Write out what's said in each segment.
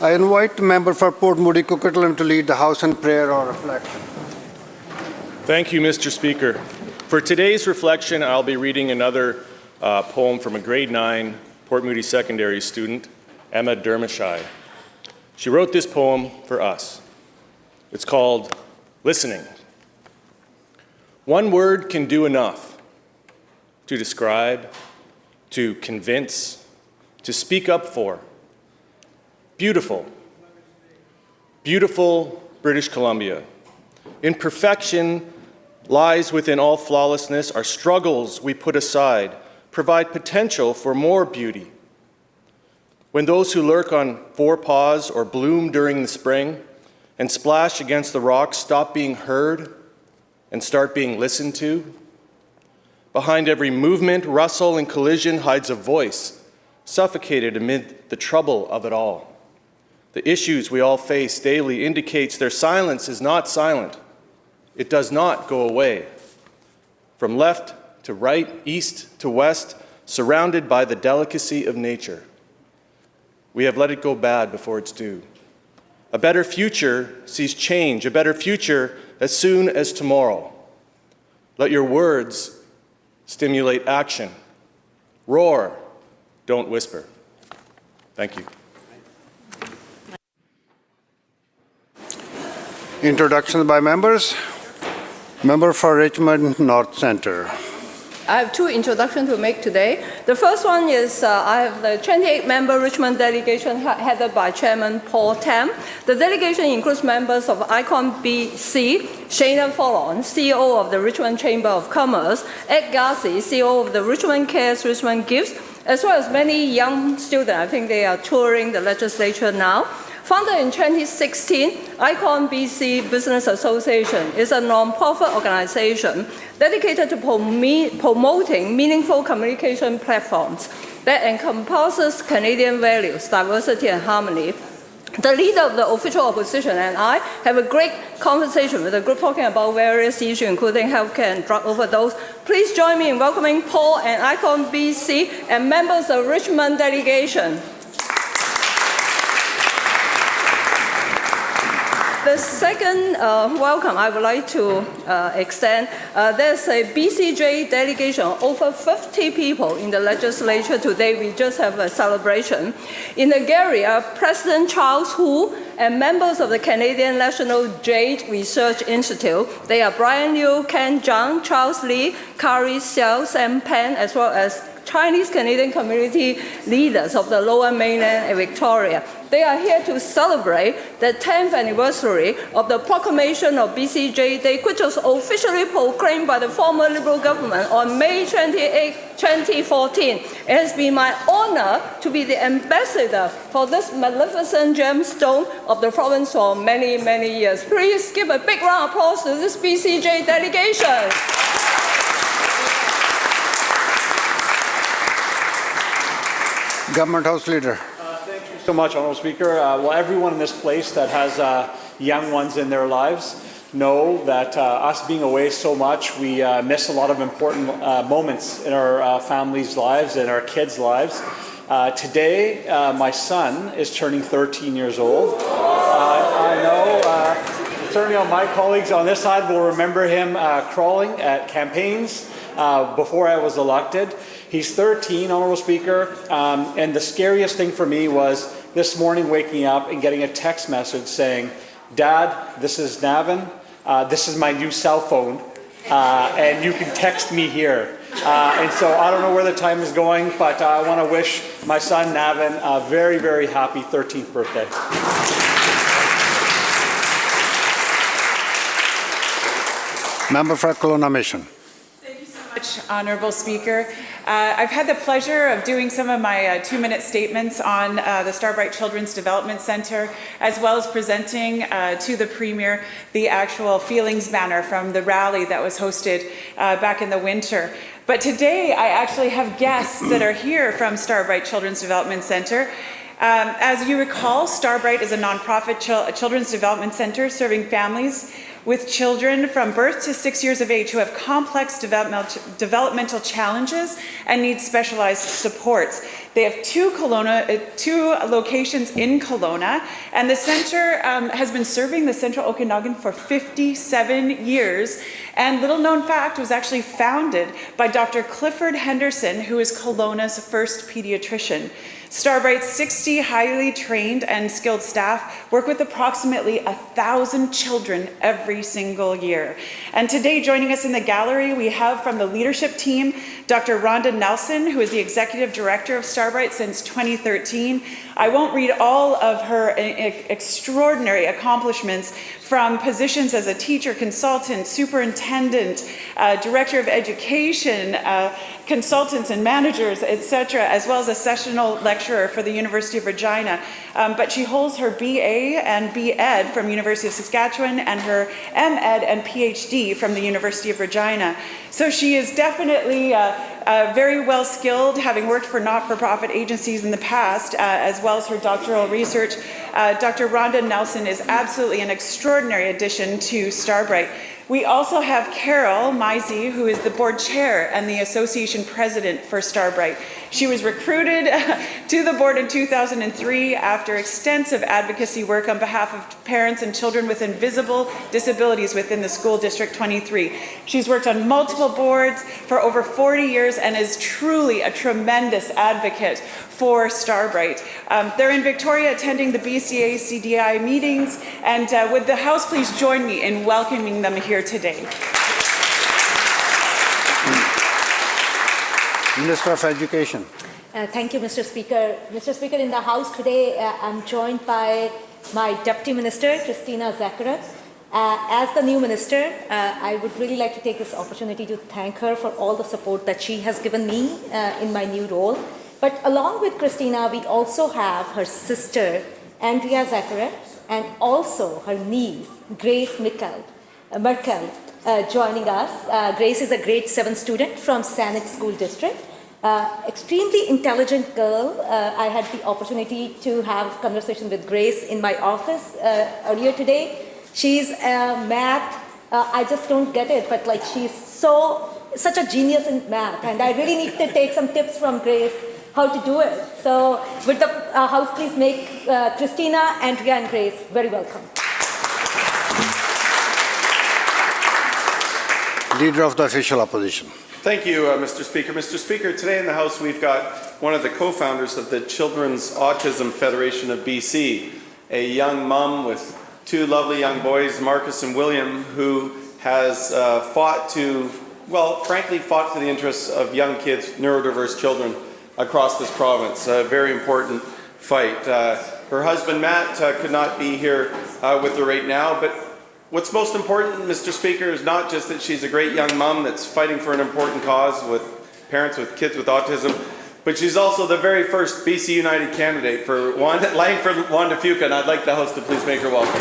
I invite the member for Port Moody Coquitlam to lead the House in prayer or reflection. Thank you, Mr. Speaker. For today's reflection, I'll be reading another poem from a grade 9 Port Moody Secondary student, Emma Dermashai. She wrote this poem for us. It's called Listening. One word can do enough to describe, to convince, to speak up for. Beautiful. Beautiful British Columbia. Imperfection lies within all flawlessness. Our struggles we put aside provide potential for more beauty. When those who lurk on four paws or bloom during the spring and splash against the rocks stop being heard and start being listened to, behind every movement, rustle, and collision hides a voice, suffocated amid the trouble of it all. The issues we all face daily indicates their silence is not silent. It does not go away. From left to right, east to west, surrounded by the delicacy of nature. We have let it go bad before it's due. A better future sees change, a better future as soon as tomorrow. Let your words stimulate action. Roar, don't whisper. Thank you. Introductions by members. Member for Richmond North Centre. I have two introductions to make today. The first one is I have the 28-member Richmond delegation headed by Chairman Paul Tam. The delegation includes members of ICON BC, Shana Fallon, CEO of the Richmond Chamber of Commerce, Ed Garcia, CEO of the Richmond Cares Richmond Gives, as well as many young students. I think they are touring the legislature now. Founded in 2016, ICON BC Business Association is a non-profit organization dedicated to promoting meaningful communication platforms that encompasses Canadian values, diversity and harmony. The leader of the official opposition and I have a great conversation with the group talking about various issues, including healthcare and drug overdose. Please join me in welcoming Paul and ICON BC and members of the Richmond delegation. The second welcome I would like to extend, there's a BCJ delegation of over 50 people in the legislature today. We just have a celebration. In Nigeria, President Charles Hu and members of the Canadian National Jade Research Institute, they are Brian Liu, Ken Zhang, Charles Lee, Kari Xiao, Sam Pan, as well as Chinese-Canadian community leaders of the Lower Mainland and Victoria. They are here to celebrate the 10th anniversary of the proclamation of BCJ Day, which was officially proclaimed by the former Liberal government on May 28, 2014. It has been my honor to be the ambassador for this magnificent gemstone of the province for many, many years. Please give a big round of applause to this BCJ delegation. Government House Leader. Thank you so much, Honourable Speaker. Well, everyone in this place that has young ones in their lives know that us being away so much, we miss a lot of important moments in our families' lives and our kids' lives. Today, my son is turning 13 years old. I know certainly my colleagues on this side will remember him crawling at campaigns before I was elected. He's 13, Honourable Speaker, and the scariest thing for me was this morning waking up and getting a text message saying, "Dad, this is Navin. This is my new cell phone, and you can text me here." And so I don't know where the time is going, but I want to wish my son Navin a very, very happy 13th birthday. Member for Kelowna Mission. Honourable Speaker. I've had the pleasure of doing some of my 2-minute statements on the Starbright Children's Development Centre, as well as presenting to the Premier the actual feelings banner from the rally that was hosted back in the winter. But today I actually have guests that are here from Starbright Children's Development Centre. As you recall, Starbright is a nonprofit children's development centre serving families with children from birth to 6 years of age who have complex developmental challenges and need specialized supports. They have two locations in Kelowna, and the center has been serving the Central Okanagan for 57 years. And little known fact, was actually founded by Dr. Clifford Henderson, who is Kelowna's first pediatrician. Starbright's 60 highly trained and skilled staff work with approximately 1,000 children every single year. And today, joining us in the gallery, we have from the leadership team, Dr. Rhonda Nelson, who is the Executive Director of Starbright since 2013. I won't read all of her extraordinary accomplishments from positions as a teacher, consultant, superintendent, director of education, consultants and managers, etc., as well as a sessional lecturer for the University of Regina. But she holds her BA and B.Ed from University of Saskatchewan and her M.Ed and PhD from the University of Regina. So she is definitely very well skilled, having worked for not-for-profit agencies in the past, as well as her doctoral research. Dr. Rhonda Nelson is absolutely an extraordinary addition to Starbright. We also have Carol Misey, who is the board chair and the association president for Starbright. She was recruited to the board in 2003 after extensive advocacy work on behalf of parents and children with invisible disabilities within the School District 23. She's worked on multiple boards for over 40 years and is truly a tremendous advocate for Starbright. They're in Victoria attending the BCA CDI meetings, and would the House please join me in welcoming them here today. Minister of Education. Thank you, Mr. Speaker. Mr. Speaker, in the House today, I'm joined by my Deputy Minister, Christina Zachara. As the new minister, I would really like to take this opportunity to thank her for all the support that she has given me in my new role. But along with Christina, we also have her sister, Andrea Zachara, and also her niece, Grace Merkel, joining us. Grace is a grade 7 student from Sanik School District. Extremely intelligent girl. I had the opportunity to have a conversation with Grace in my office earlier today. She's math. I just don't get it, but like she's such a genius in math, and I really need to take some tips from Grace how to do it. So would the House please make Christina, Andrea, and Grace very welcome. Leader of the Official Opposition. Thank you, Mr. Speaker. Mr. Speaker, today in the House we've got one of the co-founders of the Children's Autism Federation of BC, a young mum with two lovely young boys, Marcus and William, who has fought for the interests of young kids, neurodiverse children across this province. A very important fight. Her husband, Matt, could not be here with her right now, but what's most important, Mr. Speaker, is not just that she's a great young mum that's fighting for an important cause with parents with kids with autism, but she's also the very first BC United candidate for Langford Wanda Fuca, and I'd like the House to please make her welcome.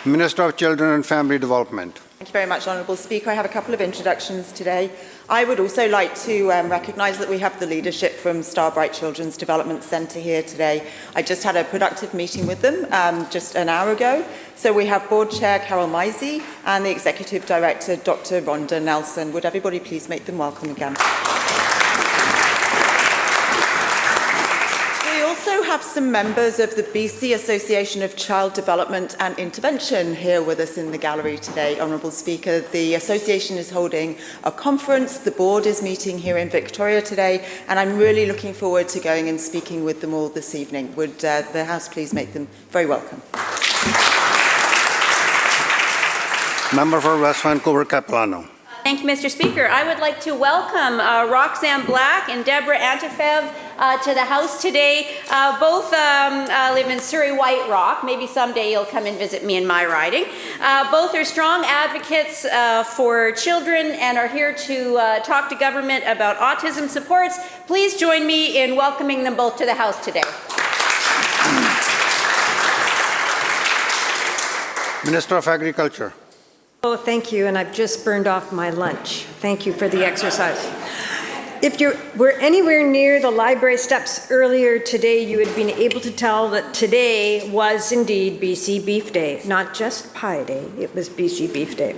Minister of Children and Family Development. Thank you very much, Honourable Speaker. I have a couple of introductions today. I would also like to recognise that we have the leadership from Starbright Children's Development Centre here today. I just had a productive meeting with them just an hour ago. So we have Board Chair Carol Misey and the Executive Director Dr. Rhonda Nelson. Would everybody please make them welcome again? We also have some members of the BC Association of Child Development and Intervention here with us in the gallery today, Honourable Speaker. The association is holding a conference. The board is meeting here in Victoria today, and I'm really looking forward to going and speaking with them all this evening. Would the House please make them very welcome? Member for West Vancouver Capilano. Thank you, Mr. Speaker. I would like to welcome Roxanne Black and Deborah Antefev to the House today. Both live in Surrey White Rock. Maybe someday you'll come and visit me in my riding. Both are strong advocates for children and are here to talk to government about autism supports. Please join me in welcoming them both to the House today. Minister of Agriculture. Oh, thank you, and I've just burned off my lunch. Thank you for the exercise. If you were anywhere near the library steps earlier today, you would have been able to tell that today was indeed BC Beef Day. Not just Pie Day, it was BC Beef Day.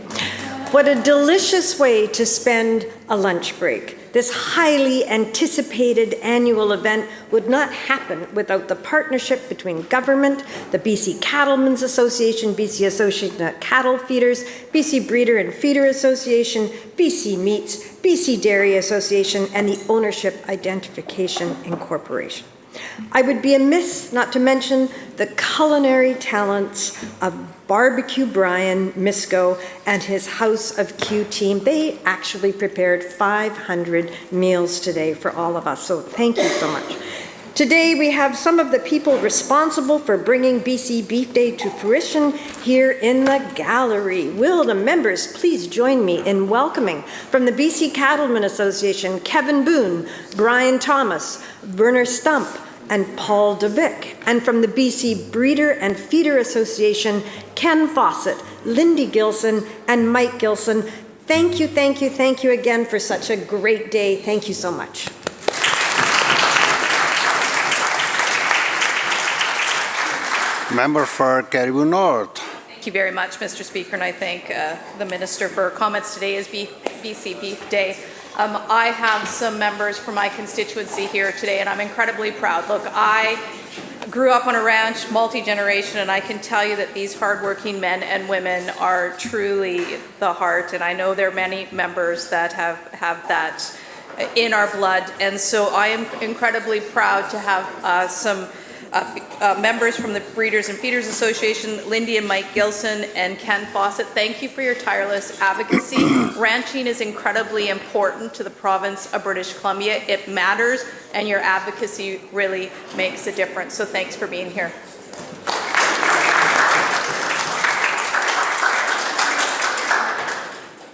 What a delicious way to spend a lunch break. This highly anticipated annual event would not happen without the partnership between government, the BC Cattlemen's Association, BC Association of Cattle Feeders, BC Breeder and Feeder Association, BC Meats, BC Dairy Association, and the Ownership Identification Incorporation. I would be amiss not to mention the culinary talents of Barbecue Brian Misko and his House of Q team. They actually prepared 500 meals today for all of us, so thank you so much. Today we have some of the people responsible for bringing BC Beef Day to fruition here in the gallery. Will the members please join me in welcoming from the BC Cattlemen Association, Kevin Boone, Brian Thomas, Werner Stump, and Paul DeVick, and from the BC Breeder and Feeder Association, Ken Fawcett, Lindy Gilson, and Mike Gilson. Thank you, thank you, thank you again for such a great day. Thank you so much. Member for Cariboo North. Thank you very much, Mr. Speaker, and I thank the Minister for comments. Today is BC Beef Day. I have some members from my constituency here today, and I'm incredibly proud. Look, I grew up on a ranch, multi-generation, and I can tell you that these hardworking men and women are truly the heart, and I know there are many members that have that in our blood, and so I am incredibly proud to have some members from the Breeders and Feeders Association, Lindy and Mike Gilson and Ken Fawcett. Thank you for your tireless advocacy. Ranching is incredibly important to the province of British Columbia. It matters, and your advocacy really makes a difference. So thanks for being here.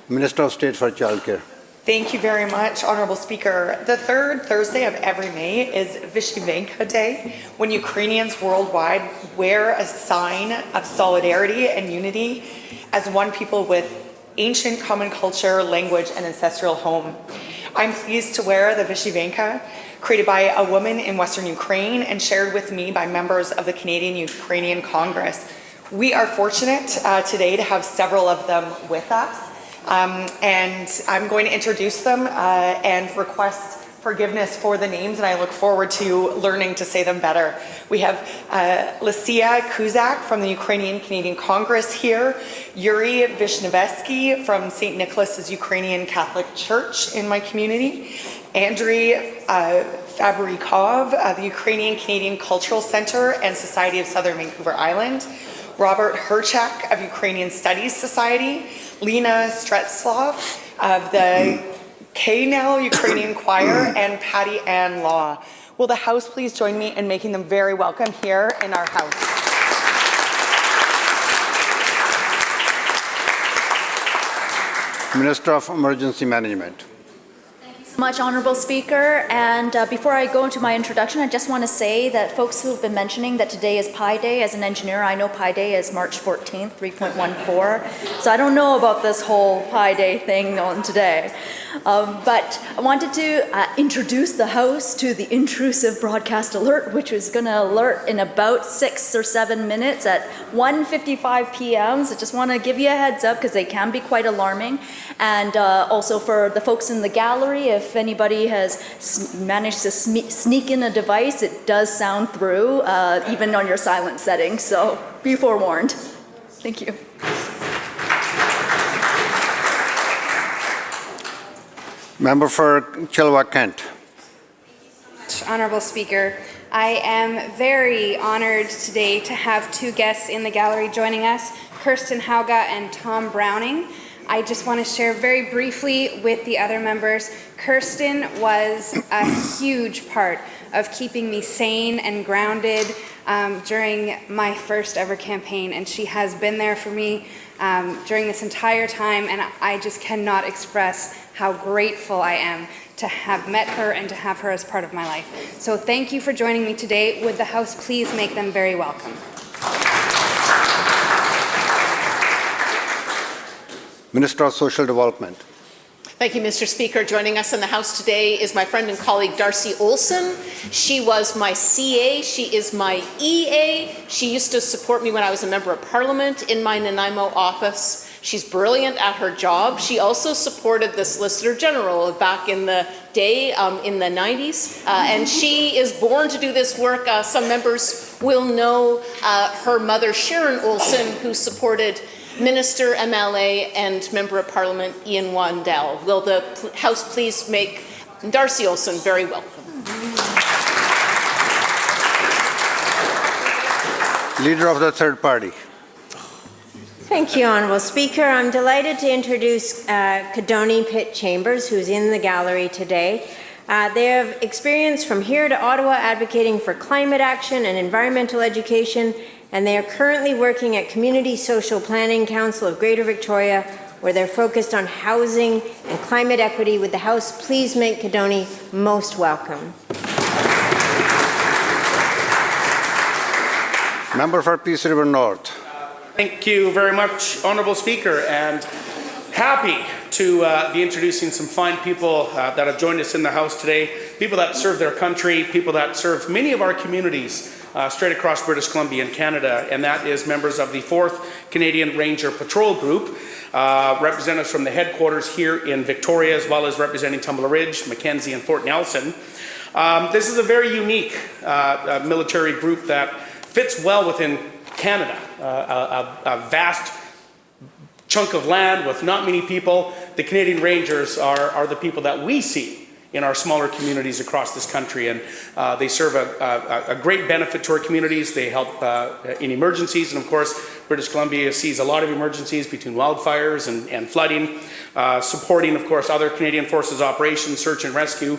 Minister of State for Childcare. Thank you very much, Honourable Speaker. The third Thursday of every May is Vyshyvenka Day, when Ukrainians worldwide wear a sign of solidarity and unity as one people with ancient common culture, language, and ancestral home. I'm pleased to wear the Vyshyvenka, created by a woman in Western Ukraine and shared with me by members of the Canadian-Ukrainian Congress. We are fortunate today to have several of them with us. And I'm going to introduce them and request forgiveness for the names, and I look forward to learning to say them better. We have Lysia Kuzak from the Ukrainian-Canadian Congress here, Yuri Vishnevetsky from St. Nicholas's Ukrainian Catholic Church in my community, Andriy Fabrikov of the Ukrainian-Canadian Cultural Center and Society of Southern Vancouver Island, Robert Herchak of Ukrainian Studies Society, Lena Stretslov of the Knell Ukrainian Choir, and Patty Ann Law. Will the House please join me in making them very welcome here in our House? Minister of Emergency Management. Much, Honourable Speaker, and before I go into my introduction, I just want to say that folks who have been mentioning that today is Pi Day, as an engineer, I know Pi Day is March 14th, 3.14, so I don't know about this whole Pi Day thing on today. But I wanted to introduce the House to the intrusive broadcast alert, which is going to alert in about 6 or 7 minutes at 1:55 p.m. So just want to give you a heads up because they can be quite alarming. And also for the folks in the gallery, if anybody has managed to sneak in a device, it does sound through, even on your silent settings. So be forewarned. Thank you. Member for Chilliwack-Kent. Honourable Speaker, I am very honoured today to have two guests in the gallery joining us, Kirsten Hauga and Tom Browning. I just want to share very briefly with the other members. Kirsten was a huge part of keeping me sane and grounded during my first ever campaign, and she has been there for me during this entire time, and I just cannot express how grateful I am to have met her and to have her as part of my life. So thank you for joining me today. Would the House please make them very welcome? Minister of Social Development. Thank you, Mr. Speaker. Joining us in the House today is my friend and colleague Darcy Olson. She was my CA. She is my EA. She used to support me when I was a member of Parliament in my Nanaimo office. She's brilliant at her job. She also supported the Solicitor General back in the day, in the 90s. And she is born to do this work. Some members will know her mother, Sharon Olson, who supported Minister, MLA, and Member of Parliament Ian Wandel. Will the House please make Darcy Olson very welcome? Leader of the third party. Thank you, Honourable Speaker. I'm delighted to introduce Kadoni Pitt Chambers, who's in the gallery today. They have experience from here to Ottawa advocating for climate action and environmental education, and they are currently working at Community Social Planning Council of Greater Victoria, where they're focused on housing and climate equity. Would the House please make Kadoni most welcome? Member for Peace River North. Thank you very much, Honourable Speaker, and happy to be introducing some fine people that have joined us in the House today, people that serve their country, people that serve many of our communities straight across British Columbia and Canada, and that is members of the 4th Canadian Ranger Patrol Group, representatives from the headquarters here in Victoria, as well as representing Tumbler Ridge, Mackenzie, and Fort Nelson. This is a very unique military group that fits well within Canada, a vast chunk of land with not many people. The Canadian Rangers are the people that we see in our smaller communities across this country, and they serve a great benefit to our communities. They help in emergencies, and of course British Columbia sees a lot of emergencies between wildfires and flooding, supporting of course other Canadian Forces operations, search and rescue.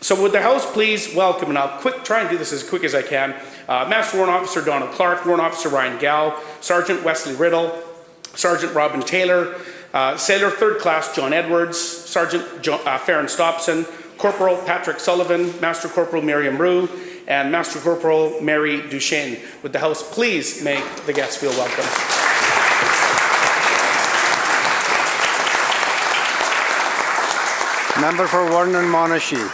So would the House please welcome, and I'll try and do this as quick as I can, Master Warrant Officer Donald Clark, Warrant Officer Ryan Gow, Sergeant Wesley Riddle, Sergeant Robin Taylor, Sailor 3rd Class John Edwards, Sergeant Farron Stopson, Corporal Patrick Sullivan, Master Corporal Miriam Rue, and Master Corporal Mary Duchesne. Would the House please make the guests feel welcome? Member for Vernon-Monashee.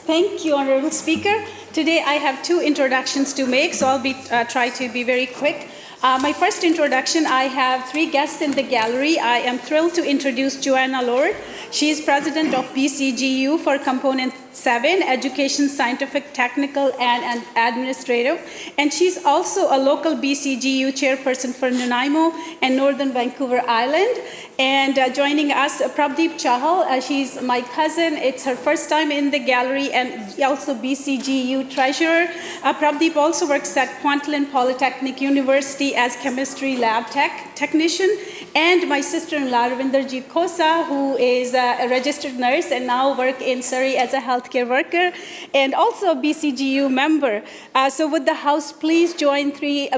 Thank you, Honourable Speaker. Today I have 2 introductions to make, so I'll try to be very quick. My first introduction, I have 3 guests in the gallery. I am thrilled to introduce Joanna Lord. She is president of BCGU for Component 7, Education, Scientific, Technical, and Administrative. And she's also a local BCGU chairperson for Nanaimo and Northern Vancouver Island. And joining us, Prabdeep Chahal. She's my cousin. It's her first time in the gallery, and also BCGU treasurer. Prabdeep also works at Kwantlen Polytechnic University as chemistry lab technician. And my sister-in-law, Ravinderjeet Khosa, who is a registered nurse and now works in Surrey as a healthcare worker, and also a BCGU member. So would the House please join 3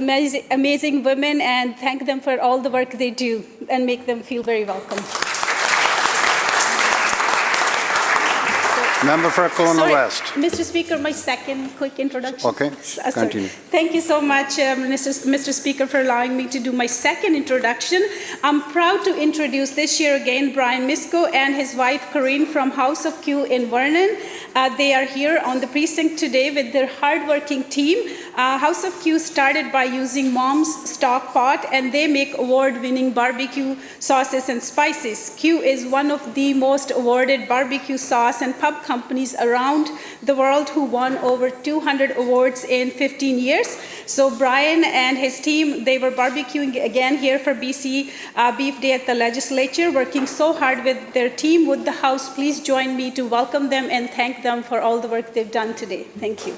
amazing women and thank them for all the work they do and make them feel very welcome. Member for Kelowna West. Mr. Speaker, my second quick introduction. Okay, continue. Thank you so much, Mr. Speaker, for allowing me to do my second introduction. I'm proud to introduce this year again Brian Misko and his wife Corinne from House of Q in Vernon. They are here on the precinct today with their hardworking team. House of Q started by using Mom's stock pot, and they make award-winning barbecue sauces and spices. Q is one of the most awarded barbecue sauce and pub companies around the world who won over 200 awards in 15 years. So Brian and his team, they were barbecuing again here for BC Beef Day at the Legislature, working so hard with their team. Would the House please join me to welcome them and thank them for all the work they've done today. Thank you.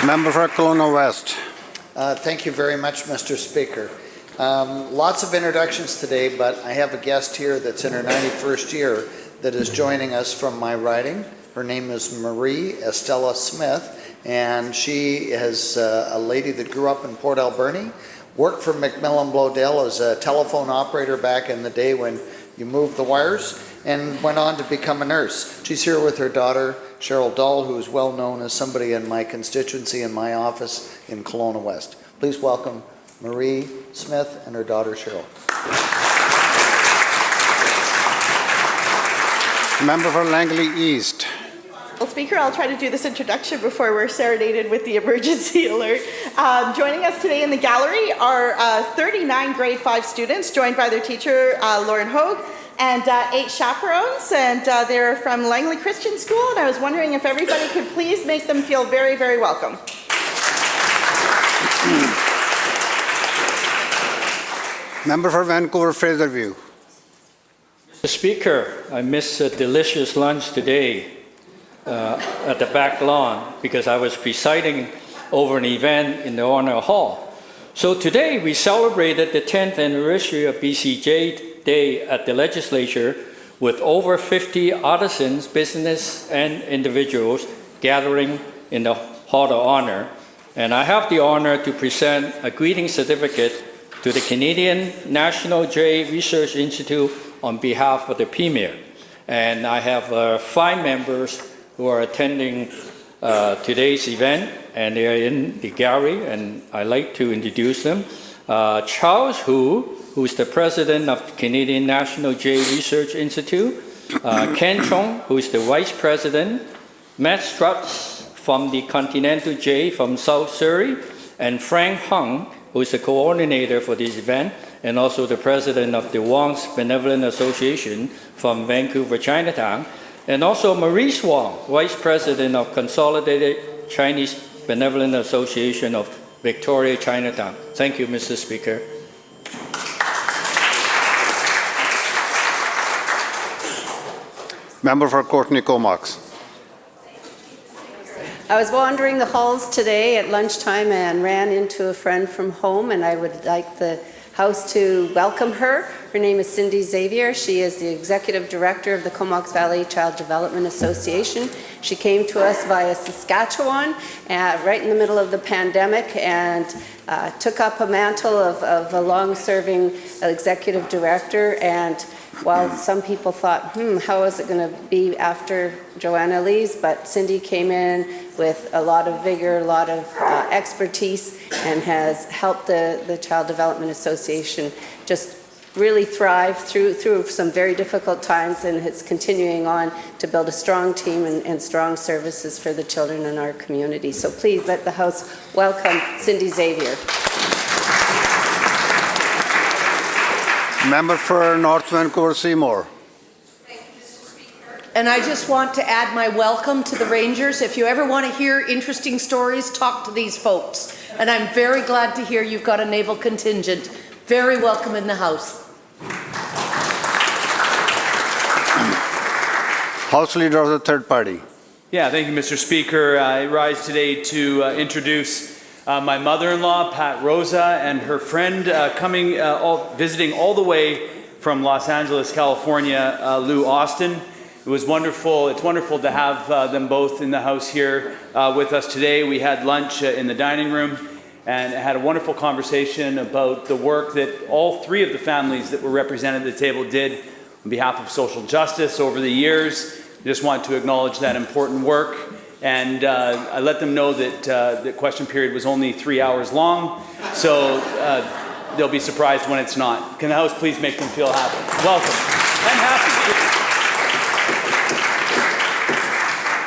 Member for Kelowna West. Thank you very much, Mr. Speaker. Lots of introductions today, but I have a guest here that's in her 91st year that is joining us from my riding. Her name is Marie Estella Smith, and she is a lady that grew up in Port Alberni, worked for McMillan Blodell as a telephone operator back in the day when you moved the wires, and went on to become a nurse. She's here with her daughter, Cheryl Dahl, who is well known as somebody in my constituency in my office in Kelowna West. Please welcome Marie Smith and her daughter Cheryl. Member for Langley East. Well, Speaker, I'll try to do this introduction before we're serenaded with the emergency alert. Joining us today in the gallery are 39 grade 5 students, joined by their teacher, Lauren Hogue, and 8 chaperones, and they're from Langley Christian School, and I was wondering if everybody could please make them feel very, very welcome. Member for Vancouver Fraserview. Mr. Speaker, I missed a delicious lunch today at the back lawn because I was presiding over an event in the Honor Hall. So today we celebrated the 10th anniversary of BCJ Day at the Legislature with over 50 artisans, business, and individuals gathering in the Hall of Honor. And I have the honor to present a greeting certificate to the Canadian National J Research Institute on behalf of the Premier. And I have 5 members who are attending today's event, and they are in the gallery, and I'd like to introduce them. Charles Hu, who's the president of the Canadian National J Research Institute, Ken Chong, who's the vice president, Matt Strutz from the Continental J from South Surrey, and Frank Hung, who's the coordinator for this event, and also the president of the Wong's Benevolent Association from Vancouver, Chinatown, and also Maurice Wong, vice president of Consolidated Chinese Benevolent Association of Victoria, Chinatown. Thank you, Mr. Speaker. Member for Courtney Comox. I was wandering the halls today at lunchtime and ran into a friend from home, and I would like the House to welcome her. Her name is Cindy Xavier. She is the Executive Director of the Comox Valley Child Development Association. She came to us via Saskatchewan right in the middle of the pandemic and took up a mantle of a long-serving Executive Director. And while some people thought, how is it going to be after Joanna leaves? But Cindy came in with a lot of vigor, a lot of expertise, and has helped the Child Development Association just really thrive through some very difficult times, and it's continuing on to build a strong team and strong services for the children in our community. So please let the House welcome Cindy Xavier. Member for North Vancouver Seymour. And I just want to add my welcome to the Rangers. If you ever want to hear interesting stories, talk to these folks. And I'm very glad to hear you've got a naval contingent. Very welcome in the House. House Leader of the Third Party. Yeah, thank you, Mr. Speaker. I rise today to introduce my mother-in-law, Pat Rosa, and her friend visiting all the way from Los Angeles, California, Lou Austin. It was wonderful. It's wonderful to have them both in the house here with us today. We had lunch in the dining room and had a wonderful conversation about the work that all 3 of the families that were represented at the table did on behalf of social justice over the years. I just want to acknowledge that important work. And I let them know that the question period was only 3 hours long, so they'll be surprised when it's not. Can the House please make them feel happy? Welcome and happy.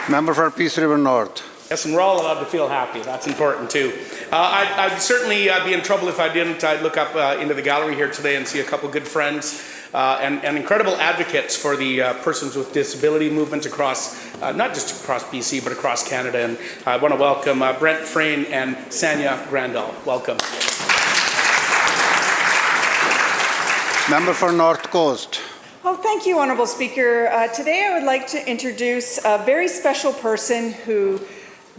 Member for Peace River North. Yes, and we're all allowed to feel happy. That's important too. I'd certainly be in trouble if I didn't. I'd look up into the gallery here today and see a couple good friends and incredible advocates for the persons with disability movement across, not just across BC, but across Canada. And I want to welcome Brent Frayne and Sanya Grandal. Welcome. Member for North Coast. Oh, thank you, Honourable Speaker. Today I would like to introduce a very special person who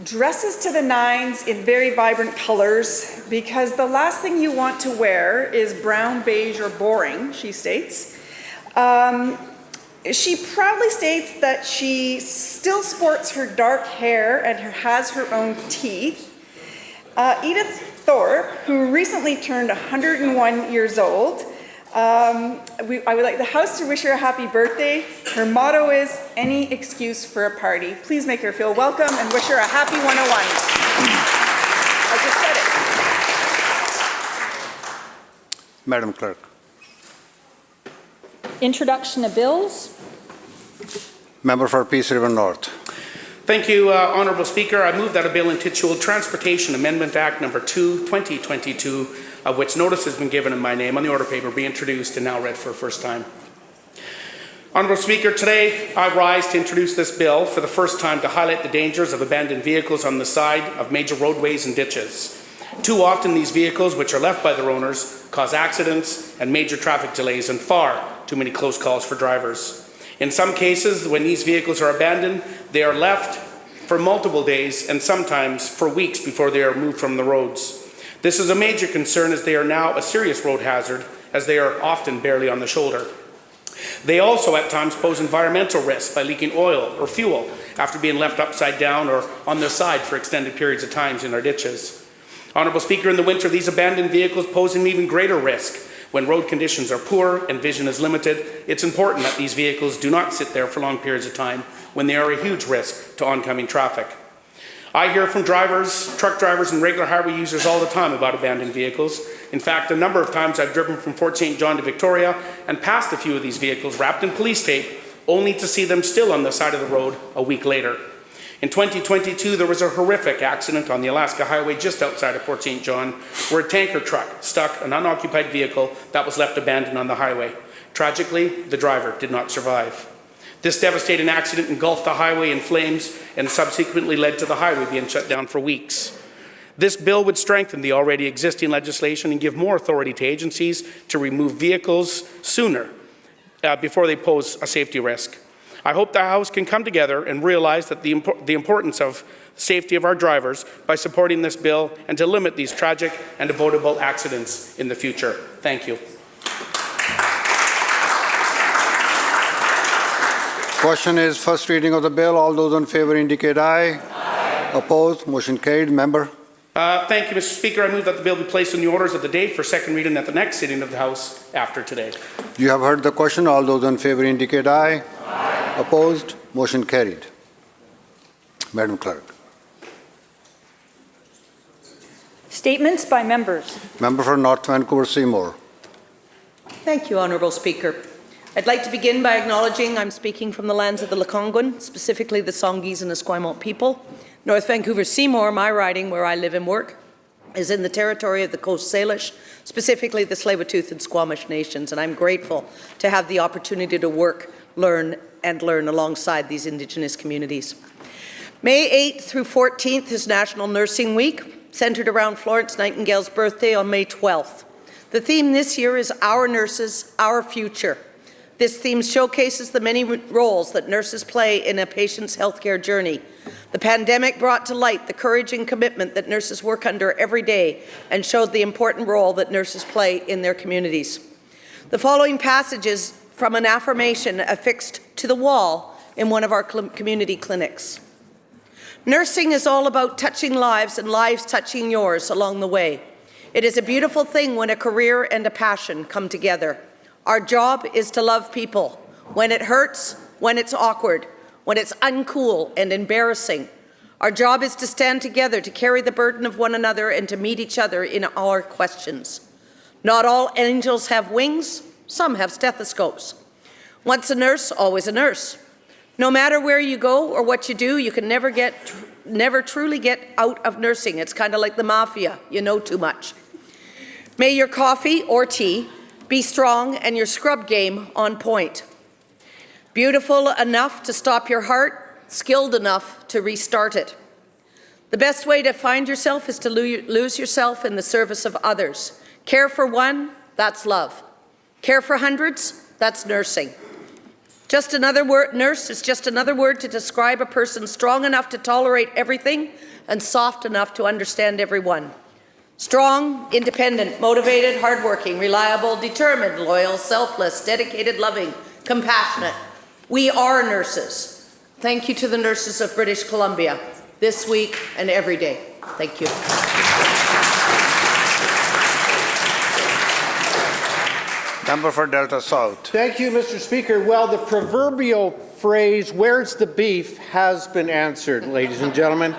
dresses to the nines in very vibrant colors because the last thing you want to wear is brown, beige, or boring, she states. She proudly states that she still sports her dark hair and has her own teeth. Edith Thorpe, who recently turned 101 years old, I would like the House to wish her a happy birthday. Her motto is, any excuse for a party. Please make her feel welcome and wish her a happy 101. I just said Madam Clerk. Introduction of bills. Member for Peace River North. Thank you, Honourable Speaker. I move that a bill entitled Transportation Amendment Act Number 2, 2022, of which notice has been given in my name on the order paper, be introduced and now read for the first time. Honourable Speaker, today I rise to introduce this bill for the first time to highlight the dangers of abandoned vehicles on the side of major roadways and ditches. Too often these vehicles, which are left by their owners, cause accidents and major traffic delays and far too many close calls for drivers. In some cases, when these vehicles are abandoned, they are left for multiple days and sometimes for weeks before they are moved from the roads. This is a major concern as they are now a serious road hazard, as they are often barely on the shoulder. They also at times pose environmental risks by leaking oil or fuel after being left upside down or on their side for extended periods of time in our ditches. Honourable Speaker, in the winter, these abandoned vehicles pose an even greater risk. When road conditions are poor and vision is limited, it's important that these vehicles do not sit there for long periods of time when they are a huge risk to oncoming traffic. I hear from drivers, truck drivers and regular highway users all the time about abandoned vehicles. In fact, a number of times I've driven from Fort St. John to Victoria and passed a few of these vehicles wrapped in police tape, only to see them still on the side of the road a week later. In 2022, there was a horrific accident on the Alaska Highway just outside of Fort St. John, where a tanker truck stuck an unoccupied vehicle that was left abandoned on the highway. Tragically, the driver did not survive. This devastating accident engulfed the highway in flames and subsequently led to the highway being shut down for weeks. This bill would strengthen the already existing legislation and give more authority to agencies to remove vehicles sooner before they pose a safety risk. I hope the House can come together and realize that the importance of safety of our drivers by supporting this bill and to limit these tragic and avoidable accidents in the future. Thank you. Question is first reading of the bill. All those in favour indicate aye. Aye. Opposed? Motion carried. Member. Thank you, Mr. Speaker. I move that the bill be placed on the orders of the day for second reading at the next sitting of the House after today. You have heard the question. All those in favour indicate aye. Aye. Opposed? Motion carried. Madam Clerk. Statements by members. Member for North Vancouver Seymour. Thank you, Honourable Speaker. I'd like to begin by acknowledging I'm speaking from the lands of the Lekwungen, specifically the Songhees and Esquimalt people. North Vancouver Seymour, my riding where I live and work, is in the territory of the Coast Salish, specifically the Tsleil-Waututh and Squamish nations, and I'm grateful to have the opportunity to work, learn alongside these Indigenous communities. May 8th through 14th is National Nursing Week, centred around Florence Nightingale's birthday on May 12th. The theme this year is Our Nurses, Our Future. This theme showcases the many roles that nurses play in a patient's healthcare journey. The pandemic brought to light the courage and commitment that nurses work under every day and showed the important role that nurses play in their communities. The following passage is from an affirmation affixed to the wall in one of our community clinics. Nursing is all about touching lives and lives touching yours along the way. It is a beautiful thing when a career and a passion come together. Our job is to love people. When it hurts, when it's awkward, when it's uncool and embarrassing. Our job is to stand together, to carry the burden of one another and to meet each other in our questions. Not all angels have wings, some have stethoscopes. Once a nurse, always a nurse. No matter where you go or what you do, you can never truly get out of nursing. It's kind of like the mafia, you know too much. May your coffee or tea be strong and your scrub game on point. Beautiful enough to stop your heart, skilled enough to restart it. The best way to find yourself is to lose yourself in the service of others. Care for one, that's love. Care for hundreds, that's nursing. Just another word, nurse is just another word to describe a person strong enough to tolerate everything and soft enough to understand everyone. Strong, independent, motivated, hardworking, reliable, determined, loyal, selfless, dedicated, loving, compassionate. We are nurses. Thank you to the nurses of British Columbia this week and every day. Thank you. Member for Delta South. Thank you, Mr. Speaker. Well, the proverbial phrase, where's the beef, has been answered, ladies and gentlemen.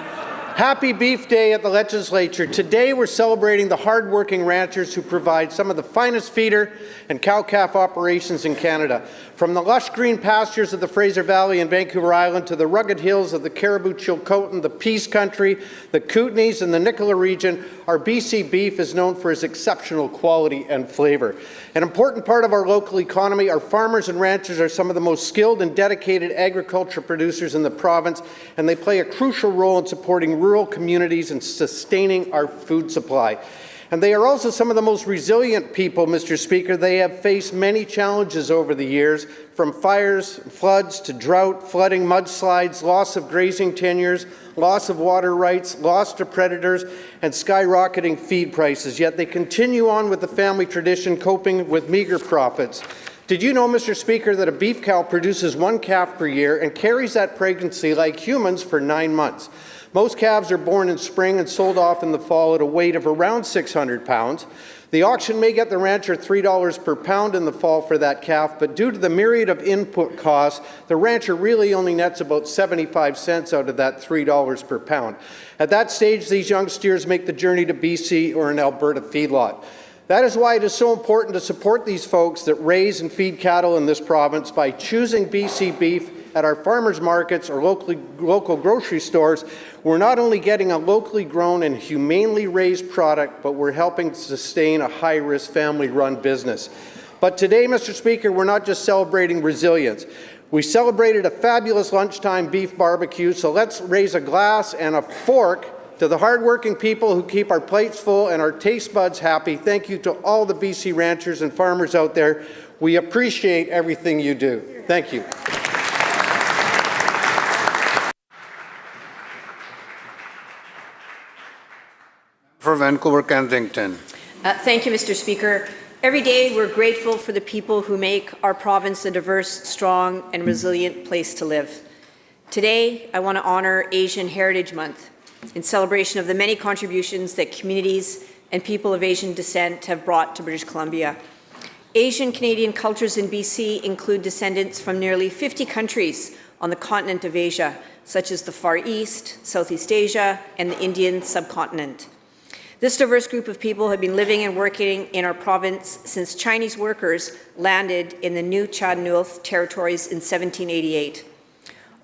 Happy Beef Day at the Legislature. Today we're celebrating the hard-working ranchers who provide some of the finest feeder and cow-calf operations in Canada. From the lush green pastures of the Fraser Valley and Vancouver Island to the rugged hills of the Cariboo-Chilcotin, the Peace Country, the Kootenays and the Nicola region, our BC beef is known for its exceptional quality and flavor. An important part of our local economy, our farmers and ranchers are some of the most skilled and dedicated agriculture producers in the province, and they play a crucial role in supporting rural communities and sustaining our food supply. And they are also some of the most resilient people, Mr. Speaker. They have faced many challenges over the years, from fires, floods to drought, flooding, mudslides, loss of grazing tenures, loss of water rights, loss to predators, and skyrocketing feed prices. Yet they continue on with the family tradition, coping with meager profits. Did you know, Mr. Speaker, that a beef cow produces 1 calf per year and carries that pregnancy like humans for 9 months? Most calves are born in spring and sold off in the fall at a weight of around 600 pounds. The auction may get the rancher $3 per pound in the fall for that calf, but due to the myriad of input costs, the rancher really only nets about 75 cents out of that $3 per pound. At that stage, these young steers make the journey to BC or an Alberta feedlot. That is why it is so important to support these folks that raise and feed cattle in this province by choosing BC beef at our farmers markets or local grocery stores. We're not only getting a locally grown and humanely raised product, but we're helping to sustain a high-risk family-run business. But today, Mr. Speaker, we're not just celebrating resilience. We celebrated a fabulous lunchtime beef barbecue, so let's raise a glass and a fork to the hardworking people who keep our plates full and our taste buds happy. Thank you to all the BC ranchers and farmers out there. We appreciate everything you do. Thank you. For Vancouver, Kensington. Thank you, Mr. Speaker. Every day we're grateful for the people who make our province a diverse, strong, and resilient place to live. Today, I want to honor Asian Heritage Month in celebration of the many contributions that communities and people of Asian descent have brought to British Columbia. Asian Canadian cultures in BC include descendants from nearly 50 countries on the continent of Asia, such as the Far East, Southeast Asia, and the Indian subcontinent. This diverse group of people have been living and working in our province since Chinese workers landed in the New Chad-Nuoth territories in 1788.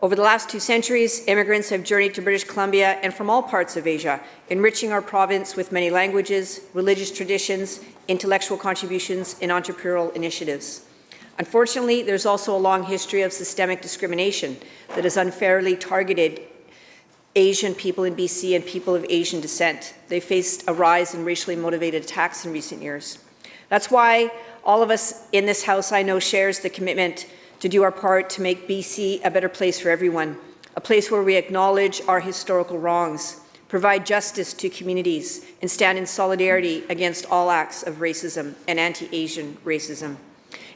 Over the last 2 centuries, immigrants have journeyed to British Columbia and from all parts of Asia, enriching our province with many languages, religious traditions, intellectual contributions, and entrepreneurial initiatives. Unfortunately, there's also a long history of systemic discrimination that has unfairly targeted Asian people in BC and people of Asian descent. They faced a rise in racially motivated attacks in recent years. That's why all of us in this House, I know, shares the commitment to do our part to make BC a better place for everyone, a place where we acknowledge our historical wrongs, provide justice to communities, and stand in solidarity against all acts of racism and anti-Asian racism.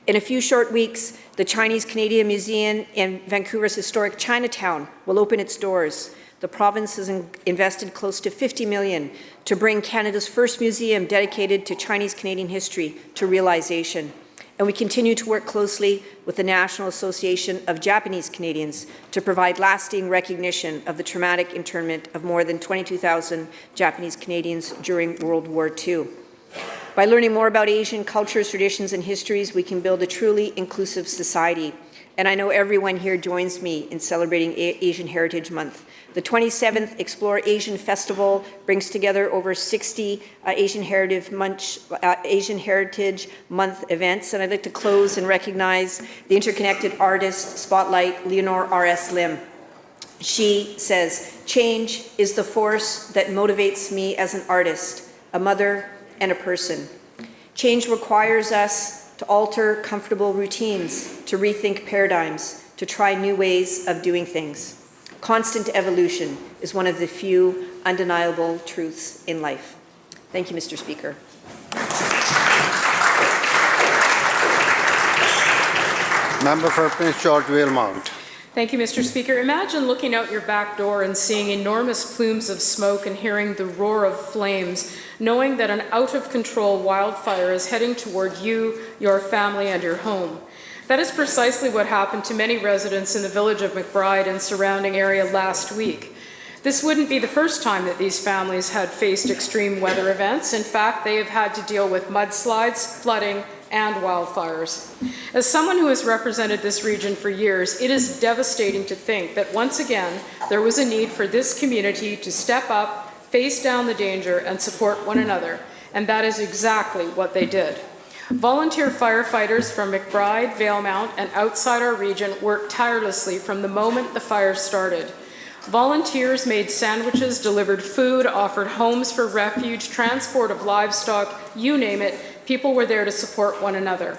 In a few short weeks, the Chinese Canadian Museum in Vancouver's historic Chinatown will open its doors. The province has invested close to $50 million to bring Canada's first museum dedicated to Chinese Canadian history to realization. And we continue to work closely with the National Association of Japanese Canadians to provide lasting recognition of the traumatic internment of more than 22,000 Japanese Canadians during World War II. By learning more about Asian cultures, traditions, and histories, we can build a truly inclusive society. And I know everyone here joins me in celebrating Asian Heritage Month. The 27th Explore Asian Festival brings together over 60 Asian Heritage Month events, and I'd like to close and recognize the interconnected artist spotlight, Leonore R.S. Lim. She says, "Change is the force that motivates me as an artist, a mother, and a person. Change requires us to alter comfortable routines, to rethink paradigms, to try new ways of doing things. Constant evolution is one of the few undeniable truths in life." Thank you, Mr. Speaker. Member for Prince George Valemount. Thank you, Mr. Speaker. Imagine looking out your back door and seeing enormous plumes of smoke and hearing the roar of flames, knowing that an out-of-control wildfire is heading toward you, your family, and your home. That is precisely what happened to many residents in the village of McBride and surrounding area last week. This wouldn't be the first time that these families had faced extreme weather events. In fact, they have had to deal with mudslides, flooding, and wildfires. As someone who has represented this region for years, it is devastating to think that once again, there was a need for this community to step up, face down the danger, and support one another. And that is exactly what they did. Volunteer firefighters from McBride, Valemount, and outside our region worked tirelessly from the moment the fire started. Volunteers made sandwiches, delivered food, offered homes for refuge, transport of livestock, you name it. People were there to support one another.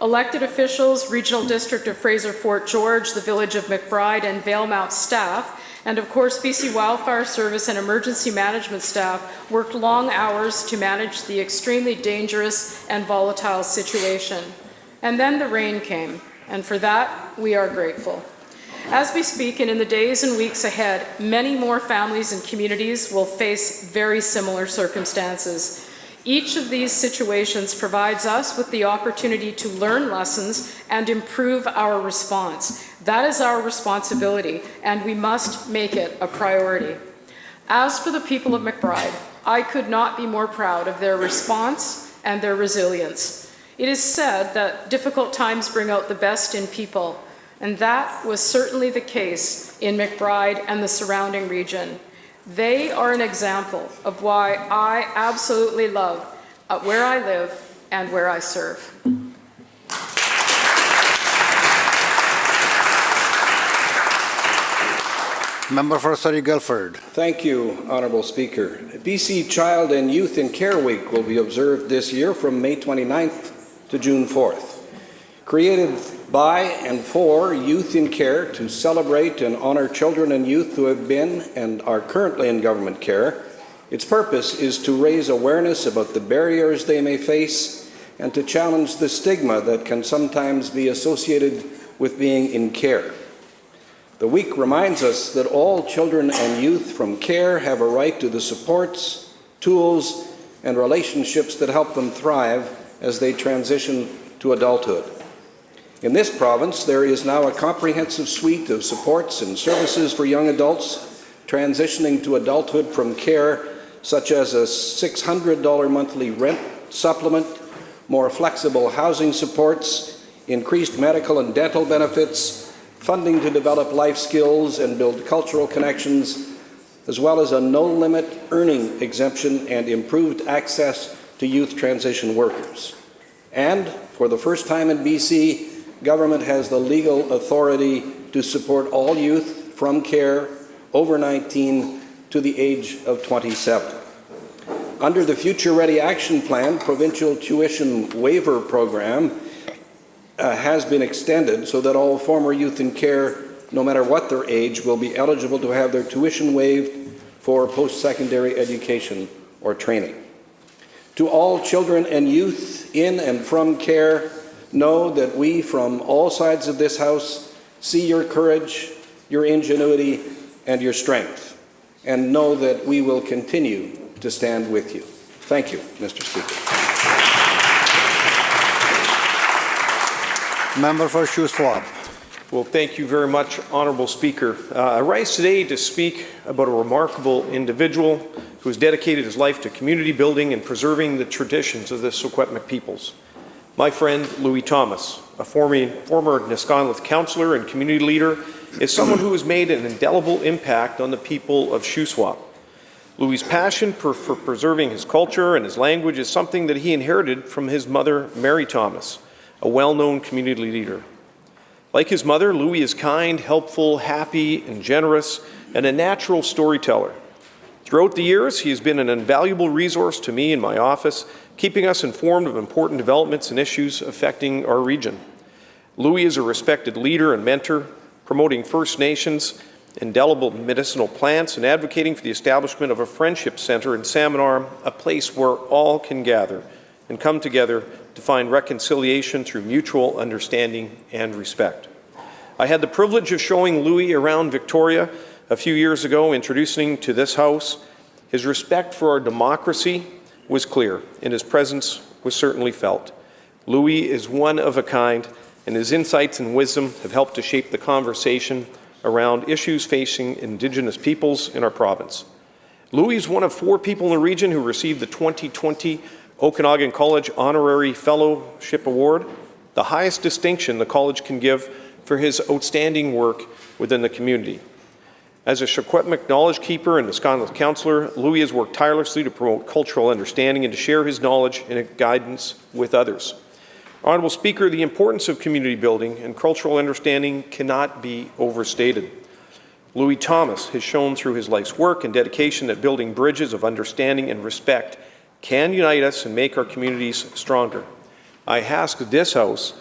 Elected officials, Regional District of Fraser-Fort George, the Village of McBride, and Valemount staff, and of course BC Wildfire Service and emergency management staff worked long hours to manage the extremely dangerous and volatile situation. And then the rain came, and for that we are grateful. As we speak, and in the days and weeks ahead, many more families and communities will face very similar circumstances. Each of these situations provides us with the opportunity to learn lessons and improve our response. That is our responsibility, and we must make it a priority. As for the people of McBride, I could not be more proud of their response and their resilience. It is said that difficult times bring out the best in people, and that was certainly the case in McBride and the surrounding region. They are an example of why I absolutely love where I live and where I serve. Member for Surrey Guildford. Thank you, Honourable Speaker. BC Child and Youth in Care Week will be observed this year from May 29th to June 4th. Created by and for Youth in Care to celebrate and honour children and youth who have been and are currently in government care, its purpose is to raise awareness about the barriers they may face and to challenge the stigma that can sometimes be associated with being in care. The week reminds us that all children and youth from care have a right to the supports, tools, and relationships that help them thrive as they transition to adulthood. In this province, there is now a comprehensive suite of supports and services for young adults transitioning to adulthood from care, such as a $600 monthly rent supplement, more flexible housing supports, increased medical and dental benefits, funding to develop life skills and build cultural connections, as well as a no-limit earning exemption and improved access to youth transition workers. And for the first time in BC, government has the legal authority to support all youth from care over 19 to the age of 27. Under the Future Ready Action Plan, provincial tuition waiver program has been extended so that all former youth in care, no matter what their age, will be eligible to have their tuition waived for post-secondary education or training. To all children and youth in and from care, know that we from all sides of this House see your courage, your ingenuity, and your strength, and know that we will continue to stand with you. Thank you, Mr. Speaker. Member for Shuswap. Well, thank you very much, Honourable Speaker. I rise today to speak about a remarkable individual who has dedicated his life to community building and preserving the traditions of the Secwepemc peoples. My friend, Louis Thomas, a former Nisconluth councillor and community leader, is someone who has made an indelible impact on the people of Shuswap. Louis' passion for preserving his culture and his language is something that he inherited from his mother, Mary Thomas, a well-known community leader. Like his mother, Louis is kind, helpful, happy, and generous, and a natural storyteller. Throughout the years, he has been an invaluable resource to me in my office, keeping us informed of important developments and issues affecting our region. Louis is a respected leader and mentor, promoting First Nations, indelible medicinal plants, and advocating for the establishment of a friendship centre in Salmon Arm, a place where all can gather and come together to find reconciliation through mutual understanding and respect. I had the privilege of showing Louis around Victoria a few years ago, introducing to this House. His respect for our democracy was clear, and his presence was certainly felt. Louis is one of a kind, and his insights and wisdom have helped to shape the conversation around issues facing Indigenous peoples in our province. Louis is one of 4 people in the region who received the 2020 Okanagan College Honorary Fellowship Award, the highest distinction the college can give for his outstanding work within the community. As a Secwepemc Knowledge Keeper and Escondido Councillor, Louis has worked tirelessly to promote cultural understanding and to share his knowledge and guidance with others. Honourable Speaker, the importance of community building and cultural understanding cannot be overstated. Louis Thomas has shown through his life's work and dedication that building bridges of understanding and respect can unite us and make our communities stronger. I ask this House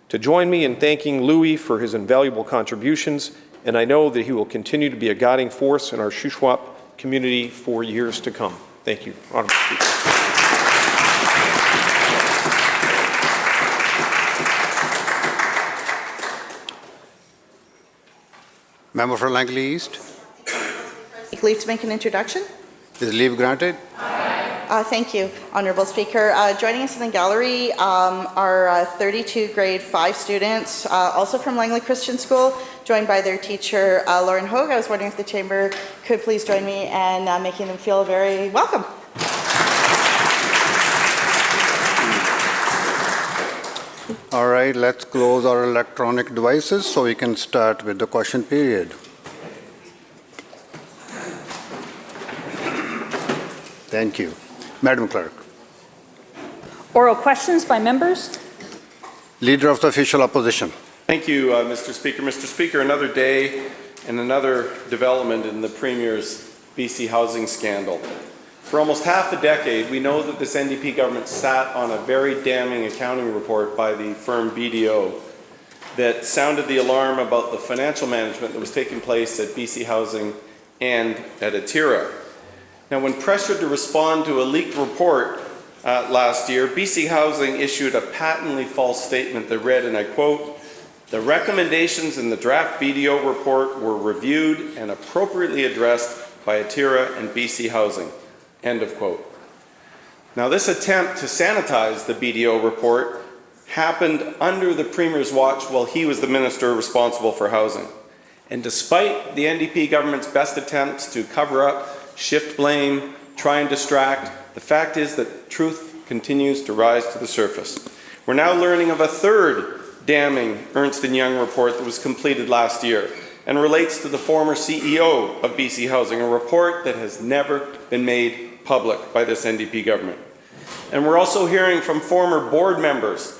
to join me in thanking Louis for his invaluable contributions, and I know that he will continue to be a guiding force in our Shuswap community for years to come. Thank you, Honourable Speaker. Member for Langley East. Seek leave to make an introduction. Is leave granted? Thank you, Honourable Speaker. Joining us in the gallery are 32 grade 5 students, also from Langley Christian School, joined by their teacher, Lauren Hogue. I was wondering if the Chamber could please join me in making them feel very welcome. All right, let's close our electronic devices so we can start with the question period. Thank you. Madam Clerk. Oral questions by members. Leader of the Official Opposition. Thank you, Mr. Speaker. Mr. Speaker, another day and another development in the Premier's BC housing scandal. For almost half a decade, we know that this NDP government sat on a very damning accounting report by the firm BDO that sounded the alarm about the financial management that was taking place at BC Housing and at Atira. Now, when pressured to respond to a leaked report last year, BC Housing issued a patently false statement that read, and I quote, "The recommendations in the draft BDO report were reviewed and appropriately addressed by Atira and BC Housing." End of quote. Now, this attempt to sanitize the BDO report happened under the Premier's watch while he was the minister responsible for housing. And despite the NDP government's best attempts to cover up, shift blame, try and distract, the fact is that truth continues to rise to the surface. We're now learning of a third damning Ernst & Young report that was completed last year and relates to the former CEO of BC Housing, a report that has never been made public by this NDP government. And we're also hearing from former board members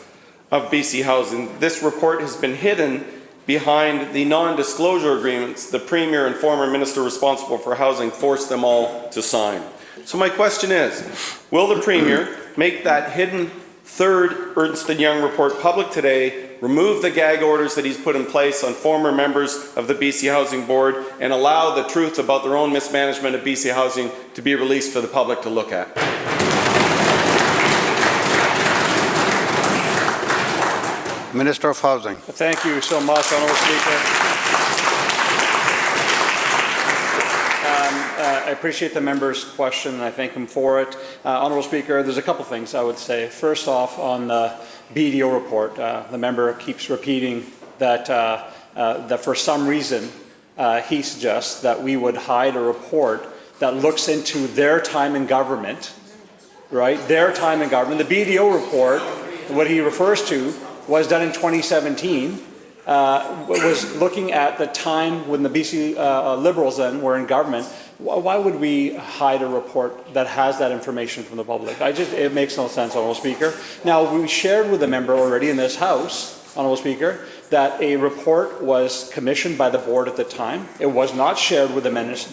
of BC Housing. This report has been hidden behind the non-disclosure agreements the Premier and former Minister responsible for housing forced them all to sign. So my question is, will the Premier make that hidden third Ernst & Young report public today, remove the gag orders that he's put in place on former members of the BC Housing Board, and allow the truth about their own mismanagement of BC Housing to be released for the public to look at? Minister of Housing. Thank you so much, Honourable Speaker. I appreciate the member's question and I thank him for it. Honourable Speaker, there's a couple things I would say. First off, on the BDO report, the member keeps repeating that, that for some reason he suggests that we would hide a report that looks into their time in government, right? Their time in government. The BDO report, what he refers to, was done in 2017, was looking at the time when the BC Liberals then were in government. Why would we hide a report that has that information from the public? It makes no sense, Honourable Speaker. Now, we shared with the member already in this House, Honourable Speaker, that a report was commissioned by the board at the time. It was not shared with the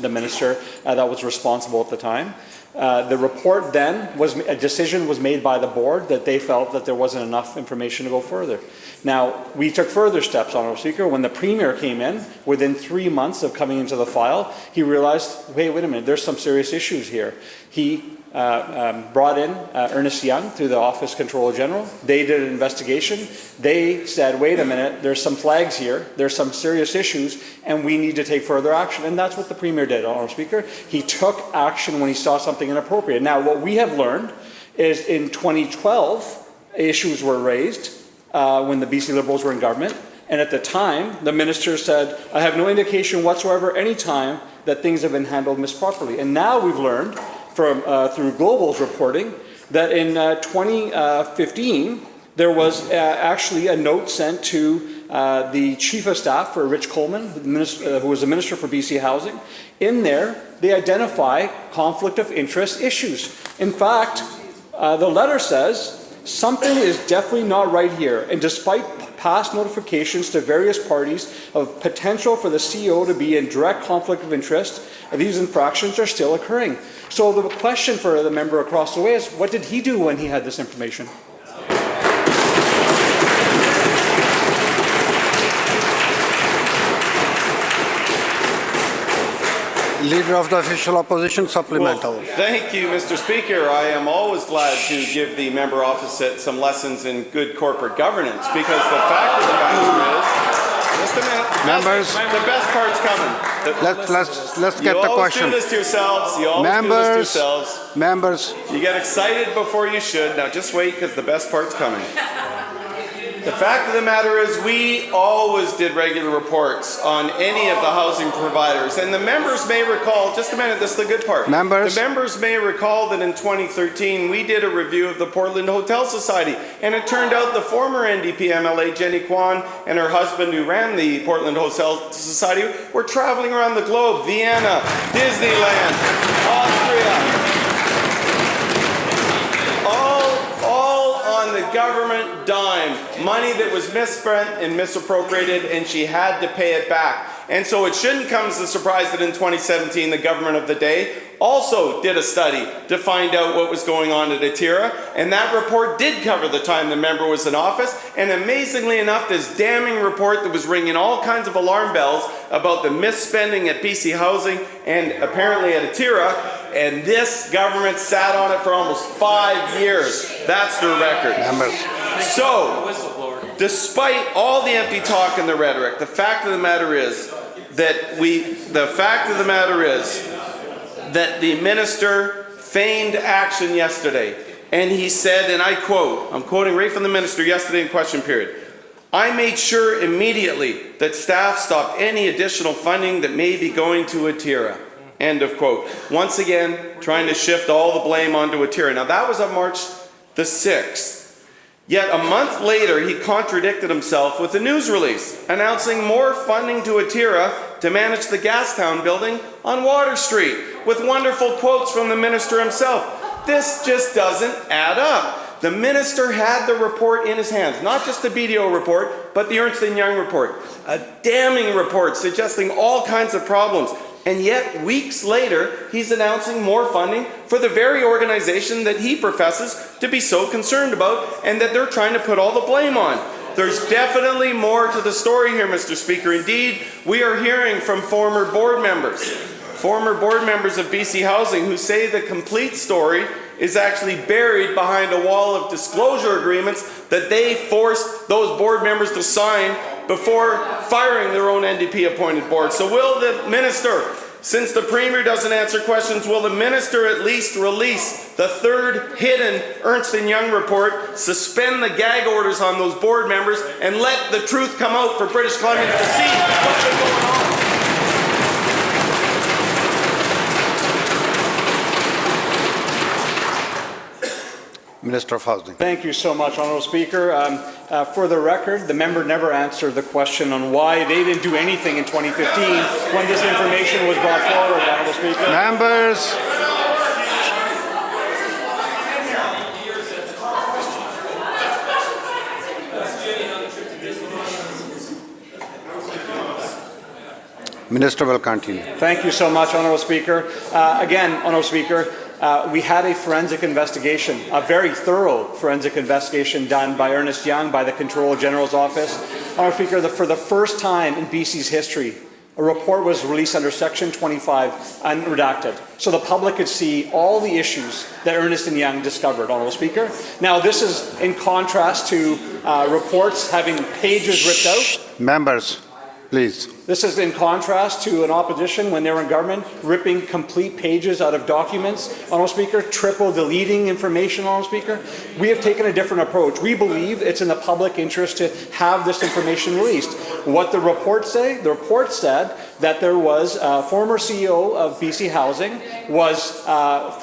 minister that was responsible at the time. The report then a decision was made by the board that they felt that there wasn't enough information to go further. Now, we took further steps, Honourable Speaker. When the Premier came in, within 3 months of coming into the file, he realized, wait a minute, there's some serious issues here. He brought in Ernst & Young through the Office Controller General. They did an investigation. They said, wait a minute, there's some flags here, there's some serious issues, and we need to take further action. And that's what the Premier did, Honourable Speaker. He took action when he saw something inappropriate. Now, what we have learned is in 2012, issues were raised when the BC Liberals were in government. And at the time, the minister said, I have no indication whatsoever any time that things have been handled misproperly. And now we've learned from through Global's reporting that in 2015, there was actually a note sent to the Chief of Staff for Rich Coleman, who was the Minister for BC Housing. In there, they identify conflict of interest issues. In fact, the letter says, something is definitely not right here, and despite past notifications to various parties of potential for the CEO to be in direct conflict of interest, these infractions are still occurring. So the question for the member across the way is, what did he do when he had this information? Leader of the Official Opposition, supplemental. Well, thank you, Mr. Speaker. I am always glad to give the member opposite some lessons in good corporate governance, because the fact of the matter is, just a minute, members, the best part's coming. Let's get the question. You always do this to yourselves. You always do this to yourselves. Members. You get excited before you should. Now just wait, because the best part's coming. The fact of the matter is, we always did regular reports on any of the housing providers. And the members may recall, just a minute, this is the good part. Members. The members may recall that in 2013, we did a review of the Portland Hotel Society. And it turned out the former NDP MLA, Jenny Kwan, and her husband, who ran the Portland Hotel Society, were traveling around the globe, Vienna, Disneyland, Austria. All on the government dime. Money that was misspent and misappropriated, and she had to pay it back. And so it shouldn't come as a surprise that in 2017, the government of the day also did a study to find out what was going on at Atira. And that report did cover the time the member was in office. And amazingly enough, this damning report that was ringing all kinds of alarm bells about the misspending at BC Housing and apparently at Atira. And this government sat on it for almost 5 years. That's their record. Members. So, despite all the empty talk and the rhetoric, the fact of the matter is that the minister feigned action yesterday. And he said, and I quote, I'm quoting right from the minister yesterday in question period, I made sure immediately that staff stopped any additional funding that may be going to Atira. End of quote. Once again, trying to shift all the blame onto Atira. Now that was on March the 6th. Yet a month later, he contradicted himself with a news release announcing more funding to Atira to manage the Gastown building on Water Street, with wonderful quotes from the minister himself. This just doesn't add up. The minister had the report in his hands, not just the BDO report, but the Ernst & Young report. A damning report suggesting all kinds of problems. And yet, weeks later, he's announcing more funding for the very organization that he professes to be so concerned about and that they're trying to put all the blame on. There's definitely more to the story here, Mr. Speaker. Indeed, we are hearing from former board members of BC Housing who say the complete story is actually buried behind a wall of disclosure agreements that they forced those board members to sign before firing their own NDP-appointed board. So will the minister, since the Premier doesn't answer questions, will the minister at least release the third hidden Ernst & Young report, suspend the gag orders on those board members, and let the truth come out for British Columbians to see what's been going on? Minister of Housing. Thank you so much, Honourable Speaker. For the record, the member never answered the question on why they didn't do anything in 2015 when this information was brought forward, Honourable Speaker. Members. Minister will continue. Thank you so much, Honourable Speaker. Again, Honourable Speaker, we had a forensic investigation, a very thorough forensic investigation done by Ernst & Young, by the Controller General's Office. Honourable Speaker, for the first time in BC's history, a report was released under Section 25, unredacted, so the public could see all the issues that Ernst & Young discovered, Honourable Speaker. Now, this is in contrast to reports having pages ripped out. Members. Please. This is in contrast to an opposition when they were in government, ripping complete pages out of documents, Honourable Speaker, triple deleting information, Honourable Speaker. We have taken a different approach. We believe it's in the public interest to have this information released. What the report say? The report said that there was a former CEO of BC Housing was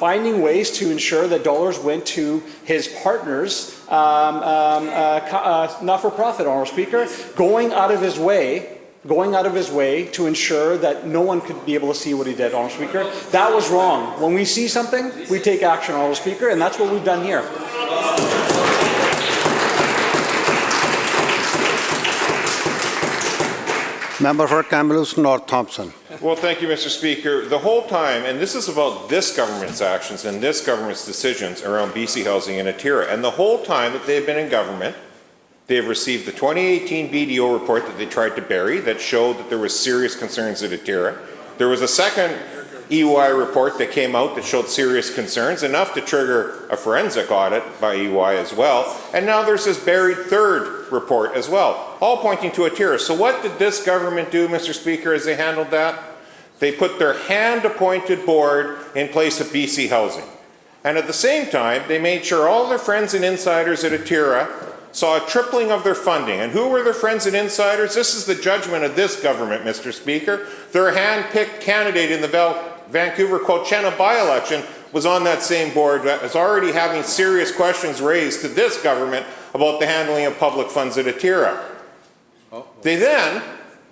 finding ways to ensure that dollars went to his partners, not-for-profit, Honourable Speaker, going out of his way to ensure that no one could be able to see what he did, Honourable Speaker. That was wrong. When we see something, we take action, Honourable Speaker, and that's what we've done here. Member for Kamloops North Thompson. Well, thank you, Mr. Speaker. The whole time, and this is about this government's actions and this government's decisions around BC Housing and Atira, and the whole time that they've been in government, they have received the 2018 BDO report that they tried to bury that showed that there was serious concerns at Atira. There was a second EY report that came out that showed serious concerns, enough to trigger a forensic audit by EY as well. And now there's this buried third report as well, all pointing to Atira. So what did this government do, Mr. Speaker, as they handled that? They put their hand-appointed board in place of BC Housing. And at the same time, they made sure all their friends and insiders at Atira saw a tripling of their funding. And who were their friends and insiders? This is the judgment of this government, Mr. Speaker. Their hand-picked candidate in the Vancouver Coachella by-election was on that same board that was already having serious questions raised to this government about the handling of public funds at Atira. They then,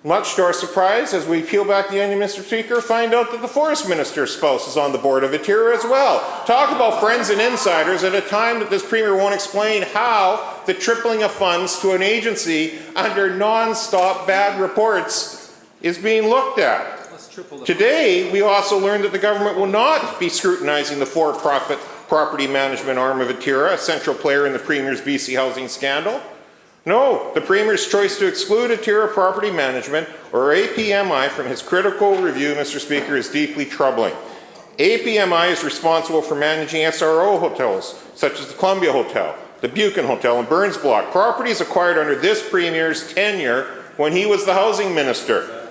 much to our surprise, as we peel back the onion, Mr. Speaker, find out that the Forest Minister's spouse is on the board of Atira as well. Talk about friends and insiders at a time that this Premier won't explain how the tripling of funds to an agency under non-stop bad reports is being looked at. Today, we also learned that the government will not be scrutinizing the for-profit property management arm of Atira, a central player in the Premier's BC Housing scandal. No, the Premier's choice to exclude Atira Property Management, or APMI, from his critical review, Mr. Speaker, is deeply troubling. APMI is responsible for managing SRO hotels, such as the Columbia Hotel, the Buchan Hotel, and Burns Block, properties acquired under this Premier's tenure when he was the Housing Minister.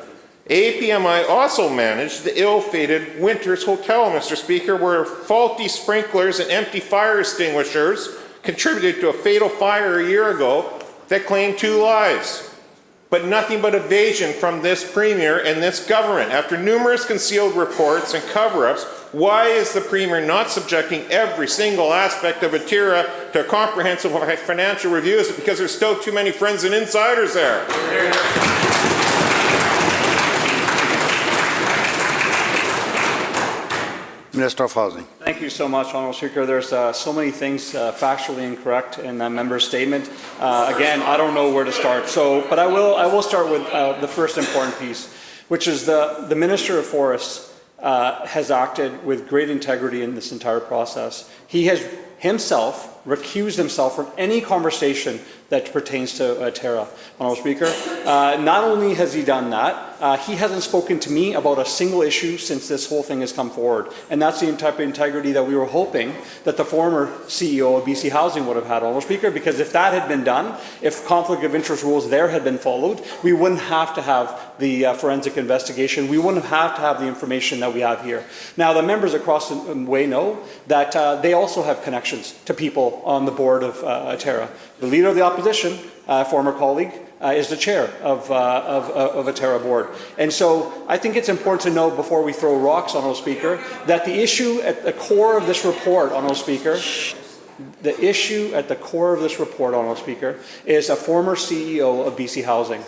APMI also managed the ill-fated Winters Hotel, Mr. Speaker, where faulty sprinklers and empty fire extinguishers contributed to a fatal fire a year ago that claimed 2 lives. But nothing but evasion from this Premier and this government. After numerous concealed reports and cover-ups, why is the Premier not subjecting every single aspect of Atira to a comprehensive financial review? Is it because there's still too many friends and insiders there? Minister of Housing. Thank you so much, Honourable Speaker. There's so many things factually incorrect in that member's statement. Again, I don't know where to start. But I will start with the first important piece, which is the Minister of Forests has acted with great integrity in this entire process. He has himself recused himself from any conversation that pertains to Atira, Honourable Speaker. Not only has he done that, he hasn't spoken to me about a single issue since this whole thing has come forward. And that's the type of integrity that we were hoping that the former CEO of BC Housing would have had, Honourable Speaker, because if that had been done, if conflict of interest rules there had been followed, we wouldn't have to have the forensic investigation. We wouldn't have to have the information that we have here. Now, the members across the way know that they also have connections to people on the board of Atira. The leader of the opposition, former colleague, is the chair of Atira board. And so I think it's important to know before we throw rocks, Honourable Speaker, that the issue at the core of this report, Honourable Speaker, is a former CEO of BC Housing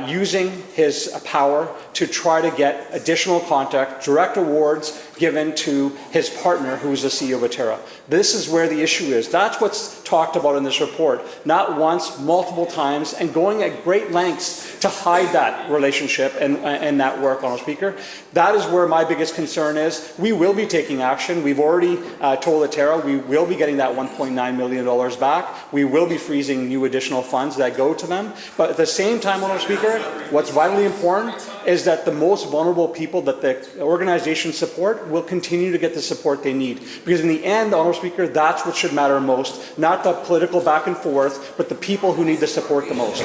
using his power to try to get additional contact, direct awards given to his partner, who is the CEO of Atira. This is where the issue is. That's what's talked about in this report. Not once, multiple times, and going at great lengths to hide that relationship and that work, Honourable Speaker. That is where my biggest concern is. We will be taking action. We've already told Atira we will be getting that $1.9 million back. We will be freezing new additional funds that go to them. But at the same time, Honourable Speaker, what's vitally important is that the most vulnerable people that the organization support will continue to get the support they need. Because in the end, Honourable Speaker, that's what should matter most. Not the political back and forth, but the people who need the support the most.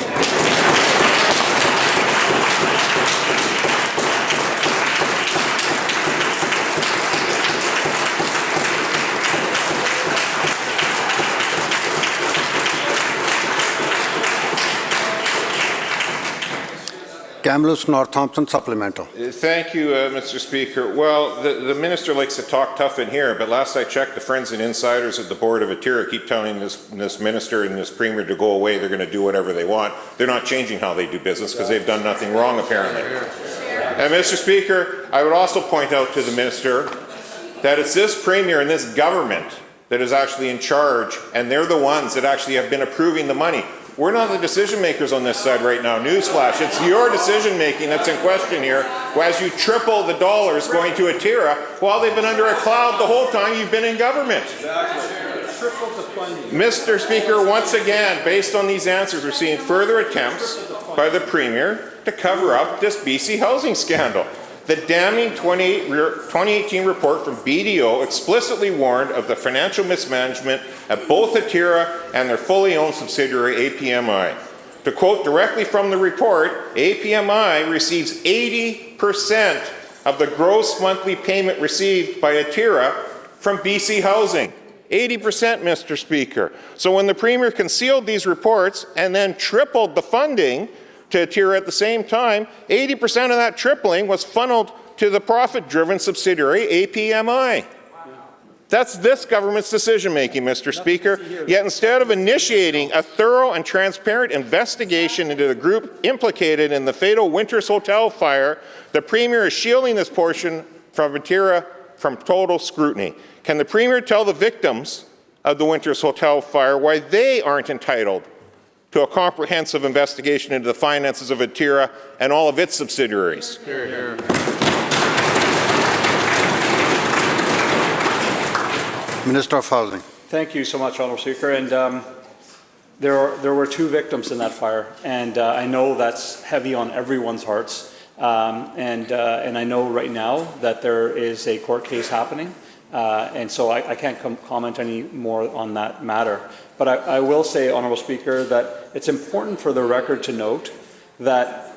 Kamloops North Thompson supplemental. Thank you, Mr. Speaker. Well, the minister likes to talk tough in here, but last I checked, the friends and insiders at the board of Atira keep telling this minister and this premier to go away. They're going to do whatever they want. They're not changing how they do business because they've done nothing wrong, apparently. And Mr. Speaker, I would also point out to the minister that it's this premier and this government that is actually in charge, and they're the ones that actually have been approving the money. We're not the decision makers on this side right now. Newsflash, it's your decision making that's in question here, as you triple the dollars going to Atira while they've been under a cloud the whole time you've been in government. Mr. Speaker, once again, based on these answers, we're seeing further attempts by the Premier to cover up this BC housing scandal. The damning 2018 report from BDO explicitly warned of the financial mismanagement at both Atira and their fully owned subsidiary APMI. To quote directly from the report, APMI receives 80% of the gross monthly payment received by Atira from BC Housing. 80%, Mr. Speaker. So when the Premier concealed these reports and then tripled the funding to Atira at the same time, 80% of that tripling was funneled to the profit-driven subsidiary APMI. That's this government's decision-making, Mr. Speaker. Yet instead of initiating a thorough and transparent investigation into the group implicated in the fatal Winters Hotel fire, the Premier is shielding this portion from Atira from total scrutiny. Can the Premier tell the victims of the Winters Hotel fire why they aren't entitled to a comprehensive investigation into the finances of Atira and all of its subsidiaries? Hear, hear. Minister of Housing. Thank you so much, Honourable Speaker. And there were two victims in that fire, and I know that's heavy on everyone's hearts. And I know right now that there is a court case happening, and so I can't comment any more on that matter. But I will say, Honourable Speaker, that it's important for the record to note that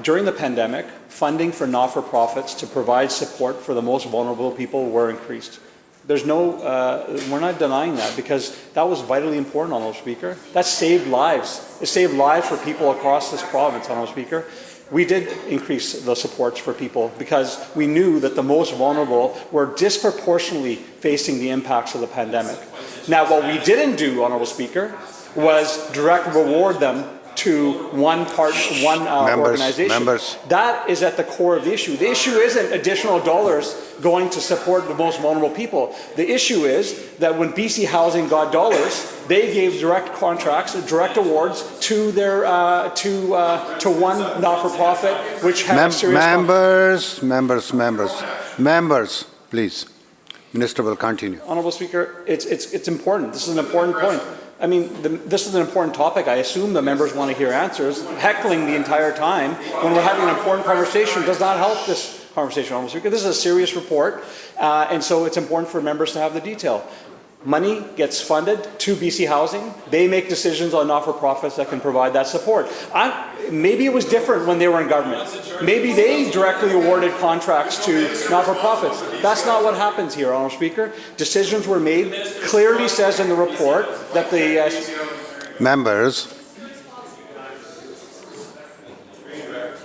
during the pandemic, funding for not-for-profits to provide support for the most vulnerable people were increased. There's no, we're not denying that, because that was vitally important, Honourable Speaker. That saved lives. It saved lives for people across this province, Honourable Speaker. We did increase the supports for people because we knew that the most vulnerable were disproportionately facing the impacts of the pandemic. Now, what we didn't do, Honourable Speaker, was direct reward them to one organization. That is at the core of the issue. The issue isn't additional dollars going to support the most vulnerable people. The issue is that when BC Housing got dollars, they gave direct contracts, direct awards to their to one not-for-profit, which had serious members, please. Minister will continue. Honourable Speaker, it's important. This is an important point. I mean, this is an important topic. I assume the members want to hear answers. Heckling the entire time when we're having an important conversation does not help this conversation, Honourable Speaker. This is a serious report, and so it's important for members to have the detail. Money gets funded to BC Housing. They make decisions on not-for-profits that can provide that support. Maybe it was different when they were in government. Maybe they directly awarded contracts to not-for-profits. That's not what happens here, Honourable Speaker. Decisions were made. Clearly says in the report that the... Members,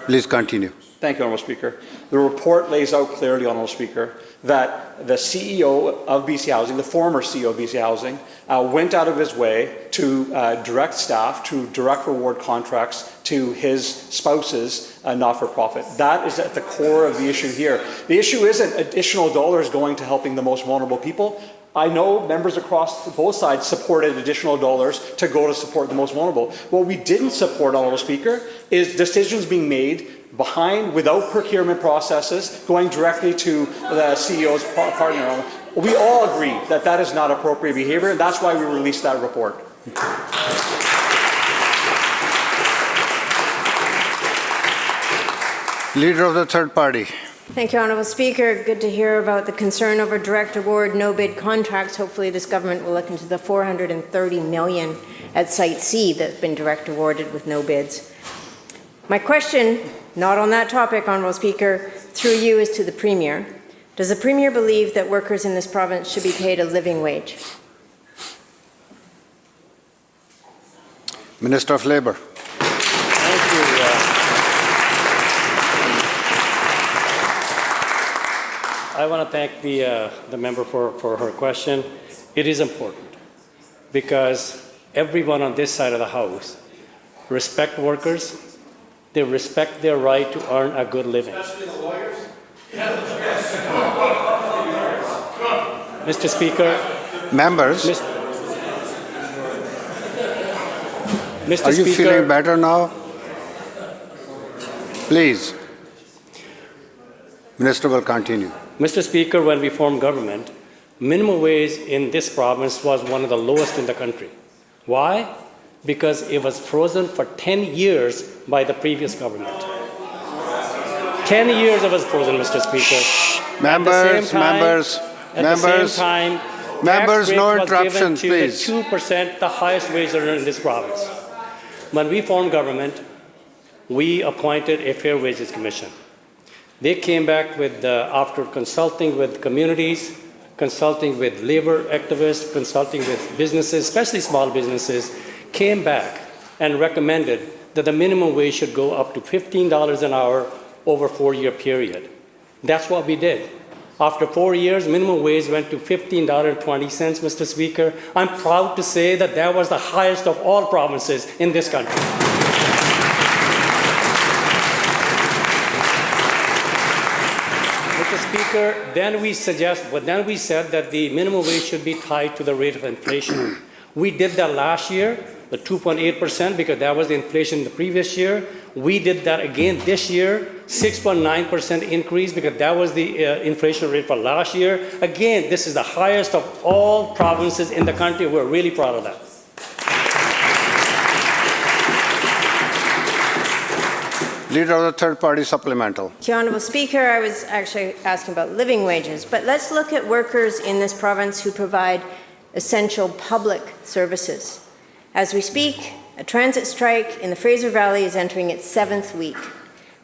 please continue. Thank you, Honourable Speaker. The report lays out clearly, Honourable Speaker, that the CEO of BC Housing, the former CEO of BC Housing, went out of his way to direct staff to direct reward contracts to his spouse's not-for-profit. That is at the core of the issue here. The issue isn't additional dollars going to helping the most vulnerable people. I know members across both sides supported additional dollars to go to support the most vulnerable. What we didn't support, Honourable Speaker, is decisions being made without procurement processes, going directly to the CEO's partner. We all agree that that is not appropriate behavior, and that's why we released that report. Leader of the third party. Thank you, Honourable Speaker. Good to hear about the concern over direct award, no-bid contracts. Hopefully this government will look into the $430 million at Site C that's been direct awarded with no bids. My question, not on that topic, Honourable Speaker, through you, is to the Premier. Does the Premier believe that workers in this province should be paid a living wage? Minister of Labour. Thank you. I want to thank the member for her question. It is important because everyone on this side of the House respect workers. They respect their right to earn a good living. Especially the lawyers? Mr. Speaker. Members. Mr. Are you Speaker, feeling better now? Please. Minister will continue. Mr. Speaker, when we formed government, minimum wage in this province was one of the lowest in the country. Why? Because it was frozen for 10 years by the previous government. 10 years it was frozen, Mr. Speaker. Members, no interruptions, please. 2%, the highest wage earner in this province. When we formed government, we appointed a Fair Wages Commission. They came back with, after consulting with communities, consulting with labor activists, consulting with businesses, especially small businesses, came back and recommended that the minimum wage should go up to $15 an hour over a 4-year period. That's what we did. After 4 years, minimum wage went to $15.20, Mr. Speaker. I'm proud to say that that was the highest of all provinces in this country. Mr. Speaker, then we said that the minimum wage should be tied to the rate of inflation. We did that last year, the 2.8%, because that was the inflation the previous year. We did that again this year, 6.9% increase, because that was the inflation rate for last year. Again, this is the highest of all provinces in the country. We're really proud of that. Leader of the third party supplemental. Thank you, Honourable Speaker. I was actually asking about living wages, but let's look at workers in this province who provide essential public services. As we speak, a transit strike in the Fraser Valley is entering its 7th week.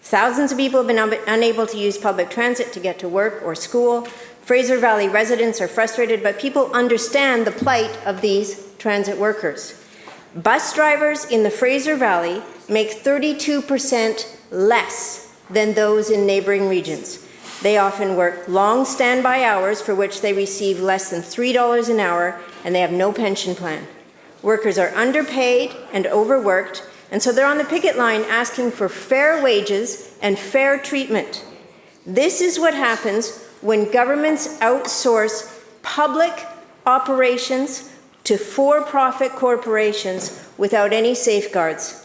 Thousands of people have been unable to use public transit to get to work or school. Fraser Valley residents are frustrated, but people understand the plight of these transit workers. Bus drivers in the Fraser Valley make 32% less than those in neighboring regions. They often work long standby hours for which they receive less than $3 an hour, and they have no pension plan. Workers are underpaid and overworked, and so they're on the picket line asking for fair wages and fair treatment. This is what happens when governments outsource public operations to for-profit corporations without any safeguards.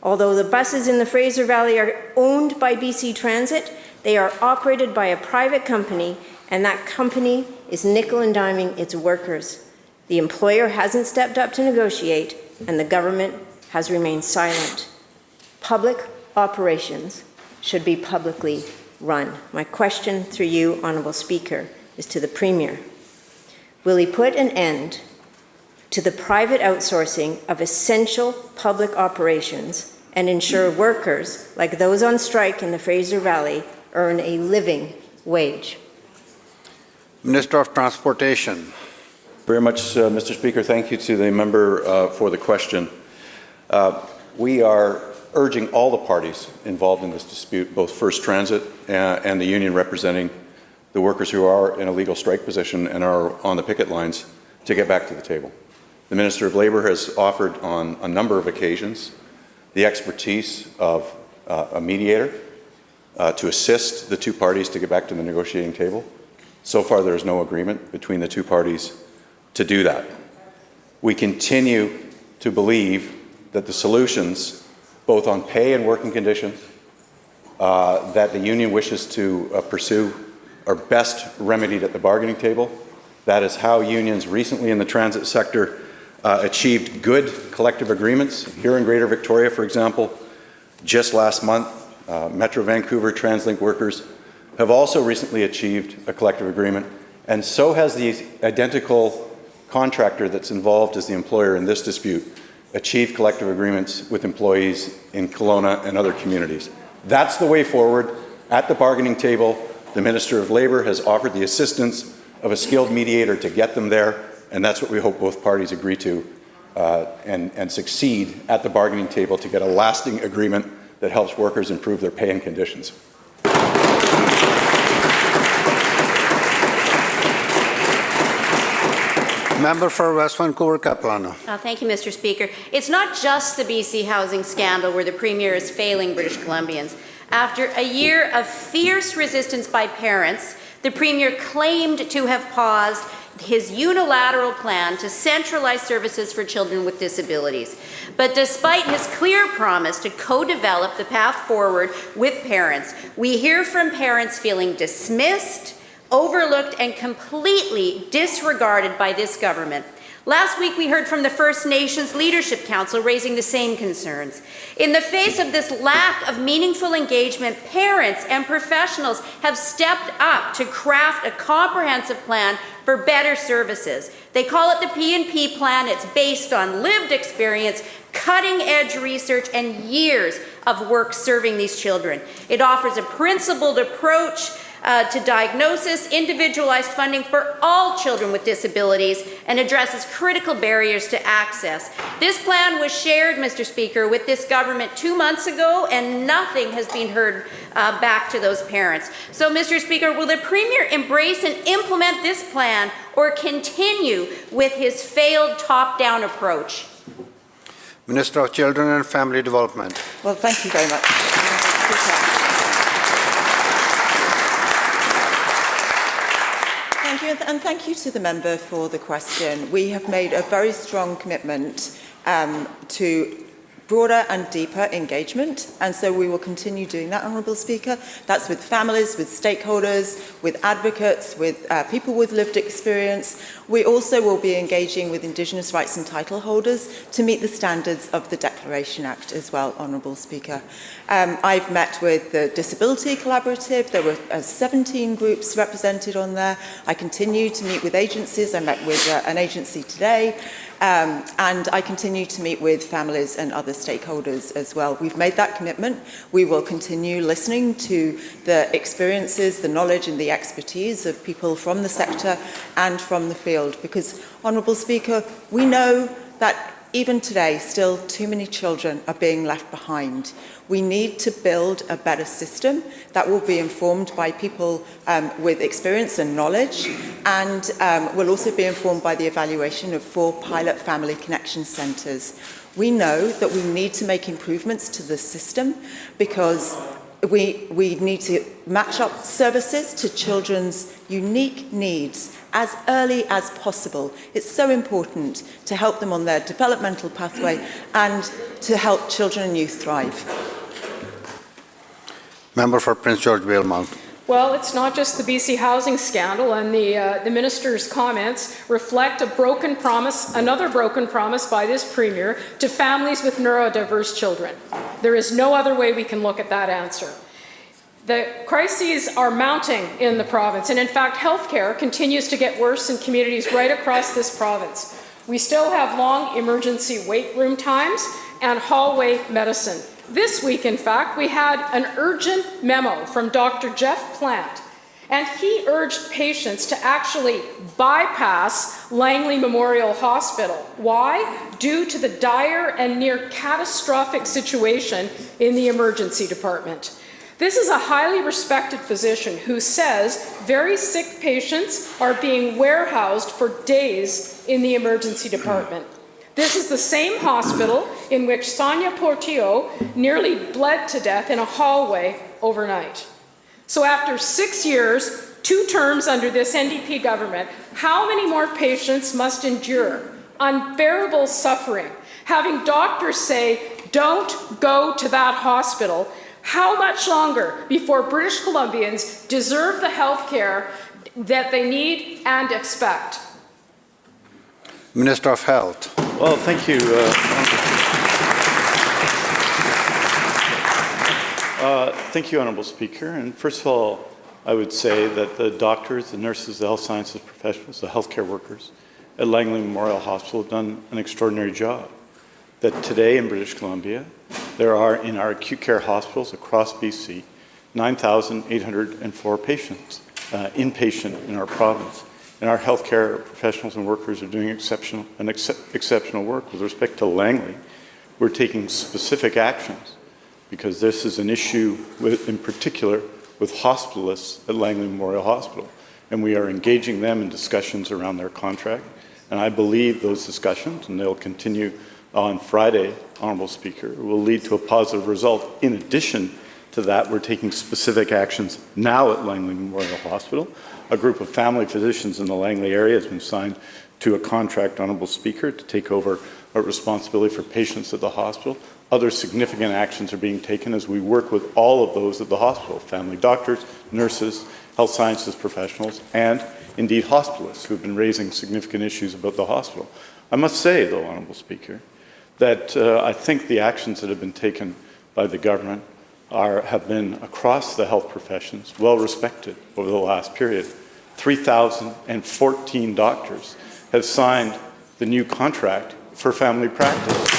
Although the buses in the Fraser Valley are owned by BC Transit, they are operated by a private company, and that company is nickel and diming its workers. The employer hasn't stepped up to negotiate, and the government has remained silent. Public operations should be publicly run. My question through you, Honourable Speaker, is to the Premier. Will he put an end to the private outsourcing of essential public operations and ensure workers, like those on strike in the Fraser Valley, earn a living wage? Minister of Transportation. Very much, Mr. Speaker. Thank you to the member for the question. We are urging all the parties involved in this dispute, both First Transit and the union representing the workers who are in a legal strike position and are on the picket lines, to get back to the table. The Minister of Labour has offered on a number of occasions the expertise of a mediator to assist the two parties to get back to the negotiating table. So far, there is no agreement between the two parties to do that. We continue to believe that the solutions, both on pay and working conditions, that the union wishes to pursue are best remedied at the bargaining table. That is how unions recently in the transit sector achieved good collective agreements. Here in Greater Victoria, for example, just last month, Metro Vancouver TransLink workers have also recently achieved a collective agreement, and so has the identical contractor that's involved as the employer in this dispute achieved collective agreements with employees in Kelowna and other communities. That's the way forward. At the bargaining table, the Minister of Labour has offered the assistance of a skilled mediator to get them there, and that's what we hope both parties agree to and succeed at the bargaining table to get a lasting agreement that helps workers improve their pay and conditions. Member for West Vancouver, Capilano. Thank you, Mr. Speaker. It's not just the BC housing scandal where the Premier is failing British Columbians. After a year of fierce resistance by parents, the Premier claimed to have paused his unilateral plan to centralize services for children with disabilities. But despite his clear promise to co-develop the path forward with parents, we hear from parents feeling dismissed, overlooked, and completely disregarded by this government. Last week, we heard from the First Nations Leadership Council raising the same concerns. In the face of this lack of meaningful engagement, parents and professionals have stepped up to craft a comprehensive plan for better services. They call it the P&P plan. It's based on lived experience, cutting-edge research, and years of work serving these children. It offers a principled approach to diagnosis, individualized funding for all children with disabilities, and addresses critical barriers to access. This plan was shared, Mr. Speaker, with this government 2 months ago, and nothing has been heard back to those parents. So, Mr. Speaker, will the Premier embrace and implement this plan or continue with his failed top-down approach? Minister of Children and Family Development. Well, thank you very much. Thank you, and thank you to the member for the question. We have made a very strong commitment to broader and deeper engagement, and so we will continue doing that, Honourable Speaker. That's with families, with stakeholders, with advocates, with people with lived experience. We also will be engaging with Indigenous rights and title holders to meet the standards of the Declaration Act as well, Honourable Speaker. I've met with the Disability Collaborative. There were 17 groups represented on there. I continue to meet with agencies. I met with an agency today. And I continue to meet with families and other stakeholders as well. We've made that commitment. We will continue listening to the experiences, the knowledge and the expertise of people from the sector and from the field, because, Honourable Speaker, we know that even today, still too many children are being left behind. We need to build a better system that will be informed by people with experience and knowledge, and will also be informed by the evaluation of 4 pilot family connection centres. We know that we need to make improvements to the system because we need to match up services to children's unique needs as early as possible. It's so important to help them on their developmental pathway and to help children and youth thrive. Member for Prince George Valemount. Well, it's not just the BC housing scandal, and the minister's comments reflect a broken promise, another broken promise by this Premier to families with neurodiverse children. There is no other way we can look at that answer. The crises are mounting in the province, and in fact, healthcare continues to get worse in communities right across this province. We still have long emergency wait room times and hallway medicine. This week, in fact, we had an urgent memo from Dr. Jeff Plant, and he urged patients to actually bypass Langley Memorial Hospital. Why? Due to the dire and near catastrophic situation in the emergency department. This is a highly respected physician who says very sick patients are being warehoused for days in the emergency department. This is the same hospital in which Sonia Portillo nearly bled to death in a hallway overnight. So after 6 years, 2 terms under this NDP government, how many more patients must endure unbearable suffering, having doctors say, don't go to that hospital? How much longer before British Columbians deserve the health care that they need and expect? Minister of Health. Well, thank you. Thank you, Honourable Speaker. And first of all, I would say that the doctors, the nurses, the health sciences professionals, the healthcare workers at Langley Memorial Hospital have done an extraordinary job. That today in British Columbia, there are in our acute care hospitals across BC, 9,804 patients, inpatient in our province. And our healthcare professionals and workers are doing exceptional work. With respect to Langley, we're taking specific actions because this is an issue in particular with hospitalists at Langley Memorial Hospital. And we are engaging them in discussions around their contract And I believe those discussions, and they'll continue on Friday, Honourable Speaker, will lead to a positive result. In addition to that, we're taking specific actions now at Langley Memorial Hospital. A group of family physicians in the Langley area has been signed to a contract, Honourable Speaker, to take over a responsibility for patients at the hospital. Other significant actions are being taken as we work with all of those at the hospital, family doctors, nurses, health sciences professionals, and indeed hospitalists who have been raising significant issues about the hospital. I must say, though, Honourable Speaker, that I think the actions that have been taken by the government have been across the health professions well respected over the last period. 3,014 doctors have signed the new contract for family practice.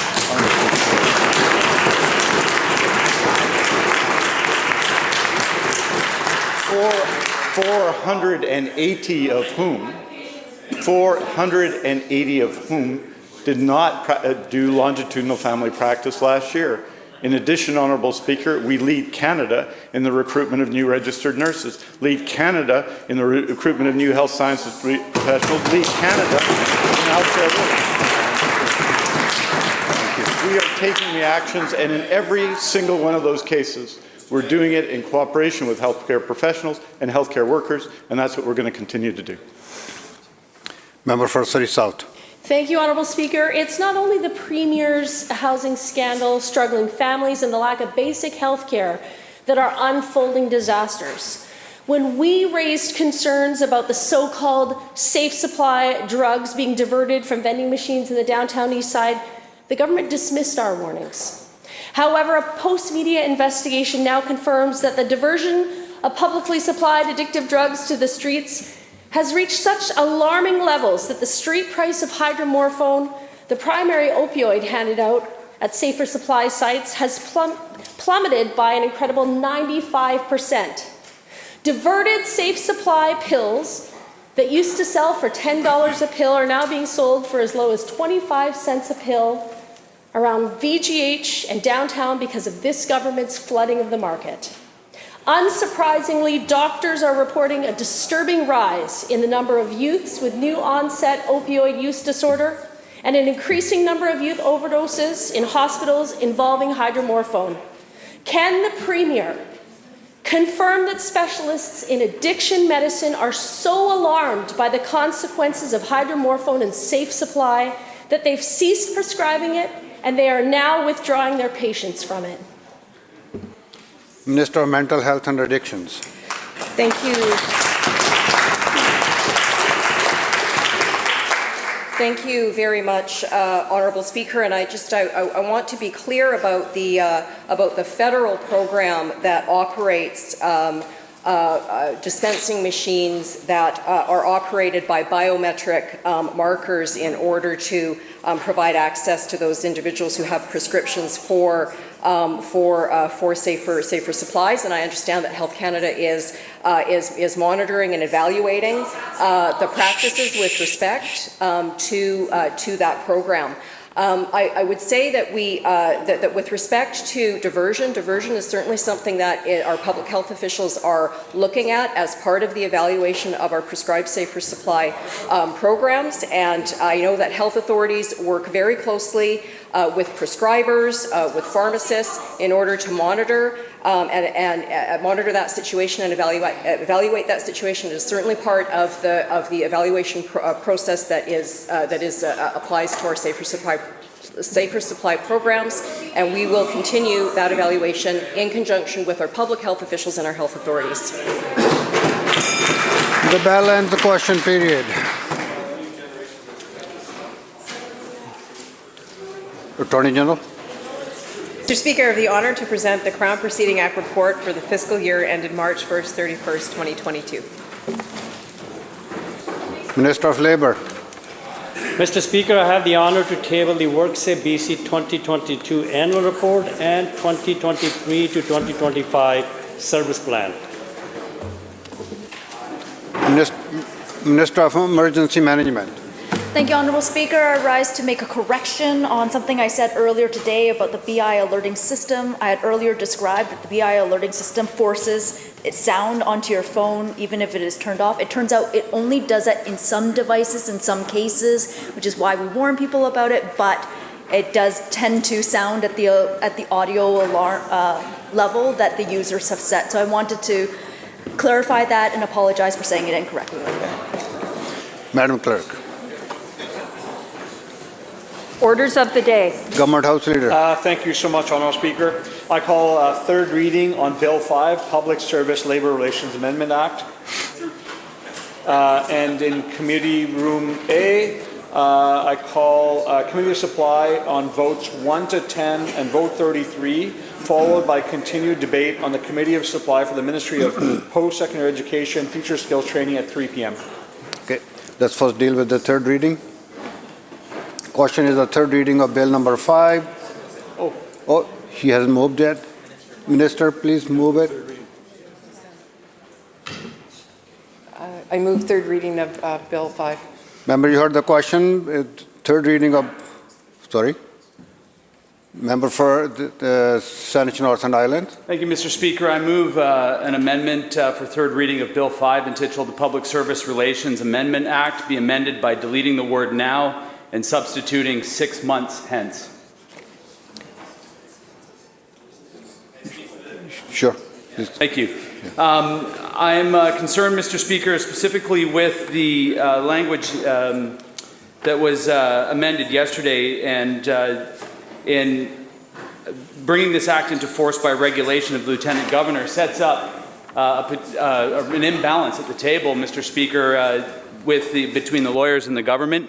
480 of whom did not do longitudinal family practice last year. In addition, Honourable Speaker, we lead Canada in the recruitment of new registered nurses, lead Canada in the recruitment of new health sciences professionals, lead Canada in healthcare workers. We are taking the actions, and in every single one of those cases, we're doing it in cooperation with healthcare professionals and healthcare workers, and that's what we're going to continue to do. Member for Surrey South. Thank you, Honourable Speaker. It's not only the Premier's housing scandal, struggling families, and the lack of basic health care that are unfolding disasters. When we raised concerns about the so-called safe supply drugs being diverted from vending machines in the downtown east side, the government dismissed our warnings. However, a post-media investigation now confirms that the diversion of publicly supplied addictive drugs to the streets has reached such alarming levels that the street price of hydromorphone, the primary opioid handed out at safer supply sites, has plummeted by an incredible 95%. Diverted safe supply pills that used to sell for $10 a pill are now being sold for as low as 25 cents a pill around VGH and downtown because of this government's flooding of the market. Unsurprisingly, doctors are reporting a disturbing rise in the number of youths with new onset opioid use disorder and an increasing number of youth overdoses in hospitals involving hydromorphone. Can the Premier confirm that specialists in addiction medicine are so alarmed by the consequences of hydromorphone and safe supply that they've ceased prescribing it and they are now withdrawing their patients from it? Minister of Mental Health and Addictions. Thank you. Thank you very much, Honourable Speaker. And I want to be clear about the federal program that operates dispensing machines that are operated by biometric markers in order to provide access to those individuals who have prescriptions for safer supplies. And I understand that Health Canada is monitoring and evaluating the practices with respect to that program. I would say that that with respect to diversion is certainly something that our public health officials are looking at as part of the evaluation of our prescribed safer supply programs. And I know that health authorities work very closely with prescribers, with pharmacists, in order to monitor and monitor that situation and evaluate that situation. It is certainly part of the evaluation process that applies to our safer supply programs, and we will continue that evaluation in conjunction with our public health officials and our health authorities. The bell ends the question period. Attorney General. Mr. Speaker, I have the honour to present the Crown Proceeding Act report for the fiscal year ended March 1st, 31st, 2022. Minister of Labour. Mr. Speaker, I have the honour to table the WorkSafe BC 2022 annual report and 2023 to 2025 service plan. Minister of Emergency Management. Thank you, Honourable Speaker. I rise to make a correction on something I said earlier today about the BI alerting system. I had earlier described that the BI alerting system forces its sound onto your phone even if it is turned off. It turns out it only does that in some devices in some cases, which is why we warn people about it, but it does tend to sound at the audio alarm level that the users have set. So I wanted to clarify that and apologize for saying it incorrectly. Madam Clerk. Orders of the day. Government House Leader. Thank you so much, Honourable Speaker. I call third reading on Bill 5, Public Service Labour Relations Amendment Act. And in Committee Room A, I call Committee of Supply on votes 1 to 10 and vote 33, followed by continued debate on the Committee of Supply for the Ministry of Post-Secondary Education, Future Skills Training at 3 p.m. Okay, let's first deal with the third reading. Question is the third reading of Bill number 5. Oh, he hasn't moved yet. Minister, please move it. I move third reading of Bill 5. Member, you heard the question. Third reading of, sorry. Member for the Saanich Northern Islands. Thank you, Mr. Speaker. I move an amendment for third reading of Bill 5 entitled the Public Service Relations Amendment Act be amended by deleting the word now and substituting 6 months hence. Sure. Thank you. I'm concerned, Mr. Speaker, specifically with the language that was amended yesterday, and in bringing this act into force by regulation of the Lieutenant Governor sets up an imbalance at the table, Mr. Speaker, between the lawyers and the government.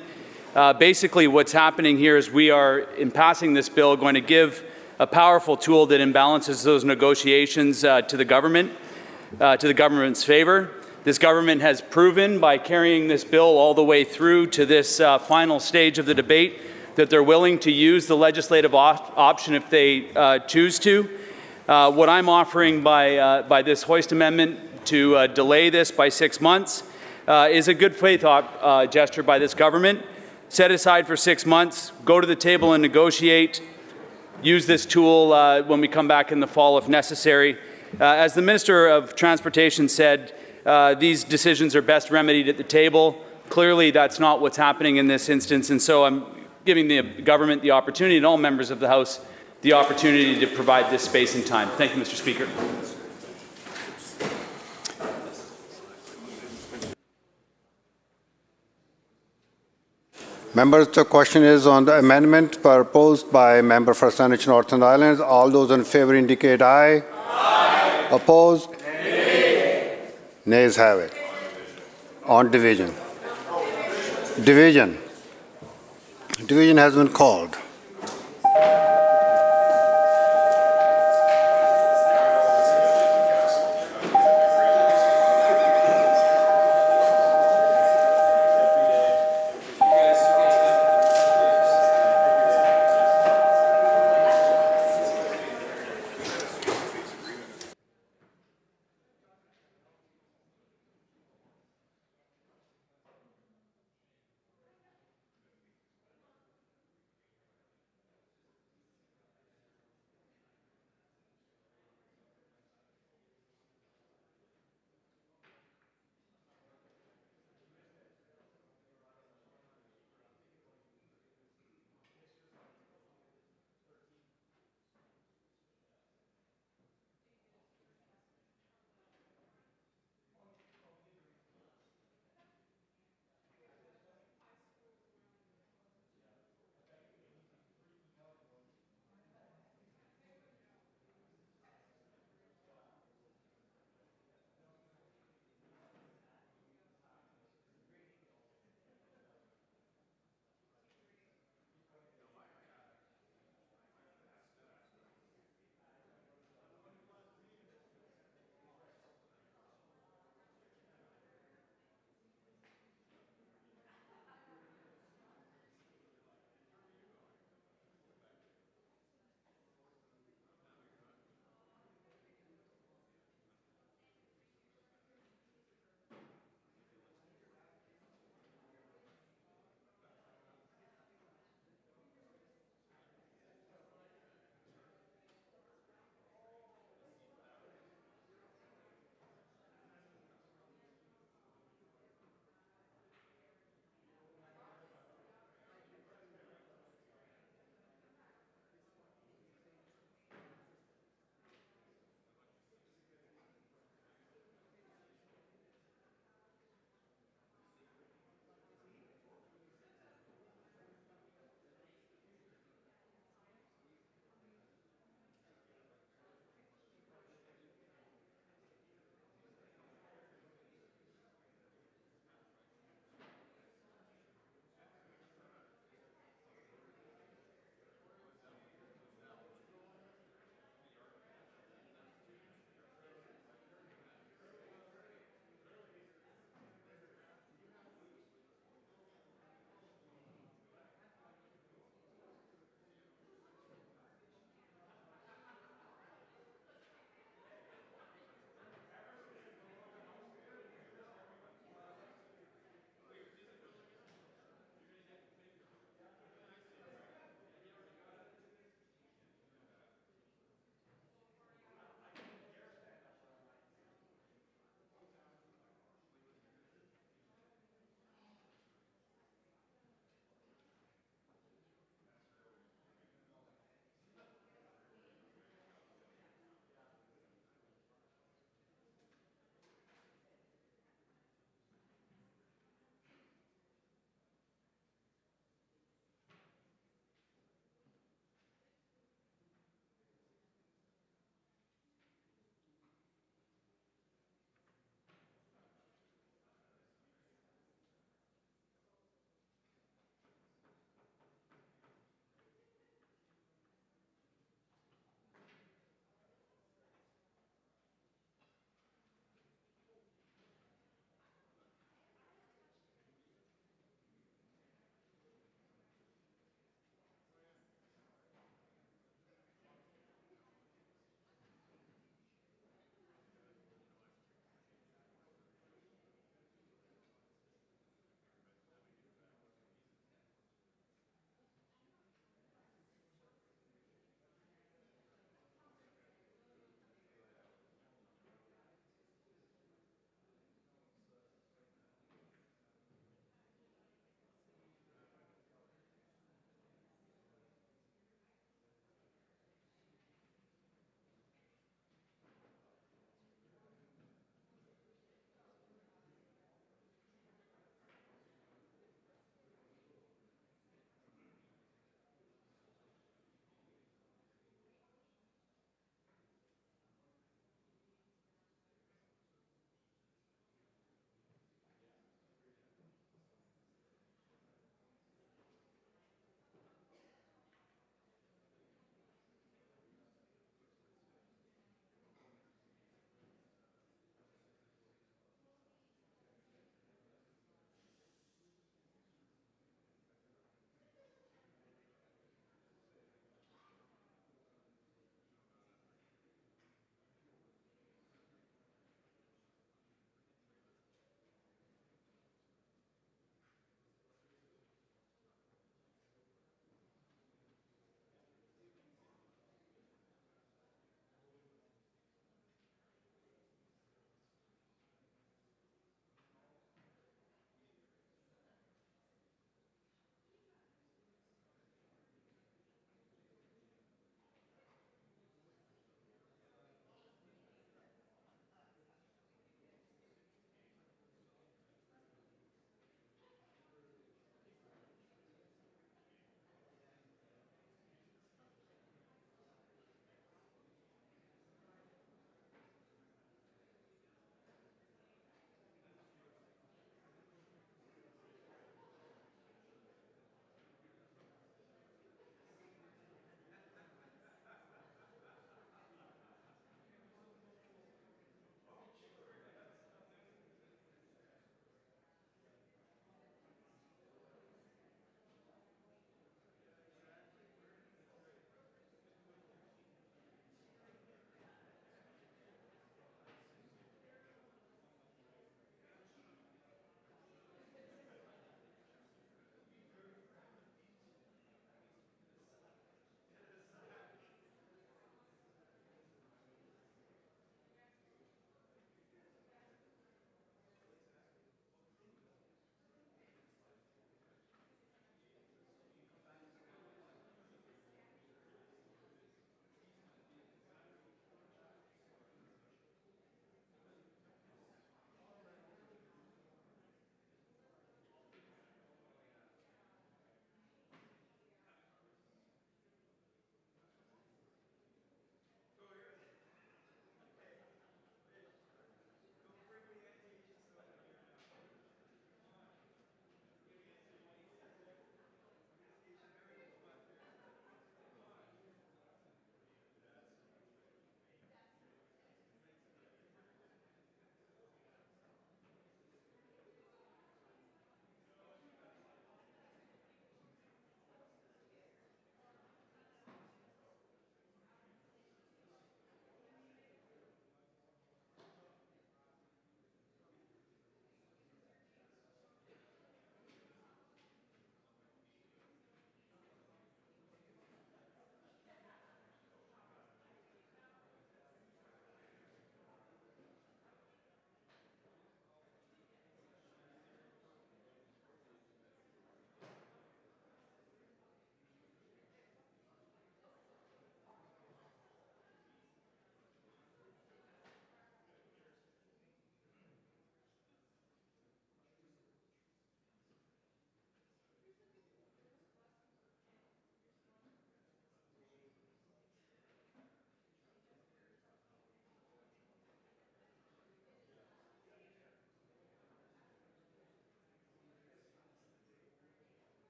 Basically, what's happening here is we are, in passing this bill, going to give a powerful tool that imbalances those negotiations to the government, to the government's favor. This government has proven by carrying this bill all the way through to this final stage of the debate that they're willing to use the legislative option if they choose to. What I'm offering by this Hoist Amendment to delay this by 6 months is a good faith gesture by this government. Set aside for 6 months, go to the table and negotiate, use this tool when we come back in the fall if necessary. As the Minister of Transportation said, these decisions are best remedied at the table. Clearly, that's not what's happening in this instance, and so I'm giving the government the opportunity, and all members of the House, the opportunity to provide this space and time. Thank you, Mr. Speaker. Members, the question is on the amendment proposed by member for Saanich Northern Islands. All those in favor indicate aye. Aye. Opposed? Nay. Nays have it. On division. Division. Division has been called.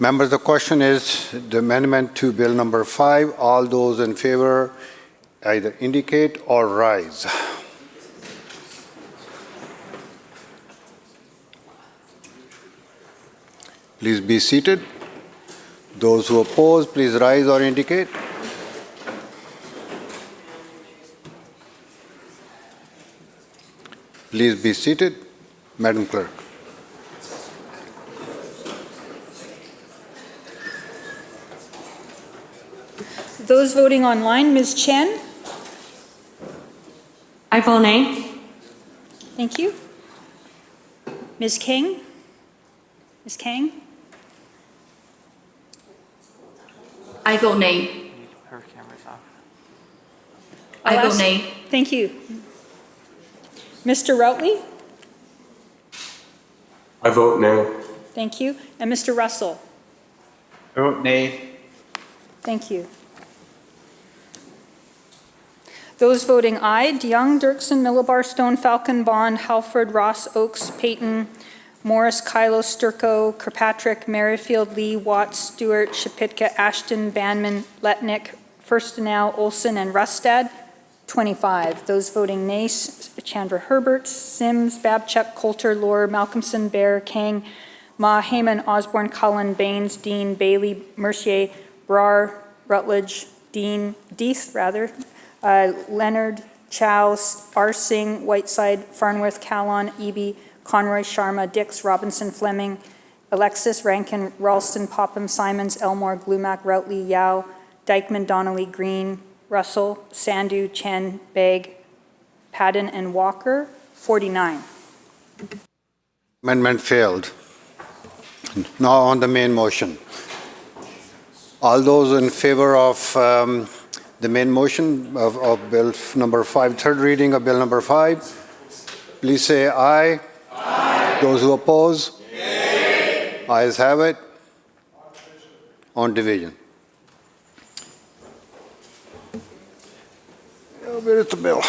Members, the question is the amendment to Bill number 5. All those in favor either indicate or rise. Please be seated. Those who oppose, please rise or indicate. Please be seated. Madam Clerk. Those voting online, Ms. Chen? I vote nay. Thank you. Ms. King? Ms. Kang? I vote nay. Her camera's off. I vote nay. Thank you. Mr. Routley? I vote nay. Thank you. And Mr. Russell? I vote nay. Thank you. Those voting aye, DeYoung, Dirksen, Millibar, Stone, Falcon, Bond, Halford, Ross, Oakes, Payton, Morris, Kylo, Sturko, Kirkpatrick, Merrifield, Lee, Watts, Stewart, Shapitka, Ashton, Banman, Letnick, Firstenow, Olson, and Rustad, 25. Those voting nay, Chandra Herbert, Sims, Babchuck, Coulter, Lohr, Malcolmson, Bear, Kang, Ma, Heyman, Osborne, Cullen, Baines, Dean, Bailey, Mercier, Brar, Rutledge, Deeth, Leonard, Chow, R. Singh, Whiteside, Farnworth, Callon, Eby, Conroy, Sharma, Dix, Robinson, Fleming, Alexis, Rankin, Ralston, Popham, Simons, Elmore, Glumac, Routley, Yao, Dykeman, Donnelly, Green, Russell, Sandhu, Chen, Begg, Padden, and Walker, 49. Amendment failed. Now on the main motion. All those in favor of the main motion of Bill number 5, third reading of Bill number 5, please say aye. Aye. Those who oppose? Nay. Ayes have it. On division. Where is the bill?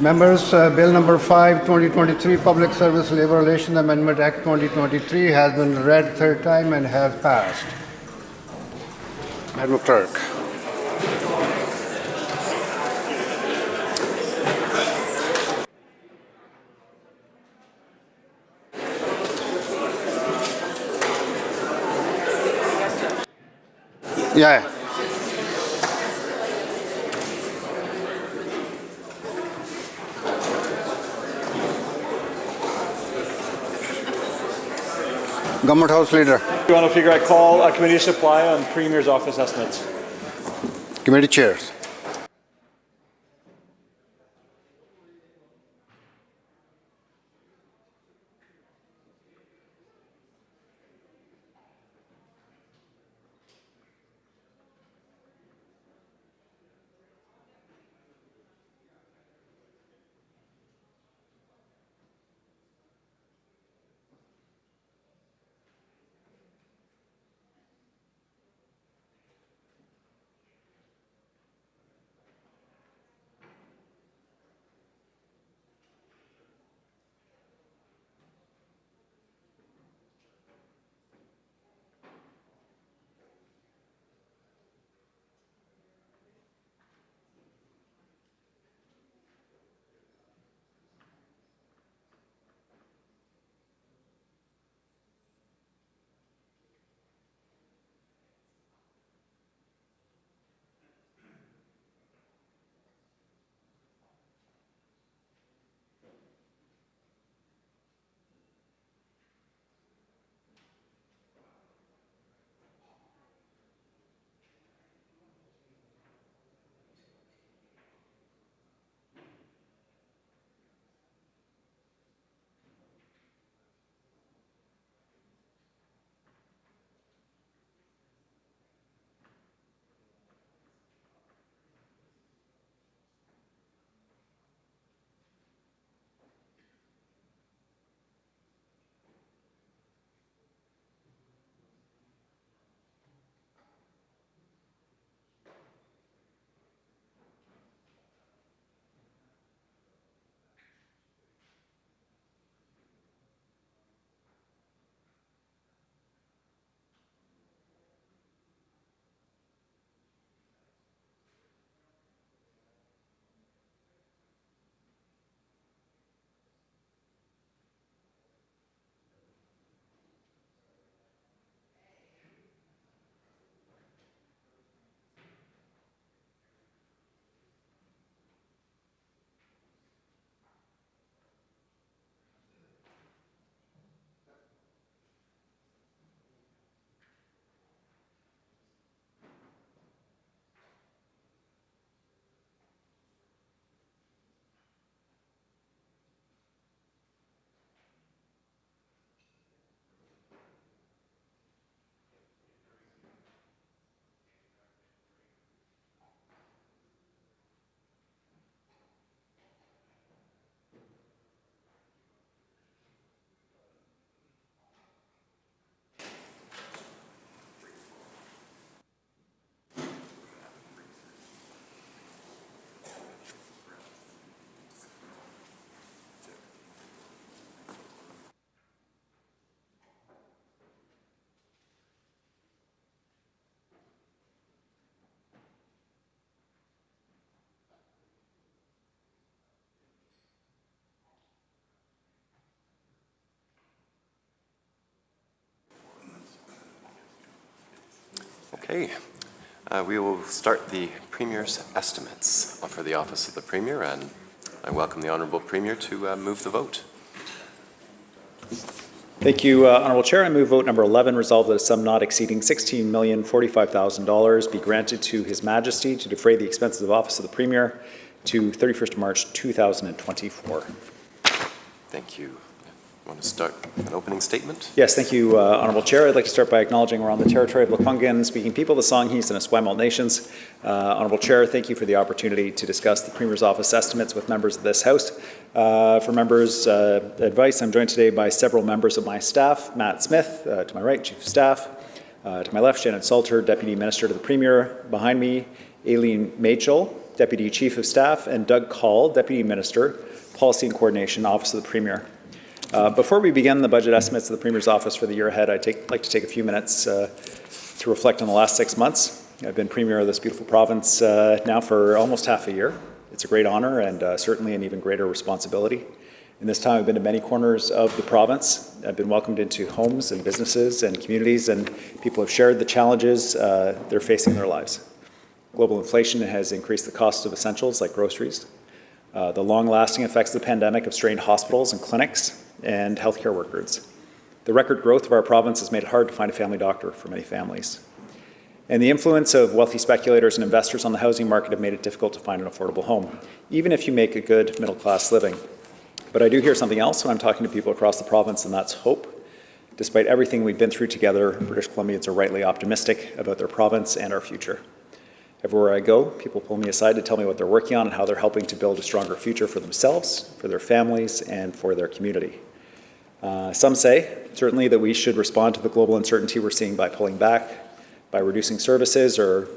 Members, Bill number 5, 2023, Public Service Labor Relations Amendment Act 2023 has been read third time and has passed. Madam Clerk. Yeah. Government House Leader. Your Honour Speaker, I call a committee supply on Premier's office estimates. Committee chairs. Okay, we will start the Premier's estimates for the Office of the Premier, and I welcome the Honourable Premier to move the vote. Thank you, Honourable Chair. I move vote number 11, resolve that a sum not exceeding $16,045,000 be granted to His Majesty to defray the expenses of Office of the Premier to 31st March 2024. Thank you. Want to start with an opening statement? Yes, thank you, Honourable Chair. I'd like to start by acknowledging we're on the territory of Lekwungen-speaking people, the Songhees and Esquimalt nations. Honourable Chair, thank you for the opportunity to discuss the Premier's Office estimates with members of this House. For members' advice, I'm joined today by several members of my staff. Matt Smith, to my right, Chief of Staff. To my left, Shannon Salter, Deputy Minister to the Premier. Behind me, Aileen Machel, Deputy Chief of Staff, and Doug Call, Deputy Minister, Policy and Coordination, Office of the Premier. Before we begin the budget estimates of the Premier's Office for the year ahead, I'd like to take a few minutes to reflect on the last 6 months. I've been Premier of this beautiful province now for almost half a year. It's a great honour and certainly an even greater responsibility. In this time, I've been to many corners of the province. I've been welcomed into homes and businesses and communities, and people have shared the challenges they're facing in their lives. Global inflation has increased the cost of essentials like groceries. The long-lasting effects of the pandemic have strained hospitals and clinics and healthcare workers. The record growth of our province has made it hard to find a family doctor for many families. And the influence of wealthy speculators and investors on the housing market have made it difficult to find an affordable home, even if you make a good middle-class living. But I do hear something else when I'm talking to people across the province, and that's hope. Despite everything we've been through together, British Columbians are rightly optimistic about their province and our future. Everywhere I go, people pull me aside to tell me what they're working on and how they're helping to build a stronger future for themselves, for their families, and for their community. Some say, certainly, that we should respond to the global uncertainty we're seeing by pulling back, by reducing services, or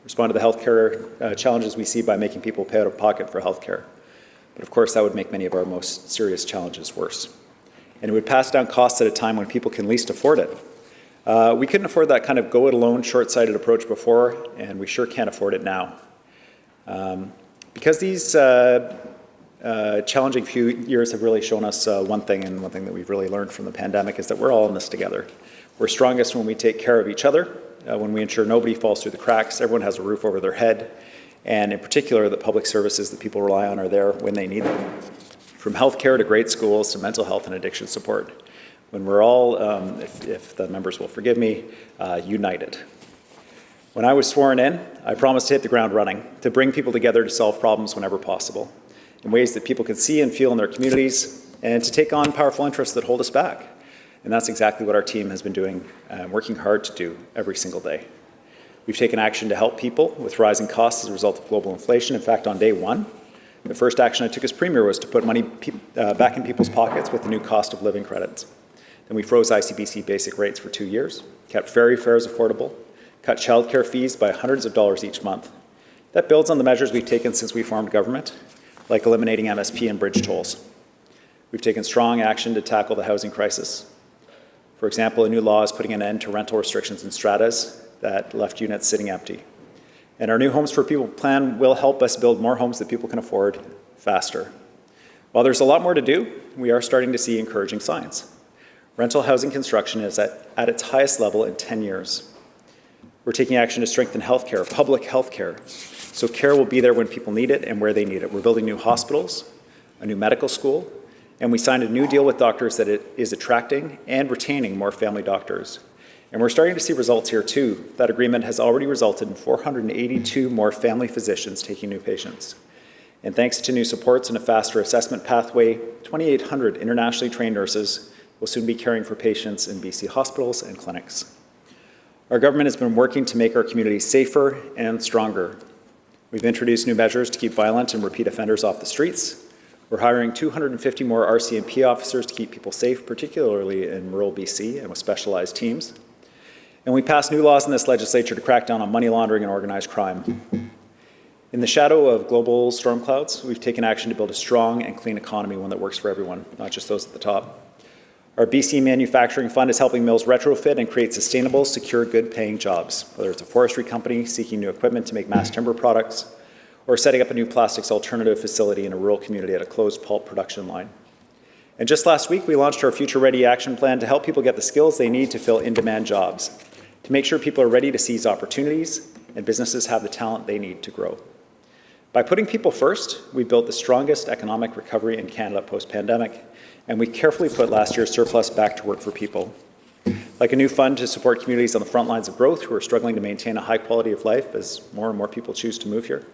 respond to the healthcare challenges we see by making people pay out of pocket for healthcare. But of course, that would make many of our most serious challenges worse. And it would pass down costs at a time when people can least afford it. We couldn't afford that kind of go-it-alone, short-sighted approach before, and we sure can't afford it now. Because these challenging few years have really shown us one thing, and one thing that we've really learned from the pandemic is that we're all in this together. We're strongest when we take care of each other, when we ensure nobody falls through the cracks, everyone has a roof over their head, and in particular, the public services that people rely on are there when they need them. From healthcare to great schools to mental health and addiction support. When we're all, if the members will forgive me, united. When I was sworn in, I promised to hit the ground running, to bring people together to solve problems whenever possible, in ways that people can see and feel in their communities, and to take on powerful interests that hold us back. And that's exactly what our team has been doing, working hard to do every single day. We've taken action to help people with rising costs as a result of global inflation. In fact, on day one, the first action I took as Premier was to put money back in people's pockets with the new cost of living credits. Then we froze ICBC basic rates for 2 years, kept ferry fares affordable, cut childcare fees by hundreds of dollars each month. That builds on the measures we've taken since we formed government, like eliminating MSP and bridge tolls. We've taken strong action to tackle the housing crisis. For example, a new law is putting an end to rental restrictions in stratas that left units sitting empty. And our new Homes for People plan will help us build more homes that people can afford faster. While there's a lot more to do, we are starting to see encouraging signs. Rental housing construction is at its highest level in 10 years. We're taking action to strengthen healthcare, public healthcare, so care will be there when people need it and where they need it. We're building new hospitals, a new medical school, and we signed a new deal with doctors that it is attracting and retaining more family doctors. And we're starting to see results here too. That agreement has already resulted in 482 more family physicians taking new patients. And thanks to new supports and a faster assessment pathway, 2,800 internationally trained nurses will soon be caring for patients in BC hospitals and clinics. Our government has been working to make our communities safer and stronger. We've introduced new measures to keep violent and repeat offenders off the streets. We're hiring 250 more RCMP officers to keep people safe, particularly in rural BC and with specialized teams. And we passed new laws in this legislature to crack down on money laundering and organized crime. In the shadow of global storm clouds, we've taken action to build a strong and clean economy, one that works for everyone, not just those at the top. Our BC Manufacturing Fund is helping mills retrofit and create sustainable, secure, good-paying jobs, whether it's a forestry company seeking new equipment to make mass timber products, or setting up a new plastics alternative facility in a rural community at a closed pulp production line. And just last week, we launched our Future Ready Action Plan to help people get the skills they need to fill in-demand jobs, to make sure people are ready to seize opportunities and businesses have the talent they need to grow. By putting people first, we built the strongest economic recovery in Canada post-pandemic, and we carefully put last year's surplus back to work for people. Like a new fund to support communities on the front lines of growth who are struggling to maintain a high quality of life as more and more people choose to move here.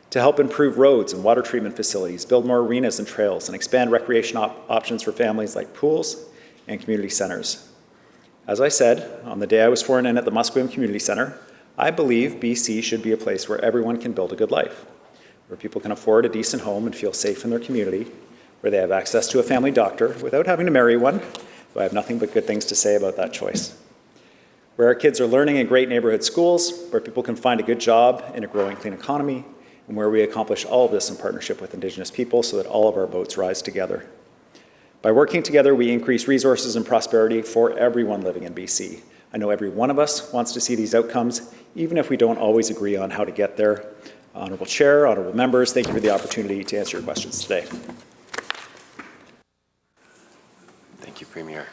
To help improve roads and water treatment facilities, build more arenas and trails, and expand recreation options for families like pools and community centres. As I said, on the day I was sworn in at the Musqueam Community Centre, I believe BC should be a place where everyone can build a good life, where people can afford a decent home and feel safe in their community, where they have access to a family doctor without having to marry one, though I have nothing but good things to say about that choice. Where our kids are learning in great neighborhood schools, where people can find a good job in a growing clean economy, and where we accomplish all of this in partnership with Indigenous people so that all of our boats rise together. By working together, we increase resources and prosperity for everyone living in BC. I know every one of us wants to see these outcomes, even if we don't always agree on how to get there. Honourable Chair, honourable members, thank you for the opportunity to answer your questions today. Thank you, Premier.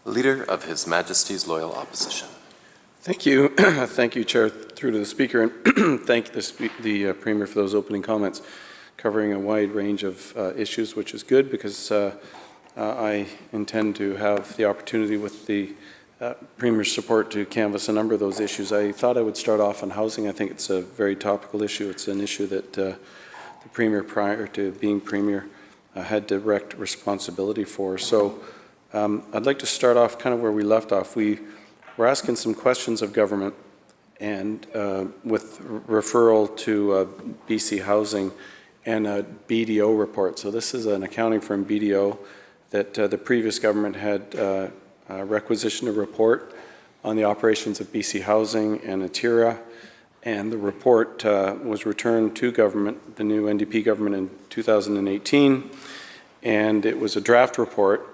Leader of His Majesty's Loyal Opposition. Thank you. Thank you, Chair, through to the Speaker, and thank the Premier for those opening comments, covering a wide range of issues, which is good because I intend to have the opportunity with the Premier's support to canvass a number of those issues. I thought I would start off on housing. I think it's a very topical issue. It's an issue that the Premier, prior to being Premier, had direct responsibility for. So I'd like to start off kind of where we left off. We're asking some questions of government, and with referral to BC Housing and a BDO report. So this is an accounting firm, BDO, that the previous government had requisitioned a report on the operations of BC Housing and Atira, and the report was returned to government, the new NDP government, in 2018, and it was a draft report.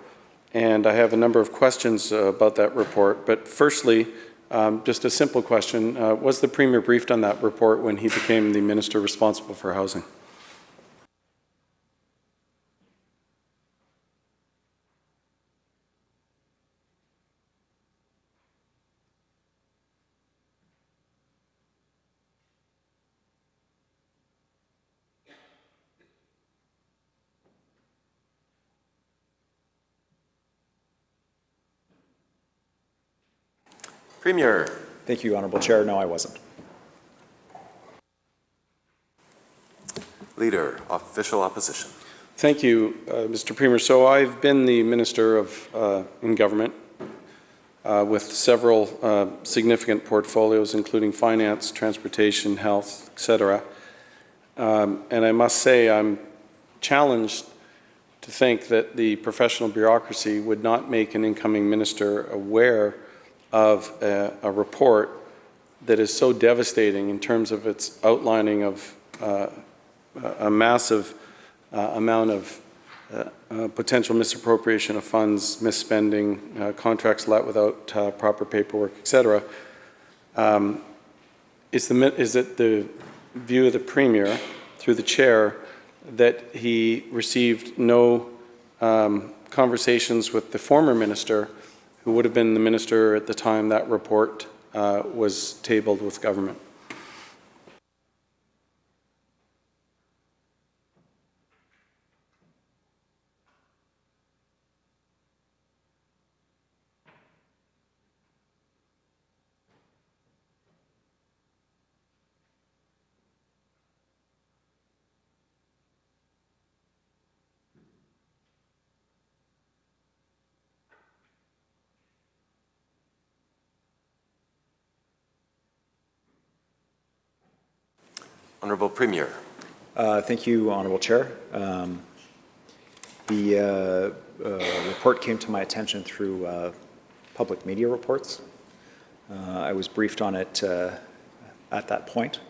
And I have a number of questions about that report. But firstly, just a simple question. Was the Premier briefed on that report when he became the Minister responsible for housing? Premier. Thank you, Honourable Chair. No, I wasn't. Leader, Official Opposition. Thank you, Mr. Premier. So I've been the Minister in government with several significant portfolios, including finance, transportation, health, etc. And I must say I'm challenged to think that the professional bureaucracy would not make an incoming minister aware of a report that is so devastating in terms of its outlining of a massive amount of potential misappropriation of funds, misspending, contracts let without proper paperwork, etc. Is it the view of the Premier, through the Chair, that he received no conversations with the former minister, who would have been the minister at the time that report was tabled with government? Honourable Premier. Thank you, Honourable Chair. The report came to my attention through public media reports. I was briefed on it at that point.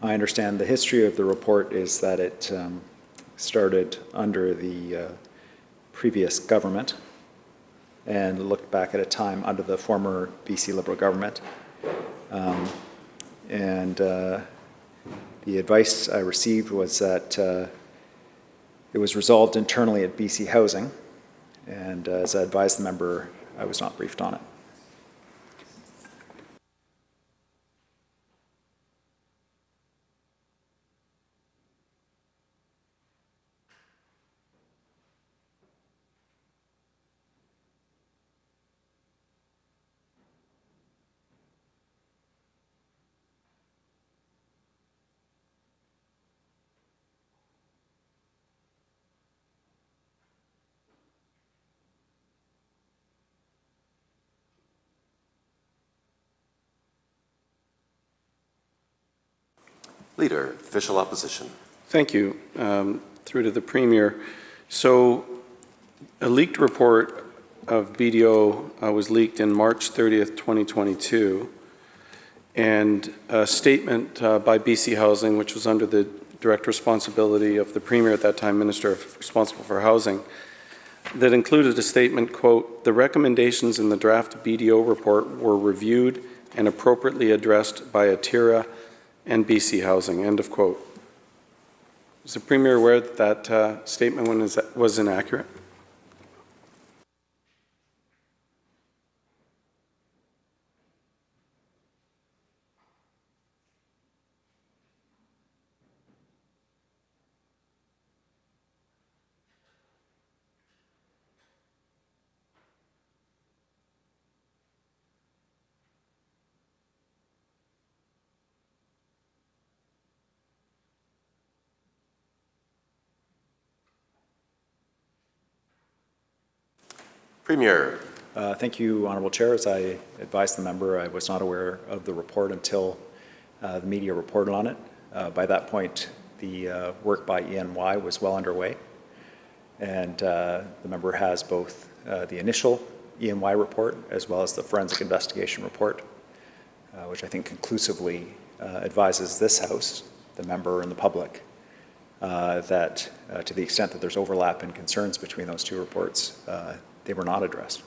I understand the history of the report is that it started under the previous government and looked back at a time under the former BC Liberal government. The advice I received was that it was resolved internally at BC Housing, and as I advised the member I was not briefed on it. Leader, Official Opposition. Thank you. Through to the Premier. So a leaked report of BDO was leaked in March 30th, 2022, and a statement by BC Housing, which was under the direct responsibility of the Premier at that time, Minister responsible for housing, that included a statement, quote, "The recommendations in the draft BDO report were reviewed and appropriately addressed by ATIRA and BC Housing," end of quote. Is the Premier aware that that statement was inaccurate? Premier. Thank you, Honourable Chair. As I advised the member, I was not aware of the report until the media reported on it. By that point, the work by ENY was well underway, and the member has both the initial ENY report as well as the forensic investigation report, which I think conclusively advises this House, the member and the public, that to the extent that there's overlap and concerns between those two reports, they were not addressed.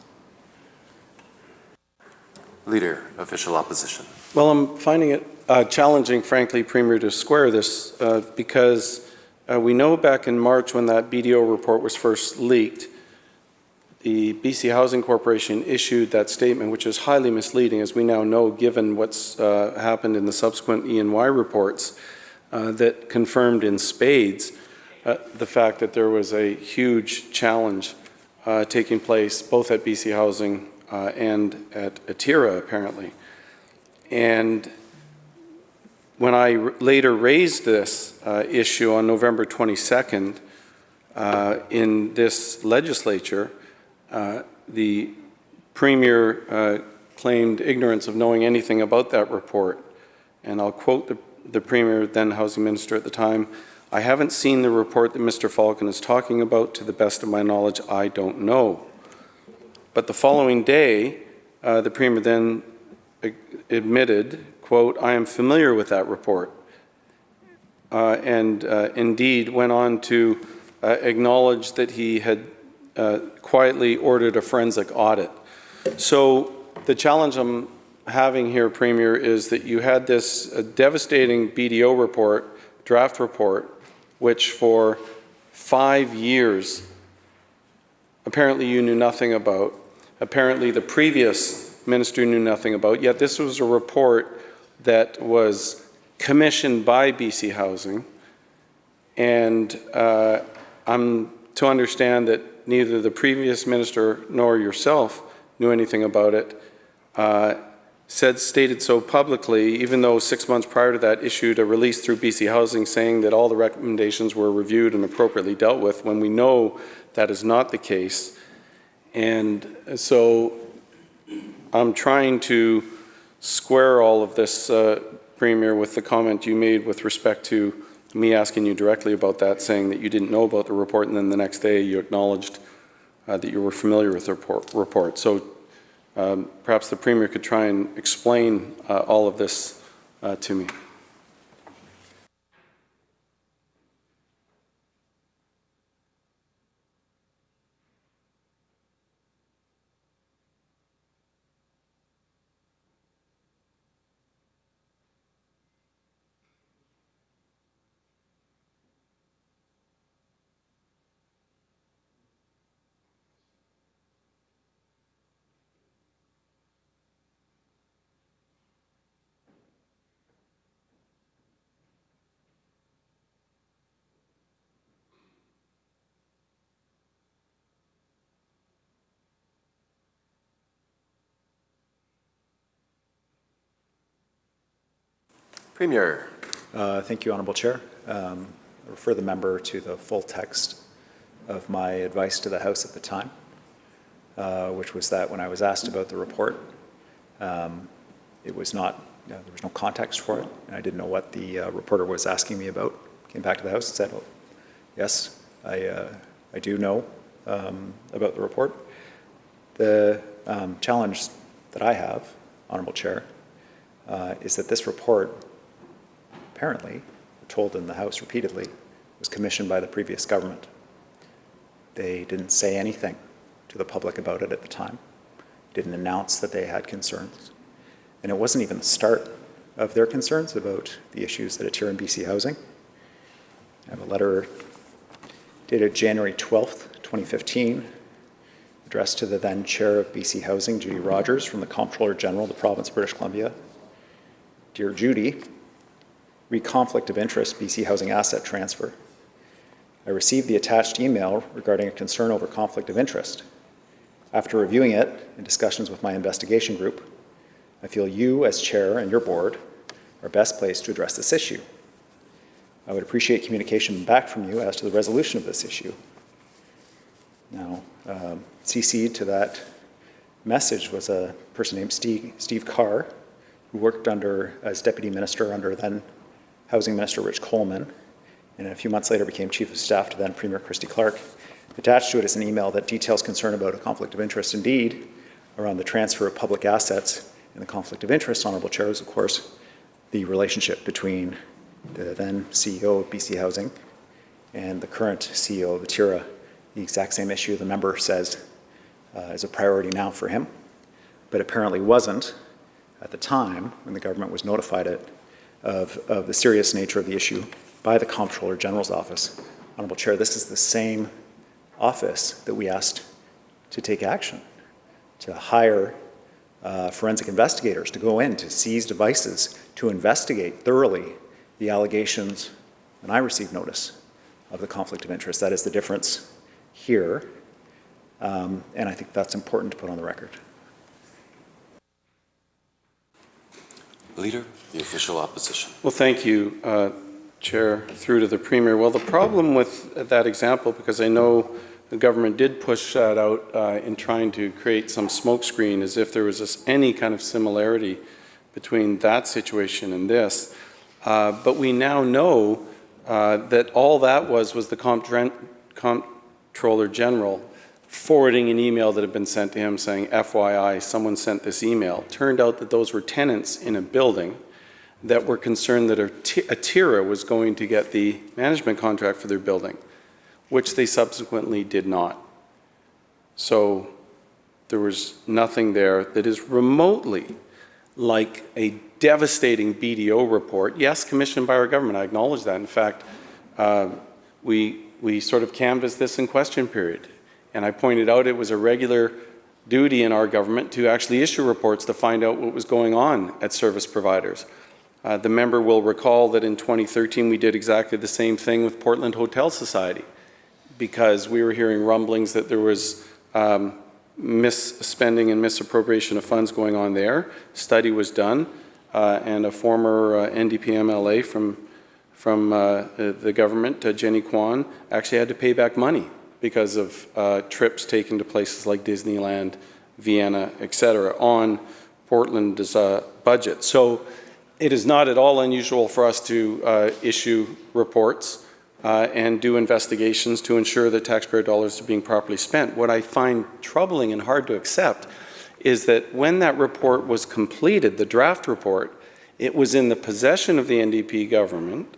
Leader, Official Opposition. Well, I'm finding it challenging, frankly, Premier, to square this because we know back in March when that BDO report was first leaked, the BC Housing Corporation issued that statement, which is highly misleading, as we now know, given what's happened in the subsequent ENY reports that confirmed in spades the fact that there was a huge challenge taking place both at BC Housing and at ATIRA, apparently. And when I later raised this issue on November 22nd in this legislature, the Premier claimed ignorance of knowing anything about that report. And I'll quote the Premier, then Housing Minister at the time, "I haven't seen the report that Mr. Falcon is talking about. To the best of my knowledge, I don't know." But the following day, the Premier then admitted, quote, "I am familiar with that report," and indeed went on to acknowledge that he had quietly ordered a forensic audit. So the challenge I'm having here, Premier, is that you had this devastating BDO report, draft report, which for 5 years apparently you knew nothing about. Apparently the previous minister knew nothing about, yet this was a report that was commissioned by BC Housing, and I'm to understand that neither the previous minister nor yourself knew anything about it, stated so publicly, even though 6 months prior to that issued a release through BC Housing saying that all the recommendations were reviewed and appropriately dealt with, when we know that is not the case. And so I'm trying to square all of this, Premier, with the comment you made with respect to me asking you directly about that, saying that you didn't know about the report, and then the next day you acknowledged that you were familiar with the report. So perhaps the Premier could try and explain all of this to me. Premier. Thank you, Honourable Chair. I refer the member to the full text of my advice to the House at the time, which was that when I was asked about the report, it was not, there was no context for it, and I didn't know what the reporter was asking me about. Came back to the House and said, oh, yes, I do know about the report. The challenge that I have, Honourable Chair, is that this report, apparently, told in the House repeatedly, was commissioned by the previous government. They didn't say anything to the public about it at the time, didn't announce that they had concerns, and it wasn't even the start of their concerns about the issues that adhere in BC Housing. I have a letter dated January 12th, 2015, addressed to the then Chair of BC Housing, Judy Rogers, from the Comptroller General of the Province of British Columbia. Dear Judy, read conflict of interest, BC Housing asset transfer. I received the attached email regarding a concern over conflict of interest. After reviewing it in discussions with my investigation group, I feel you as Chair and your board are best placed to address this issue. I would appreciate communication back from you as to the resolution of this issue. Now, CC'd to that message was a person named Steve Carr, who worked as Deputy Minister under then Housing Minister Rich Coleman, and a few months later became Chief of Staff to then Premier Christy Clark. Attached to it is an email that details concern about a conflict of interest indeed around the transfer of public assets, and the conflict of interest, Honourable Chair, is of course the relationship between the then CEO of BC Housing and the current CEO of Atira. The exact same issue the member says is a priority now for him, but apparently wasn't at the time when the government was notified of the serious nature of the issue by the Comptroller General's office. Honourable Chair, this is the same office that we asked to take action, to hire forensic investigators to go in, to seize devices, to investigate thoroughly the allegations, and I received notice of the conflict of interest. That is the difference here, and I think that's important to put on the record. Leader, the official opposition. Well, thank you, Chair, through to the Premier. Well, the problem with that example, because I know the government did push that out in trying to create some smokescreen as if there was any kind of similarity between that situation and this. But we now know that all that was the Comptroller General forwarding an email that had been sent to him saying, FYI, someone sent this email. Turned out that those were tenants in a building that were concerned that Atira was going to get the management contract for their building, which they subsequently did not. So there was nothing there that is remotely like a devastating BDO report. Yes, commissioned by our government, I acknowledge that. In fact, we sort of canvassed this in question period, and I pointed out it was a regular duty in our government to actually issue reports to find out what was going on at service providers. The member will recall that in 2013 we did exactly the same thing with Portland Hotel Society, because we were hearing rumblings that there was misspending and misappropriation of funds going on there. Study was done, and a former NDP MLA from the government, Jenny Kwan, actually had to pay back money because of trips taken to places like Disneyland, Vienna, etc., on Portland's budget. So it is not at all unusual for us to issue reports and do investigations to ensure that taxpayer dollars are being properly spent. What I find troubling and hard to accept is that when that report was completed, the draft report, it was in the possession of the NDP government,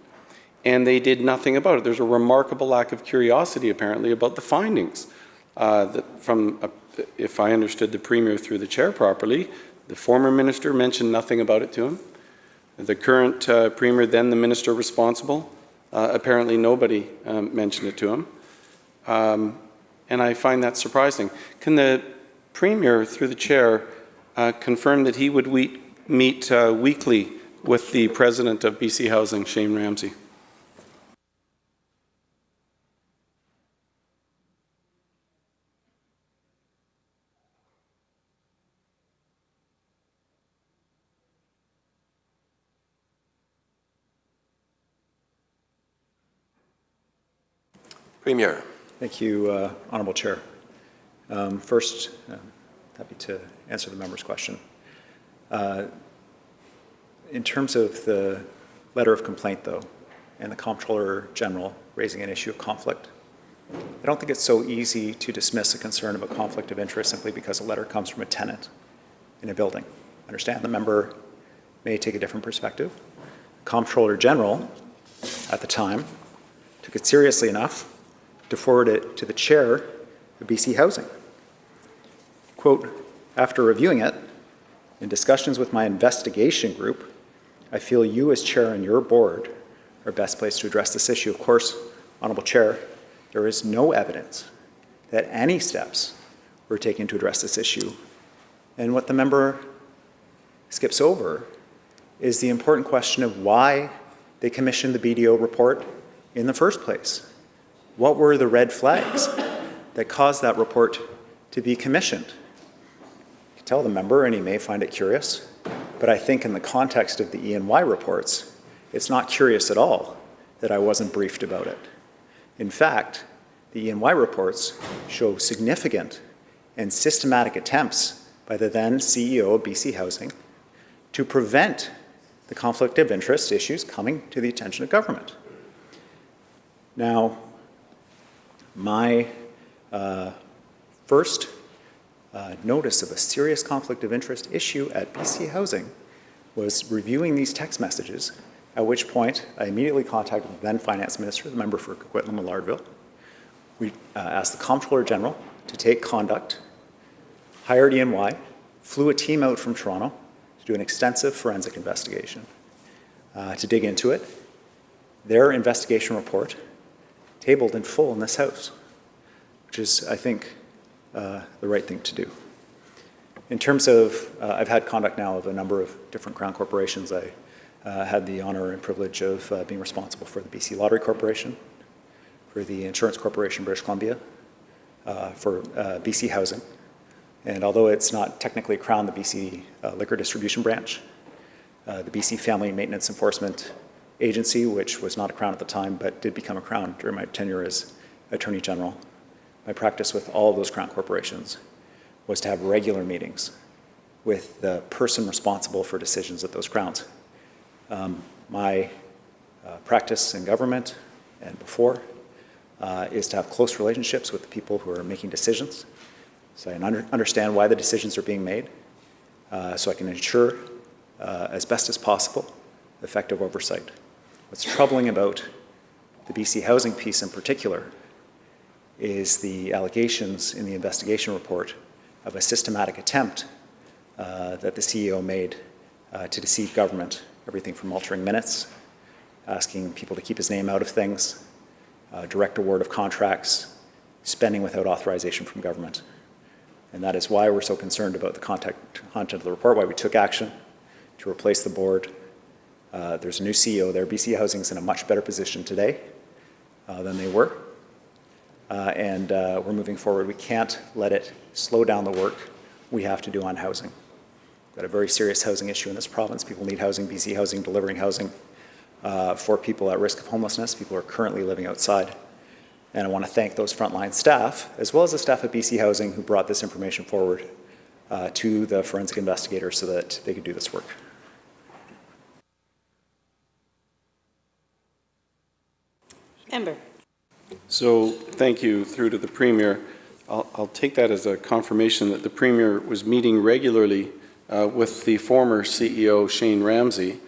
and they did nothing about it. There's a remarkable lack of curiosity, apparently, about the findings. If I understood the Premier through the Chair properly, the former minister mentioned nothing about it to him. The current Premier, then the minister responsible, apparently nobody mentioned it to him. And I find that surprising. Can the Premier, through the Chair, confirm that he would meet weekly with the President of BC Housing, Shane Ramsey? Premier. Thank you, Honourable Chair. First, happy to answer the member's question. In terms of the letter of complaint, though, and the Comptroller General raising an issue of conflict, I don't think it's so easy to dismiss a concern of a conflict of interest simply because a letter comes from a tenant in a building. I understand the member may take a different perspective. Comptroller General, at the time, took it seriously enough to forward it to the chair of BC Housing. Quote, after reviewing it, in discussions with my investigation group, I feel you as chair and your board are best placed to address this issue. Of course, Honourable Chair, there is no evidence that any steps were taken to address this issue. And what the member skips over is the important question of why they commissioned the BDO report in the first place. What were the red flags that caused that report to be commissioned? You can tell the member, and he may find it curious, but I think in the context of the E&Y reports, it's not curious at all that I wasn't briefed about it. In fact, the E&Y reports show significant and systematic attempts by the then CEO of BC Housing to prevent the conflict of interest issues coming to the attention of government. Now, my first notice of a serious conflict of interest issue at BC Housing was reviewing these text messages, at which point I immediately contacted the then Finance Minister, the member for Coquitlam-Millardville. We asked the Comptroller General to take conduct, hired E&Y, flew a team out from Toronto to do an extensive forensic investigation to dig into it. Their investigation report tabled in full in this House, which is, I think, the right thing to do. In terms of, I've had conduct now of a number of different Crown corporations. I had the honour and privilege of being responsible for the BC Lottery Corporation, for the Insurance Corporation British Columbia, for BC Housing. And although it's not technically Crown, the BC Liquor Distribution Branch, the BC Family Maintenance Enforcement Agency, which was not a Crown at the time, but did become a Crown during my tenure as Attorney General. My practice with all of those Crown corporations was to have regular meetings with the person responsible for decisions at those Crowns. My practice in government and before is to have close relationships with the people who are making decisions, so I understand why the decisions are being made, so I can ensure as best as possible effective oversight. What's troubling about the BC Housing piece in particular is the allegations in the investigation report of a systematic attempt that the CEO made to deceive government, everything from altering minutes, asking people to keep his name out of things, direct award of contracts, spending without authorization from government. And that is why we're so concerned about the content of the report, why we took action to replace the board. There's a new CEO there. BC Housing's in a much better position today than they were. And we're moving forward. We can't let it slow down the work we have to do on housing. We've got a very serious housing issue in this province. People need housing. BC Housing delivering housing for people at risk of homelessness, people who are currently living outside. And I want to thank those frontline staff, as well as the staff at BC Housing who brought this information forward to the forensic investigators so that they could do this work. Member. So thank you through to the Premier. I'll take that as a confirmation that the Premier was meeting regularly with the former CEO, Shane Ramsey,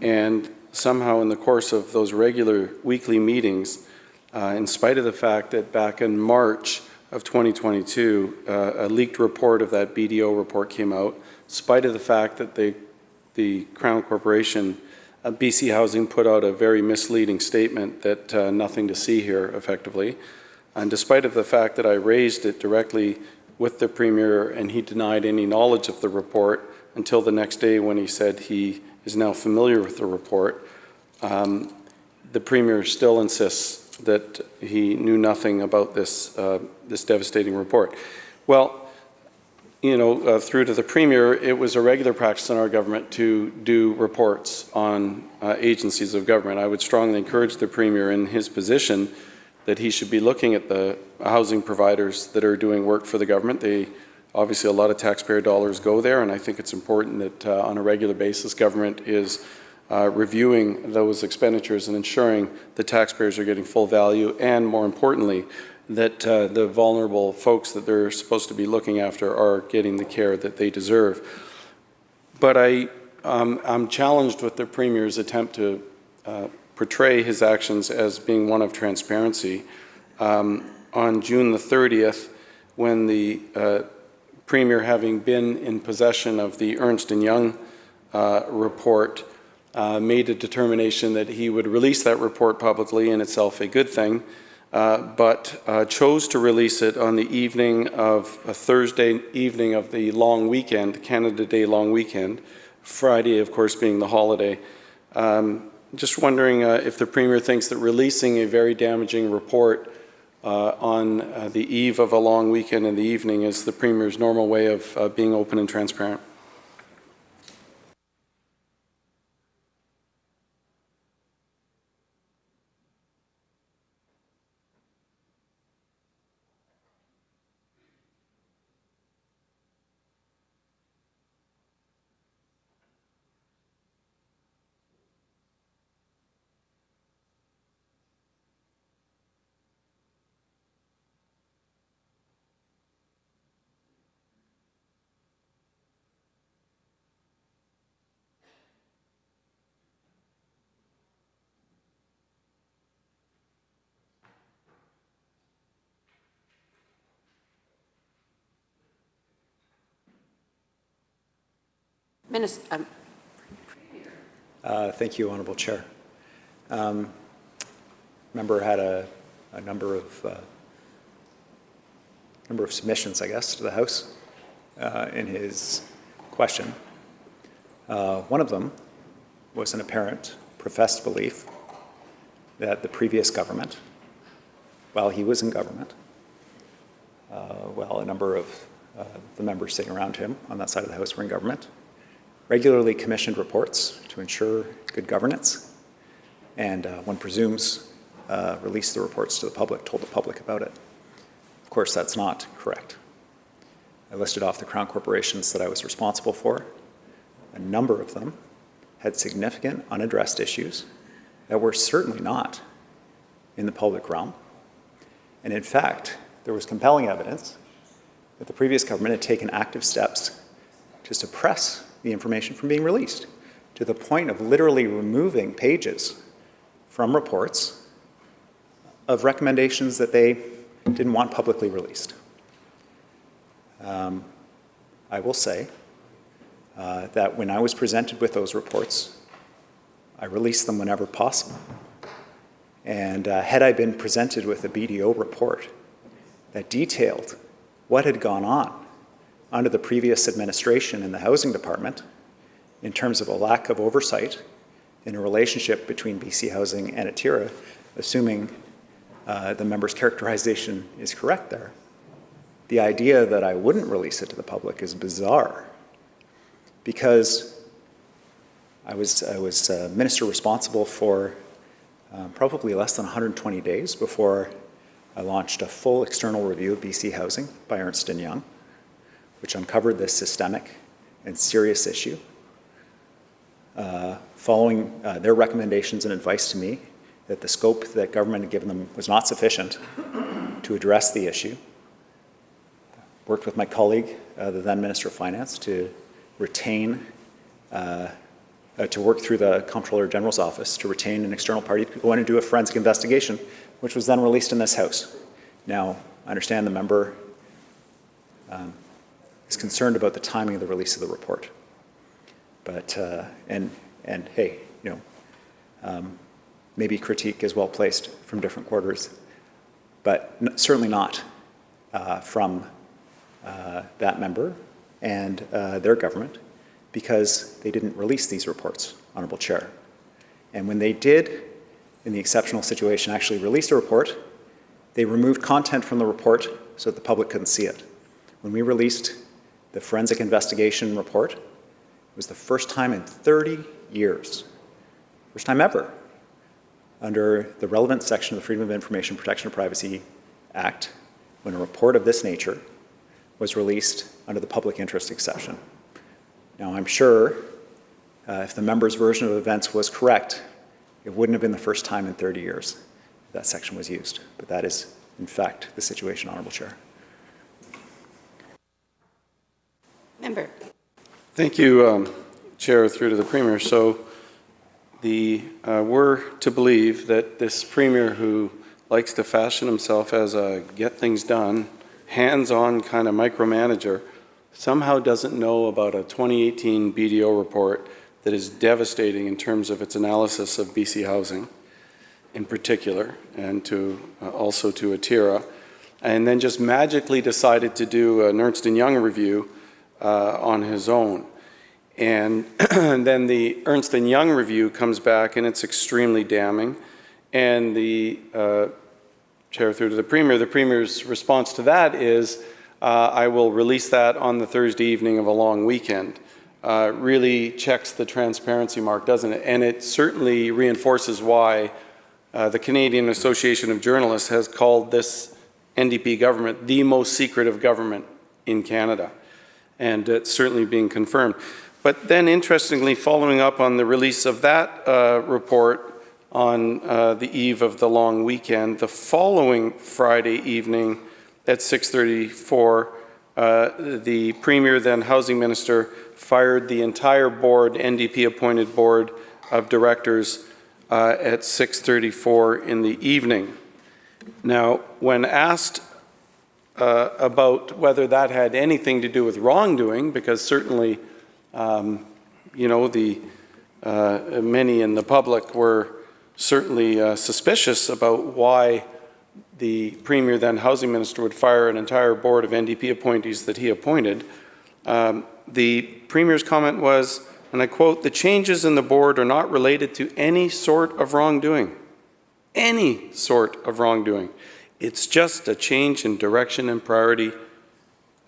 and somehow in the course of those regular weekly meetings, in spite of the fact that back in March of 2022, a leaked report of that BDO report came out, in spite of the fact that the Crown Corporation, BC Housing put out a very misleading statement that nothing to see here effectively, and despite of the fact that I raised it directly with the Premier and he denied any knowledge of the report until the next day when he said he is now familiar with the report, the Premier still insists that he knew nothing about this, this devastating report. Well, you know, through to the Premier, it was a regular practice in our government to do reports on agencies of government. I would strongly encourage the Premier in his position that he should be looking at the housing providers that are doing work for the government. Obviously, a lot of taxpayer dollars go there, and I think it's important that on a regular basis, government is reviewing those expenditures and ensuring the taxpayers are getting full value, and more importantly, that the vulnerable folks that they're supposed to be looking after are getting the care that they deserve. But I'm challenged with the Premier's attempt to portray his actions as being one of transparency. On June the 30th, when the Premier, having been in possession of the Ernst & Young report, made a determination that he would release that report publicly, in itself a good thing, but chose to release it on the evening of a Thursday evening of the long weekend, Canada Day long weekend, Friday, of course, being the holiday. Just wondering if the Premier thinks that releasing a very damaging report on the eve of a long weekend in the evening is the Premier's normal way of being open and transparent. Thank you, Honourable Chair. Member had a number of submissions, I guess, to the House in his question. One of them was an apparent professed belief that the previous government, while he was in government, a number of the members sitting around him on that side of the House were in government, regularly commissioned reports to ensure good governance, and one presumes released the reports to the public, told the public about it. Of course, that's not correct. I listed off the Crown corporations that I was responsible for. A number of them had significant unaddressed issues that were certainly not in the public realm. And in fact, there was compelling evidence that the previous government had taken active steps to suppress the information from being released, to the point of literally removing pages from reports of recommendations that they didn't want publicly released. I will say that when I was presented with those reports, I released them whenever possible. And had I been presented with a BDO report that detailed what had gone on under the previous administration in the Housing Department in terms of a lack of oversight in a relationship between BC Housing and Atira, assuming the member's characterization is correct there, the idea that I wouldn't release it to the public is bizarre, because I was minister responsible for probably less than 120 days before I launched a full external review of BC Housing by Ernst & Young, which uncovered this systemic and serious issue. Following their recommendations and advice to me that the scope that government had given them was not sufficient to address the issue, worked with my colleague, the then Minister of Finance, to retain, to work through the Comptroller General's office to retain an external party to go in and do a forensic investigation, which was then released in this House. Now, I understand the member is concerned about the timing of the release of the report. But, and hey, you know, maybe critique is well placed from different quarters, but certainly not from that member and their government, because they didn't release these reports, Honourable Chair. And when they did, in the exceptional situation, actually release a report, they removed content from the report so that the public couldn't see it. When we released the forensic investigation report, it was the first time in 30 years, first time ever, under the relevant section of the Freedom of Information Protection of Privacy Act when a report of this nature was released under the public interest exception. Now, I'm sure if the member's version of events was correct, it wouldn't have been the first time in 30 years that section was used. But that is, in fact, the situation, Honourable Chair. Member. Thank you, Chair, through to the Premier. So we're to believe that this Premier, who likes to fashion himself as a get things done, hands-on kind of micromanager, somehow doesn't know about a 2018 BDO report that is devastating in terms of its analysis of BC housing in particular, and also to Atira, and then just magically decided to do an Ernst & Young review on his own. And then the Ernst & Young review comes back and it's extremely damning. And the Chair, through to the Premier's response to that is, I will release that on the Thursday evening of a long weekend. Really checks the transparency mark, doesn't it? And it certainly reinforces why the Canadian Association of Journalists has called this NDP government the most secretive government in Canada. And it's certainly being confirmed. But then, interestingly, following up on the release of that report on the eve of the long weekend, the following Friday evening at 6:34, the Premier, then Housing Minister, fired the entire board, NDP-appointed board of directors at 6:34 in the evening. Now, when asked about whether that had anything to do with wrongdoing, because certainly, you know, many in the public were certainly suspicious about why the Premier, then Housing Minister, would fire an entire board of NDP appointees that he appointed. The Premier's comment was, and I quote, "The changes in the board are not related to any sort of wrongdoing. Any sort of wrongdoing. It's just a change in direction and priority,"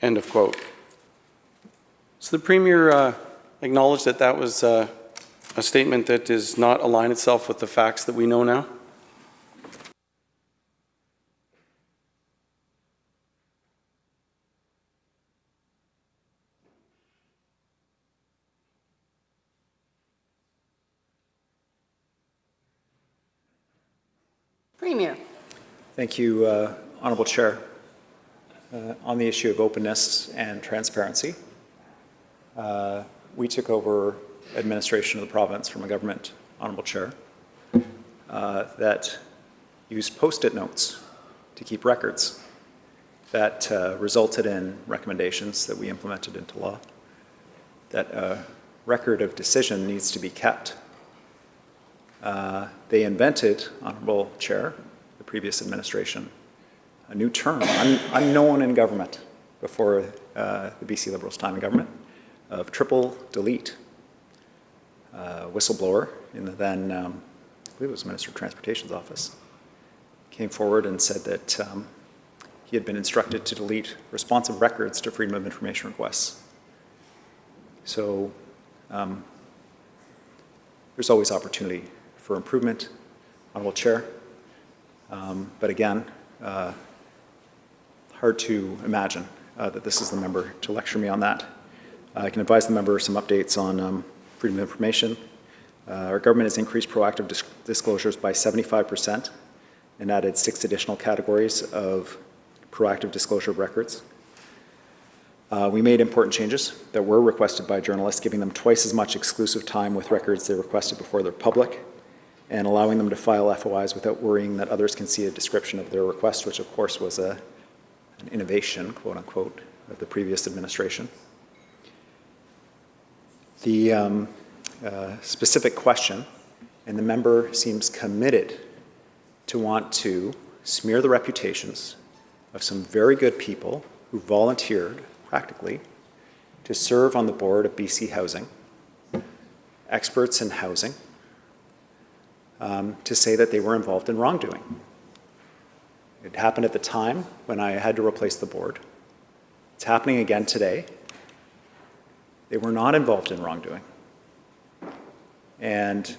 end of quote. So the Premier acknowledged that that was a statement that does not align itself with the facts that we know now? Premier. Thank you, Honourable Chair. On the issue of openness and transparency, we took over administration of the province from a government, Honourable Chair, that used post-it notes to keep records that resulted in recommendations that we implemented into law. That a record of decision needs to be kept. They invented, Honourable Chair, the previous administration, a new term, unknown in government before the BC Liberals' time in government, of triple delete. Whistleblower in the then, I believe it was Minister of Transportation's office, came forward and said that he had been instructed to delete responsive records to Freedom of Information requests. So there's always opportunity for improvement, Honourable Chair. But again, hard to imagine that this is the member to lecture me on that. I can advise the member some updates on freedom of information. Our government has increased proactive disclosures by 75% and added 6 additional categories of proactive disclosure of records. We made important changes that were requested by journalists, giving them twice as much exclusive time with records they requested before they're public, and allowing them to file FOIs without worrying that others can see a description of their request, which of course was an innovation, quote unquote, of the previous administration. The specific question, and the member seems committed to want to smear the reputations of some very good people who volunteered, practically, to serve on the board of BC Housing, experts in housing, to say that they were involved in wrongdoing. It happened at the time when I had to replace the board. It's happening again today. They were not involved in wrongdoing. And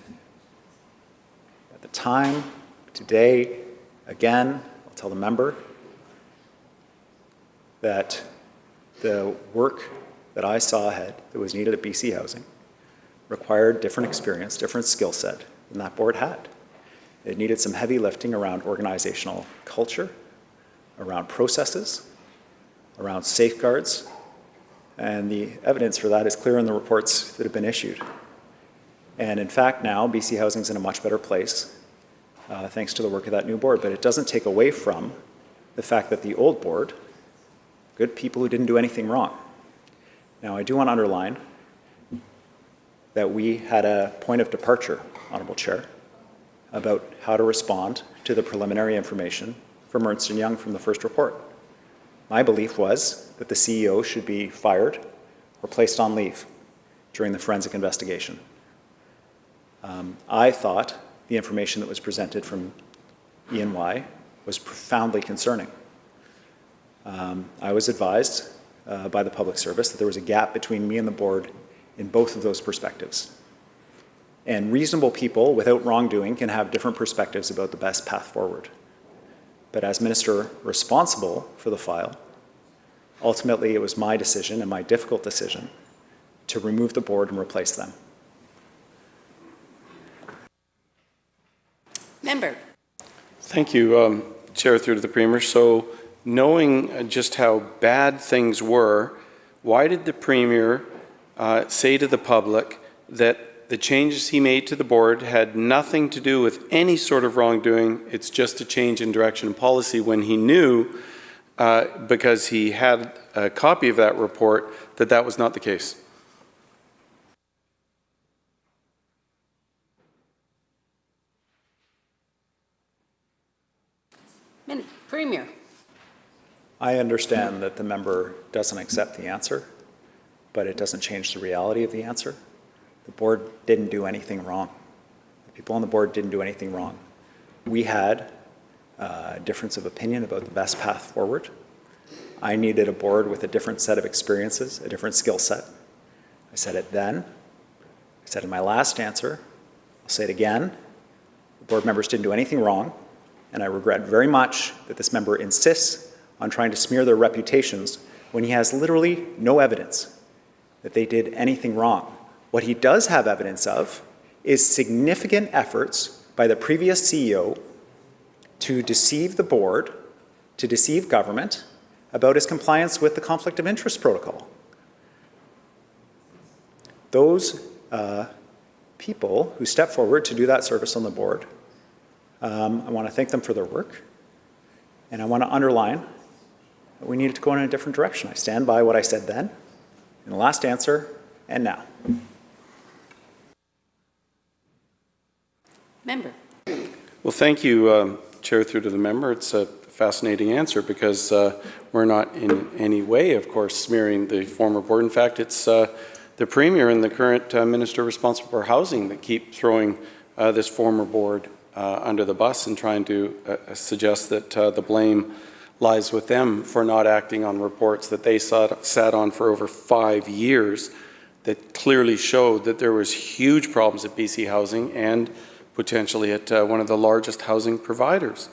at the time, today, again, I'll tell the member that the work that I saw ahead that was needed at BC Housing required different experience, different skill set than that board had. It needed some heavy lifting around organizational culture, around processes, around safeguards, and the evidence for that is clear in the reports that have been issued. And in fact, now BC Housing's in a much better place thanks to the work of that new board, but it doesn't take away from the fact that the old board, good people who didn't do anything wrong. Now, I do want to underline that we had a point of departure, Honourable Chair, about how to respond to the preliminary information from Ernst & Young from the first report. My belief was that the CEO should be fired or placed on leave during the forensic investigation. I thought the information that was presented from E&Y was profoundly concerning. I was advised by the public service that there was a gap between me and the board in both of those perspectives. And reasonable people without wrongdoing can have different perspectives about the best path forward. But as minister responsible for the file, ultimately it was my decision and my difficult decision to remove the board and replace them. Member. Thank you, Chair, through to the Premier. So, knowing just how bad things were, why did the Premier say to the public that the changes he made to the board had nothing to do with any sort of wrongdoing, it's just a change in direction and policy, when he knew, because he had a copy of that report, that that was not the case? Premier. I understand that the member doesn't accept the answer, but it doesn't change the reality of the answer. The board didn't do anything wrong. The people on the board didn't do anything wrong. We had a difference of opinion about the best path forward. I needed a board with a different set of experiences, a different skill set. I said it then. I said in my last answer. I'll say it again. The board members didn't do anything wrong, and I regret very much that this member insists on trying to smear their reputations when he has literally no evidence that they did anything wrong. What he does have evidence of is significant efforts by the previous CEO to deceive the board, to deceive government about his compliance with the conflict of interest protocol. Those people who stepped forward to do that service on the board, I want to thank them for their work, and I want to underline that we needed to go in a different direction. I stand by what I said then, in the last answer, and now. Member. Well, thank you, Chair, through to the member. It's a fascinating answer because we're not in any way, of course, smearing the former board. In fact, it's the Premier and the current Minister responsible for housing that keep throwing this former board under the bus and trying to suggest that the blame lies with them for not acting on reports that they sat on for over 5 years that clearly showed that there was huge problems at BC Housing and potentially at one of the largest housing providers.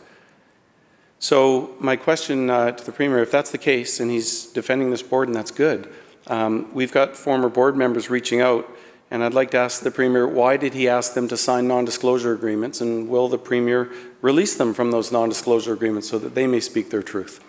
So my question to the Premier, if that's the case and he's defending this board, and that's good, we've got former board members reaching out, and I'd like to ask the Premier, why did he ask them to sign non-disclosure agreements, and will the Premier release them from those non-disclosure agreements so that they may speak their truth?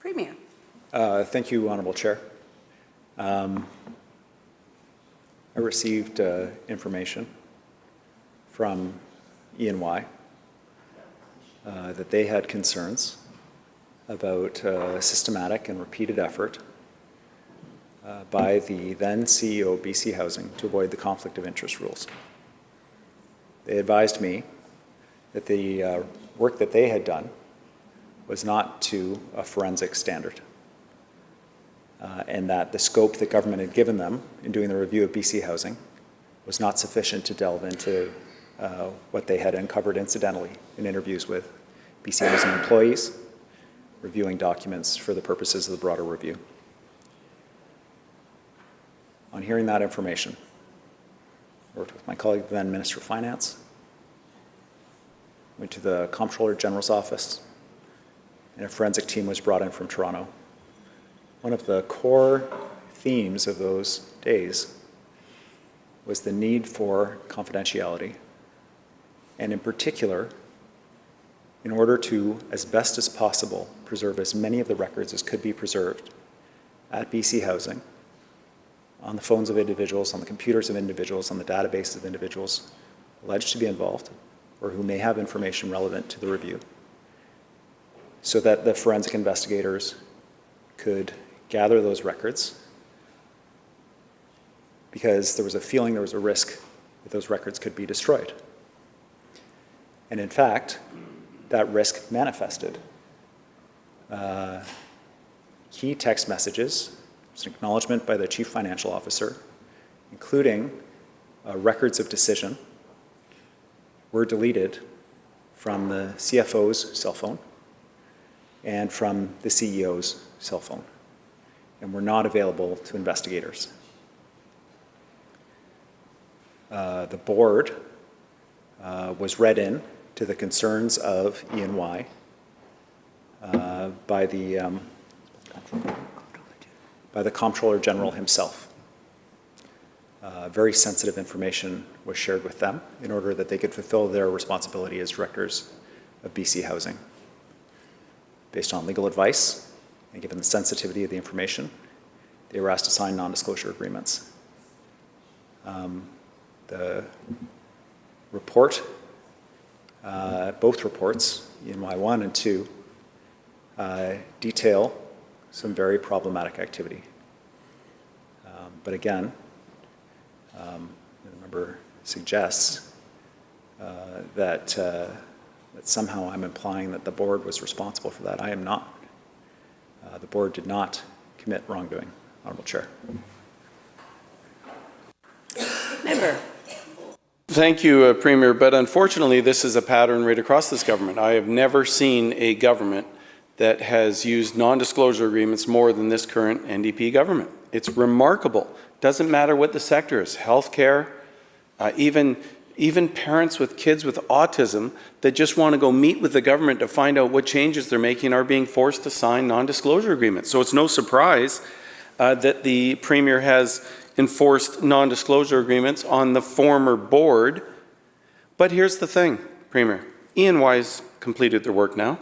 Premier. Thank you, Honourable Chair. I received information from E&Y that they had concerns about systematic and repeated effort by the then CEO of BC Housing to avoid the conflict of interest rules. They advised me that the work that they had done was not to a forensic standard, and that the scope that government had given them in doing the review of BC Housing was not sufficient to delve into what they had uncovered incidentally in interviews with BC Housing employees, reviewing documents for the purposes of the broader review. On hearing that information, I worked with my colleague, then Minister of Finance, went to the Comptroller General's office, and a forensic team was brought in from Toronto. One of the core themes of those days was the need for confidentiality, and in particular, in order to, as best as possible, preserve as many of the records as could be preserved at BC Housing, on the phones of individuals, on the computers of individuals, on the database of individuals alleged to be involved or who may have information relevant to the review, so that the forensic investigators could gather those records, because there was a feeling, there was a risk that those records could be destroyed. And in fact, that risk manifested. Key text messages, an acknowledgement by the Chief Financial Officer, including records of decision, were deleted from the CFO's cell phone and from the CEO's cell phone, and were not available to investigators. The board was read in to the concerns of E&Y by the Comptroller General himself. Very sensitive information was shared with them in order that they could fulfill their responsibility as directors of BC Housing. Based on legal advice and given the sensitivity of the information, they were asked to sign non-disclosure agreements. The report, both reports, E&Y 1 and 2, detail some very problematic activity. But again, the member suggests that somehow I'm implying that the board was responsible for that. I am not. The board did not commit wrongdoing, Honourable Chair. Member. Thank you, Premier, but unfortunately this is a pattern right across this government. I have never seen a government that has used non-disclosure agreements more than this current NDP government. It's remarkable. Doesn't matter what the sector is, healthcare, even parents with kids with autism that just want to go meet with the government to find out what changes they're making are being forced to sign non-disclosure agreements. So it's no surprise that the Premier has enforced non-disclosure agreements on the former board. But here's the thing, Premier. E&Y's completed their work now,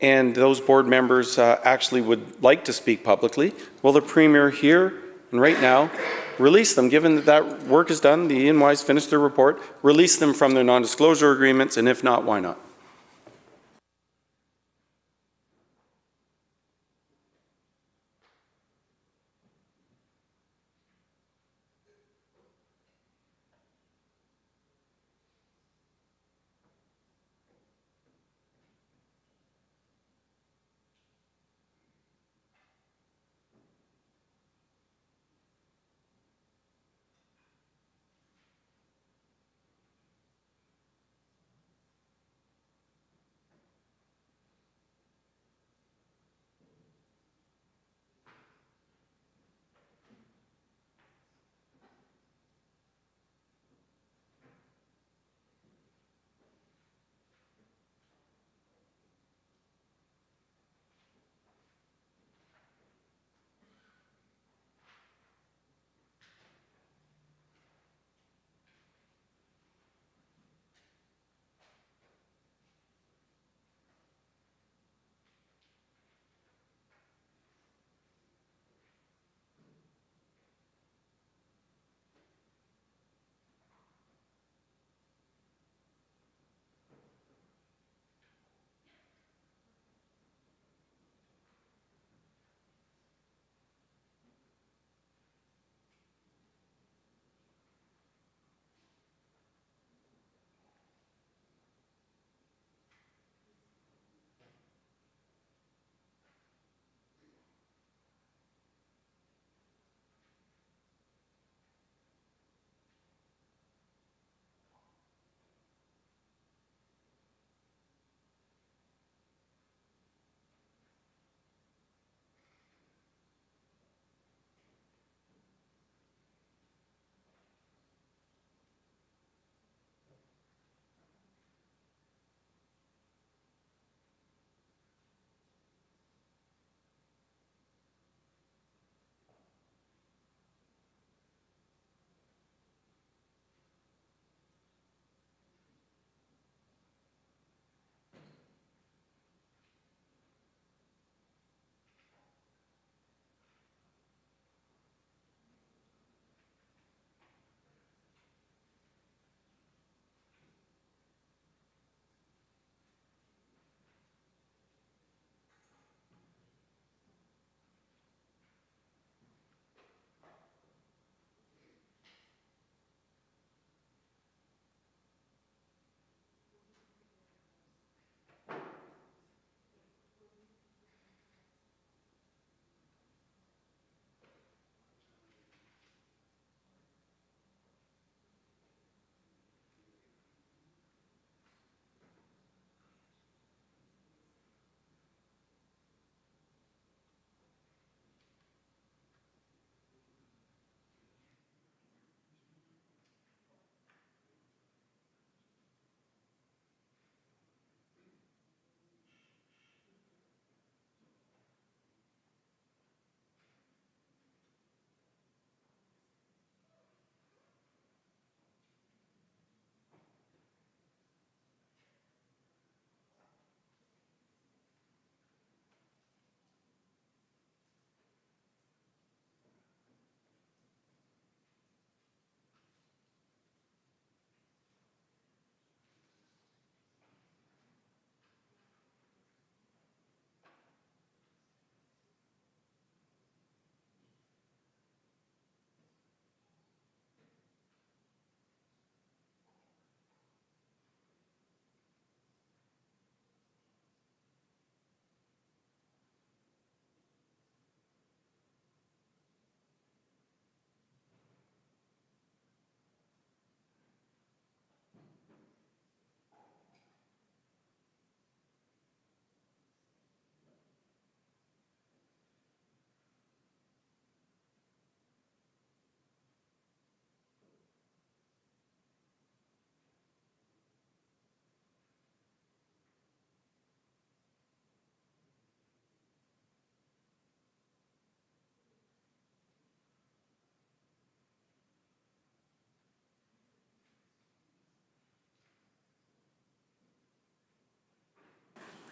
and those board members actually would like to speak publicly. Will the Premier here and right now release them, given that that work is done, the E&Y's finished their report, release them from their non-disclosure agreements, and if not, why not?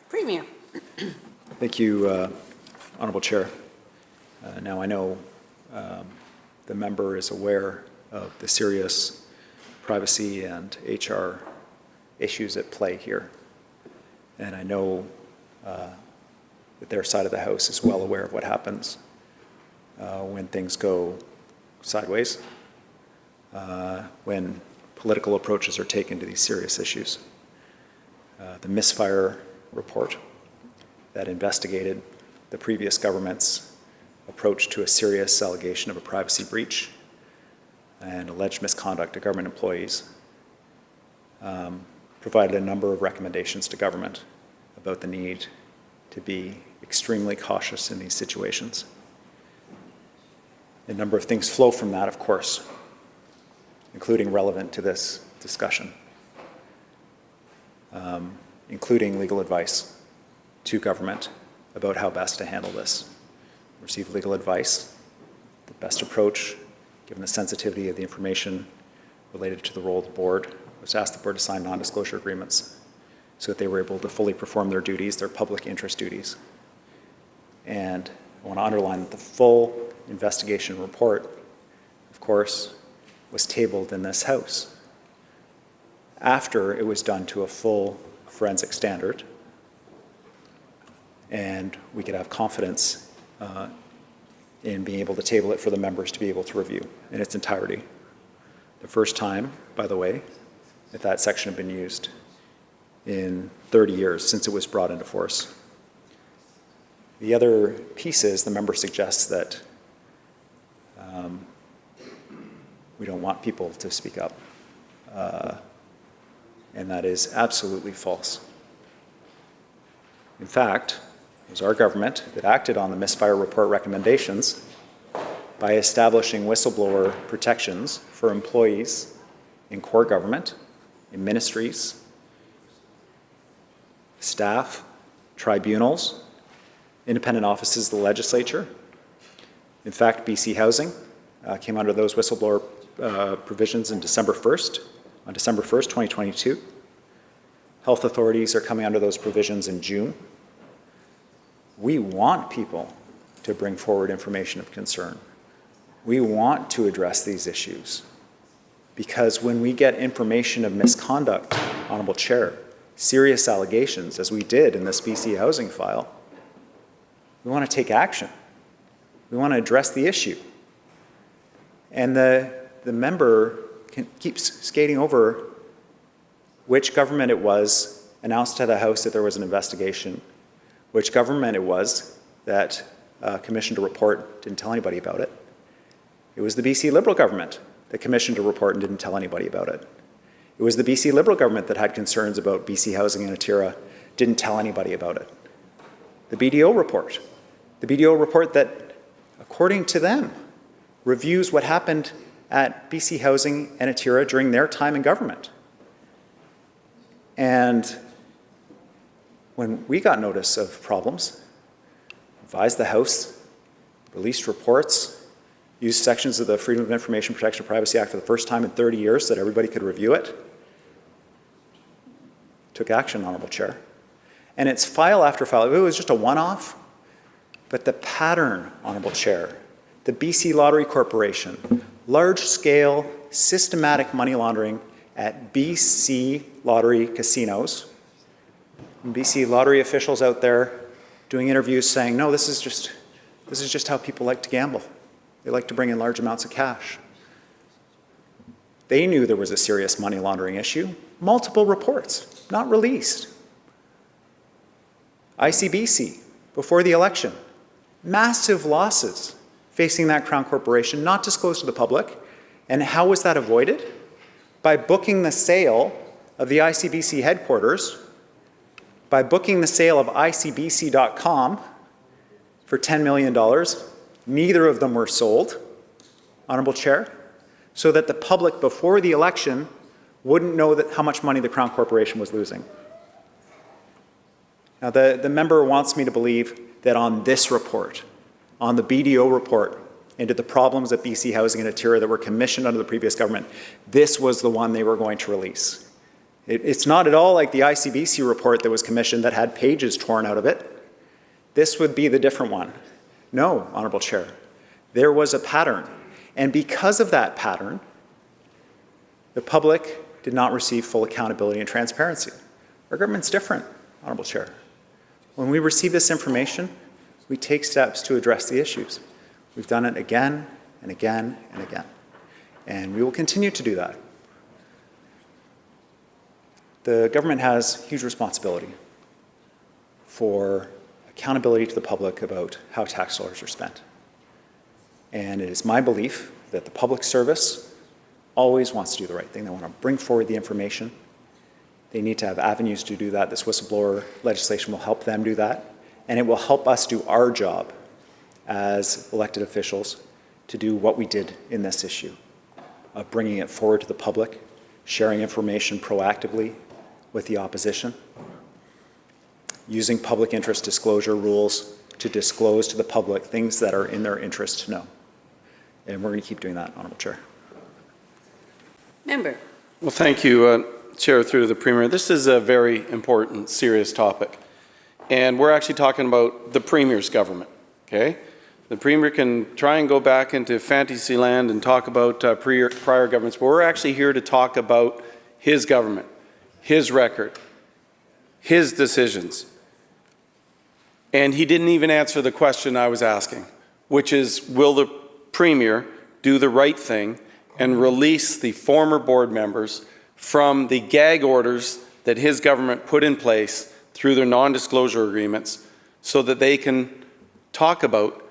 Premier. Thank you, Honourable Chair. Now I know the member is aware of the serious privacy and HR issues at play here. And I know that their side of the House is well aware of what happens when things go sideways, when political approaches are taken to these serious issues. The misfire report that investigated the previous government's approach to a serious allegation of a privacy breach and alleged misconduct of government employees provided a number of recommendations to government about the need to be extremely cautious in these situations. A number of things flow from that, of course, including relevant to this discussion, including legal advice to government about how best to handle this. Receive legal advice, the best approach, given the sensitivity of the information related to the role of the board, was to ask the board to sign non-disclosure agreements so that they were able to fully perform their duties, their public interest duties. And I want to underline that the full investigation report, of course, was tabled in this House after it was done to a full forensic standard, and we could have confidence in being able to table it for the members to be able to review in its entirety. The first time, by the way, that that section had been used in 30 years since it was brought into force. The other piece is the member suggests that we don't want people to speak up. And that is absolutely false. In fact, it was our government that acted on the misfire report recommendations by establishing whistleblower protections for employees in core government, in ministries, staff, tribunals, independent offices of the legislature. In fact, BC Housing came under those whistleblower provisions in December 1st, on December 1st, 2022. Health authorities are coming under those provisions in June. We want people to bring forward information of concern. We want to address these issues because when we get information of misconduct, Honourable Chair, serious allegations, as we did in this BC Housing file, we want to take action. We want to address the issue. And the member keeps skating over which government it was announced to the House that there was an investigation, which government it was that commissioned a report, didn't tell anybody about it. It was the BC Liberal government that commissioned a report and didn't tell anybody about it. It was the BC Liberal government that had concerns about BC Housing and Atira, didn't tell anybody about it. The BDO report that, according to them, reviews what happened at BC Housing and Atira during their time in government. And when we got notice of problems, advised the House, released reports, used sections of the Freedom of Information Protection and Privacy Act for the first time in 30 years so that everybody could review it, took action, Honourable Chair. And it's file after file. It was just a one-off, but the pattern, Honourable Chair, the BC Lottery Corporation, large-scale, systematic money laundering at BC Lottery casinos, and BC Lottery officials out there doing interviews saying, no, this is just how people like to gamble. They like to bring in large amounts of cash. They knew there was a serious money laundering issue. Multiple reports, not released. ICBC, before the election, massive losses facing that Crown Corporation, not disclosed to the public. And how was that avoided? By booking the sale of the ICBC headquarters, by booking the sale of ICBC.com for $10 million. Neither of them were sold, Honourable Chair, so that the public before the election wouldn't know how much money the Crown Corporation was losing. Now, the member wants me to believe that on this report, on the BDO report into the problems at BC Housing and Atira that were commissioned under the previous government, this was the one they were going to release. It's not at all like the ICBC report that was commissioned that had pages torn out of it. This would be the different one. No, Honourable Chair, there was a pattern. And because of that pattern, the public did not receive full accountability and transparency. Our government's different, Honourable Chair. When we receive this information, we take steps to address the issues. We've done it again and again and again. And we will continue to do that. The government has huge responsibility for accountability to the public about how tax dollars are spent. And it is my belief that the public service always wants to do the right thing. They want to bring forward the information. They need to have avenues to do that. This whistleblower legislation will help them do that. And it will help us do our job as elected officials to do what we did in this issue of bringing it forward to the public, sharing information proactively with the opposition, using public interest disclosure rules to disclose to the public things that are in their interest to know. And we're going to keep doing that, Honourable Chair. Member. Well, thank you, Chair, through to the Premier. This is a very important, serious topic. And we're actually talking about the Premier's government, okay? The Premier can try and go back into fantasy land and talk about prior governments, but we're actually here to talk about his government, his record, his decisions. And he didn't even answer the question I was asking, which is, will the Premier do the right thing and release the former board members from the gag orders that his government put in place through their non-disclosure agreements so that they can talk about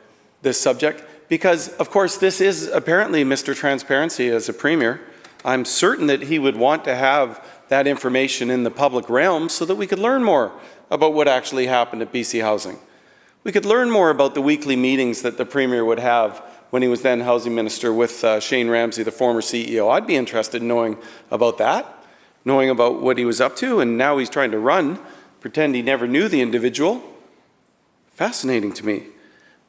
this subject? Because, of course, this is apparently Mr. Transparency as a Premier. I'm certain that he would want to have that information in the public realm so that we could learn more about what actually happened at BC Housing. We could learn more about the weekly meetings that the Premier would have when he was then Housing Minister with Shane Ramsey, the former CEO. I'd be interested in knowing about that, knowing about what he was up to, and now he's trying to run, pretend he never knew the individual. Fascinating to me.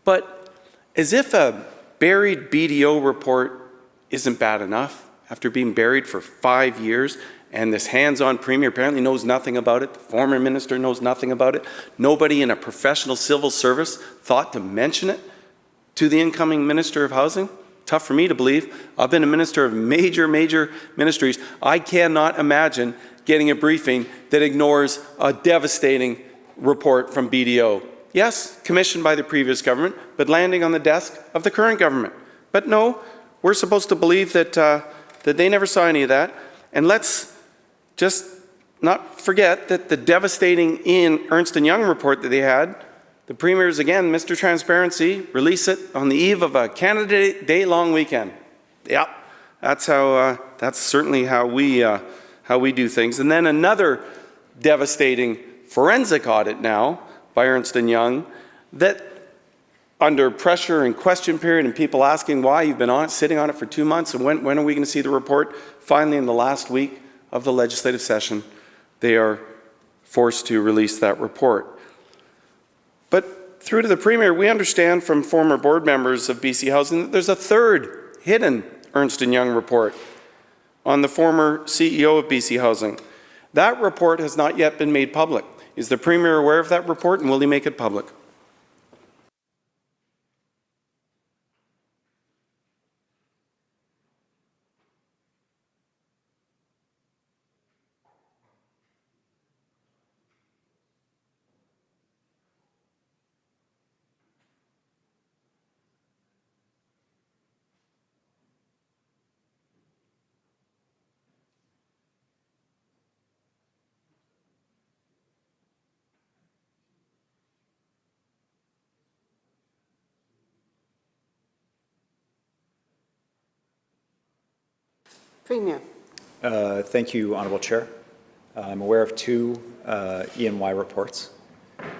But as if a buried BDO report isn't bad enough after being buried for 5 years, and this hands-on Premier apparently knows nothing about it, the former minister knows nothing about it, nobody in a professional civil service thought to mention it to the incoming Minister of Housing? Tough for me to believe. I've been a minister of major ministries. I cannot imagine getting a briefing that ignores a devastating report from BDO. Yes, commissioned by the previous government, but landing on the desk of the current government. But no, we're supposed to believe that, that they never saw any of that. And let's just not forget that the devastating Ernst & Young report that they had, the Premier's, again, Mr. Transparency, release it on the eve of a Canada Day long weekend. Yep, that's how. That's certainly how we do things. And then another devastating forensic audit now by Ernst & Young that, under pressure and question period and people asking why you've been on it, sitting on it for 2 months, and when are we going to see the report? Finally, in the last week of the legislative session, they are forced to release that report. But through to the Premier, we understand from former board members of BC Housing that there's a third hidden Ernst & Young report on the former CEO of BC Housing. That report has not yet been made public. Is the Premier aware of that report, and will he make it public? Premier. Thank you, Honourable Chair. I'm aware of two E&Y reports.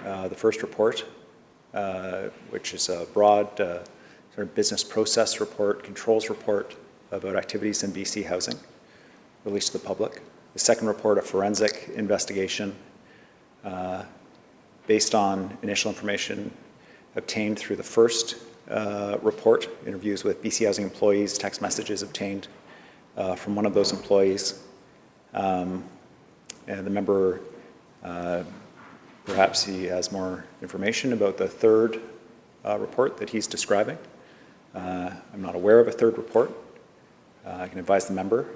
The first report, which is a broad sort of business process report, controls report about activities in BC Housing, released to the public. The second report, a forensic investigation based on initial information obtained through the first report, interviews with BC Housing employees, text messages obtained from one of those employees, And the member, perhaps he has more information about the third report that he's describing. I'm not aware of a third report. I can advise the member.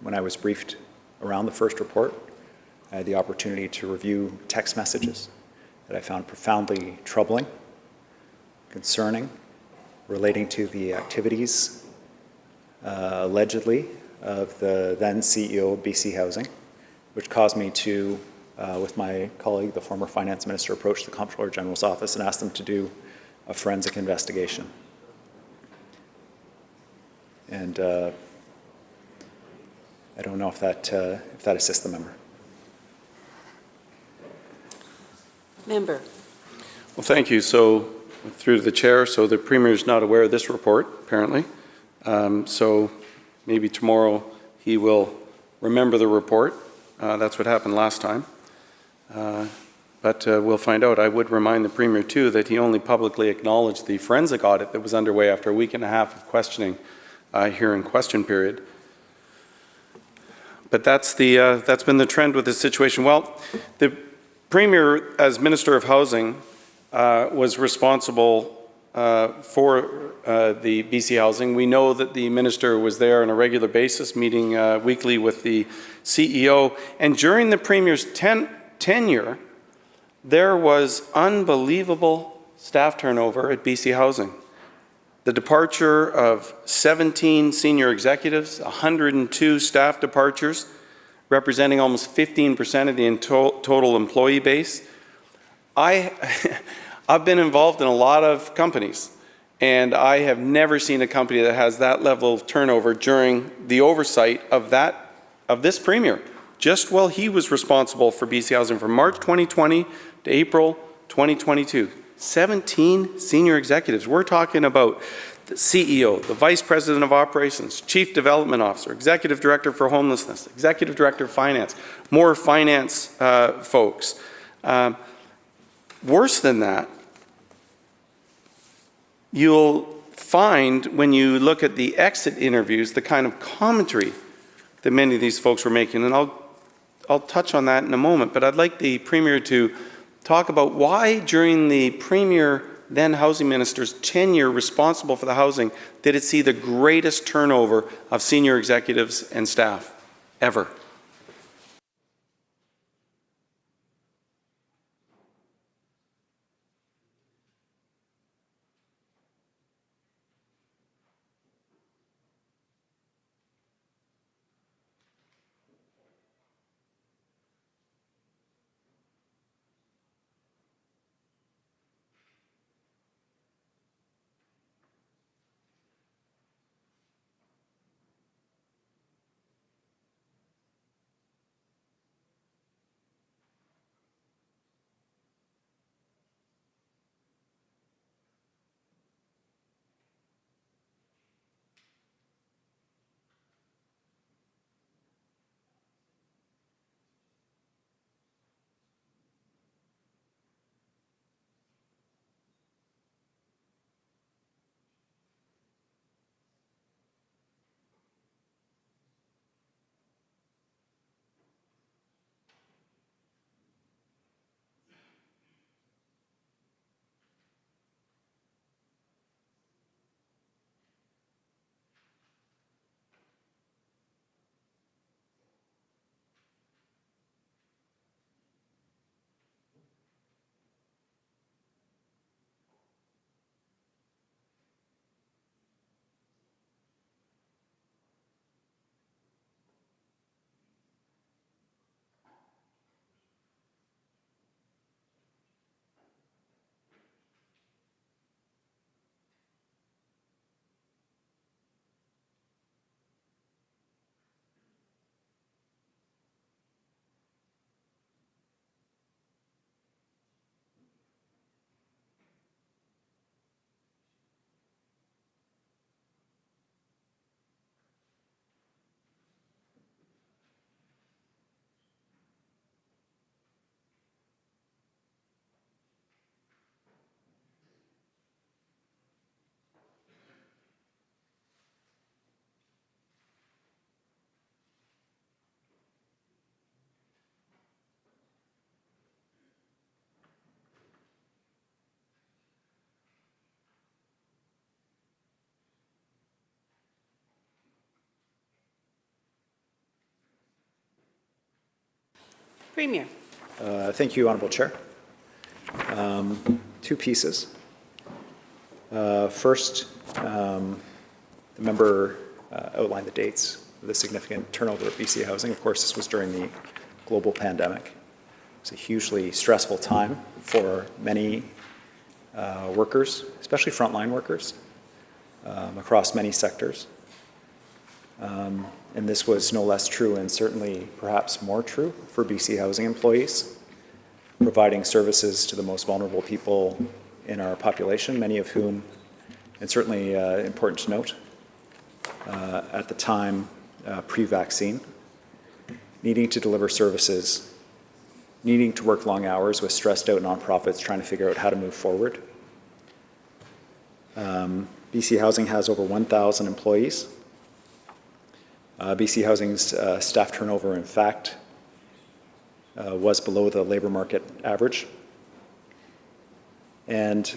When I was briefed around the first report, I had the opportunity to review text messages that I found profoundly troubling, concerning, relating to the activities, allegedly, of the then CEO of BC Housing, which caused me to, with my colleague, the former finance minister, approach the Comptroller General's office and ask them to do a forensic investigation. And I don't know if that assists the member. Member. Well, thank you. So, through to the chair, so the Premier is not aware of this report, apparently. So, maybe tomorrow he will remember the report. That's what happened last time. But we'll find out. I would remind the Premier, too, that he only publicly acknowledged the forensic audit that was underway after a week and a half of questioning here in question period. But that's been the trend with this situation. Well, the Premier, as Minister of Housing, was responsible for the BC Housing. We know that the Minister was there on a regular basis, meeting weekly with the CEO. And during the Premier's tenure, there was unbelievable staff turnover at BC Housing. The departure of 17 senior executives, 102 staff departures, representing almost 15% of the total employee base. I've been involved in a lot of companies, and I have never seen a company that has that level of turnover during the oversight of this Premier, just while he was responsible for BC Housing from March 2020 to April 2022. 17 senior executives. We're talking about the CEO, the Vice President of Operations, Chief Development Officer, Executive Director for Homelessness, Executive Director of Finance, more finance folks. Worse than that, you'll find when you look at the exit interviews, the kind of commentary that many of these folks were making, and I'll touch on that in a moment, but I'd like the Premier to talk about why during the Premier, then Housing Minister's tenure responsible for the housing, did it see the greatest turnover of senior executives and staff ever. Premier. Thank you, Honourable Chair. Two pieces. First, the member outlined the dates of the significant turnover at BC Housing. Of course, this was during the global pandemic. It's a hugely stressful time for many workers, especially frontline workers, across many sectors. And this was no less true, and certainly perhaps more true, for BC Housing employees, providing services to the most vulnerable people in our population, many of whom, and certainly important to note, at the time pre-vaccine, needing to deliver services, needing to work long hours with stressed out nonprofits trying to figure out how to move forward. BC Housing has over 1,000 employees. BC Housing's staff turnover, in fact, was below the labour market average. And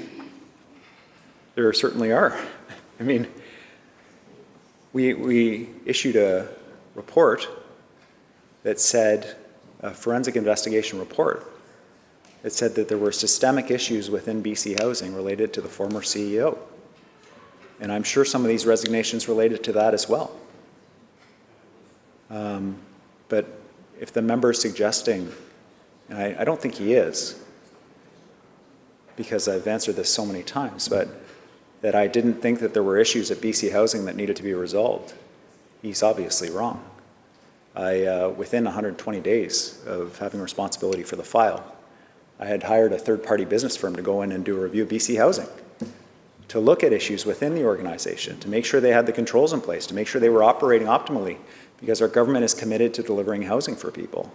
there certainly are. I mean, we issued a report that said, a forensic investigation report, that said that there were systemic issues within BC Housing related to the former CEO. And I'm sure some of these resignations related to that as well. But if the member is suggesting, and I don't think he is, because I've answered this so many times, but that I didn't think that there were issues at BC Housing that needed to be resolved, he's obviously wrong. Within 120 days of having responsibility for the file, I had hired a third-party business firm to go in and do a review of BC Housing, to look at issues within the organization, to make sure they had the controls in place, to make sure they were operating optimally, because our government is committed to delivering housing for people.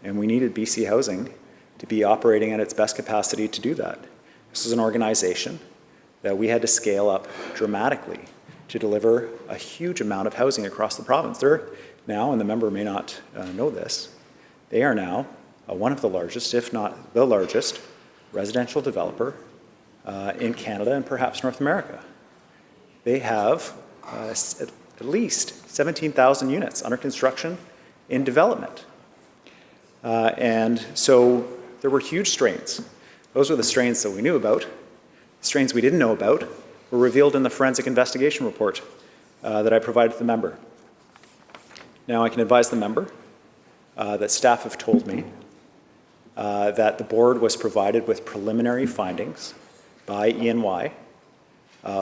And we needed BC Housing to be operating at its best capacity to do that. This is an organization that we had to scale up dramatically to deliver a huge amount of housing across the province. They're now, and the member may not know this, they are now one of the largest, if not the largest, residential developer in Canada and perhaps North America. They have at least 17,000 units under construction in development. And so there were huge strains. Those were the strains that we knew about. Strains we didn't know about were revealed in the forensic investigation report that I provided to the member. Now I can advise the member that staff have told me that the board was provided with preliminary findings by E&Y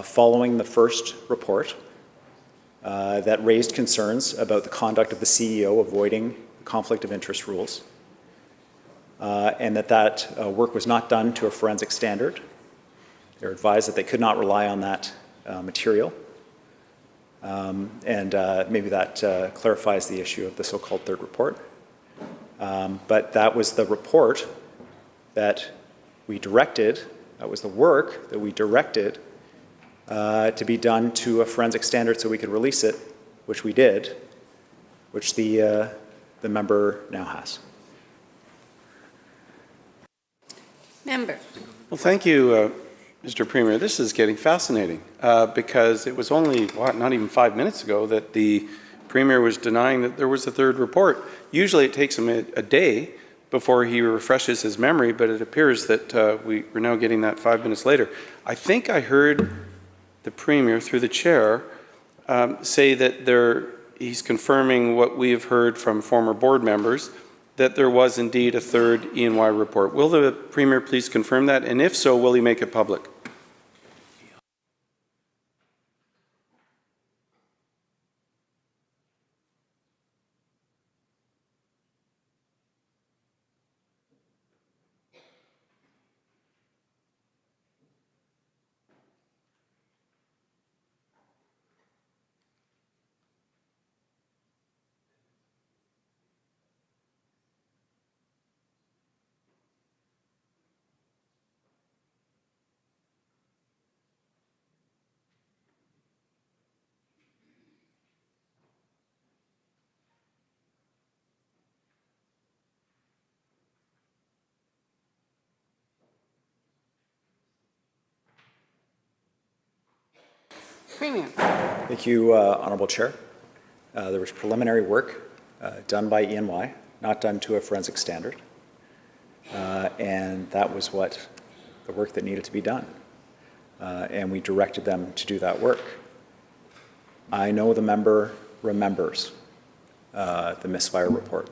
following the first report that raised concerns about the conduct of the CEO avoiding conflict of interest rules, and that work was not done to a forensic standard. They were advised that they could not rely on that material, and maybe that clarifies the issue of the so-called third report. But that was the report that we directed, that was the work that we directed to be done to a forensic standard so we could release it, which we did, which the member now has. Member. Well, thank you, Mr. Premier. This is getting fascinating because it was only, not even 5 minutes ago that the Premier was denying that there was a third report. Usually it takes him a day before he refreshes his memory, but it appears that we're now getting that 5 minutes later. I think I heard the Premier, through the chair, say that he's confirming what we have heard from former board members, that there was indeed a third E&Y report. Will the Premier please confirm that? And if so, will he make it public? Premier. Thank you, Honourable Chair. There was preliminary work done by E&Y not done to a forensic standard. And that was what the work that needed to be done. And we directed them to do that work. I know the member remembers the misfire report.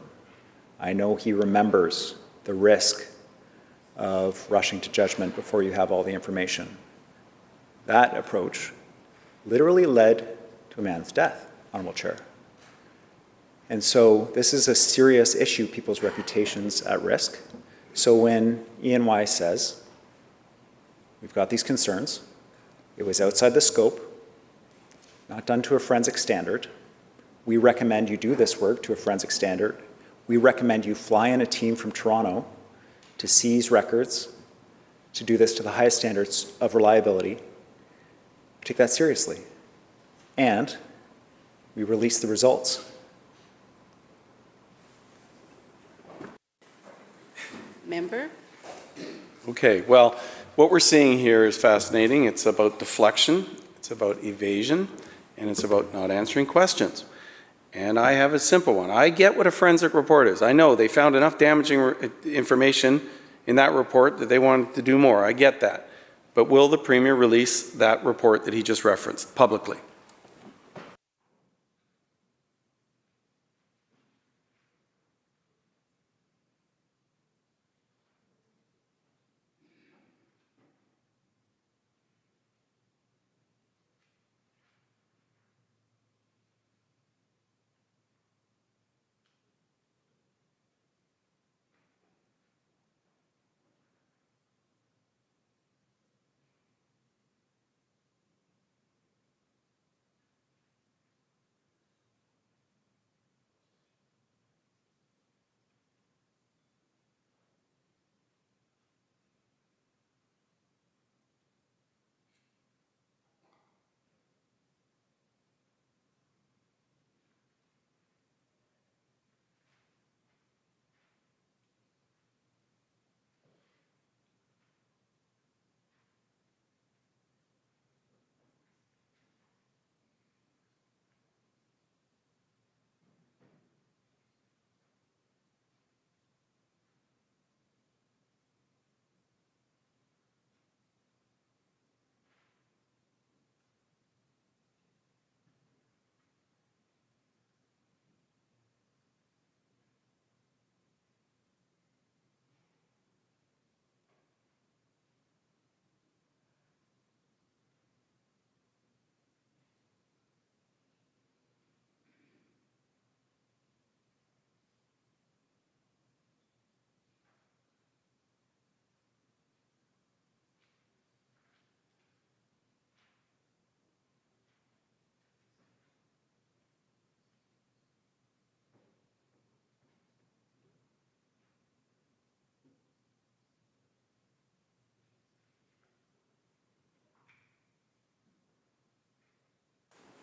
I know he remembers the risk of rushing to judgment before you have all the information. That approach literally led to a man's death, Honourable Chair. And so this is a serious issue, people's reputations at risk. So when E&Y says, we've got these concerns, it was outside the scope, not done to a forensic standard, we recommend you do this work to a forensic standard, we recommend you fly in a team from Toronto to seize records, to do this to the highest standards of reliability, take that seriously. And we release the results. Member? Okay, well, what we're seeing here is fascinating. It's about deflection, it's about evasion, and it's about not answering questions. And I have a simple one. I get what a forensic report is. I know they found enough damaging information in that report that they wanted to do more. I get that. But will the Premier release that report that he just referenced publicly?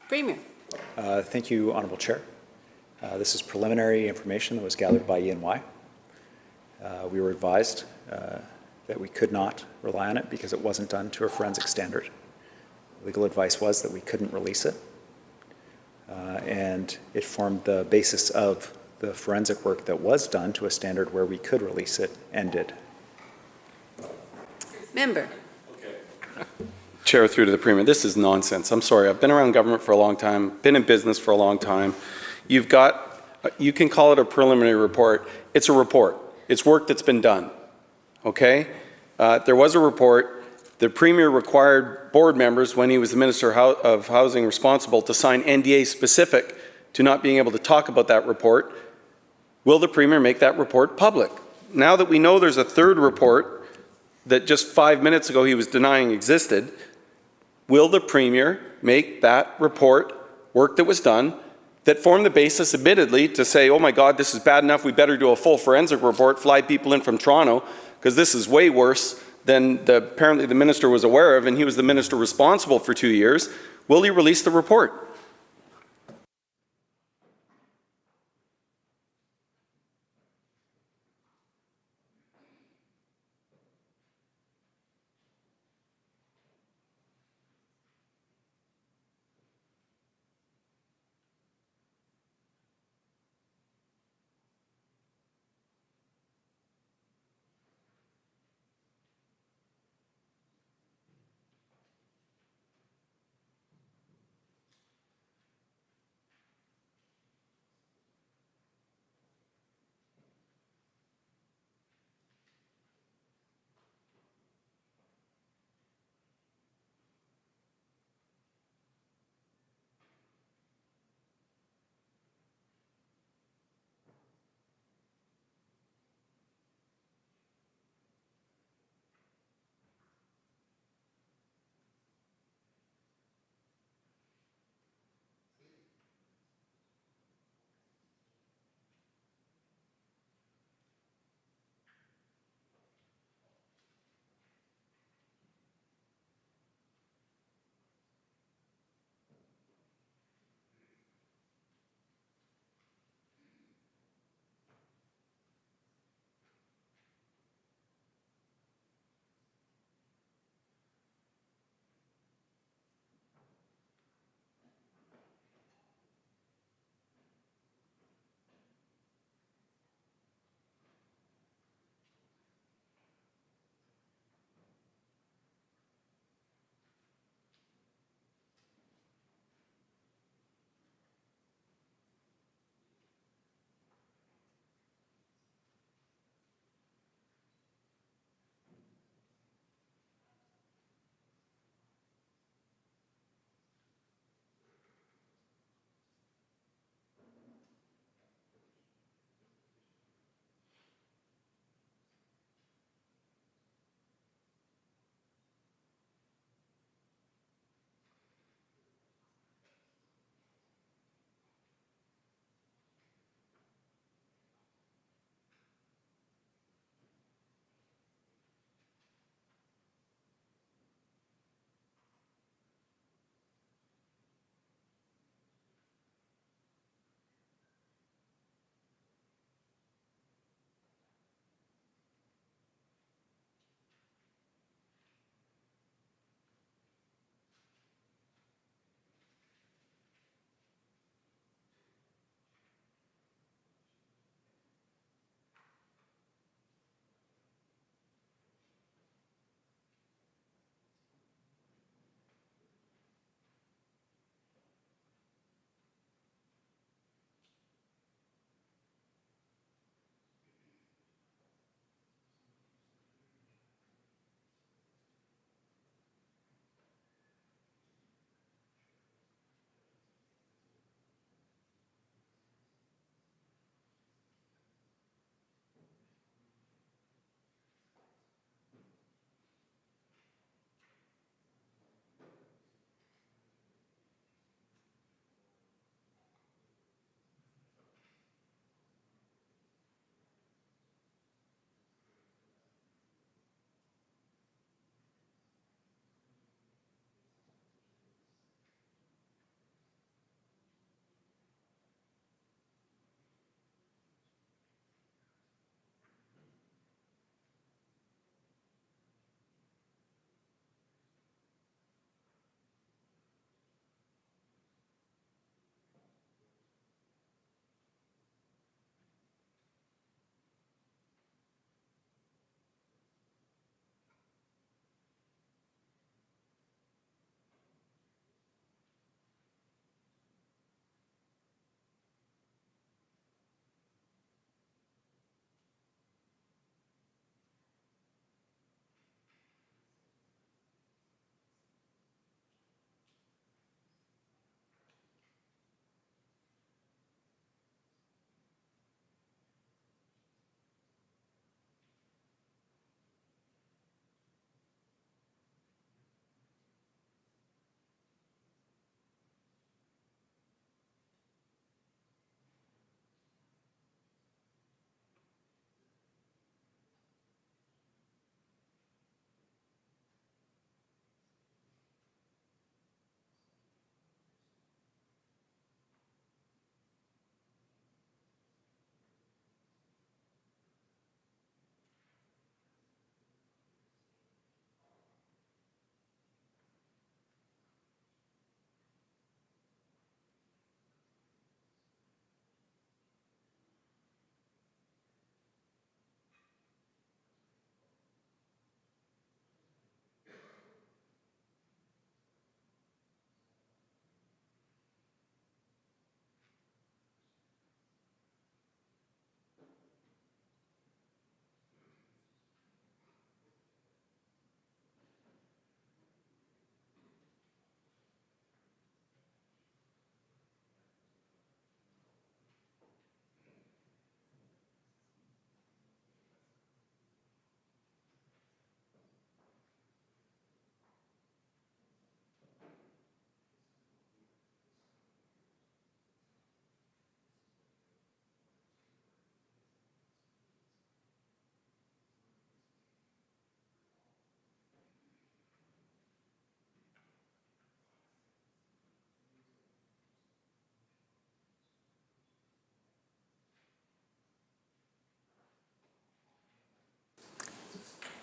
Premier. Thank you, Honourable Chair. This is preliminary information that was gathered by E&Y. We were advised that we could not rely on it because it wasn't done to a forensic standard. Legal advice was that we couldn't release it. And it formed the basis of the forensic work that was done to a standard where we could release it and did. Member. Chair, through to the Premier. This is nonsense. I'm sorry. I've been around government for a long time, been in business for a long time. You can call it a preliminary report. It's a report. It's work that's been done. Okay? There was a report. The Premier required board members, when he was the Minister of Housing responsible, to sign NDA specific to not being able to talk about that report. Will the Premier make that report public? Now that we know there's a third report that just 5 minutes ago he was denying existed, will the Premier make that report, work that was done, that formed the basis, admittedly, to say, oh my God, this is bad enough, we better do a full forensic report, fly people in from Toronto, because this is way worse than apparently the Minister was aware of, and he was the Minister responsible for 2 years. Will he release the report?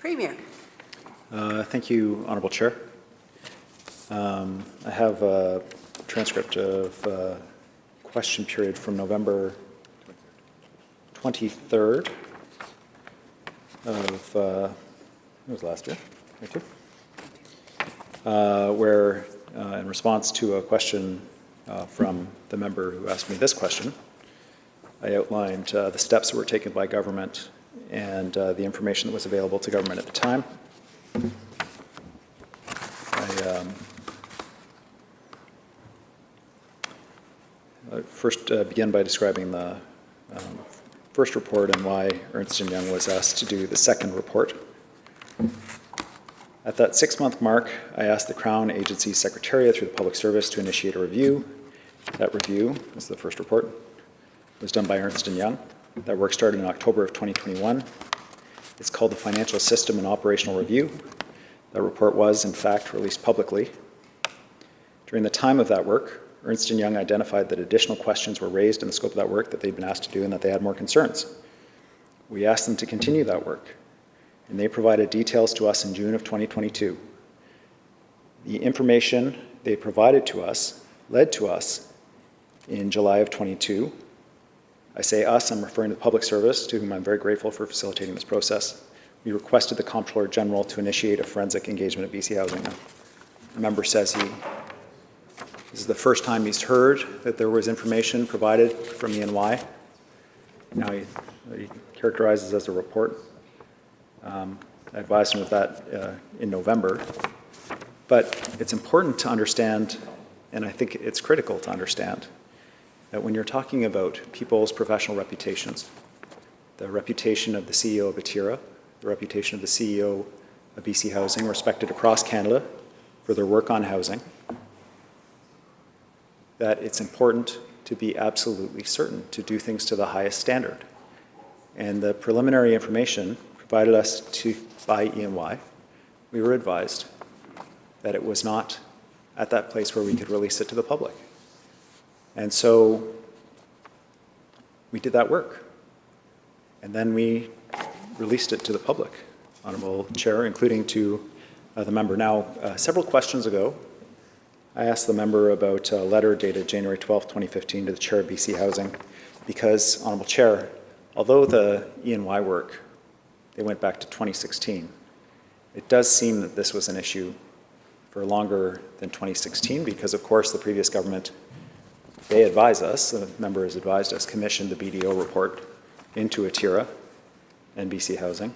Premier. Thank you, Honourable Chair. I have a transcript of question period from November 23rd of, it was last year, where in response to a question from the member who asked me this question, I outlined the steps that were taken by government and the information that was available to government at the time. I first begin by describing the first report and why Ernst & Young was asked to do the second report. At that 6-month mark, I asked the Crown Agency Secretariat through the Public Service to initiate a review. That review, this is the first report, was done by Ernst & Young. That work started in October of 2021. It's called the Financial System and Operational Review. That report was, in fact, released publicly. During the time of that work, Ernst & Young identified that additional questions were raised in the scope of that work that they'd been asked to do and that they had more concerns. We asked them to continue that work, and they provided details to us in June of 2022. The information they provided to us led to us in July of 22. I say us, I'm referring to the Public Service, to whom I'm very grateful for facilitating this process. We requested the Comptroller General to initiate a forensic engagement at BC Housing. The member says this is the first time he's heard that there was information provided from E&Y. Now he characterizes it as a report. I advised him of that in November. But it's important to understand, and I think it's critical to understand, that when you're talking about people's professional reputations, the reputation of the CEO of Atira, the reputation of the CEO of BC Housing, respected across Canada for their work on housing, that it's important to be absolutely certain to do things to the highest standard. And the preliminary information provided us by E&Y, we were advised that it was not at that place where we could release it to the public. And so we did that work. And then we released it to the public, Honourable Chair, including to the member. Now, several questions ago, I asked the member about a letter dated January 12, 2015 to the Chair of BC Housing, because, Honourable Chair, although the E&Y work, they went back to 2016, it does seem that this was an issue for longer than 2016, because, of course, the previous government, they advised us, the member has advised us, commissioned the BDO report into Atira and BC Housing.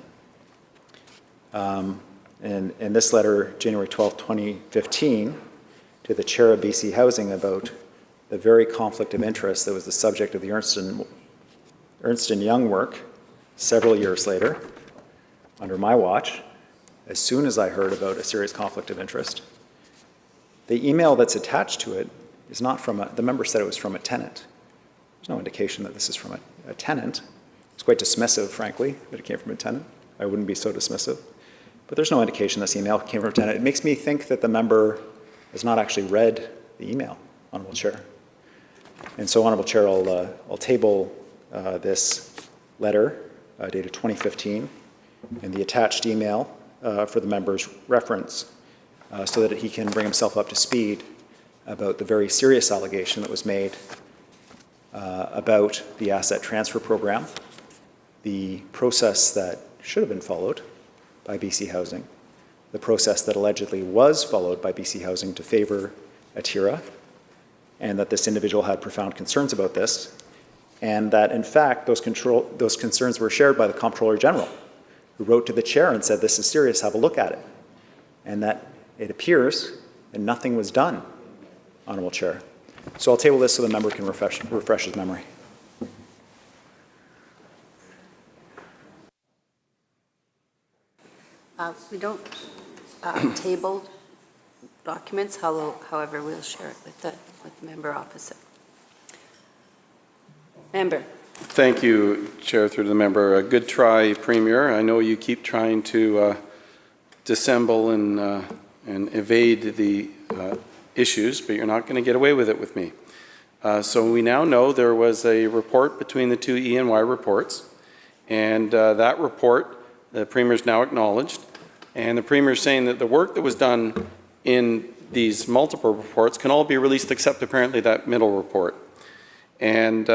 And this letter, January 12, 2015, to the Chair of BC Housing about the very conflict of interest that was the subject of the Ernst & Young work several years later, under my watch, as soon as I heard about a serious conflict of interest. The email that's attached to it is not from the member said it was from a tenant. There's no indication that this is from a tenant. It's quite dismissive, frankly, that it came from a tenant. I wouldn't be so dismissive. But there's no indication this email came from a tenant. It makes me think that the member has not actually read the email, Honourable Chair. And so, Honourable Chair, I'll table this letter dated 2015 and the attached email for the member's reference so that he can bring himself up to speed about the very serious allegation that was made about the asset transfer program, the process that should have been followed by BC Housing, the process that allegedly was followed by BC Housing to favor Atira, and that this individual had profound concerns about this, and that, in fact, those concerns were shared by the Comptroller General, who wrote to the Chair and said, this is serious, have a look at it. And that it appears that nothing was done, Honourable Chair. So I'll table this so the member can refresh his memory. We don't table documents, however, we'll share it with the member opposite. Member. Thank you, Chair, through to the member. A good try, Premier. I know you keep trying to dissemble and evade the issues, but you're not going to get away with it with me. So we now know there was a report between the two E&Y reports, and that report The Premier's now acknowledged, and the Premier is saying that the work that was done in these multiple reports can all be released except apparently that middle report. And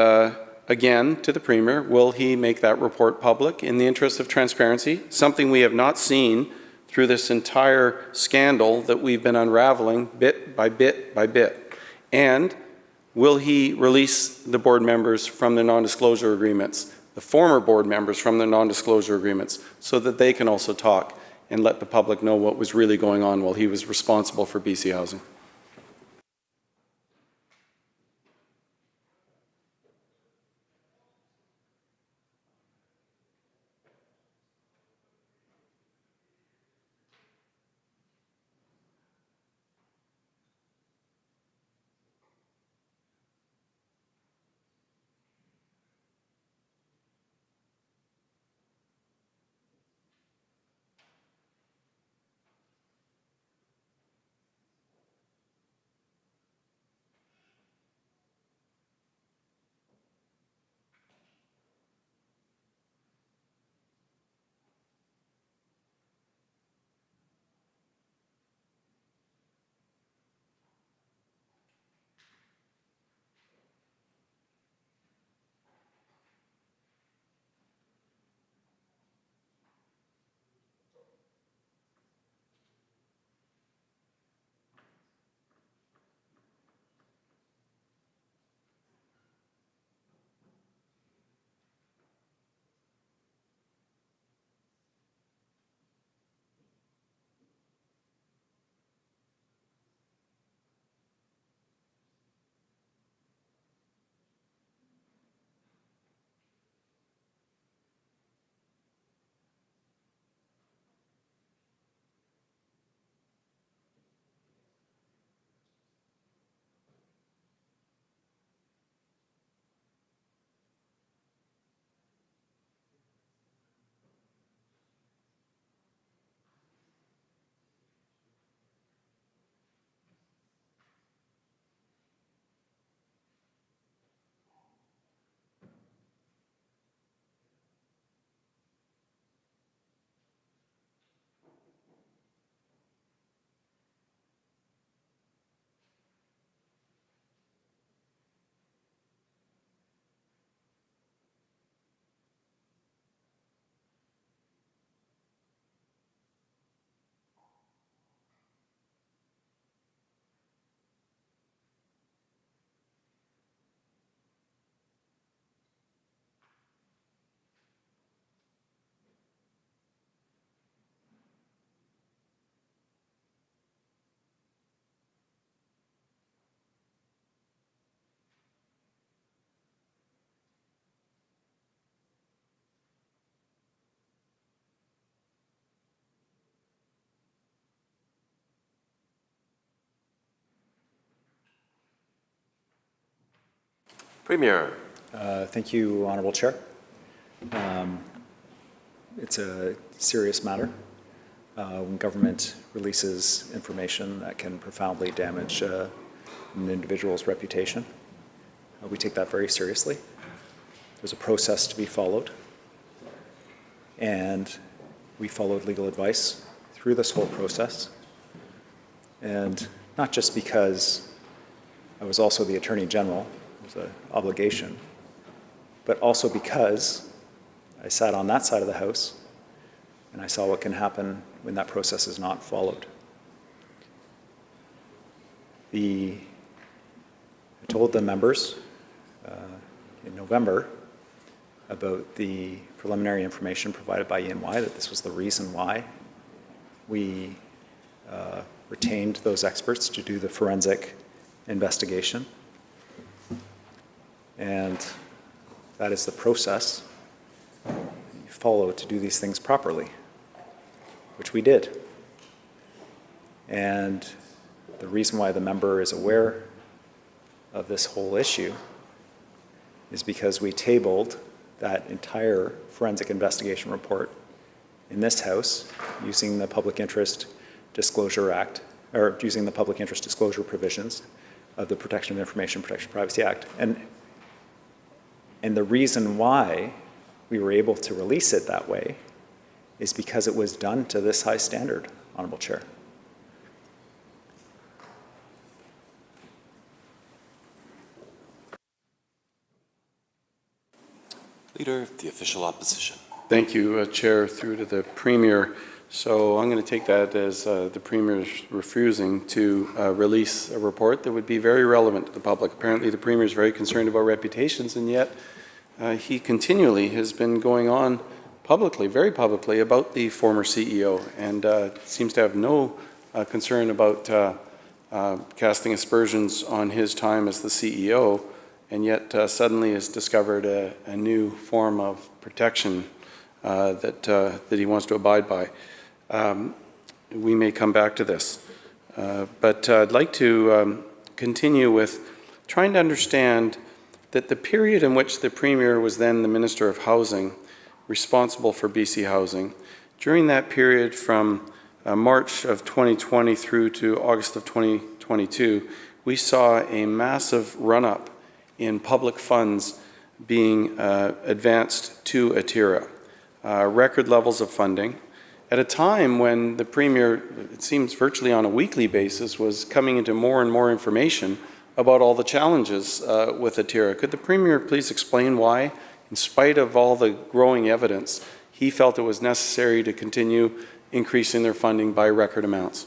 again, to the Premier, will he make that report public in the interest of transparency, something we have not seen through this entire scandal that we've been unraveling bit by bit by bit? And will he release the board members from their non-disclosure agreements, the former board members from their non-disclosure agreements, so that they can also talk and let the public know what was really going on while he was responsible for BC Housing? Premier. Thank you, Honourable Chair. It's a serious matter when government releases information that can profoundly damage an individual's reputation. We take that very seriously. There's a process to be followed, and we followed legal advice through this whole process. And not just because I was also the Attorney General, it was an obligation, but also because I sat on that side of the House and I saw what can happen when that process is not followed. I told the members in November about the preliminary information provided by E&Y, that this was the reason why we retained those experts to do the forensic investigation. And that is the process you follow to do these things properly, which we did. And the reason why the member is aware of this whole issue is because we tabled that entire forensic investigation report in this House using the Public Interest Disclosure Act, or using the Public Interest Disclosure provisions of the Protection of Information Protection Privacy Act. And the reason why we were able to release it that way is because it was done to this high standard, Honourable Chair. Leader of the Official Opposition. Thank you, Chair, through to the Premier. So I'm going to take that as the Premier's refusing to release a report that would be very relevant to the public. Apparently the Premier is very concerned about reputations, and yet he continually has been going on publicly, very publicly, about the former CEO, and seems to have no concern about casting aspersions on his time as the CEO, and yet suddenly has discovered a new form of protection that he wants to abide by. We may come back to this, but I'd like to continue with trying to understand that the period in which the Premier was then the Minister of Housing, responsible for BC Housing, during that period from March of 2020 through to August of 2022, we saw a massive run-up in public funds being advanced to ATIRA, record levels of funding, at a time when the Premier, it seems virtually on a weekly basis, was coming into more and more information about all the challenges with ATIRA. Could the Premier please explain why, in spite of all the growing evidence, he felt it was necessary to continue increasing their funding by record amounts?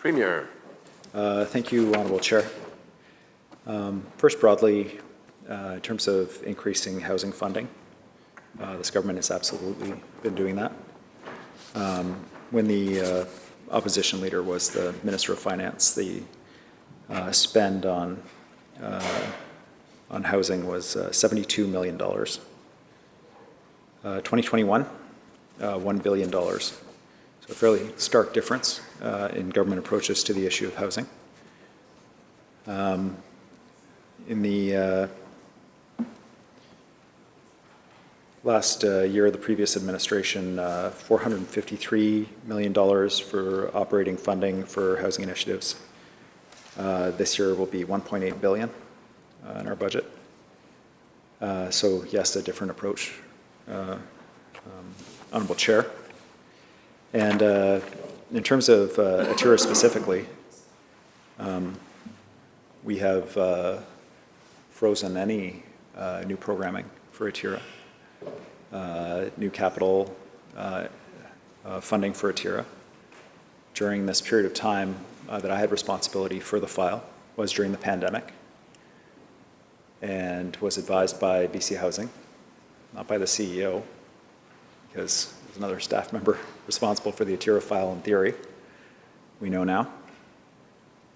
Premier. Thank you, Honourable Chair. First, broadly, in terms of increasing housing funding, this government has absolutely been doing that. When the opposition leader was the Minister of Finance, the spend on housing was $72 million. 2021, $1 billion. So a fairly stark difference in government approaches to the issue of housing. In the last year of the previous administration, $453 million for operating funding for housing initiatives. This year will be $1.8 billion in our budget. So yes, a different approach, Honourable Chair. And in terms of Atira specifically, we have frozen any new programming for Atira. New capital funding for Atira during this period of time that I had responsibility for the file was during the pandemic, and was advised by BC Housing, not by the CEO, because there's another staff member responsible for the Atira file in theory. We know now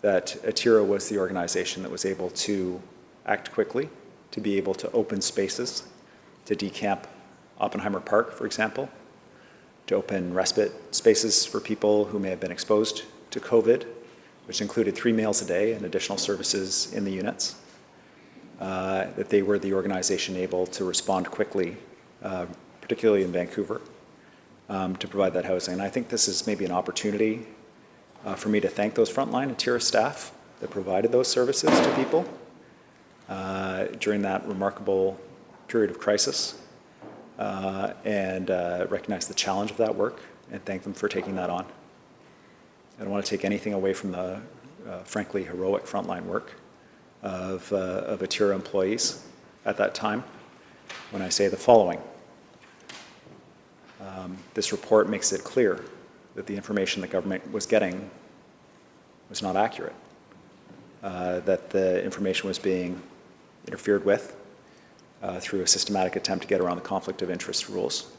that Atira was the organization that was able to act quickly, to be able to open spaces, to decamp Oppenheimer Park, for example, to open respite spaces for people who may have been exposed to COVID, which included 3 meals a day and additional services in the units, that they were the organization able to respond quickly, particularly in Vancouver, to provide that housing. And I think this is maybe an opportunity for me to thank those frontline Atira staff that provided those services to people during that remarkable period of crisis, and recognize the challenge of that work and thank them for taking that on. I don't want to take anything away from the frankly heroic frontline work of Atira employees at that time when I say the following. This report makes it clear that the information the government was getting was not accurate, that the information was being interfered with through a systematic attempt to get around the conflict of interest rules.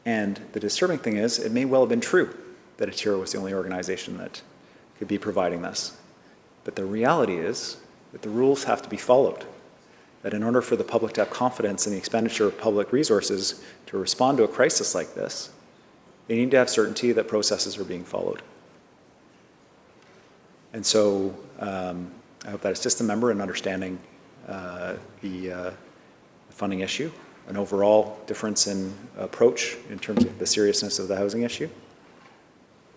And the disturbing thing is, it may well have been true that Atira was the only organization that could be providing this. But the reality is that the rules have to be followed, that in order for the public to have confidence in the expenditure of public resources to respond to a crisis like this, they need to have certainty that processes are being followed. And so I hope that it's just a member in understanding the funding issue, an overall difference in approach in terms of the seriousness of the housing issue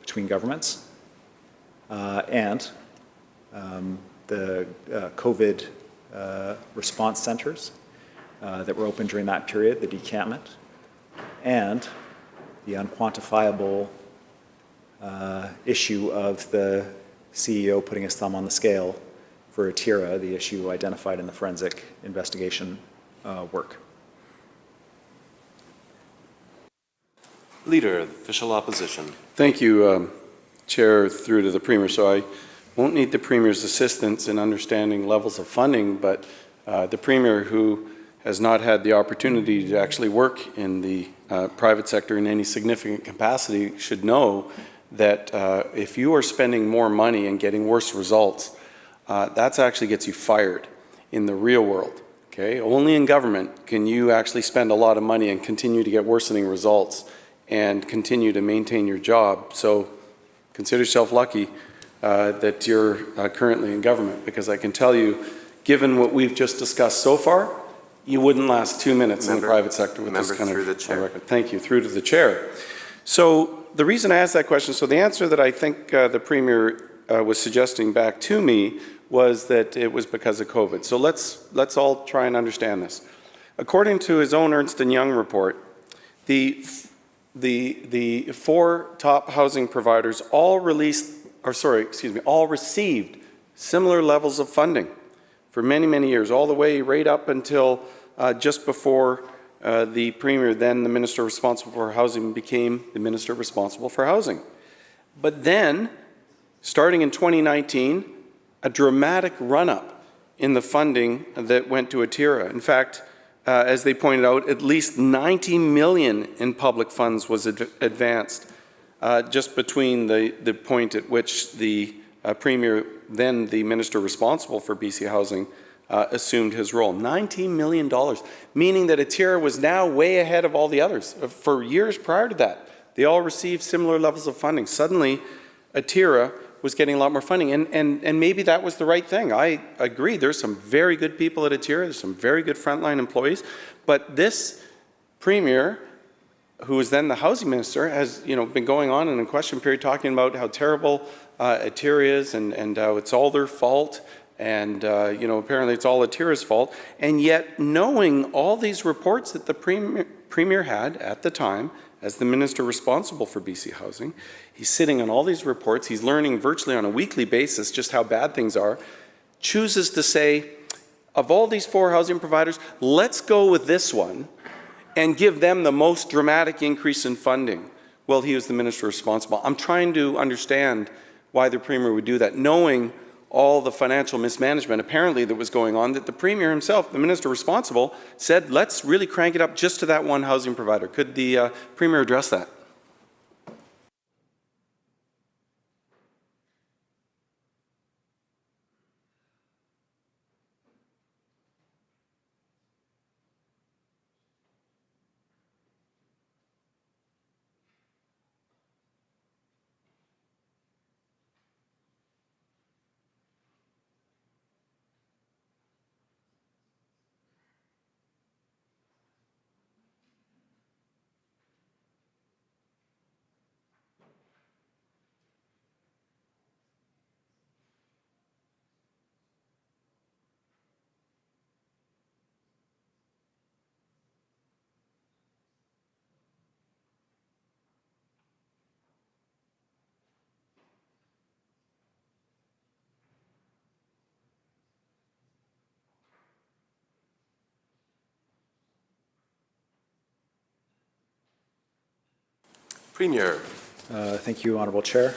between governments, and the COVID response centers that were open during that period, the decampment, and the unquantifiable issue of the CEO putting his thumb on the scale for Atira, the issue identified in the forensic investigation work. Leader of Official Opposition. Thank you, Chair, through to the Premier. So I won't need the Premier's assistance in understanding levels of funding, but the Premier, who has not had the opportunity to actually work in the private sector in any significant capacity, should know that if you are spending more money and getting worse results, that actually gets you fired in the real world. Okay? Only in government can you actually spend a lot of money and continue to get worsening results and continue to maintain your job. So consider yourself lucky that you're currently in government, because I can tell you, given what we've just discussed so far, you wouldn't last 2 minutes in the private sector with this kind of record. Thank you. Through to the Chair. So the reason I asked that question, so the answer that I think the Premier was suggesting back to me was that it was because of COVID. So let's all try and understand this. According to his own Ernst & Young report, the 4 top housing providers all received similar levels of funding for many, many years, all the way right up until just before the Premier, then the Minister responsible for housing, became the Minister responsible for housing. But then starting in 2019, a dramatic run-up in the funding that went to Atira. In fact, as they pointed out, at least $90 million in public funds was advanced just between the point at which the Premier, then the Minister responsible for BC Housing, assumed his role. $19 million, meaning that Atira was now way ahead of all the others. For years prior to that, they all received similar levels of funding. Suddenly, Atira was getting a lot more funding, and maybe that was the right thing. I agree, there's some very good people at Atira, there's some very good frontline employees, but this Premier, who was then the Housing Minister, has been going on in a question period talking about how terrible Atira is and how it's all their fault, and apparently it's all Atira's fault, and yet knowing all these reports that the Premier had at the time as the Minister responsible for BC Housing, he's sitting on all these reports, he's learning virtually on a weekly basis just how bad things are, chooses to say, of all these 4 housing providers, let's go with this one and give them the most dramatic increase in funding. Well, he was the Minister responsible. I'm trying to understand why the Premier would do that, knowing all the financial mismanagement apparently that was going on, that the Premier himself, the Minister responsible, said, let's really crank it up just to that one housing provider. Could the Premier address that? Premier. Thank you, Honourable Chair.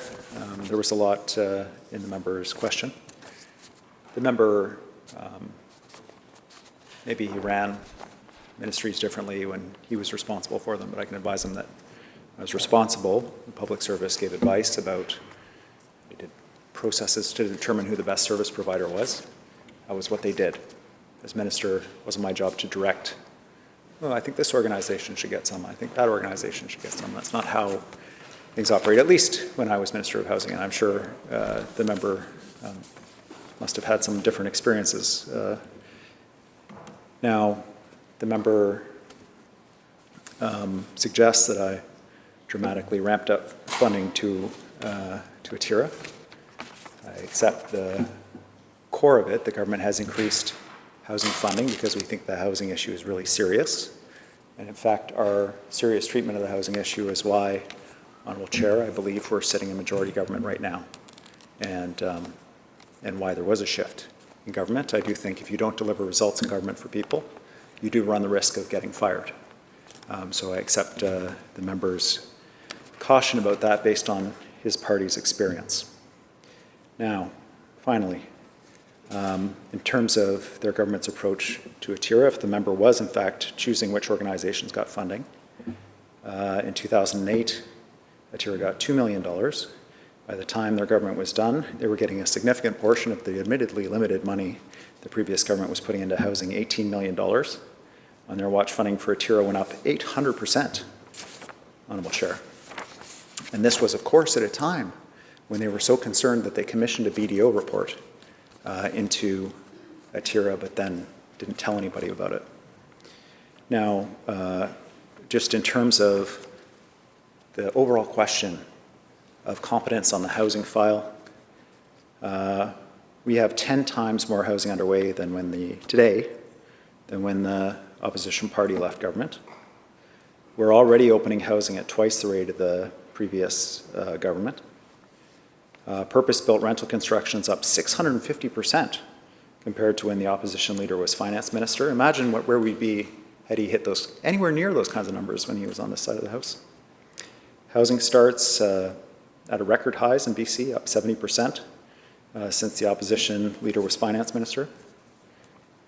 There was a lot in the member's question. The member, maybe he ran ministries differently when he was responsible for them, but I can advise him that I was responsible. The public service gave advice about, we did processes to determine who the best service provider was. That was what they did. As minister, it wasn't my job to direct, well, I think this organization should get some, I think that organization should get some. That's not how things operate, at least when I was Minister of Housing, and I'm sure the member must have had some different experiences. Now, the member suggests that I dramatically ramped up funding to Atira. I accept the core of it. The government has increased housing funding because we think the housing issue is really serious. And in fact, our serious treatment of the housing issue is why, Honourable Chair, I believe we're sitting in majority government right now, and why there was a shift in government. I do think if you don't deliver results in government for people, you do run the risk of getting fired. So I accept the member's caution about that based on his party's experience. Now, finally, in terms of their government's approach to Atira, if the member was in fact choosing which organizations got funding, in 2008, Atira got $2 million. By the time their government was done, they were getting a significant portion of the admittedly limited money the previous government was putting into housing, $18 million. On their watch, funding for Atira went up 800%, Honourable Chair. And this was, of course, at a time when they were so concerned that they commissioned a BDO report into Atira, but then didn't tell anybody about it. Now, just in terms of the overall question of competence on the housing file, we have 10 times more housing underway than when the opposition party left government. We're already opening housing at twice the rate of the previous government. Purpose-built rental construction is up 650% compared to when the opposition leader was finance minister. Imagine where we'd be had he hit those anywhere near those kinds of numbers when he was on this side of the house. Housing starts, at a record highs in BC, up 70% since the opposition leader was finance minister.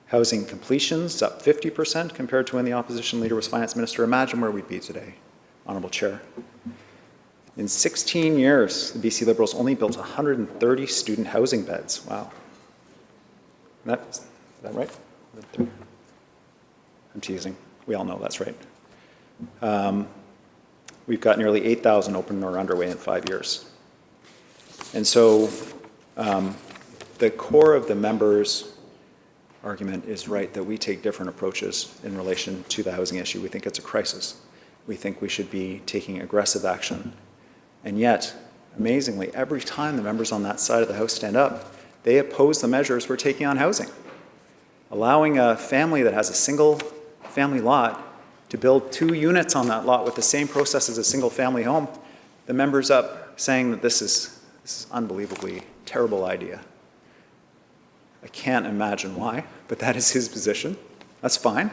Housing completions up 50% compared to when the opposition leader was finance minister. Imagine where we'd be today, Honourable Chair. In 16 years, the BC Liberals only built 130 student housing beds. Wow. Is that right? I'm teasing. We all know that's right. We've got nearly 8,000 open or underway in 5 years. And so the core of the members' argument is right that we take different approaches in relation to the housing issue. We think it's a crisis. We think we should be taking aggressive action. And yet, amazingly, every time the members on that side of the House stand up, they oppose the measures we're taking on housing. Allowing a family that has a single family lot to build 2 units on that lot with the same process as a single family home, the members up saying that this is unbelievably terrible idea. I can't imagine why, but that is his position. That's fine.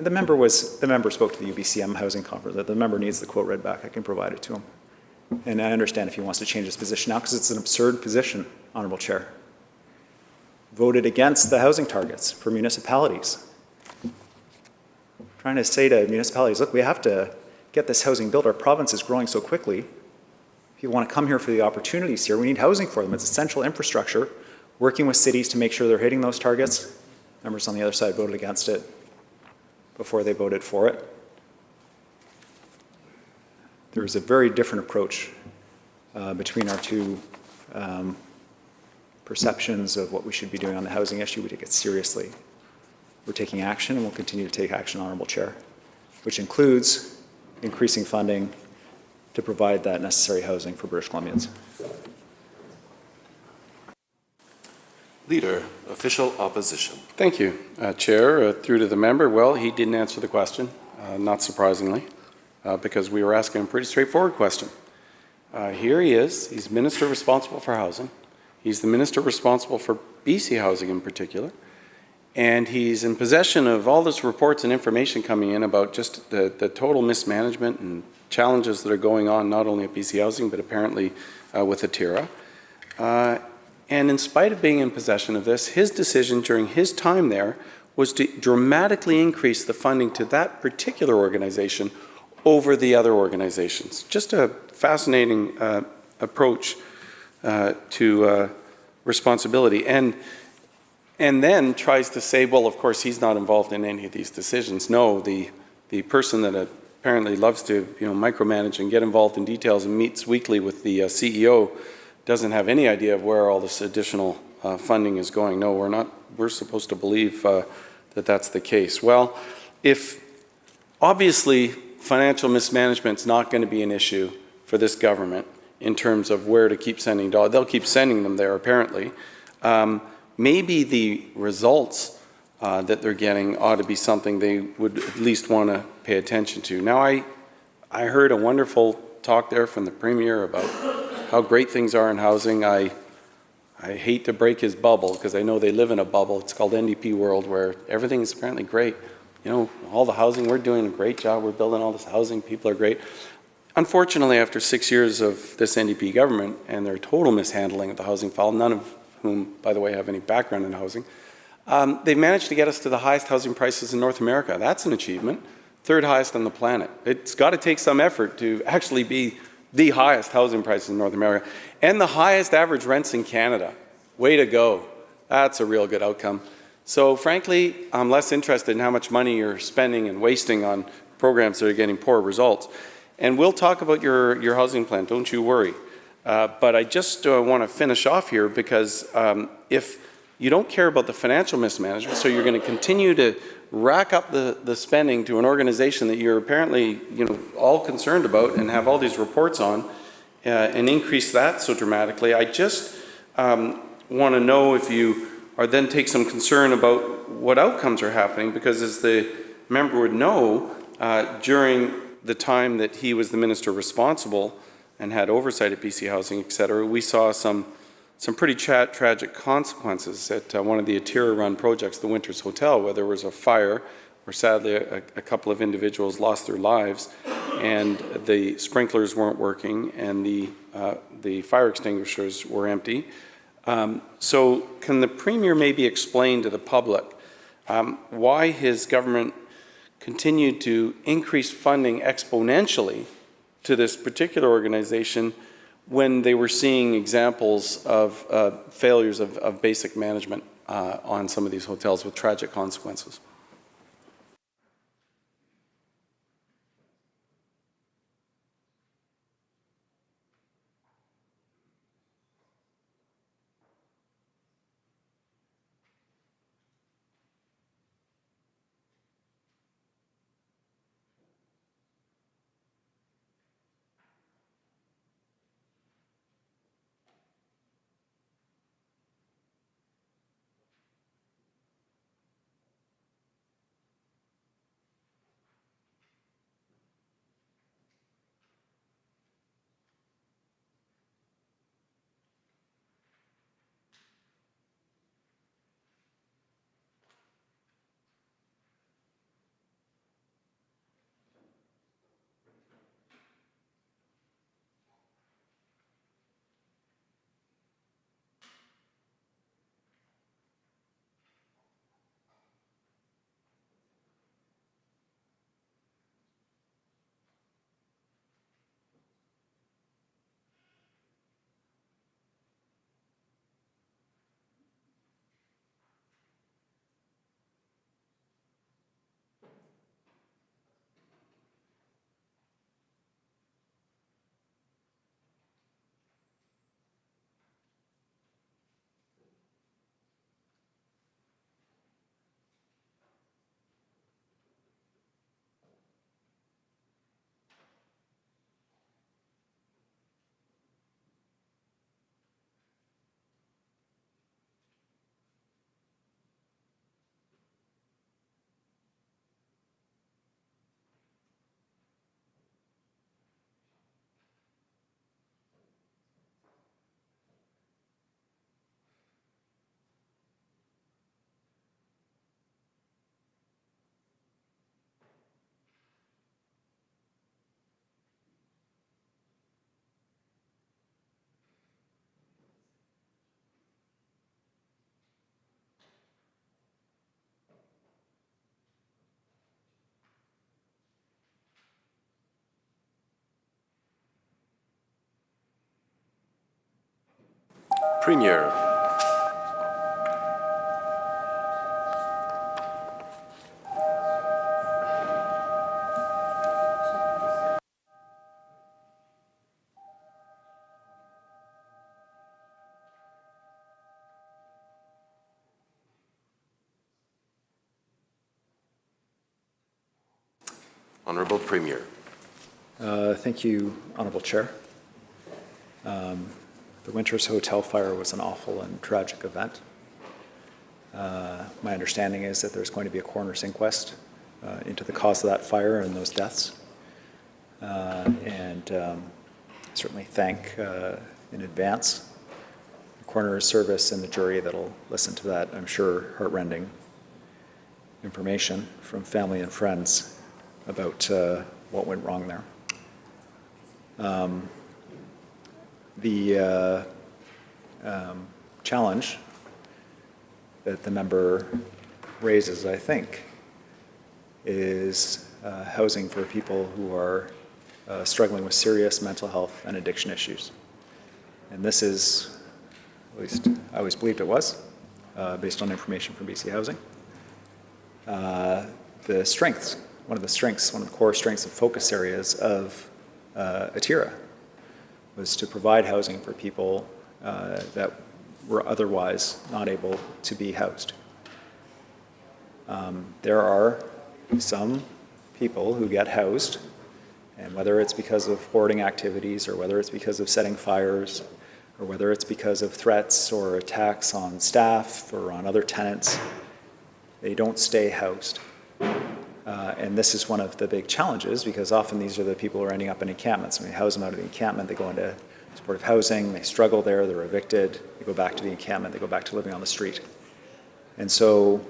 The member spoke to the UBCM housing conference. The member needs the quote read back. I can provide it to him. And I understand if he wants to change his position now because it's an absurd position, Honourable Chair. Voted against the housing targets for municipalities. Trying to say to municipalities, look, we have to get this housing built. Our province is growing so quickly. If you want to come here for the opportunities here, we need housing for them. It's essential infrastructure. Working with cities to make sure they're hitting those targets. Members on the other side voted against it before they voted for it. There is a very different approach between our two perceptions of what we should be doing on the housing issue. We take it seriously. We're taking action and we'll continue to take action, Honourable Chair, which includes increasing funding to provide that necessary housing for British Columbians. Leader, Official Opposition. Thank you, Chair. Through to the member, well, he didn't answer the question, not surprisingly, because we were asking a pretty straightforward question. Here he is. He's Minister responsible for housing. He's the Minister responsible for BC housing in particular. And he's in possession of all this reports and information coming in about just the total mismanagement and challenges that are going on, not only at BC Housing, but apparently with Atira. And in spite of being in possession of this, his decision during his time there was to dramatically increase the funding to that particular organization over the other organizations. Just a fascinating approach to responsibility. And then tries to say, well, of course, he's not involved in any of these decisions. No, the person that apparently loves to micromanage and get involved in details and meets weekly with the CEO doesn't have any idea of where all this additional funding is going. No, we're supposed to believe that that's the case. Well, if obviously financial mismanagement is not going to be an issue for this government in terms of where to keep sending dollars, they'll keep sending them there apparently. Maybe the results that they're getting ought to be something they would at least want to pay attention to. Now, I heard a wonderful talk there from the Premier about how great things are in housing. I hate to break his bubble because I know they live in a bubble. It's called NDP world where everything is apparently great. All the housing, we're doing a great job. We're building all this housing. People are great. Unfortunately, after 6 years of this NDP government and their total mishandling of the housing file, none of whom, by the way, have any background in housing, they've managed to get us to the highest housing prices in North America. That's an achievement. 3rd highest on the planet. It's got to take some effort to actually be the highest housing prices in North America and the highest average rents in Canada. Way to go. That's a real good outcome. So frankly, I'm less interested in how much money you're spending and wasting on programs that are getting poor results. And we'll talk about your housing plan, don't you worry. But I just want to finish off here because if you don't care about the financial mismanagement, so you're going to continue to rack up the spending to an organization that you're apparently all concerned about and have all these reports on and increase that so dramatically, I just want to know if you are then take some concern about what outcomes are happening, because as the member would know, during the time that he was the minister responsible and had oversight at BC Housing, etc., we saw some pretty tragic consequences at one of the Atira-run projects, the Winters Hotel, where there was a fire where sadly a couple of individuals lost their lives, and the sprinklers weren't working, and the fire extinguishers were empty. So can the Premier maybe explain to the public why his government continued to increase funding exponentially to this particular organization when they were seeing examples of failures of basic management on some of these hotels with tragic consequences? Premier. Honourable Premier. Thank you, Honourable Chair. The Winters Hotel fire was an awful and tragic event. My understanding is that there's going to be a coroner's inquest into the cause of that fire and those deaths. Certainly thank in advance the coroner's service and the jury that'll listen to that, I'm sure, heartrending information from family and friends about what went wrong there. The challenge that the member raises, I think, is housing for people who are struggling with serious mental health and addiction issues. And this is, at least I always believed it was, based on information from BC Housing. The strengths, one of the core strengths and focus areas of ATIRA was to provide housing for people that were otherwise not able to be housed. There are some people who get housed, and whether it's because of hoarding activities or whether it's because of setting fires or whether it's because of threats or attacks on staff or on other tenants, they don't stay housed. And this is one of the big challenges, because often these are the people who are ending up in encampments. When we house them out of the encampment, they go into supportive housing, they struggle there, they're evicted, they go back to the encampment, they go back to living on the street. And so,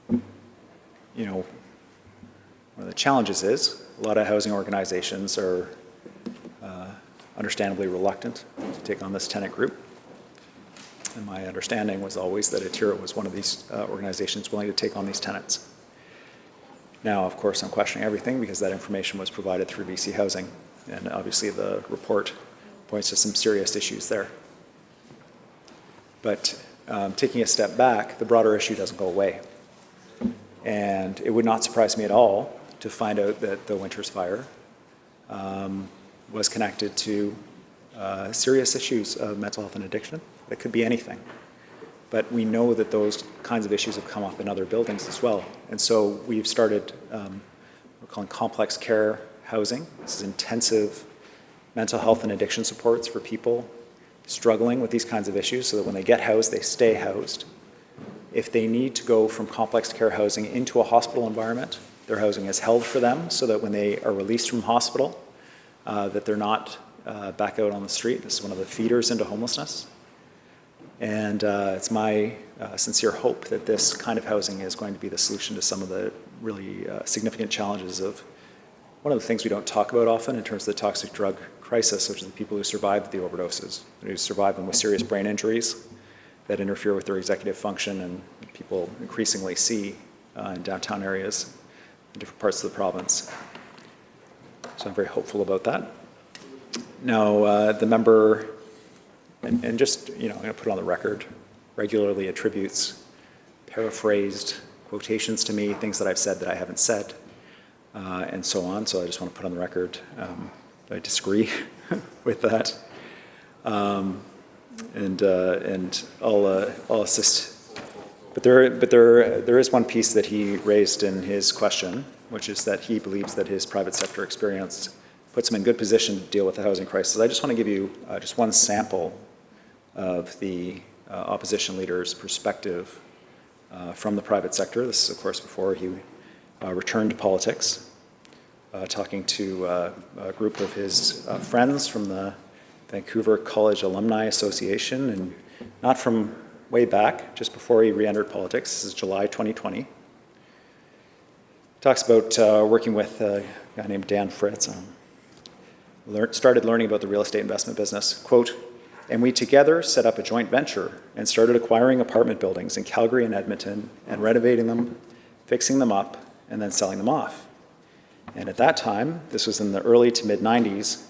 you know, One of the challenges is a lot of housing organizations are understandably reluctant to take on this tenant group. And my understanding was always that Atira was one of these organizations willing to take on these tenants. Now, of course, I'm questioning everything because that information was provided through BC Housing, and obviously the report points to some serious issues there. But taking a step back, the broader issue doesn't go away. And it would not surprise me at all to find out that the Winters fire was connected to serious issues of mental health and addiction. It could be anything. But we know that those kinds of issues have come up in other buildings as well. And so we've started, we're calling complex care housing. This is intensive mental health and addiction supports for people struggling with these kinds of issues so that when they get housed, they stay housed. If they need to go from complex care housing into a hospital environment, their housing is held for them so that when they are released from hospital, that they're not back out on the street. This is one of the feeders into homelessness. And it's my sincere hope that this kind of housing is going to be the solution to some of the really significant challenges of one of the things we don't talk about often in terms of the toxic drug crisis, which is the people who survived the overdoses, who survived them with serious brain injuries that interfere with their executive function, and people increasingly see in downtown areas in different parts of the province. So I'm very hopeful about that. Now, the member, and just, I'm going to put it on the record, regularly attributes paraphrased quotations to me, things that I've said that I haven't said, and so on. So I just want to put on the record I disagree with that. And I'll assist. But there is one piece that he raised in his question, which is that he believes that his private sector experience puts him in good position to deal with the housing crisis. I just want to give you just one sample of the opposition leader's perspective from the private sector. This is, of course, before he returned to politics, talking to a group of his friends from the Vancouver College Alumni Association, and not from way back, just before he re-entered politics. This is July 2020. He talks about working with a guy named Dan Fritz. Started learning about the real estate investment business. Quote, and we together set up a joint venture and started acquiring apartment buildings in Calgary and Edmonton and renovating them, fixing them up, and then selling them off. And at that time, this was in the early to mid-90s,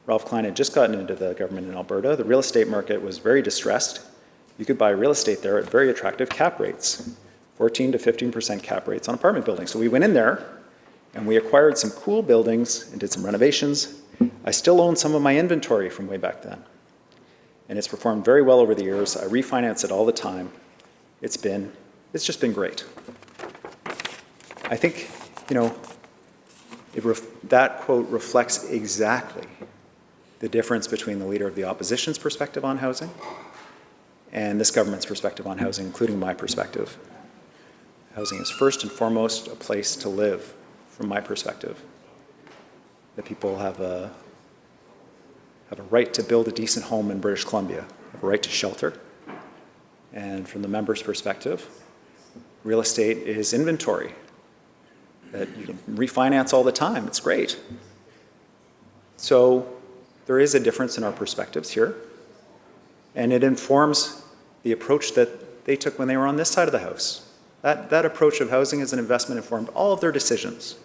Ralph Klein had just gotten into the government in Alberta. The real estate market was very distressed. You could buy real estate there at very attractive cap rates, 14 to 15% cap rates on apartment buildings. So we went in there and we acquired some cool buildings and did some renovations. I still own some of my inventory from way back then. And it's performed very well over the years. I refinance it all the time. It's just been great. I think, that quote reflects exactly the difference between the Leader of the Opposition's perspective on housing and this government's perspective on housing, including my perspective. Housing is first and foremost a place to live, from my perspective. That people have a right to build a decent home in British Columbia, have a right to shelter. And from the member's perspective, real estate is inventory that you can refinance all the time. It's great. So there is a difference in our perspectives here, and it informs the approach that they took when they were on this side of the House. That approach of housing as an investment informed all of their decisions.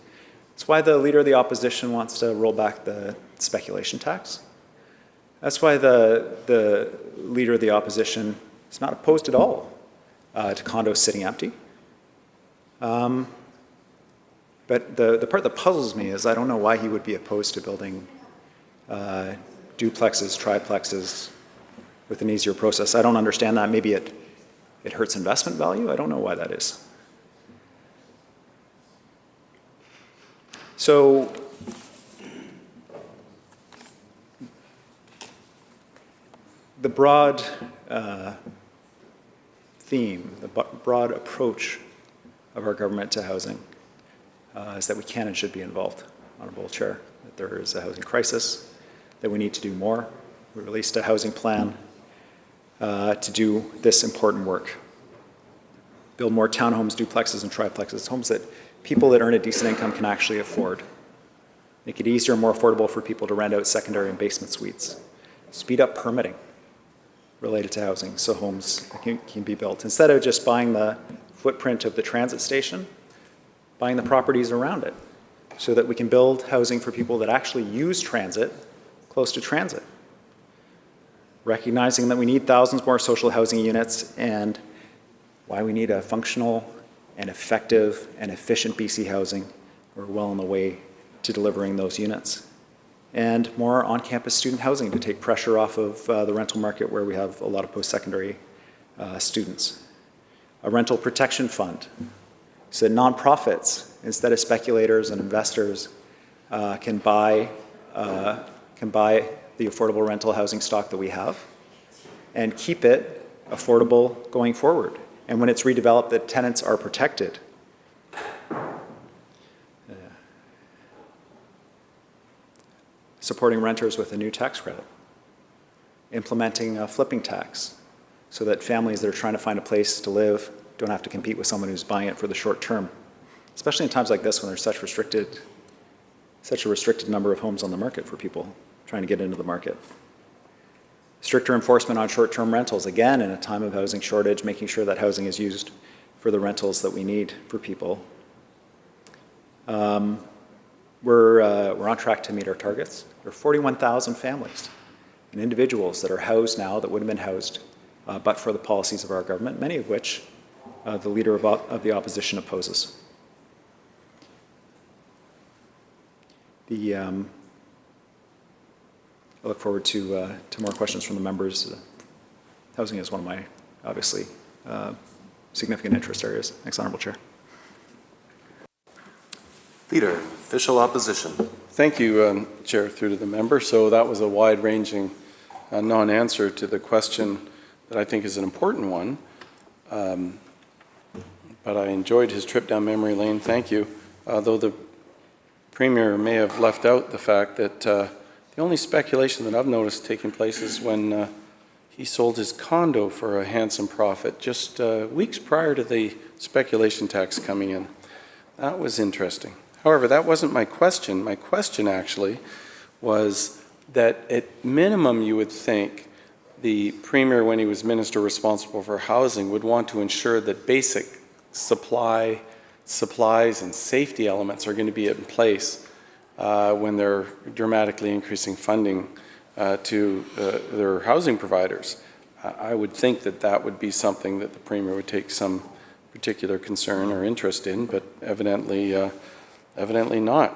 That's why the Leader of the Opposition wants to roll back the speculation tax. That's why the Leader of the Opposition is not opposed at all to condos sitting empty. But the part that puzzles me is I don't know why he would be opposed to building duplexes, triplexes with an easier process. I don't understand that. Maybe it hurts investment value. I don't know why that is. So the broad theme, the broad approach of our government to housing is that we can and should be involved, Honourable Chair, that there is a housing crisis, that we need to do more. We released a housing plan to do this important work. Build more townhomes, duplexes, and triplexes, homes that people that earn a decent income can actually afford. Make it easier and more affordable for people to rent out secondary and basement suites. Speed up permitting related to housing so homes can be built. Instead of just buying the footprint of the transit station, buying the properties around it so that we can build housing for people that actually use transit close to transit. Recognizing that we need thousands more social housing units and why we need a functional and effective and efficient BC housing. We're well on the way to delivering those units. And more on-campus student housing to take pressure off of the rental market where we have a lot of post-secondary students. A rental protection fund so that nonprofits, instead of speculators and investors, can buy the affordable rental housing stock that we have and keep it affordable going forward. And when it's redeveloped, the tenants are protected. Supporting renters with a new tax credit. Implementing a flipping tax so that families that are trying to find a place to live don't have to compete with someone who's buying it for the short term. Especially in times like this when there's such a restricted number of homes on the market for people trying to get into the market. Stricter enforcement on short-term rentals, again, in a time of housing shortage, making sure that housing is used for the rentals that we need for people. We're on track to meet our targets. There are 41,000 families and individuals that are housed now that would have been housed but for the policies of our government, many of which the Leader of the Opposition opposes. I look forward to more questions from the members. Housing is one of my, obviously, significant interest areas. Thanks, Honourable Chair. Leader, official opposition. Thank you, Chair, through to the member. So that was a wide-ranging non-answer to the question that I think is an important one. But I enjoyed his trip down memory lane. Thank you. Though the Premier may have left out the fact that the only speculation that I've noticed taking place is when he sold his condo for a handsome profit just weeks prior to the speculation tax coming in. That was interesting. However, that wasn't my question. My question actually was that at minimum you would think the Premier, when he was Minister responsible for housing, would want to ensure that basic supplies and safety elements are going to be in place when they're dramatically increasing funding to their housing providers. I would think that that would be something that the Premier would take some particular concern or interest in, but evidently not.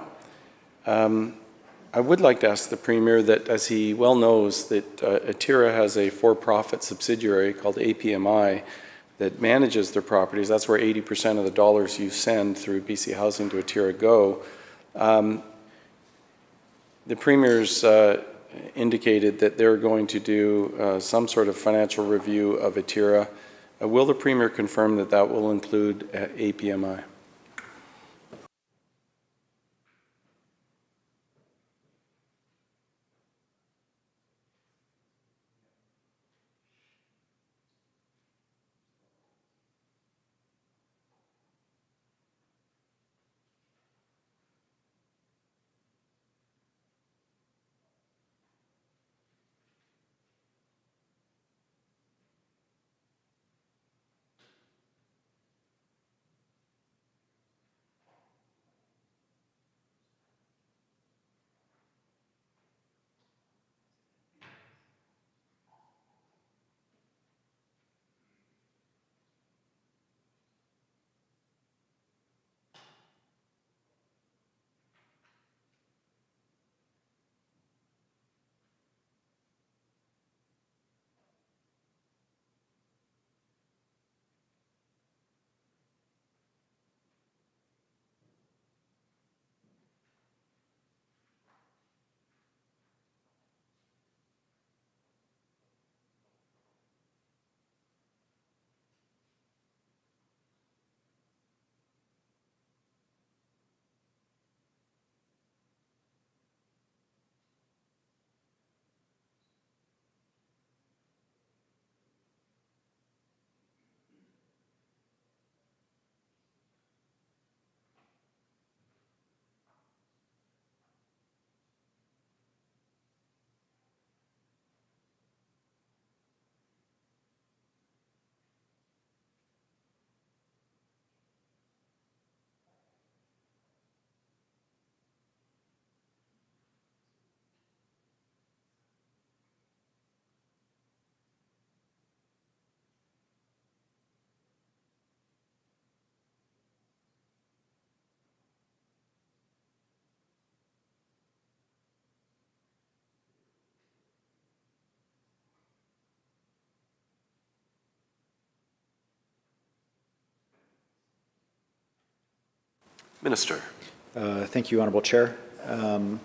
I would like to ask the Premier that, as he well knows, that Atira has a for-profit subsidiary called APMI that manages their properties. That's where 80% of the dollars you send through BC Housing to Atira go. The Premier's indicated that they're going to do some sort of financial review of Atira. Will the Premier confirm that that will include APMI? Minister. Thank you, Honourable Chair. The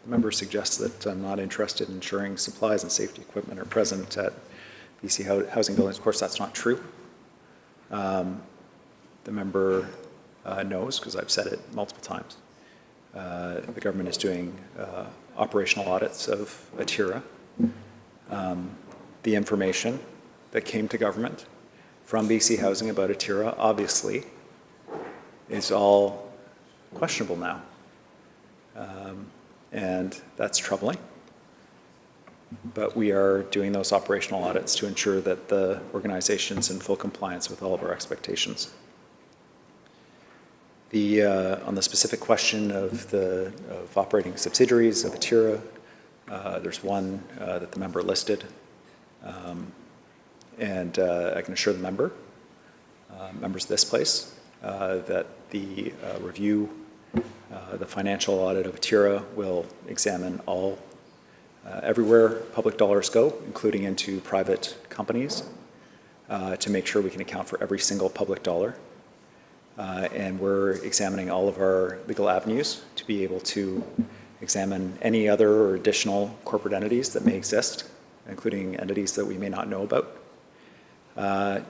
member suggests that I'm not interested in ensuring supplies and safety equipment are present at BC housing buildings. Of course, that's not true. The member knows, because I've said it multiple times, the government is doing operational audits of Atira. The information that came to government from BC Housing about Atira obviously is all questionable now. And that's troubling. But we are doing those operational audits to ensure that the organization's in full compliance with all of our expectations. On the specific question of operating subsidiaries of Atira, there's one that the member listed. And I can assure the members of this place, that the review, the financial audit of Atira will examine everywhere public dollars go, including into private companies, to make sure we can account for every single public dollar. And we're examining all of our legal avenues to be able to examine any other or additional corporate entities that may exist, including entities that we may not know about. The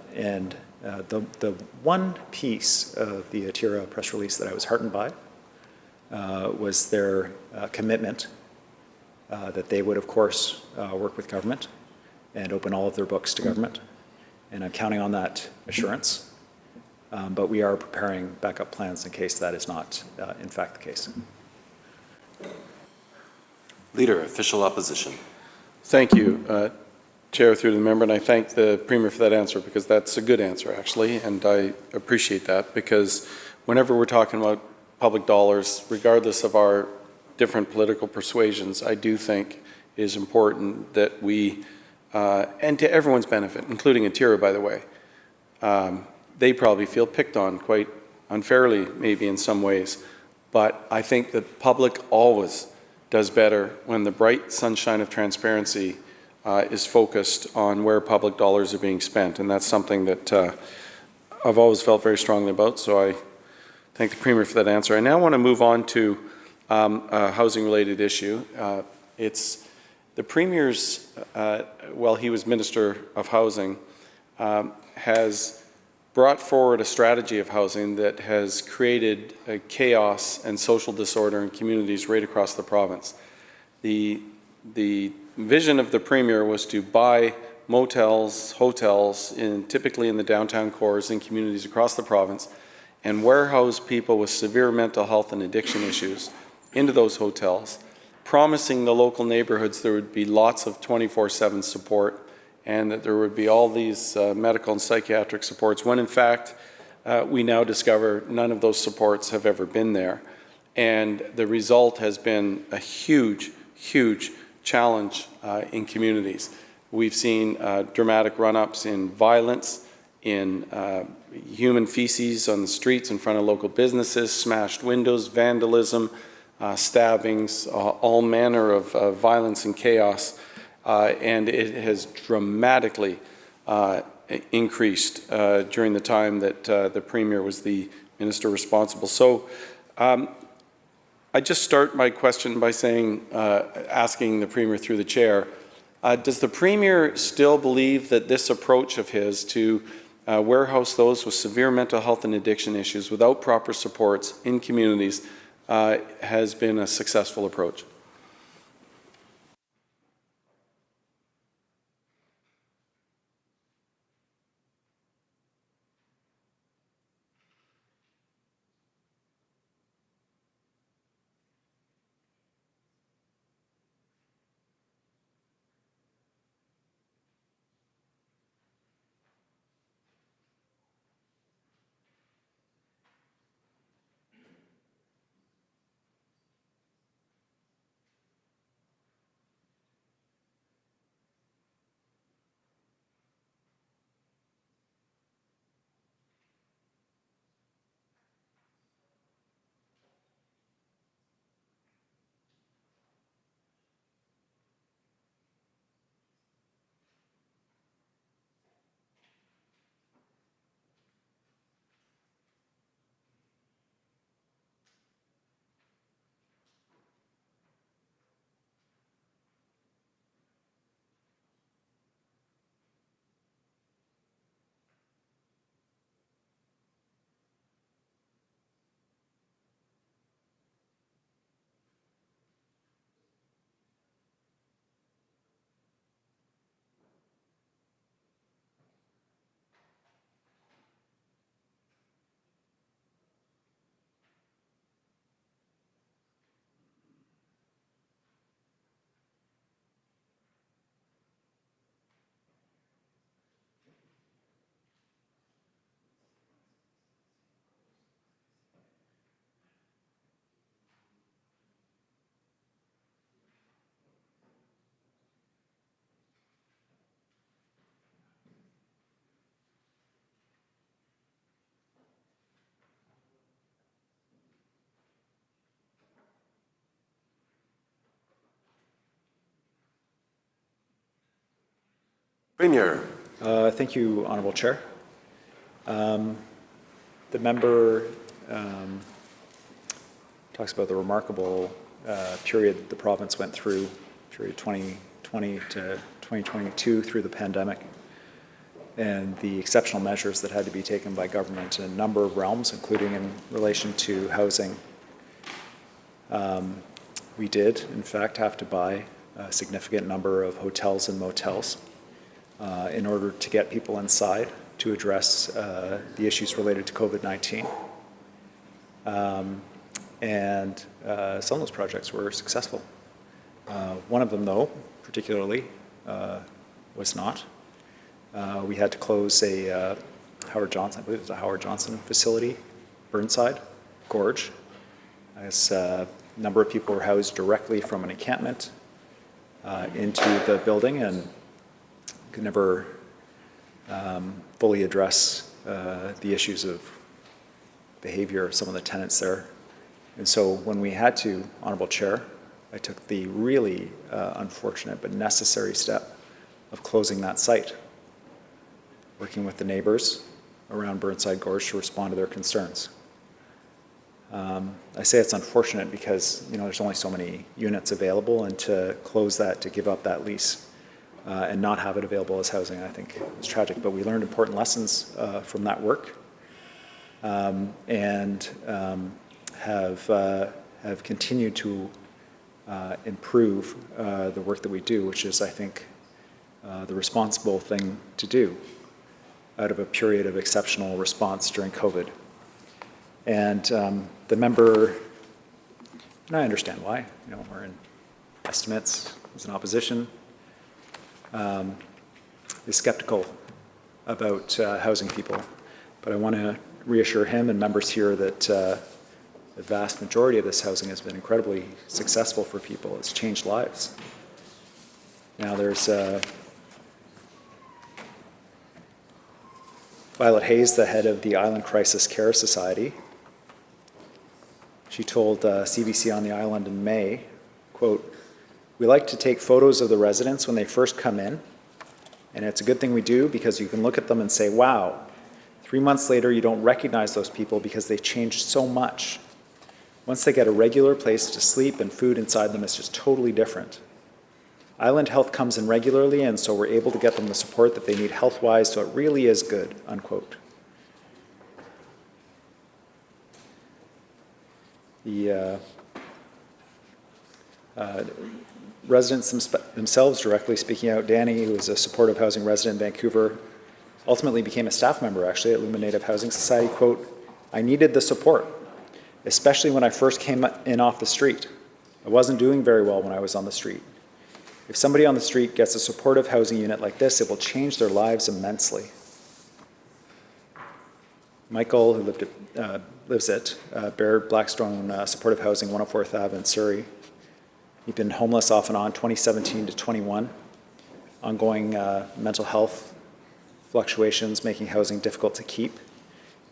one piece of the Atira press release that I was heartened by was their commitment that they would, of course, work with government and open all of their books to government. And I'm counting on that assurance. But we are preparing backup plans in case that is not, in fact, the case. Leader, Official Opposition. Thank you, Chair, through the member, and I thank the Premier for that answer, because that's a good answer, actually, and I appreciate that, because whenever we're talking about public dollars, regardless of our different political persuasions, I do think it is important that we, and to everyone's benefit, including Atira, by the way, they probably feel picked on quite unfairly, maybe in some ways, but I think the public always does better when the bright sunshine of transparency is focused on where public dollars are being spent, and that's something that I've always felt very strongly about, so I thank the Premier for that answer. I now want to move on to a housing-related issue. It's the Premier's, while he was Minister of Housing, has brought forward a strategy of housing that has created chaos and social disorder in communities right across the province. The vision of the Premier was to buy motels, hotels, typically in the downtown cores in communities across the province, and warehouse people with severe mental health and addiction issues into those hotels, promising the local neighborhoods there would be lots of 24/7 support and that there would be all these medical and psychiatric supports, when in fact we now discover none of those supports have ever been there. And the result has been a huge, huge challenge in communities. We've seen dramatic run-ups in violence, in human feces on the streets in front of local businesses, smashed windows, vandalism, stabbings, all manner of violence and chaos. And it has dramatically increased during the time that the Premier was the minister responsible. So I just start my question by saying, asking the Premier through the chair, does the Premier still believe that this approach of his to warehouse those with severe mental health and addiction issues without proper supports in communities has been a successful approach? Premier. Thank you, Honourable Chair. The member talks about the remarkable period the province went through, period 2020 to 2022 through the pandemic, and the exceptional measures that had to be taken by government in a number of realms, including in relation to housing. We did, in fact, have to buy a significant number of hotels and motels in order to get people inside to address the issues related to COVID-19. And some of those projects were successful. One of them, though, particularly, was not. We had to close a Howard Johnson, I believe it was a Howard Johnson facility, Burnside Gorge, as a number of people were housed directly from an encampment into the building and could never fully address the issues of behavior of some of the tenants there. And so when we had to, Honourable Chair, I took the really unfortunate but necessary step of closing that site, working with the neighbours around Burnside Gorge to respond to their concerns. I say it's unfortunate because, you know, there's only so many units available, and to close that, to give up that lease and not have it available as housing, I think is tragic. But we learned important lessons from that work, and have continued to improve the work that we do, which is, I think, the responsible thing to do out of a period of exceptional response during COVID. And the member, and I understand why, you know, we're in estimates as an opposition, is skeptical about housing people. But I want to reassure him and members here that the vast majority of this housing has been incredibly successful for people. It's changed lives. Now there's Violet Hayes, the head of the Island Crisis Care Society. She told CBC on the Island in May, quote, "We like to take photos of the residents when they first come in, and it's a good thing we do because you can look at them and say, wow, 3 months later you don't recognize those people because they've changed so much. Once they get a regular place to sleep and food inside them, it's just totally different. Island Health comes in regularly, and so we're able to get them the support that they need health-wise, so it really is good," unquote. The residents themselves directly speaking out, Danny, who is a supportive housing resident in Vancouver, ultimately became a staff member actually at Illuminative Housing Society, quote, "I needed the support, especially when I first came in off the street. I wasn't doing very well when I was on the street. If somebody on the street gets a supportive housing unit like this, it will change their lives immensely." Michael, who lives at Baird Blackstone Supportive Housing, 104th Ave in Surrey. He'd been homeless off and on 2017 to 21. Ongoing mental health fluctuations making housing difficult to keep.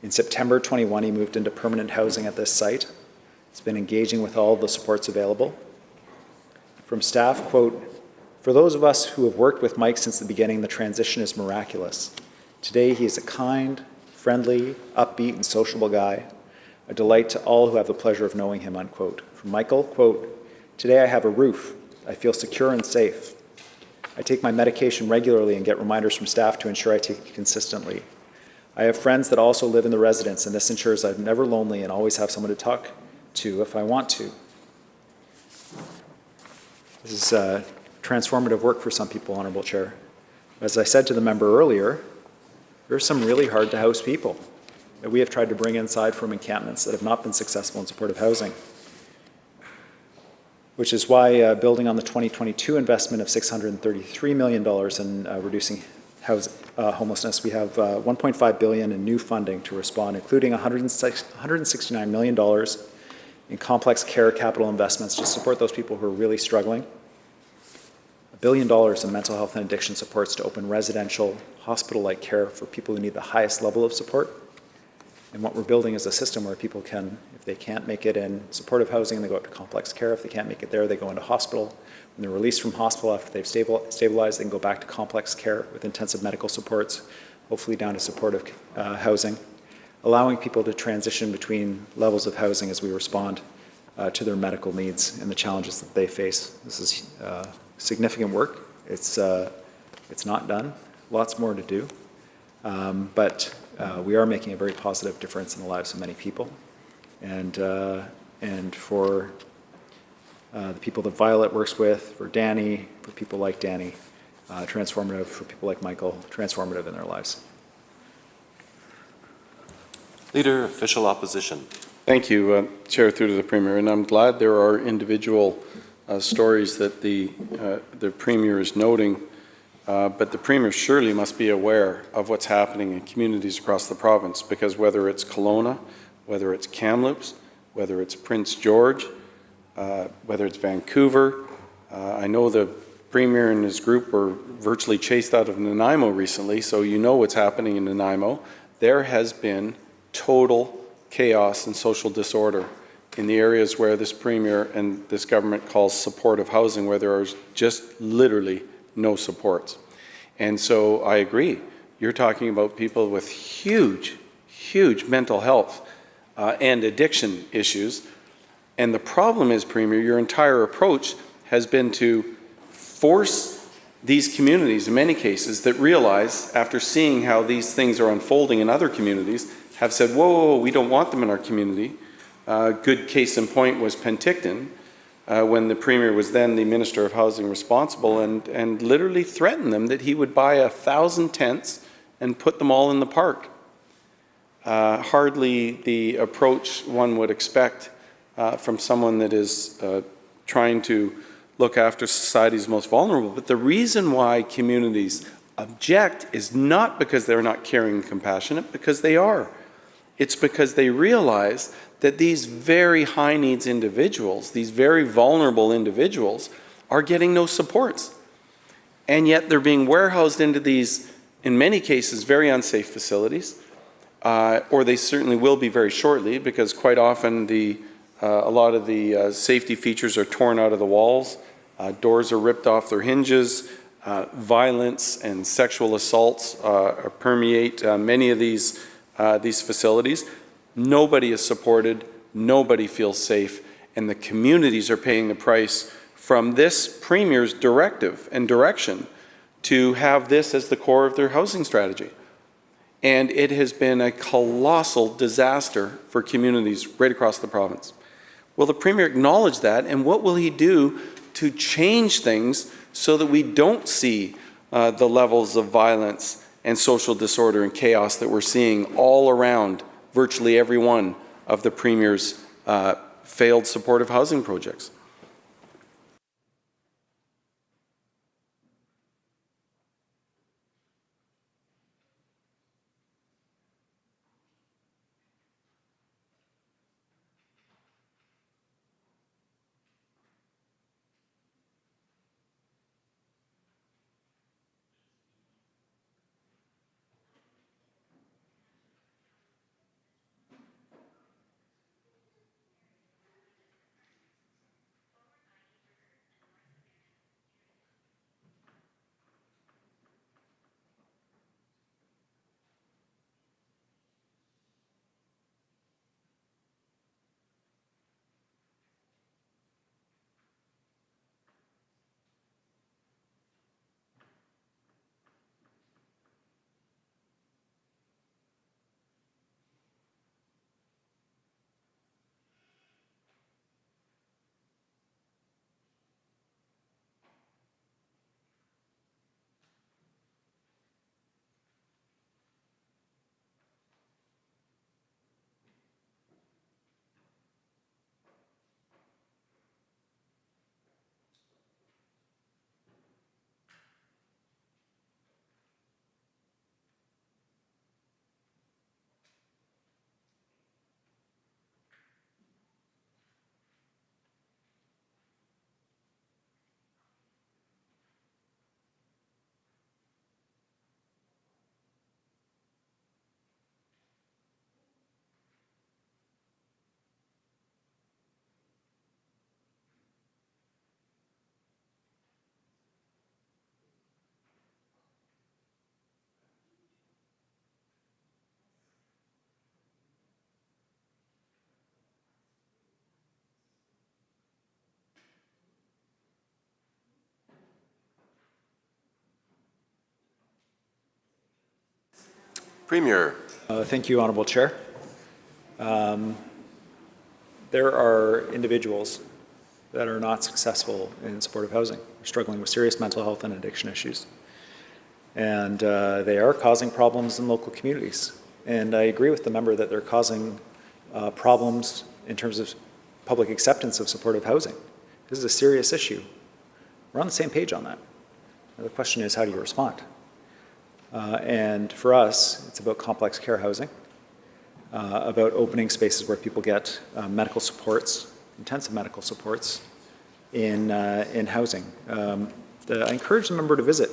In September 21, he moved into permanent housing at this site. He's been engaging with all the supports available. From staff, quote, "For those of us who have worked with Mike since the beginning, the transition is miraculous. Today he is a kind, friendly, upbeat, and sociable guy, a delight to all who have the pleasure of knowing him," unquote. From Michael, quote, "Today I have a roof. I feel secure and safe. I take my medication regularly and get reminders from staff to ensure I take it consistently. I have friends that also live in the residence, and this ensures I'm never lonely and always have someone to talk to if I want to." This is transformative work for some people, Honourable Chair. As I said to the member earlier, there are some really hard to house people that we have tried to bring inside from encampments that have not been successful in supportive housing. Which is why, building on the 2022 investment of $633 million in reducing homelessness, we have $1.5 billion in new funding to respond, including $169 million in complex care capital investments to support those people who are really struggling. $1 billion in mental health and addiction supports to open residential, hospital-like care for people who need the highest level of support. And what we're building is a system where people can, if they can't make it in supportive housing, they go up to complex care. If they can't make it there, they go into hospital. When they're released from hospital after they've stabilized, they can go back to complex care with intensive medical supports, hopefully down to supportive housing, allowing people to transition between levels of housing as we respond to their medical needs and the challenges that they face. This is significant work. It's not done. Lots more to do. But we are making a very positive difference in the lives of many people. And for the people that Violet works with, for Danny, for people like Danny, transformative, for people like Michael, transformative in their lives. Leader, Official Opposition. Thank you, Chair, through to the Premier. And I'm glad there are individual stories that the Premier is noting. But the Premier surely must be aware of what's happening in communities across the province, because whether it's Kelowna, whether it's Kamloops, whether it's Prince George, whether it's Vancouver, I know the Premier and his group were virtually chased out of Nanaimo recently, so you know what's happening in Nanaimo. There has been total chaos and social disorder in the areas where this Premier and this government calls supportive housing, where there are just literally no supports. And so I agree. You're talking about people with huge, huge mental health and addiction issues. And the problem is, Premier, your entire approach has been to force these communities, in many cases, that realize, after seeing how these things are unfolding in other communities, have said, whoa, whoa, whoa, we don't want them in our community. Good case in point was Penticton, when the Premier was then the Minister of Housing responsible, and literally threatened them that he would buy 1,000 tents and put them all in the park. Hardly the approach one would expect from someone that is trying to look after society's most vulnerable. But the reason why communities object is not because they're not caring and compassionate, because they are. It's because they realize that these very high needs individuals, these very vulnerable individuals, are getting no supports. And yet they're being warehoused into these, in many cases, very unsafe facilities, or they certainly will be very shortly, because quite often a lot of the safety features are torn out of the walls, doors are ripped off their hinges, violence and sexual assaults permeate many of these facilities. Nobody is supported, nobody feels safe, and the communities are paying the price from this Premier's directive and direction to have this as the core of their housing strategy. And it has been a colossal disaster for communities right across the province. Will the Premier acknowledge that, and what will he do to change things so that we don't see the levels of violence and social disorder and chaos that we're seeing all around virtually every one of the Premier's failed supportive housing projects? Premier. Thank you, Honourable Chair. There are individuals that are not successful in supportive housing. They're struggling with serious mental health and addiction issues. And they are causing problems in local communities. And I agree with the member that they're causing problems in terms of public acceptance of supportive housing. This is a serious issue. We're on the same page on that. Now, the question is, how do you respond? And for us, it's about complex care housing, about opening spaces where people get medical supports, intensive medical supports in housing. I encourage the member to visit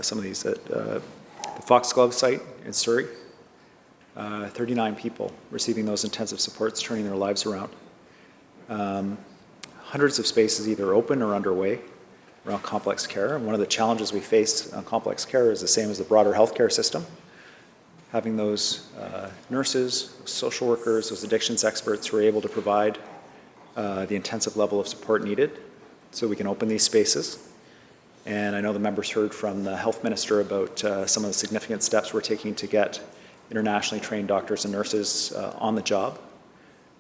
some of these at the Foxglove site in Surrey. 39 people receiving those intensive supports, turning their lives around. Hundreds of spaces either open or underway around complex care. And one of the challenges we face on complex care is the same as the broader healthcare system. Having those nurses, social workers, those addictions experts who are able to provide the intensive level of support needed so we can open these spaces. And I know the members heard from the health minister about some of the significant steps we're taking to get internationally trained doctors and nurses on the job.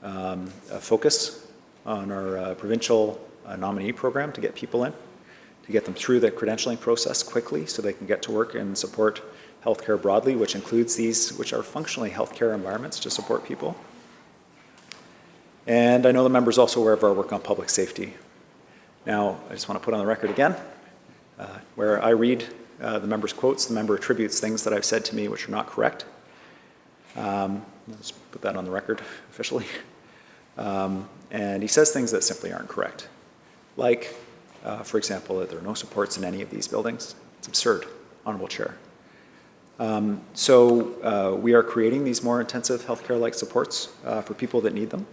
A focus on our provincial nominee program to get people in, to get them through the credentialing process quickly so they can get to work and support healthcare broadly, which includes these, which are functionally healthcare environments to support people. And I know the member's also aware of our work on public safety. Now, I just want to put on the record again, where I read the member's quotes, the member attributes things that I've said to me which are not correct. Let's put that on the record officially. And he says things that simply aren't correct. Like, for example, that there are no supports in any of these buildings. It's absurd, Honourable Chair. So we are creating these more intensive healthcare-like supports for people that need them.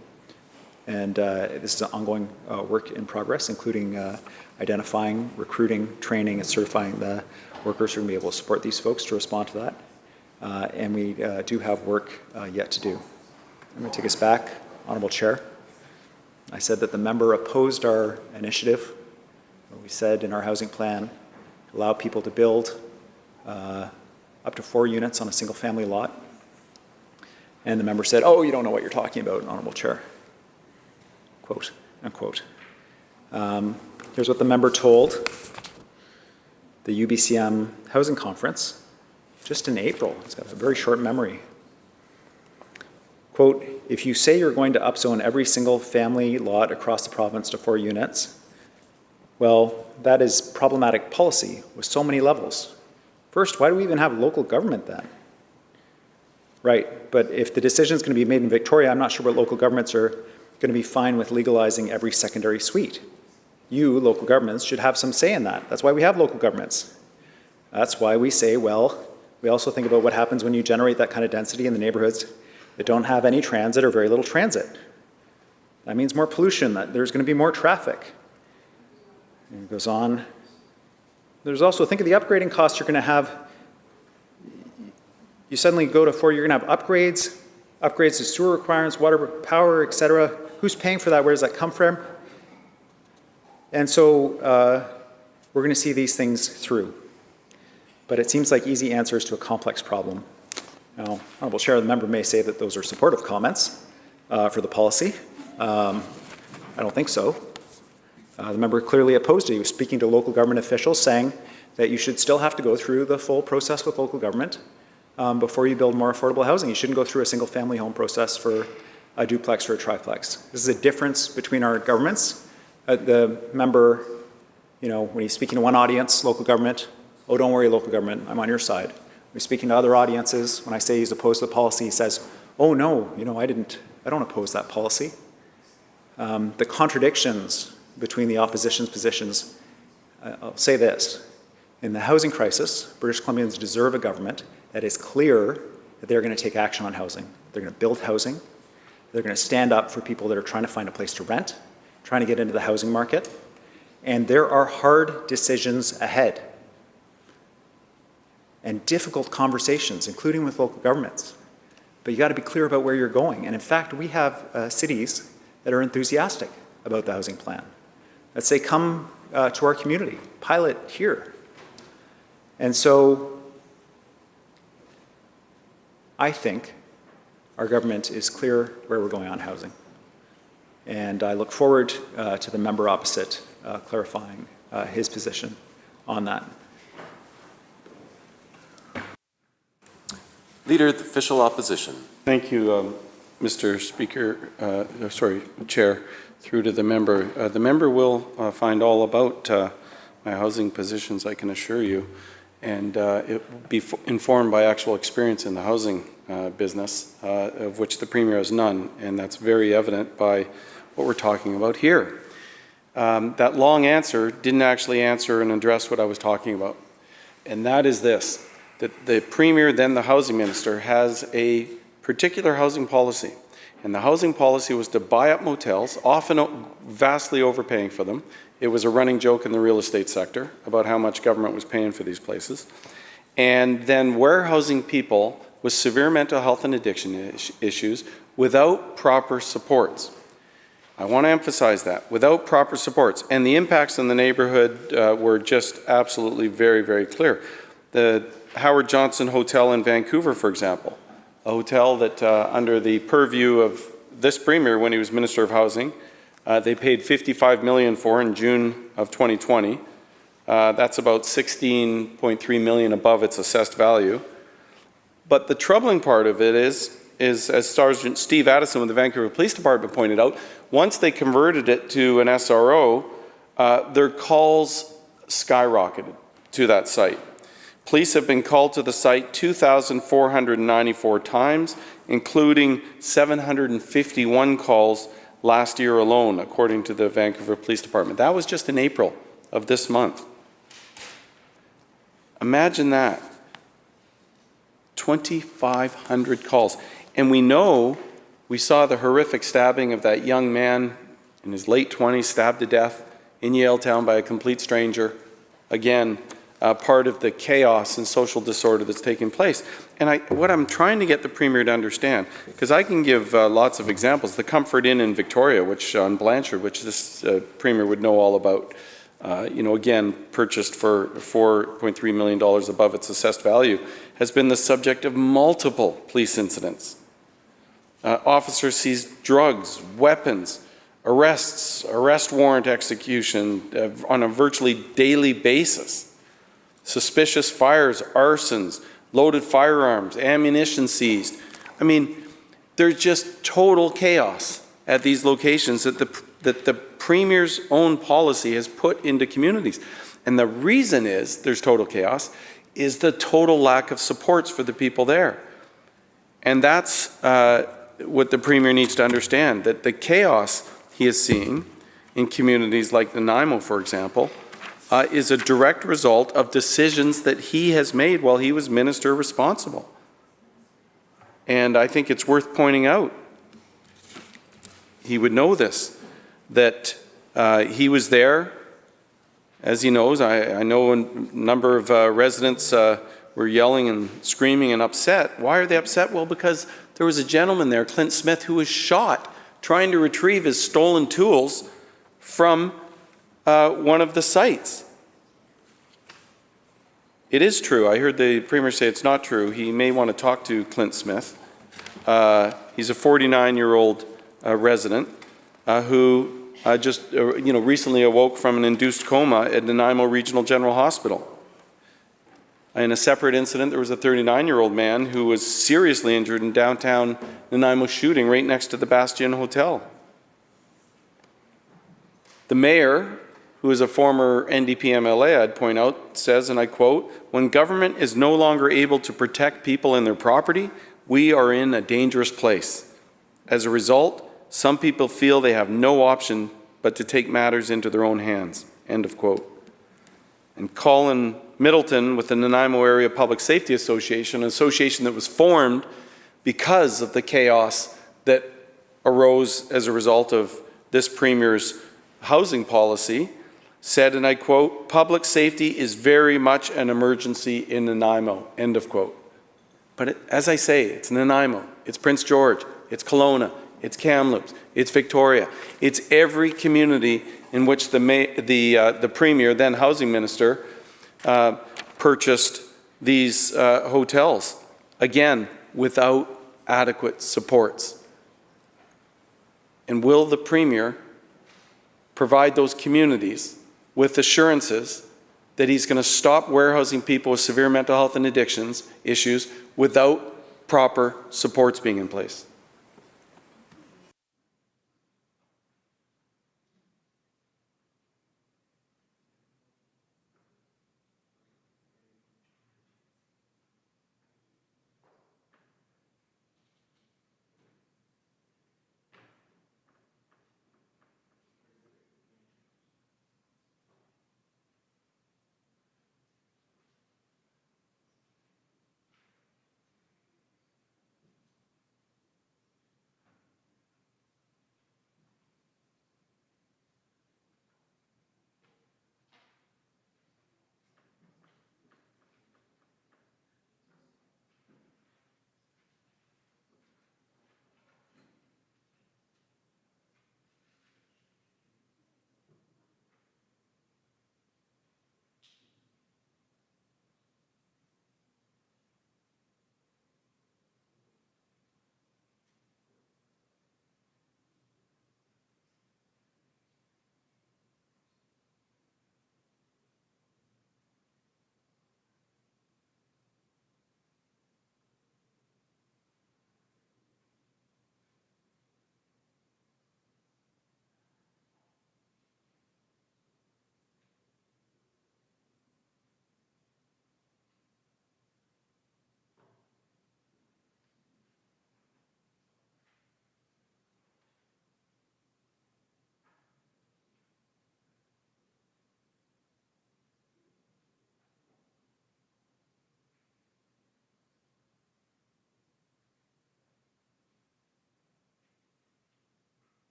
And this is an ongoing work in progress, including identifying, recruiting, training, and certifying the workers who are going to be able to support these folks to respond to that. And we do have work yet to do. I'm going to take us back, Honourable Chair. I said that the member opposed our initiative. We said in our housing plan to allow people to build up to 4 units on a single family lot. And the member said, oh, you don't know what you're talking about, Honourable Chair. Quote, unquote. Here's what the member told the UBCM Housing Conference just in April. He's got a very short memory. Quote, if you say you're going to upzone every single family lot across the province to 4 units, well, that is problematic policy with so many levels. First, why do we even have local government then? Right, but if the decision is going to be made in Victoria, I'm not sure what local governments are going to be fine with legalizing every secondary suite. You, local governments, should have some say in that. That's why we have local governments. That's why we say, well, we also think about what happens when you generate that kind of density in the neighborhoods that don't have any transit or very little transit. That means more pollution, that there's going to be more traffic. And it goes on. There's also, think of the upgrading costs you're going to have. You suddenly go to 4, you're going to have upgrades to sewer requirements, water, power, etc. Who's paying for that? Where does that come from? And so we're going to see these things through. But it seems like easy answers to a complex problem. Now, Honourable Chair, the member may say that those are supportive comments for the policy. I don't think so. The member clearly opposed it. He was speaking to local government officials saying that you should still have to go through the full process with local government before you build more affordable housing. You shouldn't go through a single family home process for a duplex or a triplex. This is a difference between our governments. The member, when he's speaking to one audience, local government, oh, don't worry, local government, I'm on your side. When he's speaking to other audiences, when I say he's opposed to the policy, he says, oh no, I don't oppose that policy. The contradictions between the opposition's positions, I'll say this. In the housing crisis, British Columbians deserve a government that is clear that they're going to take action on housing. They're going to build housing. They're going to stand up for people that are trying to find a place to rent, trying to get into the housing market. And there are hard decisions ahead and difficult conversations, including with local governments. But you got to be clear about where you're going. And in fact, we have cities that are enthusiastic about the housing plan. That say, come to our community, pilot here. And so I think our government is clear where we're going on housing. And I look forward to the member opposite clarifying his position on that. Leader of the Official Opposition. Thank you, Mr. Speaker, Chair, through to the member. The member will find all about my housing positions, I can assure you, and it will be informed by actual experience in the housing business, of which the Premier has none, and that's very evident by what we're talking about here. That long answer didn't actually answer and address what I was talking about, and that is this, that the Premier, then the Housing Minister, has a particular housing policy, and the housing policy was to buy up motels, often vastly overpaying for them. It was a running joke in the real estate sector about how much government was paying for these places, and then warehousing people with severe mental health and addiction issues without proper supports. I want to emphasize that, without proper supports. And the impacts in the neighborhood were just absolutely very, very clear. The Howard Johnson Hotel in Vancouver, for example, a hotel that under the purview of this Premier when he was Minister of Housing, they paid $55 million for in June of 2020. That's about $16.3 million above its assessed value. But the troubling part of it is as Sergeant Steve Addison with the Vancouver Police Department pointed out, once they converted it to an SRO, their calls skyrocketed to that site. Police have been called to the site 2,494 times, including 751 calls last year alone, according to the Vancouver Police Department. That was just in April of this month. Imagine that. 2,500 calls. And we know, we saw the horrific stabbing of that young man in his late 20s, stabbed to death in Yaletown by a complete stranger. Again, part of the chaos and social disorder that's taking place. And what I'm trying to get the Premier to understand, because I can give lots of examples, the Comfort Inn in Victoria, which on Blanchard, which this Premier would know all about, again, purchased for $4.3 million above its assessed value, has been the subject of multiple police incidents. Officers seized drugs, weapons, arrests, arrest warrant execution on a virtually daily basis. Suspicious fires, arsons, loaded firearms, ammunition seized. I mean, there's just total chaos at these locations that the Premier's own policy has put into communities. And the reason there's total chaos is the total lack of supports for the people there. And that's what the Premier needs to understand, that the chaos he is seeing in communities like Nanaimo, for example, is a direct result of decisions that he has made while he was minister responsible. And I think it's worth pointing out, he would know this, that he was there, as he knows. I know a number of residents were yelling and screaming and upset. Why are they upset? Well, because there was a gentleman there, Clint Smith, who was shot trying to retrieve his stolen tools from one of the sites. It is true. I heard the Premier say it's not true. He may want to talk to Clint Smith. He's a 49-year-old resident who just recently awoke from an induced coma at Nanaimo Regional General Hospital. In a separate incident, there was a 39-year-old man who was seriously injured in downtown Nanaimo shooting right next to the Bastion Hotel. The mayor, who is a former NDP MLA, I'd point out, says, and I quote, "When government is no longer able to protect people and their property, we are in a dangerous place. As a result, some people feel they have no option but to take matters into their own hands." End of quote. And Colin Middleton with the Nanaimo Area Public Safety Association, an association that was formed because of the chaos that arose as a result of this Premier's housing policy, said, and I quote, "Public safety is very much an emergency in Nanaimo." End of quote. But as I say, it's Nanaimo, it's Prince George, it's Kelowna, it's Kamloops, it's Victoria. It's every community in which the Premier, then Housing Minister, purchased these hotels. Again, without adequate supports? And will the Premier provide those communities with assurances that he's going to stop warehousing people with severe mental health and addictions issues without proper supports being in place?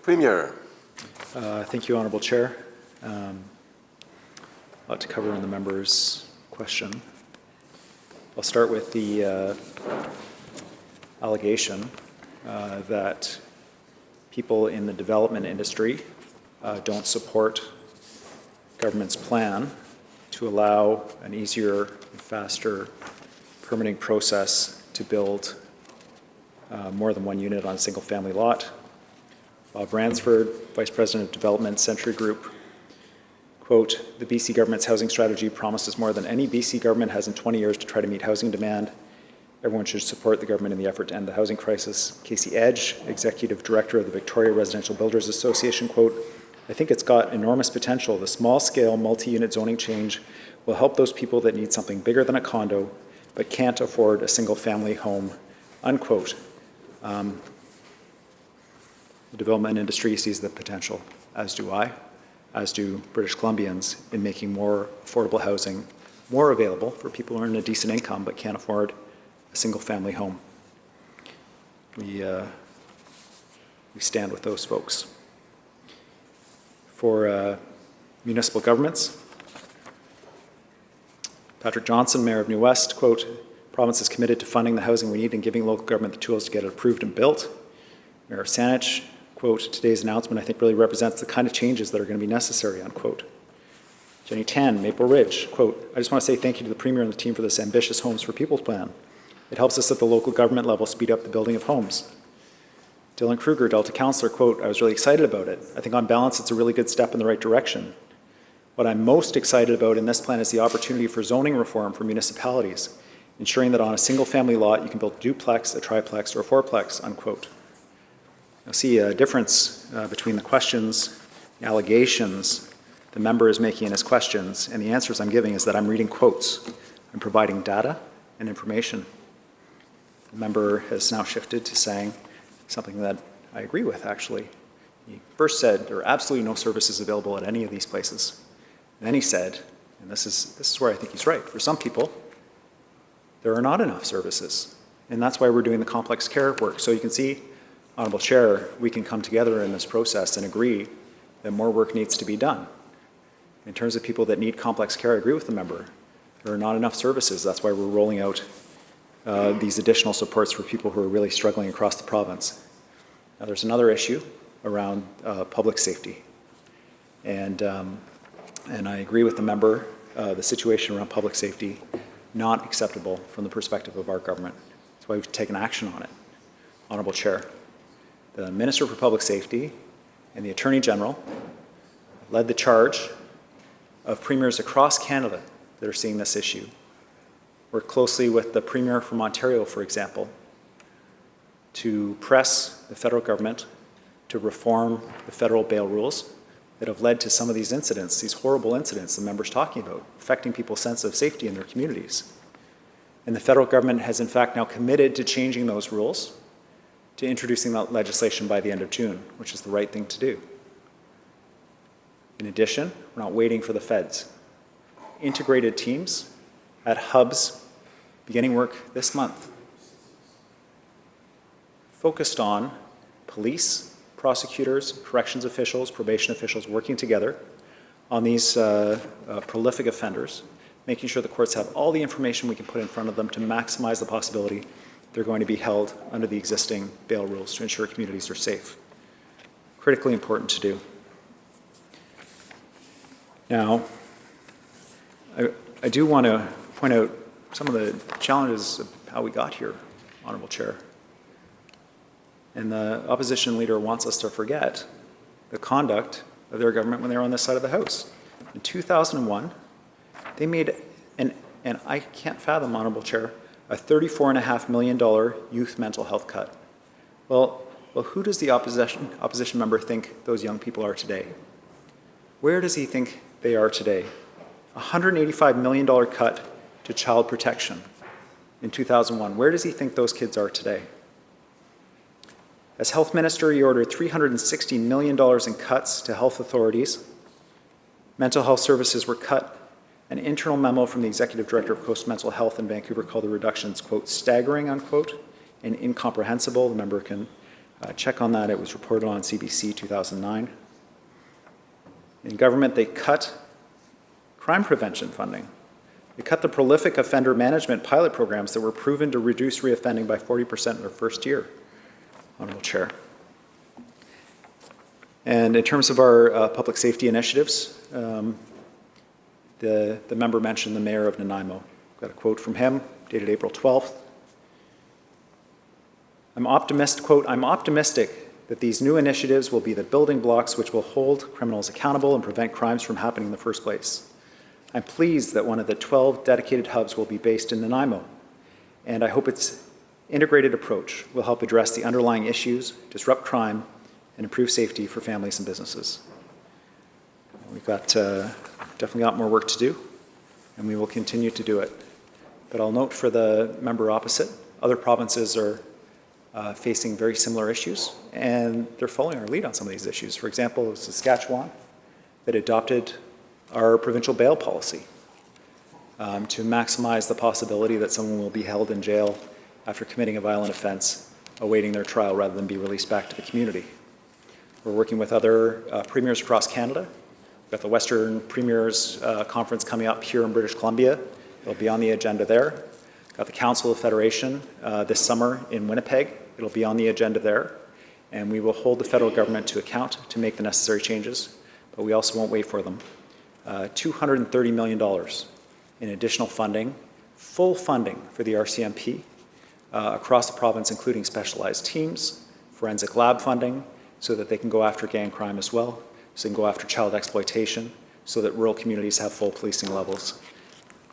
Premier. Thank you, Honourable Chair. A lot to cover in the member's question. I'll start with the allegation that people in the development industry don't support government's plan to allow an easier and faster permitting process to build more than one unit on a single family lot. Bob Ransford, Vice President of Development, Century Group, quote, "The BC government's housing strategy promises more than any BC government has in 20 years to try to meet housing demand. Everyone should support the government in the effort to end the housing crisis." Casey Edge, Executive Director of the Victoria Residential Builders Association, quote, "I think it's got enormous potential. The small-scale multi-unit zoning change will help those people that need something bigger than a condo but can't afford a single-family home," unquote. The development industry sees the potential, as do I, as do British Columbians, in making more affordable housing more available for people who earn a decent income but can't afford a single-family home. We stand with those folks. For municipal governments, Patrick Johnson, Mayor of New West, quote, "Province is committed to funding the housing we need and giving local government the tools to get it approved and built." Mayor of Saanich, quote, "Today's announcement I think really represents the kind of changes that are going to be necessary," unquote. Jenny Tan, Maple Ridge, quote, "I just want to say thank you to the Premier and the team for this ambitious Homes for People plan. It helps us at the local government level speed up the building of homes." Dylan Kruger, Delta Councillor, quote, "I was really excited about it. I think on balance it's a really good step in the right direction. What I'm most excited about in this plan is the opportunity for zoning reform for municipalities, ensuring that on a single family lot you can build a duplex, a triplex, or a fourplex," unquote. You'll see a difference between the questions, the allegations the member is making in his questions, and the answers I'm giving is that I'm reading quotes. I'm providing data and information. The member has now shifted to saying something that I agree with, actually. He first said there are absolutely no services available at any of these places. And then he said, and this is where I think he's right, for some people, there are not enough services. And that's why we're doing the complex care work. So you can see, Honourable Chair, we can come together in this process and agree that more work needs to be done. In terms of people that need complex care, I agree with the member. There are not enough services. That's why we're rolling out these additional supports for people who are really struggling across the province. Now, there's another issue around public safety. And I agree with the member, the situation around public safety, not acceptable from the perspective of our government. That's why we've taken action on it. Honourable Chair, the Minister for Public Safety and the Attorney General led the charge of premiers across Canada that are seeing this issue. Work closely with the Premier from Ontario, for example, to press the federal government to reform the federal bail rules that have led to some of these incidents, these horrible incidents the member's talking about, affecting people's sense of safety in their communities. And the federal government has in fact now committed to changing those rules, to introducing that legislation by the end of June, which is the right thing to do. In addition, we're not waiting for the feds. Integrated teams at hubs beginning work this month, focused on police, prosecutors, corrections officials, probation officials working together on these prolific offenders, making sure the courts have all the information we can put in front of them to maximize the possibility they're going to be held under the existing bail rules to ensure communities are safe. Critically important to do. Now, I do want to point out some of the challenges of how we got here, Honourable Chair. And the opposition leader wants us to forget the conduct of their government when they were on this side of the House. In 2001, they made, and I can't fathom, Honourable Chair, a $34.5 million youth mental health cut. Well, who does the opposition member think those young people are today? Where does he think they are today? A $185 million cut to child protection in 2001. Where does he think those kids are today? As health minister, he ordered $360 million in cuts to health authorities. Mental health services were cut. An internal memo from the executive director of Coast Mental Health in Vancouver called the reductions, quote, staggering, unquote, and incomprehensible. The member can Check on that. It was reported on CBC 2009. In government, they cut crime prevention funding. They cut the prolific offender management pilot programs that were proven to reduce reoffending by 40% in their first year, Honourable Chair. And in terms of our public safety initiatives, the member mentioned the mayor of Nanaimo. Got a quote from him, dated April 12th. Quote, I'm optimistic that these new initiatives will be the building blocks which will hold criminals accountable and prevent crimes from happening in the first place. I'm pleased that one of the 12 dedicated hubs will be based in Nanaimo, and I hope its integrated approach will help address the underlying issues, disrupt crime, and improve safety for families and businesses. We've got definitely got more work to do, and we will continue to do it. But I'll note for the member opposite, other provinces are facing very similar issues, and they're following our lead on some of these issues. For example, Saskatchewan that adopted our provincial bail policy to maximize the possibility that someone will be held in jail after committing a violent offense, awaiting their trial rather than be released back to the community. We're working with other premiers across Canada. We've got the Western Premiers Conference coming up here in British Columbia. It'll be on the agenda there. Got the Council of Federation this summer in Winnipeg. It'll be on the agenda there. And we will hold the federal government to account to make the necessary changes, but we also won't wait for them. $230 million in additional funding, full funding for the RCMP across the province, including specialized teams, forensic lab funding, so that they can go after gang crime as well, so they can go after child exploitation, so that rural communities have full policing levels.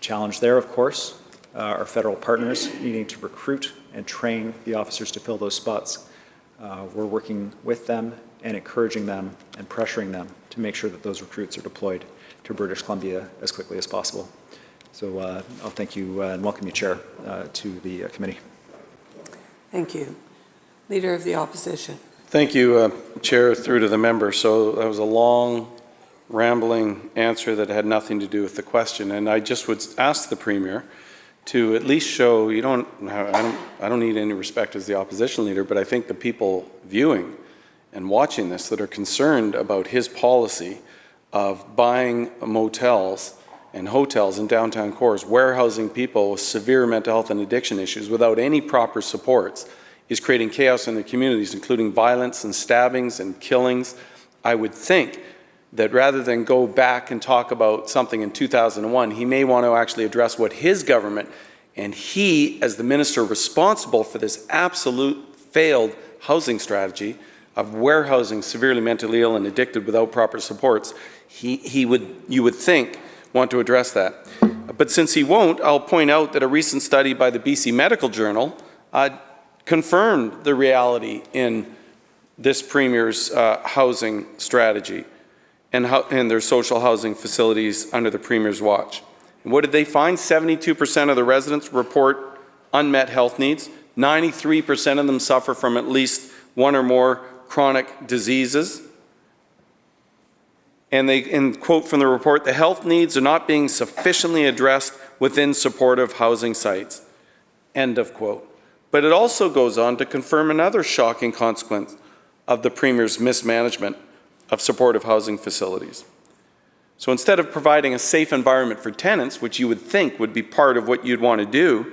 Challenge there, of course, our federal partners needing to recruit and train the officers to fill those spots. We're working with them and encouraging them and pressuring them to make sure that those recruits are deployed to British Columbia as quickly as possible. So I'll thank you and welcome you, Chair, to the committee. Thank you. Leader of the Opposition. Thank you, Chair, through to the member. So that was a long, rambling answer that had nothing to do with the question. And I just would ask the Premier to at least show, I don't need any respect as the opposition leader, but I think the people viewing and watching this that are concerned about his policy of buying motels and hotels in downtown cores, warehousing people with severe mental health and addiction issues without any proper supports, is creating chaos in the communities, including violence and stabbings and killings. I would think that rather than go back and talk about something in 2001, he may want to actually address what his government and he, as the minister responsible for this absolute failed housing strategy of warehousing severely mentally ill and addicted without proper supports, you would think, want to address that. But since he won't, I'll point out that a recent study by the BC Medical Journal confirmed the reality in this Premier's housing strategy and their social housing facilities under the Premier's watch. And what did they find? 72% of the residents report unmet health needs. 93% of them suffer from at least one or more chronic diseases. And they quote from the report, the health needs are not being sufficiently addressed within supportive housing sites. End of quote. But it also goes on to confirm another shocking consequence of the Premier's mismanagement of supportive housing facilities. So instead of providing a safe environment for tenants, which you would think would be part of what you'd want to do,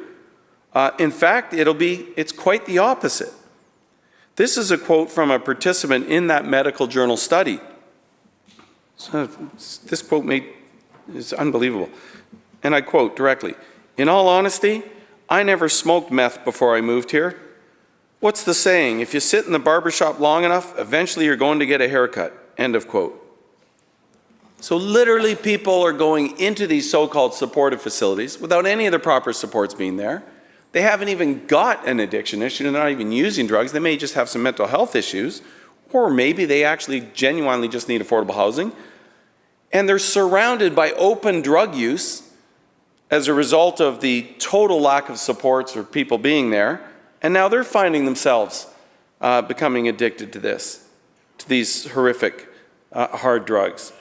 in fact, it's quite the opposite. This is a quote from a participant in that medical journal study. So this quote is unbelievable. And I quote directly, "In all honesty, I never smoked meth before I moved here. What's the saying? If you sit in the barbershop long enough, eventually you're going to get a haircut." End of quote. So literally people are going into these so-called supportive facilities without any of the proper supports being there. They haven't even got an addiction issue. They're not even using drugs. They may just have some mental health issues, or maybe they actually genuinely just need affordable housing. And they're surrounded by open drug use as a result of the total lack of supports or people being there. And now they're finding themselves becoming addicted to these horrific hard drugs.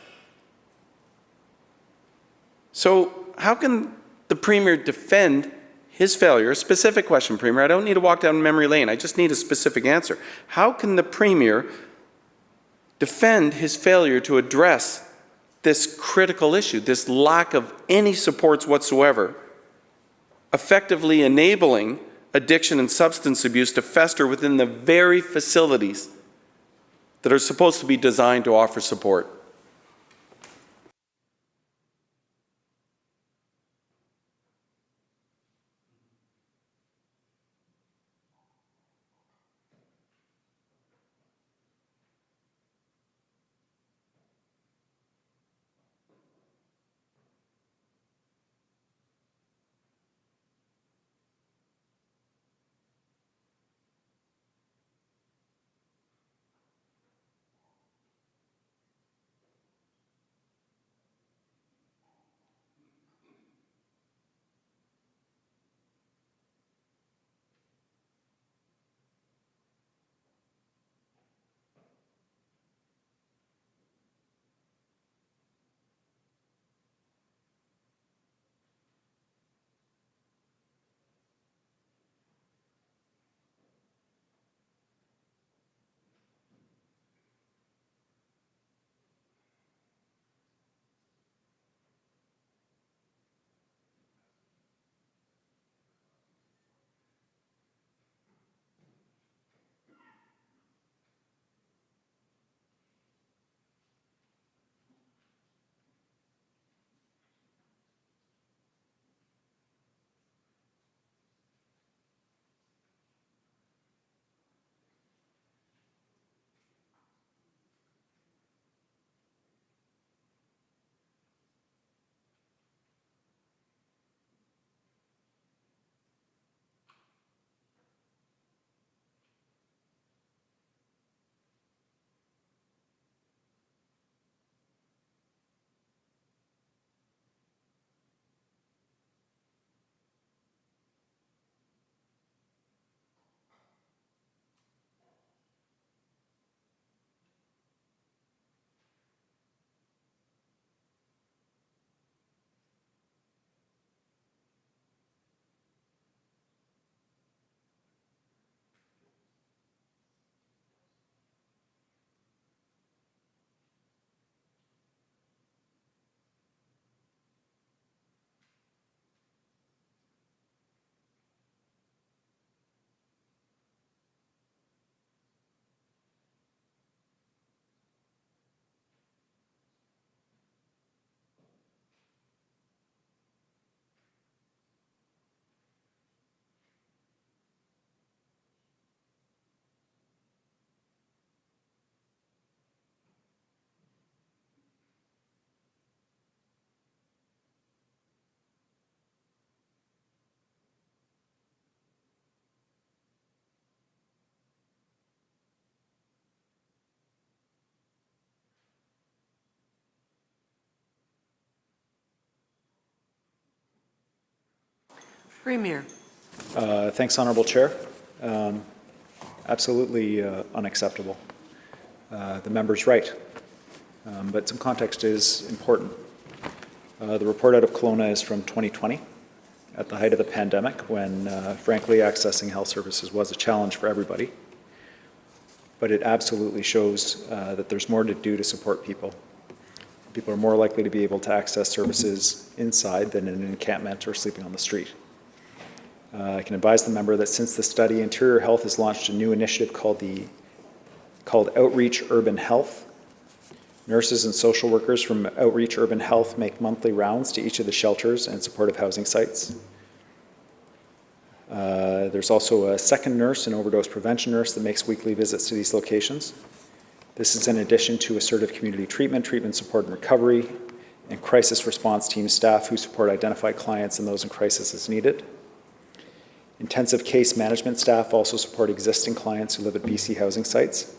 So how can the Premier defend his failure, a specific question, Premier. I don't need to walk down memory lane. I just need a specific answer. How can the Premier defend his failure to address this critical issue, this lack of any supports whatsoever, effectively enabling addiction and substance abuse to fester within the very facilities that are supposed to be designed to offer support? Premier. Thanks, Honourable Chair. Absolutely unacceptable. The member's right, but some context is important. The report out of Kelowna is from 2020, at the height of the pandemic, when, frankly, accessing health services was a challenge for everybody. But it absolutely shows that there's more to do to support people. People are more likely to be able to access services inside than in an encampment or sleeping on the street. I can advise the member that since the study, Interior Health has launched a new initiative called Outreach Urban Health. Nurses and social workers from Outreach Urban Health make monthly rounds to each of the shelters and supportive housing sites. There's also a second nurse, an overdose prevention nurse, that makes weekly visits to these locations. This is in addition to assertive community treatment, treatment support and recovery, and crisis response team staff who support identified clients and those in crisis as needed. Intensive case management staff also support existing clients who live at BC housing sites.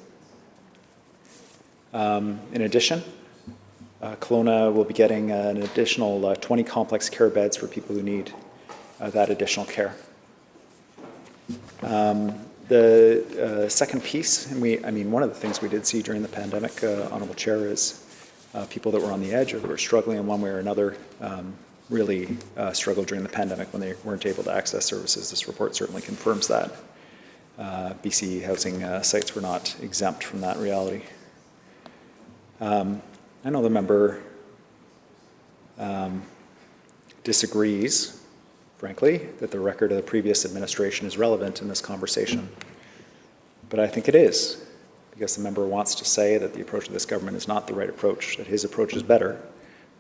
In addition, Kelowna will be getting an additional 20 complex care beds for people who need that additional care. The second piece, and one of the things we did see during the pandemic, Honourable Chair, is people that were on the edge or that were struggling in one way or another really struggled during the pandemic when they weren't able to access services. This report certainly confirms that. BC housing sites were not exempt from that reality. I know the member disagrees, frankly, that the record of the previous administration is relevant in this conversation. But I think it is, because the member wants to say that the approach of this government is not the right approach, that his approach is better.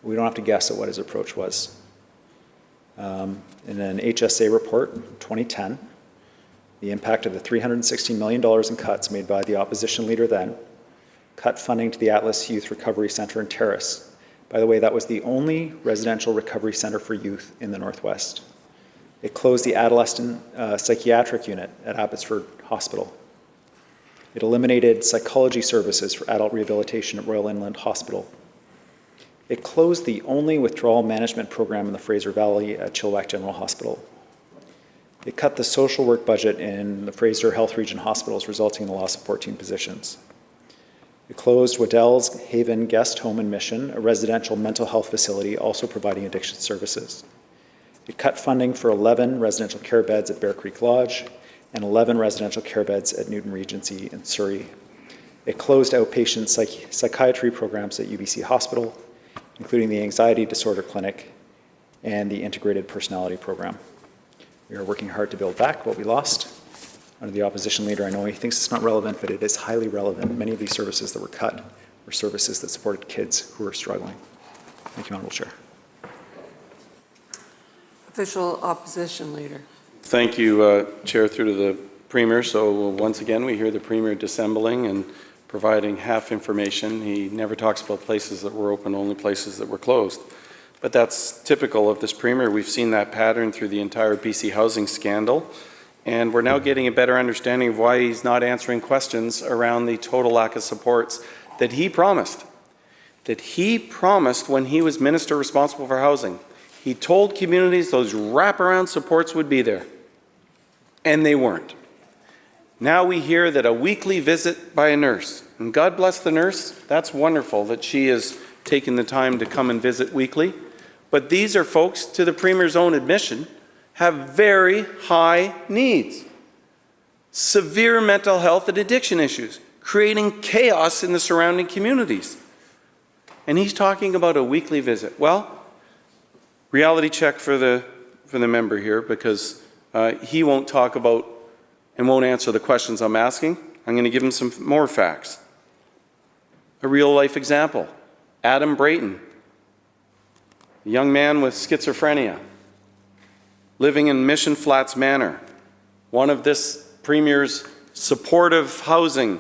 We don't have to guess at what his approach was. In an HSA report, 2010, the impact of the $360 million in cuts made by the opposition leader then cut funding to the Atlas Youth Recovery Centre in Terrace. By the way, that was the only residential recovery centre for youth in the Northwest. It closed the adolescent psychiatric unit at Abbotsford Hospital. It eliminated psychology services for adult rehabilitation at Royal Inland Hospital. It closed the only withdrawal management program in the Fraser Valley at Chilliwack General Hospital. It cut the social work budget in the Fraser Health Region hospitals, resulting in the loss of 14 positions. It closed Waddell's Haven Guest Home and Mission, a residential mental health facility also providing addiction services. It cut funding for 11 residential care beds at Bear Creek Lodge and 11 residential care beds at Newton Regency in Surrey. It closed outpatient psychiatry programs at UBC Hospital, including the Anxiety Disorder Clinic and the Integrated Personality Program. We are working hard to build back what we lost. Under the opposition leader, I know he thinks it's not relevant, but it is highly relevant. Many of these services that were cut were services that supported kids who are struggling. Thank you, Honourable Chair. Official opposition leader. Thank you, Chair, through to the Premier. So once again, we hear the Premier dissembling and providing half information. He never talks about places that were open, only places that were closed. But that's typical of this Premier. We've seen that pattern through the entire BC housing scandal. And we're now getting a better understanding of why he's not answering questions around the total lack of supports that he promised. That he promised when he was Minister responsible for housing. He told communities those wraparound supports would be there. And they weren't. Now we hear that a weekly visit by a nurse, and God bless the nurse, that's wonderful that she is taking the time to come and visit weekly. But these are folks, to the Premier's own admission, have very high needs. Severe mental health and addiction issues, creating chaos in the surrounding communities. And he's talking about a weekly visit. Well, reality check for the member here, because he won't talk about and won't answer the questions I'm asking. I'm going to give him some more facts. A real life example, Adam Brayton, a young man with schizophrenia, living in Mission Flats Manor, one of this Premier's supportive housing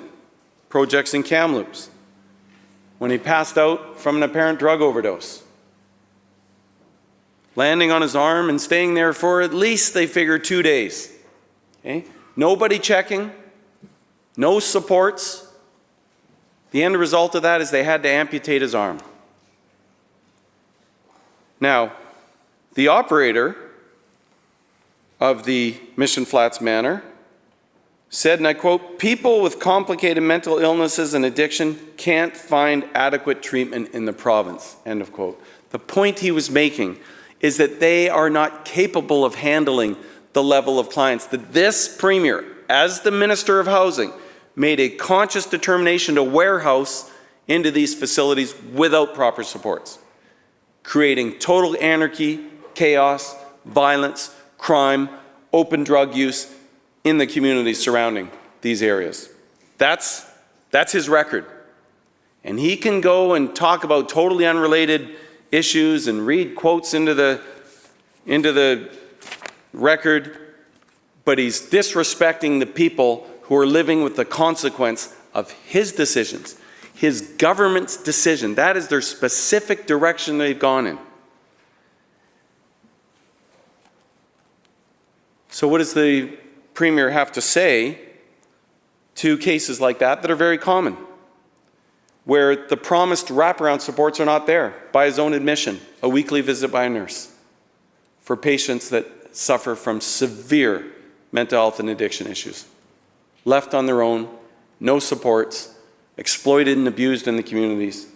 projects in Kamloops, when he passed out from an apparent drug overdose, landing on his arm and staying there for at least, they figure, 2 days. Okay? Nobody checking, no supports. The end result of that is they had to amputate his arm. Now, the operator of the Mission Flats Manor said, and I quote, "People with complicated mental illnesses and addiction can't find adequate treatment in the province," end of quote. The point he was making is that they are not capable of handling the level of clients that this Premier, as the Minister of Housing, made a conscious determination to warehouse into these facilities without proper supports, creating total anarchy, chaos, violence, crime, open drug use in the communities surrounding these areas. That's his record. And he can go and talk about totally unrelated issues and read quotes into the record, but he's disrespecting the people who are living with the consequence of his decisions, his government's decision. That is their specific direction they've gone in. So what does the Premier have to say to cases like that are very common, where the promised wraparound supports are not there? By his own admission, a weekly visit by a nurse for patients that suffer from severe mental health and addiction issues, left on their own, no supports, exploited and abused in the communities,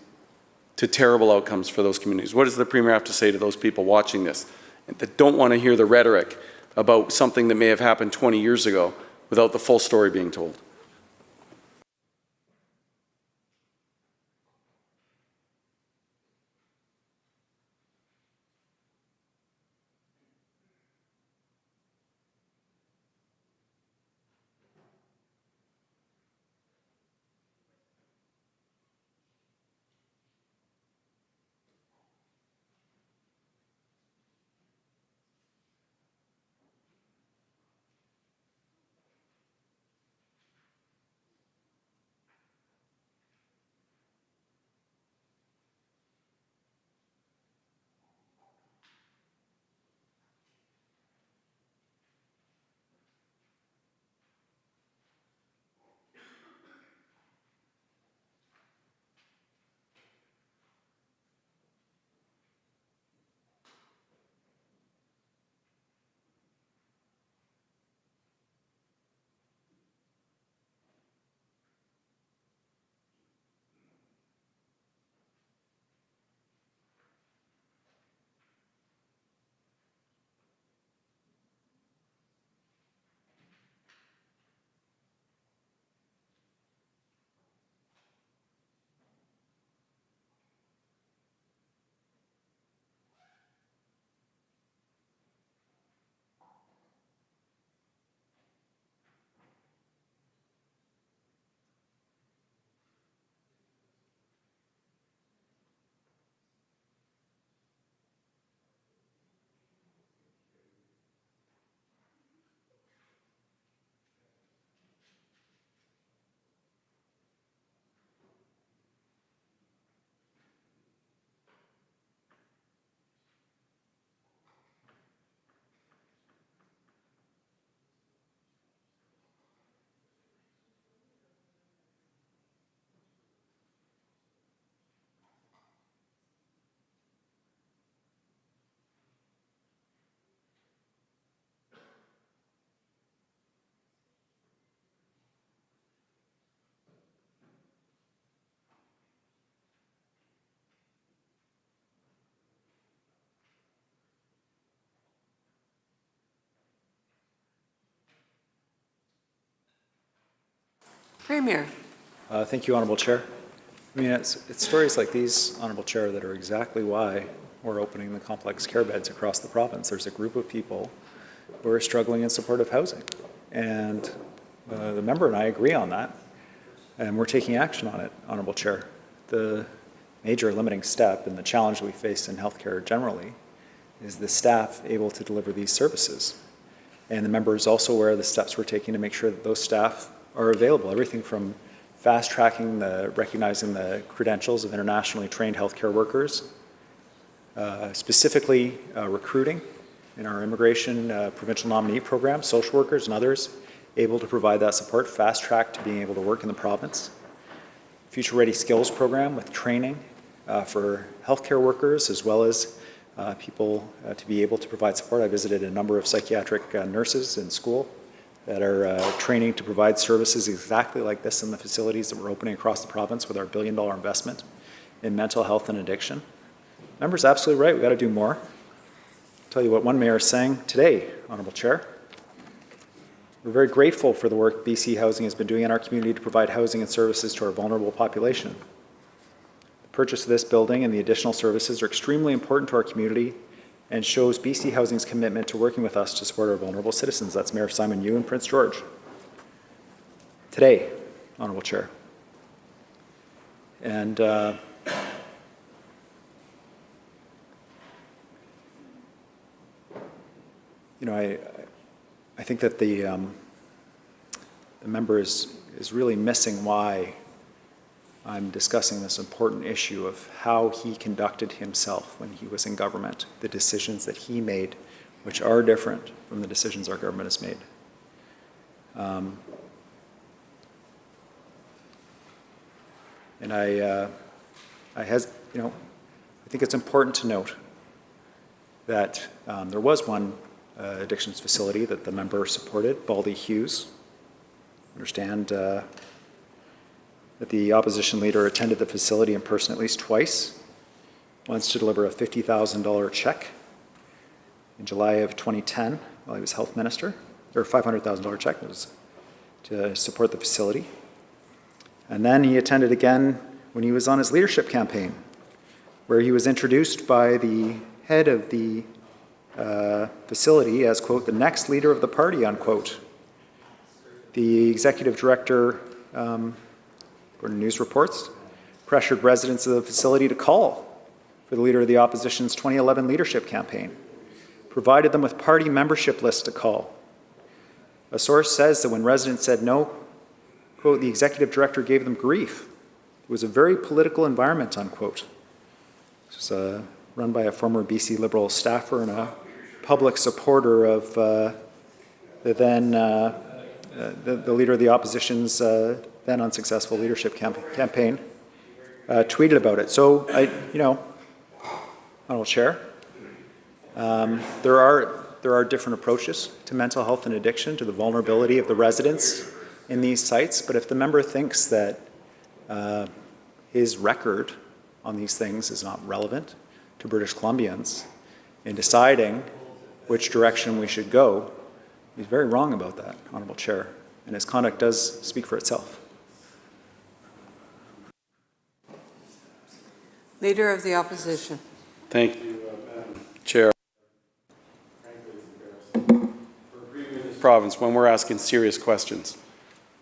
to terrible outcomes for those communities. What does the Premier have to say to those people watching this that don't want to hear the rhetoric about something that may have happened 20 years ago without the full story being told? Premier. Thank you, Honourable Chair. I mean, it's stories like these, Honourable Chair, that are exactly why we're opening the complex care beds across the province. There's a group of people who are struggling in supportive housing. And the member and I agree on that. And we're taking action on it, Honourable Chair. The major limiting step and the challenge we face in healthcare generally is the staff able to deliver these services. And the member is also aware of the steps we're taking to make sure that those staff are available. Everything from fast-tracking recognizing the credentials of internationally trained healthcare workers, specifically recruiting in our immigration provincial nominee program, social workers and others able to provide that support, fast-track to being able to work in the province. Future Ready Skills program with training for healthcare workers as well as people to be able to provide support. I visited a number of psychiatric nurses in school that are training to provide services exactly like this in the facilities that we're opening across the province with our billion-dollar investment in mental health and addiction. Member's absolutely right, we've got to do more. I'll tell you what one mayor is saying today, Honourable Chair. We're very grateful for the work BC Housing has been doing in our community to provide housing and services to our vulnerable population. The purchase of this building and the additional services are extremely important to our community and shows BC Housing's commitment to working with us to support our vulnerable citizens. That's Mayor Simon Yu in Prince George. Today, Honourable Chair. And you know, I think that the member is really missing why I'm discussing this important issue of how he conducted himself when he was in government, the decisions that he made, which are different from the decisions our government has made. And I think it's important to note that there was one addictions facility that the member supported, Baldy Hughes. I understand that the opposition leader attended the facility in person at least twice once to deliver a $50,000 check in July of 2010 while he was health minister, or $500,000 check was to support the facility. And then he attended again when he was on his leadership campaign, where he was introduced by the head of the facility as, quote, the next leader of the party, unquote. The executive director, according to news reports, pressured residents of the facility to call for the leader of the opposition's 2011 leadership campaign, provided them with party membership lists to call. A source says that when residents said no, quote, the executive director gave them grief. It was a very political environment, unquote. This was run by a former BC Liberal staffer and a public supporter of the leader of the opposition's then unsuccessful leadership campaign, tweeted about it. So, Honourable Chair, there are different approaches to mental health and addiction, to the vulnerability of the residents in these sites, but if the member thinks that his record on these things is not relevant to British Columbians in deciding which direction we should go, he's very wrong about that, Honourable Chair, and his conduct does speak for itself. Leader of the Opposition. Thank you, Madam Chair. Province, when we're asking serious questions,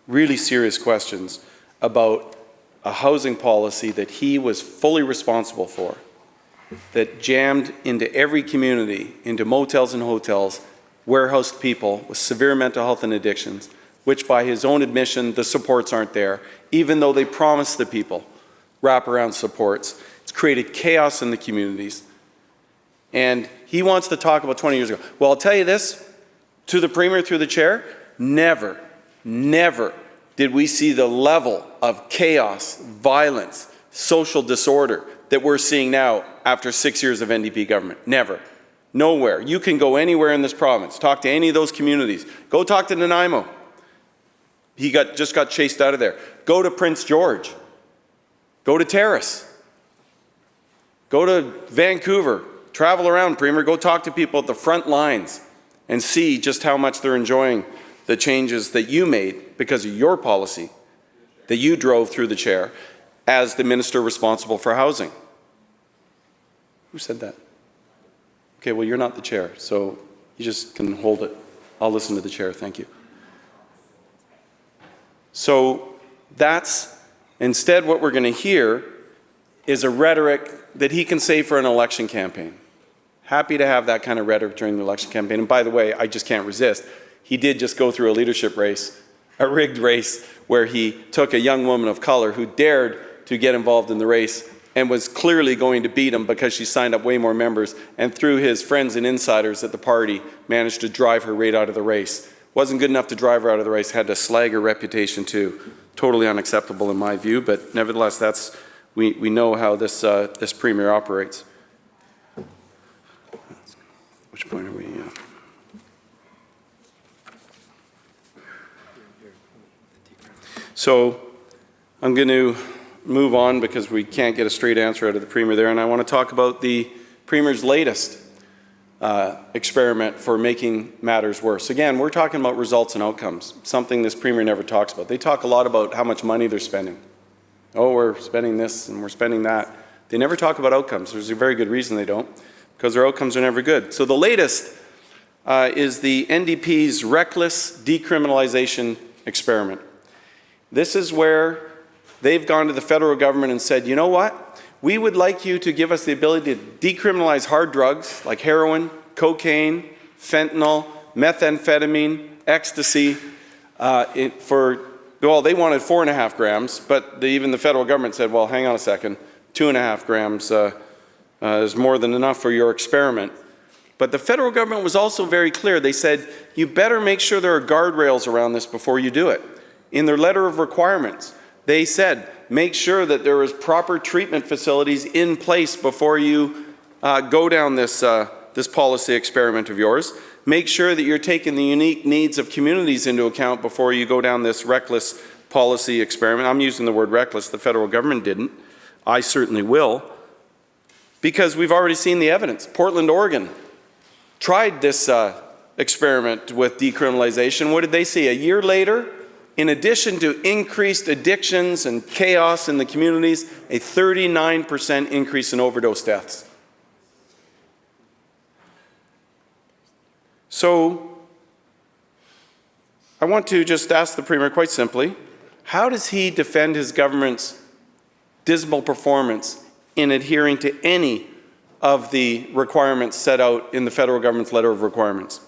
really serious questions about a housing policy that he was fully responsible for, that jammed into every community, into motels and hotels, warehoused people with severe mental health and addictions, which by his own admission, the supports aren't there, even though they promised the people wraparound supports. It's created chaos in the communities. And he wants to talk about 20 years ago. Well, I'll tell you this, to the Premier through the Chair, never did we see the level of chaos, violence, social disorder that we're seeing now after 6 years of NDP government. Never. Nowhere. You can go anywhere in this province, talk to any of those communities. Go talk to Nanaimo. He just got chased out of there. Go to Prince George. Go to Terrace. Go to Vancouver. Travel around, Premier. Go talk to people at the front lines and see just how much they're enjoying the changes that you made because of your policy that you drove through the chair as the minister responsible for housing. Who said that? Okay, well, you're not the chair, so you just can hold it. I'll listen to the chair, thank you. So that's, instead what we're going to hear is a rhetoric that he can say for an election campaign. Happy to have that kind of rhetoric during the election campaign. And by the way, I just can't resist. He did just go through a leadership race, a rigged race, where he took a young woman of color who dared to get involved in the race and was clearly going to beat him because she signed up way more members, and through his friends and insiders at the party managed to drive her right out of the race. Wasn't good enough to drive her out of the race, had to slag her reputation too. Totally unacceptable in my view, but nevertheless, we know how this Premier operates. Which point are we? So I'm going to move on because we can't get a straight answer out of the Premier there, and I want to talk about the Premier's latest experiment for making matters worse. Again, we're talking about results and outcomes, something this Premier never talks about. They talk a lot about how much money they're spending. Oh, we're spending this and we're spending that. They never talk about outcomes. There's a very good reason they don't, because their outcomes are never good. So the latest is the NDP's reckless decriminalization experiment. This is where they've gone to the federal government and said, you know what? We would like you to give us the ability to decriminalize hard drugs like heroin, cocaine, fentanyl, methamphetamine, ecstasy. They wanted 4.5 grams, but even the federal government said, well, hang on a second, 2.5 grams is more than enough for your experiment. But the federal government was also very clear. They said, you better make sure there are guardrails around this before you do it. In their letter of requirements, they said, make sure that there is proper treatment facilities in place before you go down this policy experiment of yours. Make sure that you're taking the unique needs of communities into account before you go down this reckless policy experiment. I'm using the word reckless. The federal government didn't. I certainly will. because we've already seen the evidence. Portland, Oregon tried this experiment with decriminalization. What did they see? A year later, in addition to increased addictions and chaos in the communities, a 39% increase in overdose deaths. So I want to just ask the Premier quite simply, how does he defend his government's dismal performance in adhering to any of the requirements set out in the federal government's letter of requirements?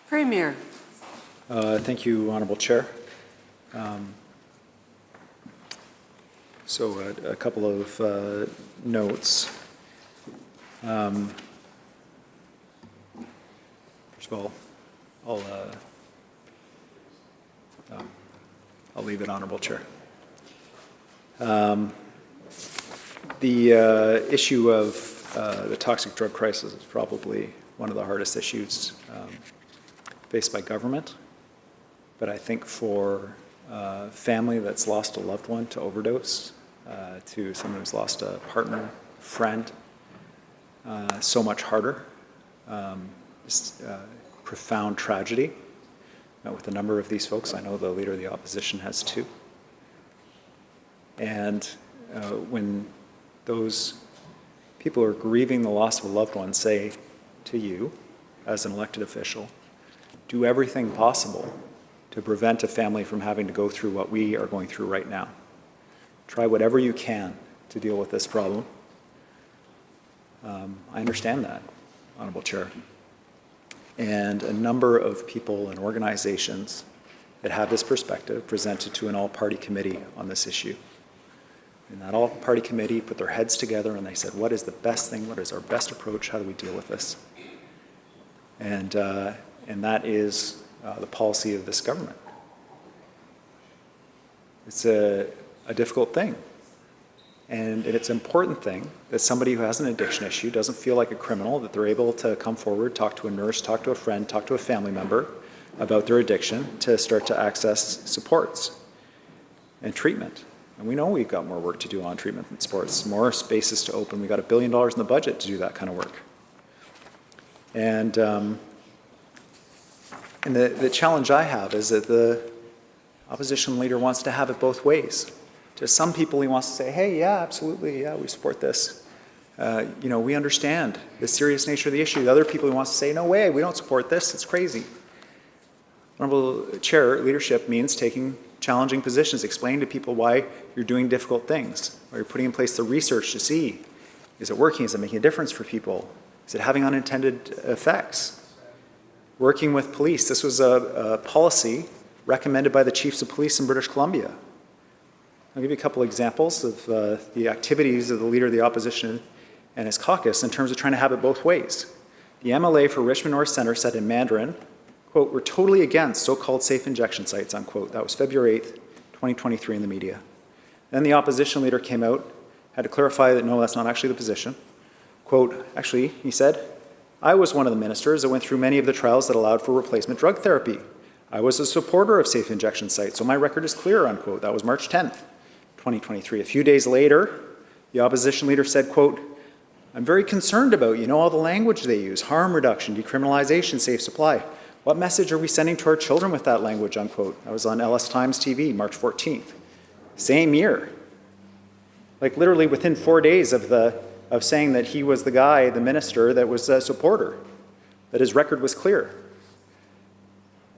Premier. Thank you, Honourable Chair. So a couple of notes. First of all, I'll leave it, Honourable Chair. The issue of the toxic drug crisis is probably one of the hardest issues faced by government. But I think for a family that's lost a loved one to overdose, to someone who's lost a partner, friend, so much harder. Just profound tragedy. Met with a number of these folks. I know the Leader of the Opposition has too. And when those people who are grieving the loss of a loved one say to you, as an elected official, do everything possible to prevent a family from having to go through what we are going through right now. Try whatever you can to deal with this problem. I understand that, Honourable Chair. And a number of people and organizations that have this perspective presented to an all-party committee on this issue. And that all-party committee put their heads together and they said, what is the best thing? What is our best approach? How do we deal with this? And that is the policy of this government. It's a difficult thing. And it's an important thing that somebody who has an addiction issue doesn't feel like a criminal, that they're able to come forward, talk to a nurse, talk to a friend, talk to a family member about their addiction to start to access supports and treatment. And we know we've got more work to do on treatment and supports, more spaces to open. We've got $1 billion in the budget to do that kind of work. And the challenge I have is that the opposition leader wants to have it both ways. To some people, he wants to say, hey, yeah, absolutely, yeah, we support this. We understand the serious nature of the issue. The other people, he wants to say, no way, we don't support this, it's crazy. Honourable Chair, leadership means taking challenging positions, explaining to people why you're doing difficult things, why you're putting in place the research to see, is it working, is it making a difference for people, is it having unintended effects? Working with police, this was a policy recommended by the chiefs of police in British Columbia. I'll give you a couple examples of the activities of the Leader of the Opposition and his caucus in terms of trying to have it both ways. The MLA for Richmond North Centre said in Mandarin, quote, "We're totally against so-called safe injection sites," unquote. That was February 8th, 2023 in the media. Then the opposition leader came out, had to clarify that no, that's not actually the position. Quote, actually, he said, "I was one of the ministers that went through many of the trials that allowed for replacement drug therapy. I was a supporter of safe injection sites, so my record is clear," unquote. That was March 10th, 2023. A few days later, the opposition leader said, quote, "I'm very concerned about, all the language they use, harm reduction, decriminalization, safe supply. What message are we sending to our children with that language," unquote. That was on LS Times TV, March 14th. Same year. Like literally within 4 days of saying that he was the guy, the minister, that was a supporter, that his record was clear.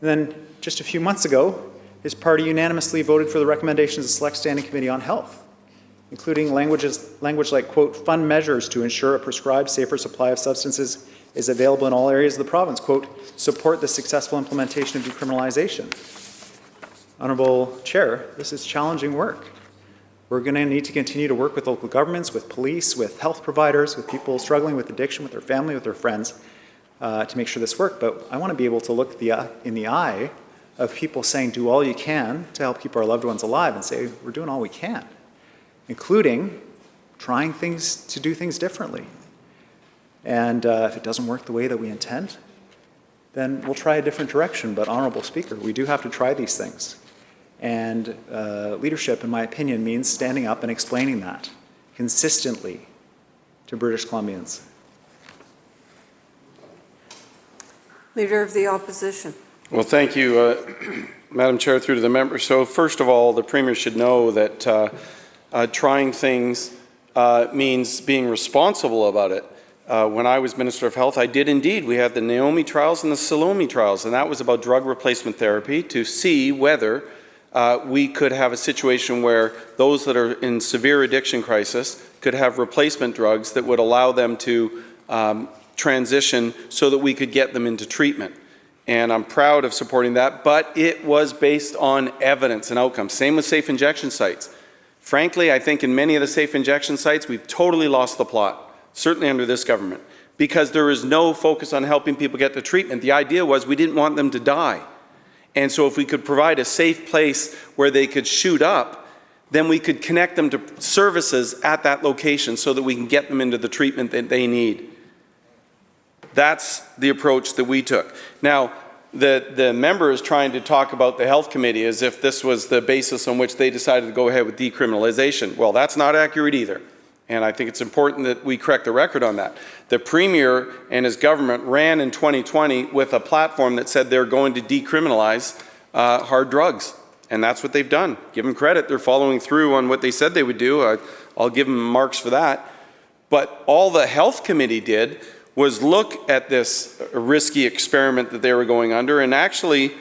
And then just a few months ago, his party unanimously voted for the recommendations of the Select Standing Committee on Health, including language like, quote, "fund measures to ensure a prescribed safer supply of substances is available in all areas of the province," quote, "support the successful implementation of decriminalization." Honourable Chair, this is challenging work. We're going to need to continue to work with local governments, with police, with health providers, with people struggling with addiction, with their family, with their friends, to make sure this works. But I want to be able to look in the eye of people saying, do all you can to help keep our loved ones alive, and say, we're doing all we can, including trying to do things differently. And if it doesn't work the way that we intend, then we'll try a different direction. But Honourable Speaker, we do have to try these things. And leadership, in my opinion, means standing up and explaining that consistently to British Columbians. Leader of the Opposition. Well, thank you, Madam Chair, through to the member. So first of all, the Premier should know that trying things means being responsible about it. When I was Minister of Health, I did indeed. We had the Naomi trials and the Salome trials, and that was about drug replacement therapy to see whether we could have a situation where those that are in severe addiction crisis could have replacement drugs that would allow them to transition so that we could get them into treatment. And I'm proud of supporting that, but it was based on evidence and outcomes. Same with safe injection sites. Frankly, I think in many of the safe injection sites, we've totally lost the plot. Certainly under this government, because there is no focus on helping people get the treatment. The idea was we didn't want them to die. And so if we could provide a safe place where they could shoot up, then we could connect them to services at that location so that we can get them into the treatment that they need. That's the approach that we took. Now, the member is trying to talk about the Health Committee as if this was the basis on which they decided to go ahead with decriminalization. Well, that's not accurate either. And I think it's important that we correct the record on that. The Premier and his government ran in 2020 with a platform that said they're going to decriminalize hard drugs. And that's what they've done. Give them credit. They're following through on what they said they would do. I'll give them marks for that. But all the Health Committee did was look at this risky experiment that they were going under, and actually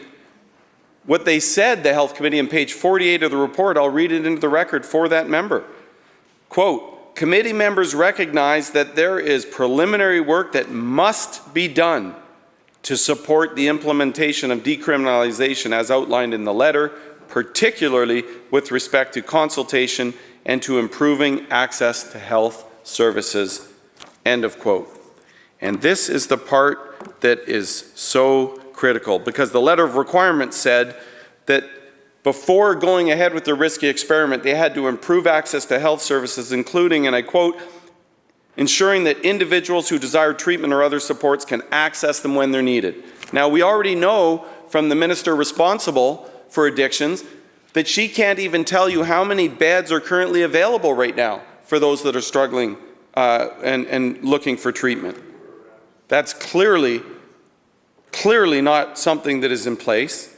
what they said, the Health Committee, on page 48 of the report, I'll read it into the record for that member. Quote, "Committee members recognize that there is preliminary work that must be done to support the implementation of decriminalization as outlined in the letter, particularly with respect to consultation and to improving access to health services." End of quote. And this is the part that is so critical, because the letter of requirement said that before going ahead with the risky experiment, they had to improve access to health services, including, and I quote, "ensuring that individuals who desire treatment or other supports can access them when they're needed." Now, we already know from the minister responsible for addictions that she can't even tell you how many beds are currently available right now for those that are struggling and looking for treatment. That's clearly not something that is in place.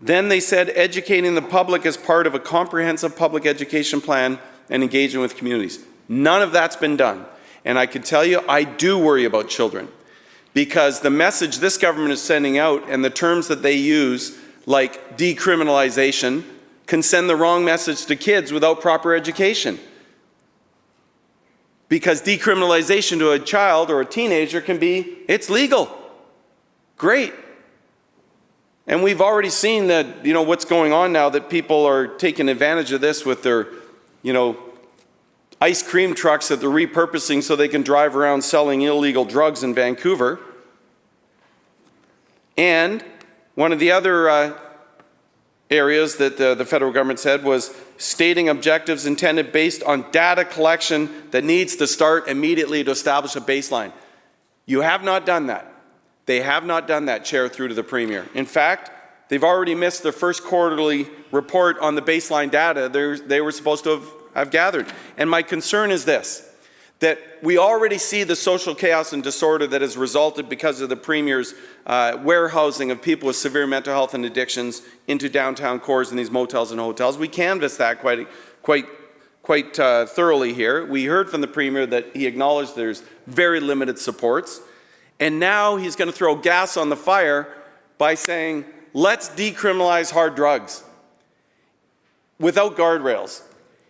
Then they said educating the public as part of a comprehensive public education plan and engaging with communities. None of that's been done. And I can tell you, I do worry about children, because the message this government is sending out and the terms that they use, like decriminalization, can send the wrong message to kids without proper education. Because decriminalization to a child or a teenager can be, it's legal. Great. And we've already seen that, what's going on now, that people are taking advantage of this with their, ice cream trucks that they're repurposing so they can drive around selling illegal drugs in Vancouver. And one of the other areas that the federal government said was stating objectives intended based on data collection that needs to start immediately to establish a baseline. You have not done that. They have not done that, Chair, through to the Premier. In fact, they've already missed their first quarterly report on the baseline data they were supposed to have gathered. And my concern is this, that we already see the social chaos and disorder that has resulted because of the Premier's warehousing of people with severe mental health and addictions into downtown cores in these motels and hotels. We canvassed that quite thoroughly here. We heard from the Premier that he acknowledged there's very limited supports. And now he's going to throw gas on the fire by saying, let's decriminalize hard drugs without guardrails.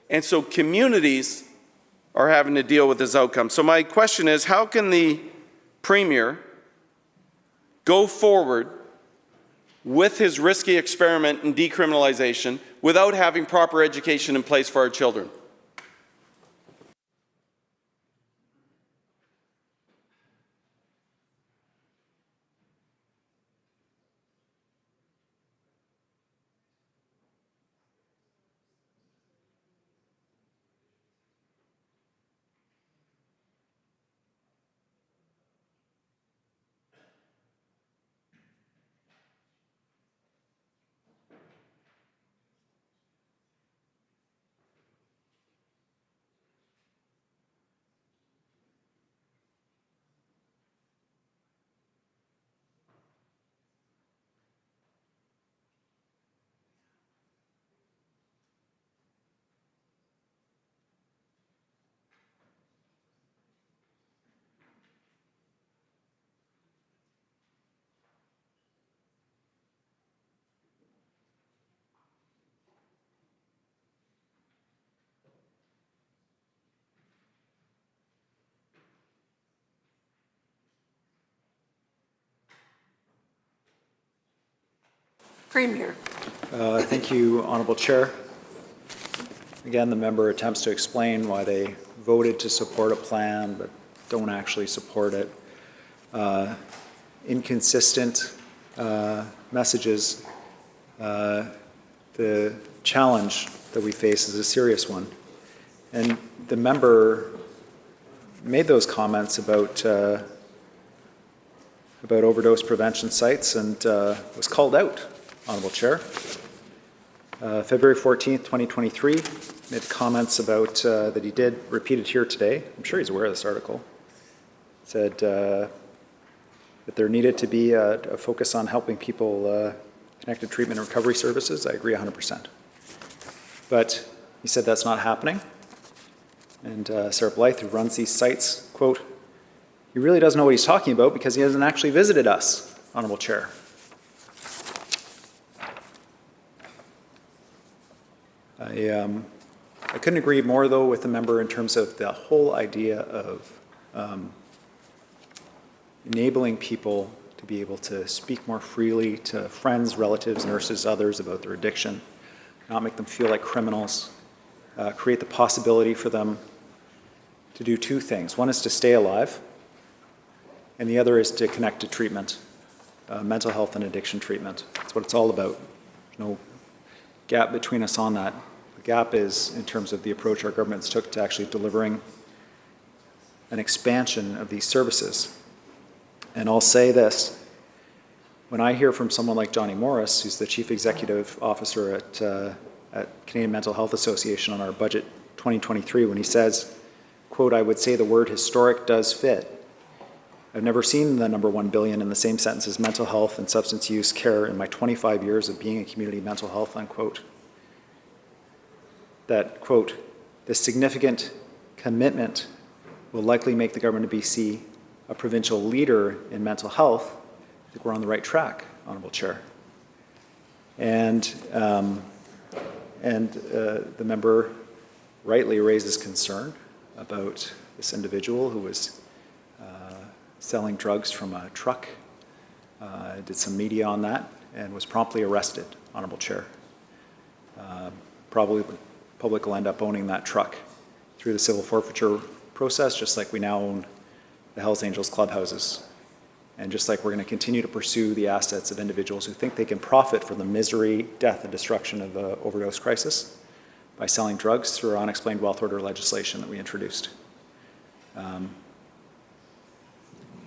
And so communities are having to deal with this outcome. So my question is, how can the Premier go forward with his risky experiment in decriminalization without having proper education in place for our children? Premier. Thank you, Honourable Chair. Again, the member attempts to explain why they voted to support a plan but don't actually support it. Inconsistent messages. The challenge that we face is a serious one. And the member made those comments about overdose prevention sites and was called out, Honourable Chair. February 14th, 2023, made comments about that he did repeated here today. I'm sure he's aware of this article. Said that there needed to be a focus on helping people connected treatment and recovery services. I agree 100%. But he said that's not happening. And Sarah Blythe, who runs these sites, quote, he really doesn't know what he's talking about because he hasn't actually visited us, Honourable Chair. I couldn't agree more, though, with the member in terms of the whole idea of enabling people to be able to speak more freely to friends, relatives, nurses, others about their addiction, not make them feel like criminals, create the possibility for them to do two things. One is to stay alive, and the other is to connect to treatment, mental health and addiction treatment. That's what it's all about. There's no gap between us on that. The gap is in terms of the approach our governments took to actually delivering an expansion of these services. And I'll say this, when I hear from someone like Johnny Morris, who's the Chief Executive Officer at Canadian Mental Health Association on our budget 2023, when he says, quote, I would say the word historic does fit. I've never seen the number 1 billion in the same sentence as mental health and substance use care in my 25 years of being in community mental health, unquote. That, quote, the significant commitment will likely make the government of BC a provincial leader in mental health. I think we're on the right track, Honourable Chair. And the member rightly raises concern about this individual who was selling drugs from a truck, did some media on that, and was promptly arrested, Honourable Chair. Probably the public will end up owning that truck through the civil forfeiture process, just like we now own the Hells Angels clubhouses. And just like we're going to continue to pursue the assets of individuals who think they can profit from the misery, death, and destruction of the overdose crisis by selling drugs through our unexplained wealth order legislation that we introduced.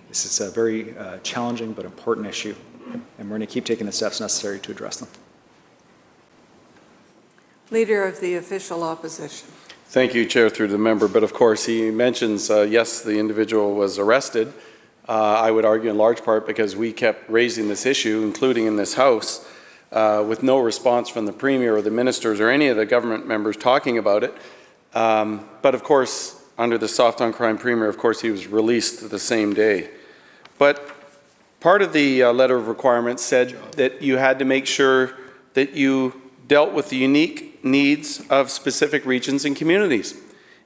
This is a very challenging but important issue, and we're going to keep taking the steps necessary to address them. Leader of the Official Opposition. Thank you, Chair, through the member. But of course, he mentions, yes, the individual was arrested. I would argue in large part because we kept raising this issue, including in this House, with no response from the Premier or the ministers or any of the government members talking about it. But of course, under the soft on crime Premier, of course, he was released the same day. But part of the letter of requirements said that you had to make sure that you dealt with the unique needs of specific regions and communities.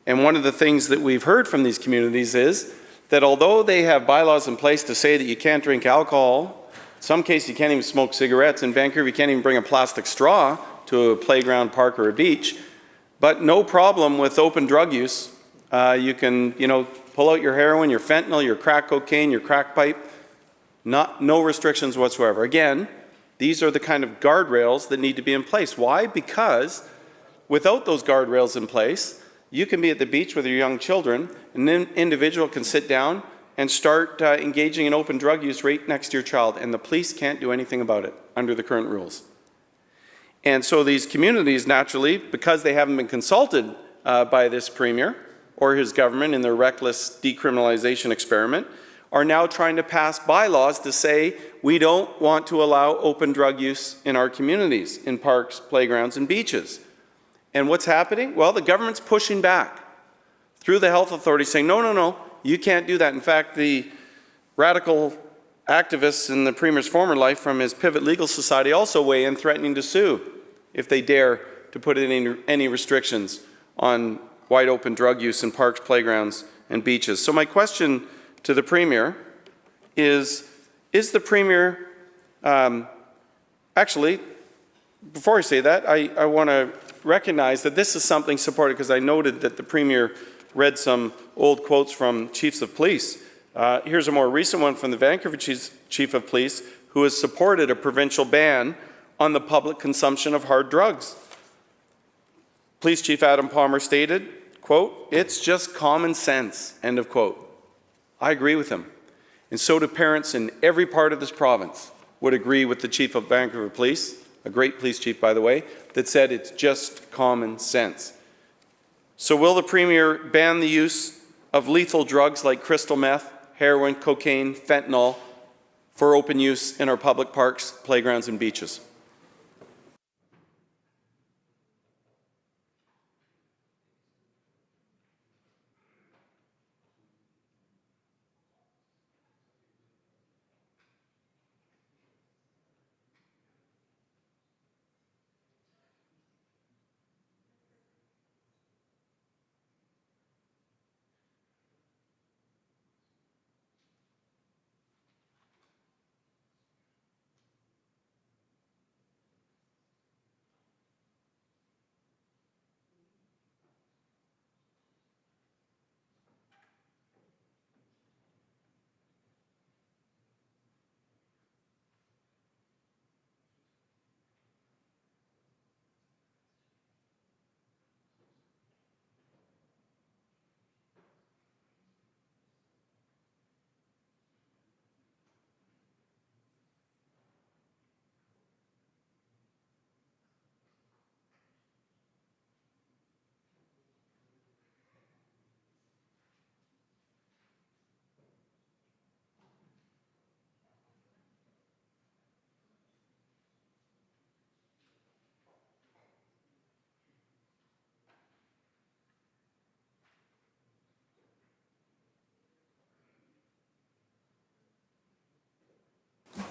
And one of the things that we've heard from these communities is that although they have bylaws in place to say that you can't drink alcohol, in some cases you can't even smoke cigarettes, in Vancouver you can't even bring a plastic straw to a playground, park, or a beach, but no problem with open drug use. You can, pull out your heroin, your fentanyl, your crack cocaine, your crack pipe, no restrictions whatsoever. Again, these are the kind of guardrails that need to be in place. Why? Because without those guardrails in place, you can be at the beach with your young children, and an individual can sit down and start engaging in open drug use right next to your child, and the police can't do anything about it under the current rules. And so these communities, naturally, because they haven't been consulted by this Premier or his government in their reckless decriminalization experiment, are now trying to pass bylaws to say we don't want to allow open drug use in our communities, in parks, playgrounds, and beaches. And what's happening? Well, the government's pushing back through the health authorities saying, no, you can't do that. In fact, the radical activists in the Premier's former life from his Pivot Legal Society also weigh in, threatening to sue if they dare to put in any restrictions on wide open drug use in parks, playgrounds, and beaches. So my question to the Premier is the Premier, actually, before I say that, I want to recognize that this is something supported, because I noted that the Premier read some old quotes from chiefs of police. Here's a more recent one from the Vancouver Chief of Police, who has supported a provincial ban on the public consumption of hard drugs. Police Chief Adam Palmer stated, quote, "It's just common sense," end of quote. I agree with him. And so do parents in every part of this province would agree with the Chief of Vancouver Police, a great police chief, by the way, that said it's just common sense. So will the Premier ban the use of lethal drugs like crystal meth, heroin, cocaine, fentanyl for open use in our public parks, playgrounds, and beaches?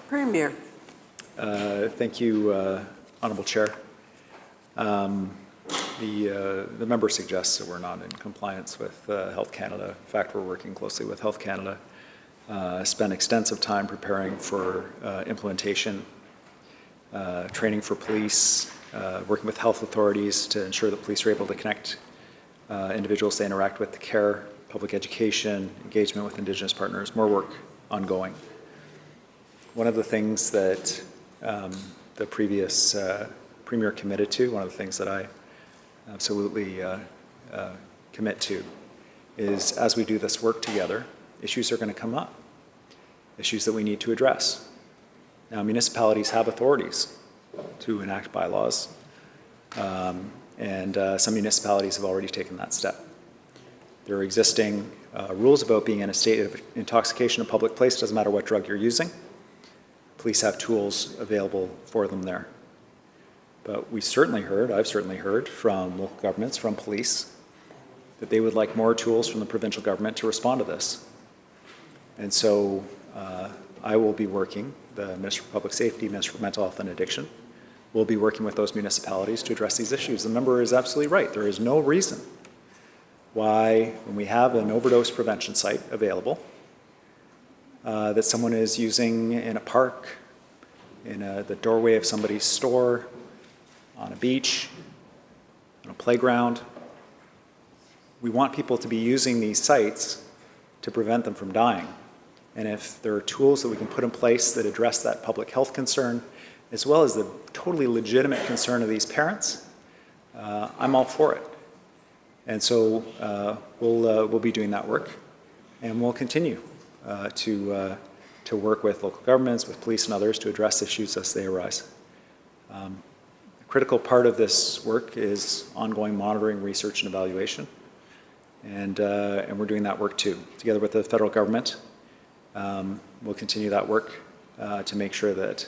Premier. Thank you, Honourable Chair. The member suggests that we're not in compliance with Health Canada. In fact, we're working closely with Health Canada, spent extensive time preparing for implementation, training for police, working with health authorities to ensure that police are able to connect individuals they interact with, the care, public education, engagement with Indigenous partners, more work ongoing. One of the things that the previous Premier committed to, one of the things that I absolutely commit to, is as we do this work together, issues are going to come up, issues that we need to address. Now, municipalities have authorities to enact bylaws, and some municipalities have already taken that step. There are existing rules about being in a state of intoxication in a public place, doesn't matter what drug you're using. Police have tools available for them there. But I've certainly heard from local governments, from police, that they would like more tools from the provincial government to respond to this. And so I will be working, the Minister for Public Safety, Minister for Mental Health and Addiction, will be working with those municipalities to address these issues. The member is absolutely right. There is no reason why, when we have an overdose prevention site available, that someone is using in a park, in the doorway of somebody's store, on a beach, on a playground. We want people to be using these sites to prevent them from dying. And if there are tools that we can put in place that address that public health concern, as well as the totally legitimate concern of these parents, I'm all for it. And so we'll be doing that work, and we'll continue to work with local governments, with police and others to address issues as they arise. A critical part of this work is ongoing monitoring, research, and evaluation. And we're doing that work too. Together with the federal government, we'll continue that work to make sure that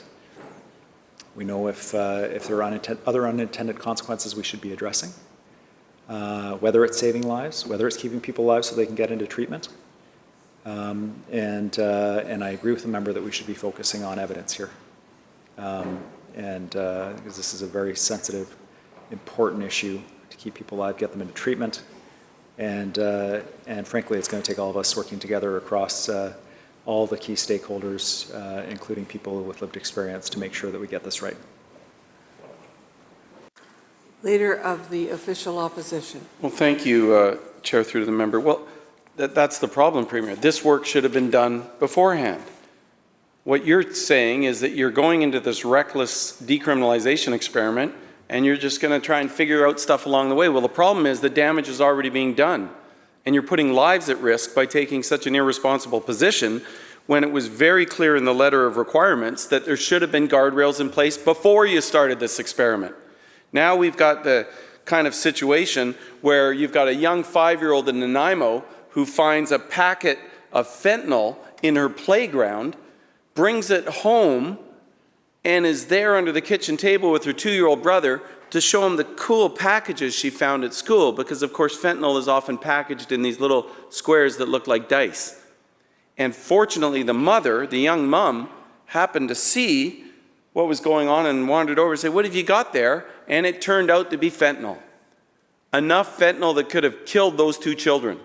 we know if there are other unintended consequences we should be addressing, whether it's saving lives, whether it's keeping people alive so they can get into treatment. And I agree with the member that we should be focusing on evidence here. Because this is a very sensitive, important issue to keep people alive, get them into treatment. And frankly, it's going to take all of us working together across all the key stakeholders, including people with lived experience, to make sure that we get this right. Leader of the Official Opposition. Well, thank you, Chair, through to the member. Well, that's the problem, Premier. This work should have been done beforehand. What you're saying is that you're going into this reckless decriminalization experiment and you're just going to try and figure out stuff along the way. Well, the problem is the damage is already being done. And you're putting lives at risk by taking such an irresponsible position when it was very clear in the letter of requirements that there should have been guardrails in place before you started this experiment. Now we've got the kind of situation where you've got a young 5-year-old in Nanaimo who finds a packet of fentanyl in her playground, brings it home, and is there under the kitchen table with her 2-year-old brother to show him the cool packages she found at school, because of course fentanyl is often packaged in these little squares that look like dice. And fortunately the mother, the young mom, happened to see what was going on and wandered over and said, "What have you got there?" And it turned out to be fentanyl. Enough fentanyl that could have killed those 2 children.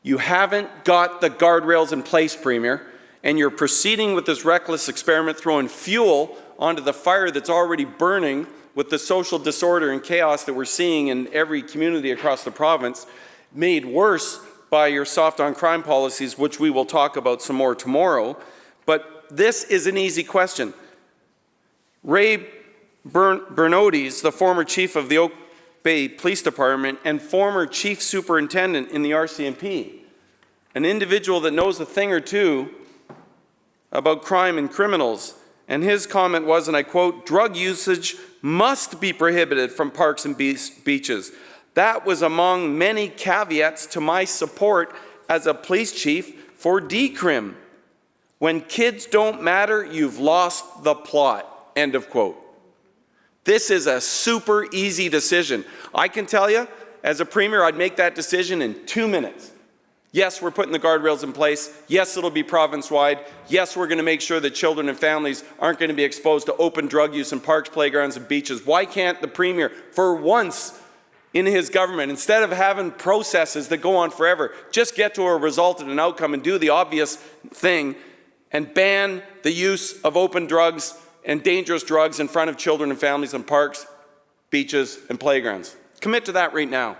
You haven't got the guardrails in place, Premier, and you're proceeding with this reckless experiment, throwing fuel onto the fire that's already burning with the social disorder and chaos that we're seeing in every community across the province, made worse by your soft on crime policies, which we will talk about some more tomorrow. But this is an easy question. Ray Bernodis, the former chief of the Oak Bay Police Department and former chief superintendent in the RCMP, an individual that knows a thing or two about crime and criminals. And his comment was, and I quote, "Drug usage must be prohibited from parks and beaches." That was among many caveats to my support as a police chief for decrim. When kids don't matter, you've lost the plot. End of quote. This is a super easy decision. I can tell you, as a premier, I'd make that decision in 2 minutes. Yes, we're putting the guardrails in place. Yes, it'll be province-wide. Yes, we're going to make sure that children and families aren't going to be exposed to open drug use in parks, playgrounds, and beaches. Why can't the premier, for once in his government, instead of having processes that go on forever, just get to a result and an outcome and do the obvious thing and ban the use of open drugs and dangerous drugs in front of children and families in parks, beaches, and playgrounds? Commit to that right now.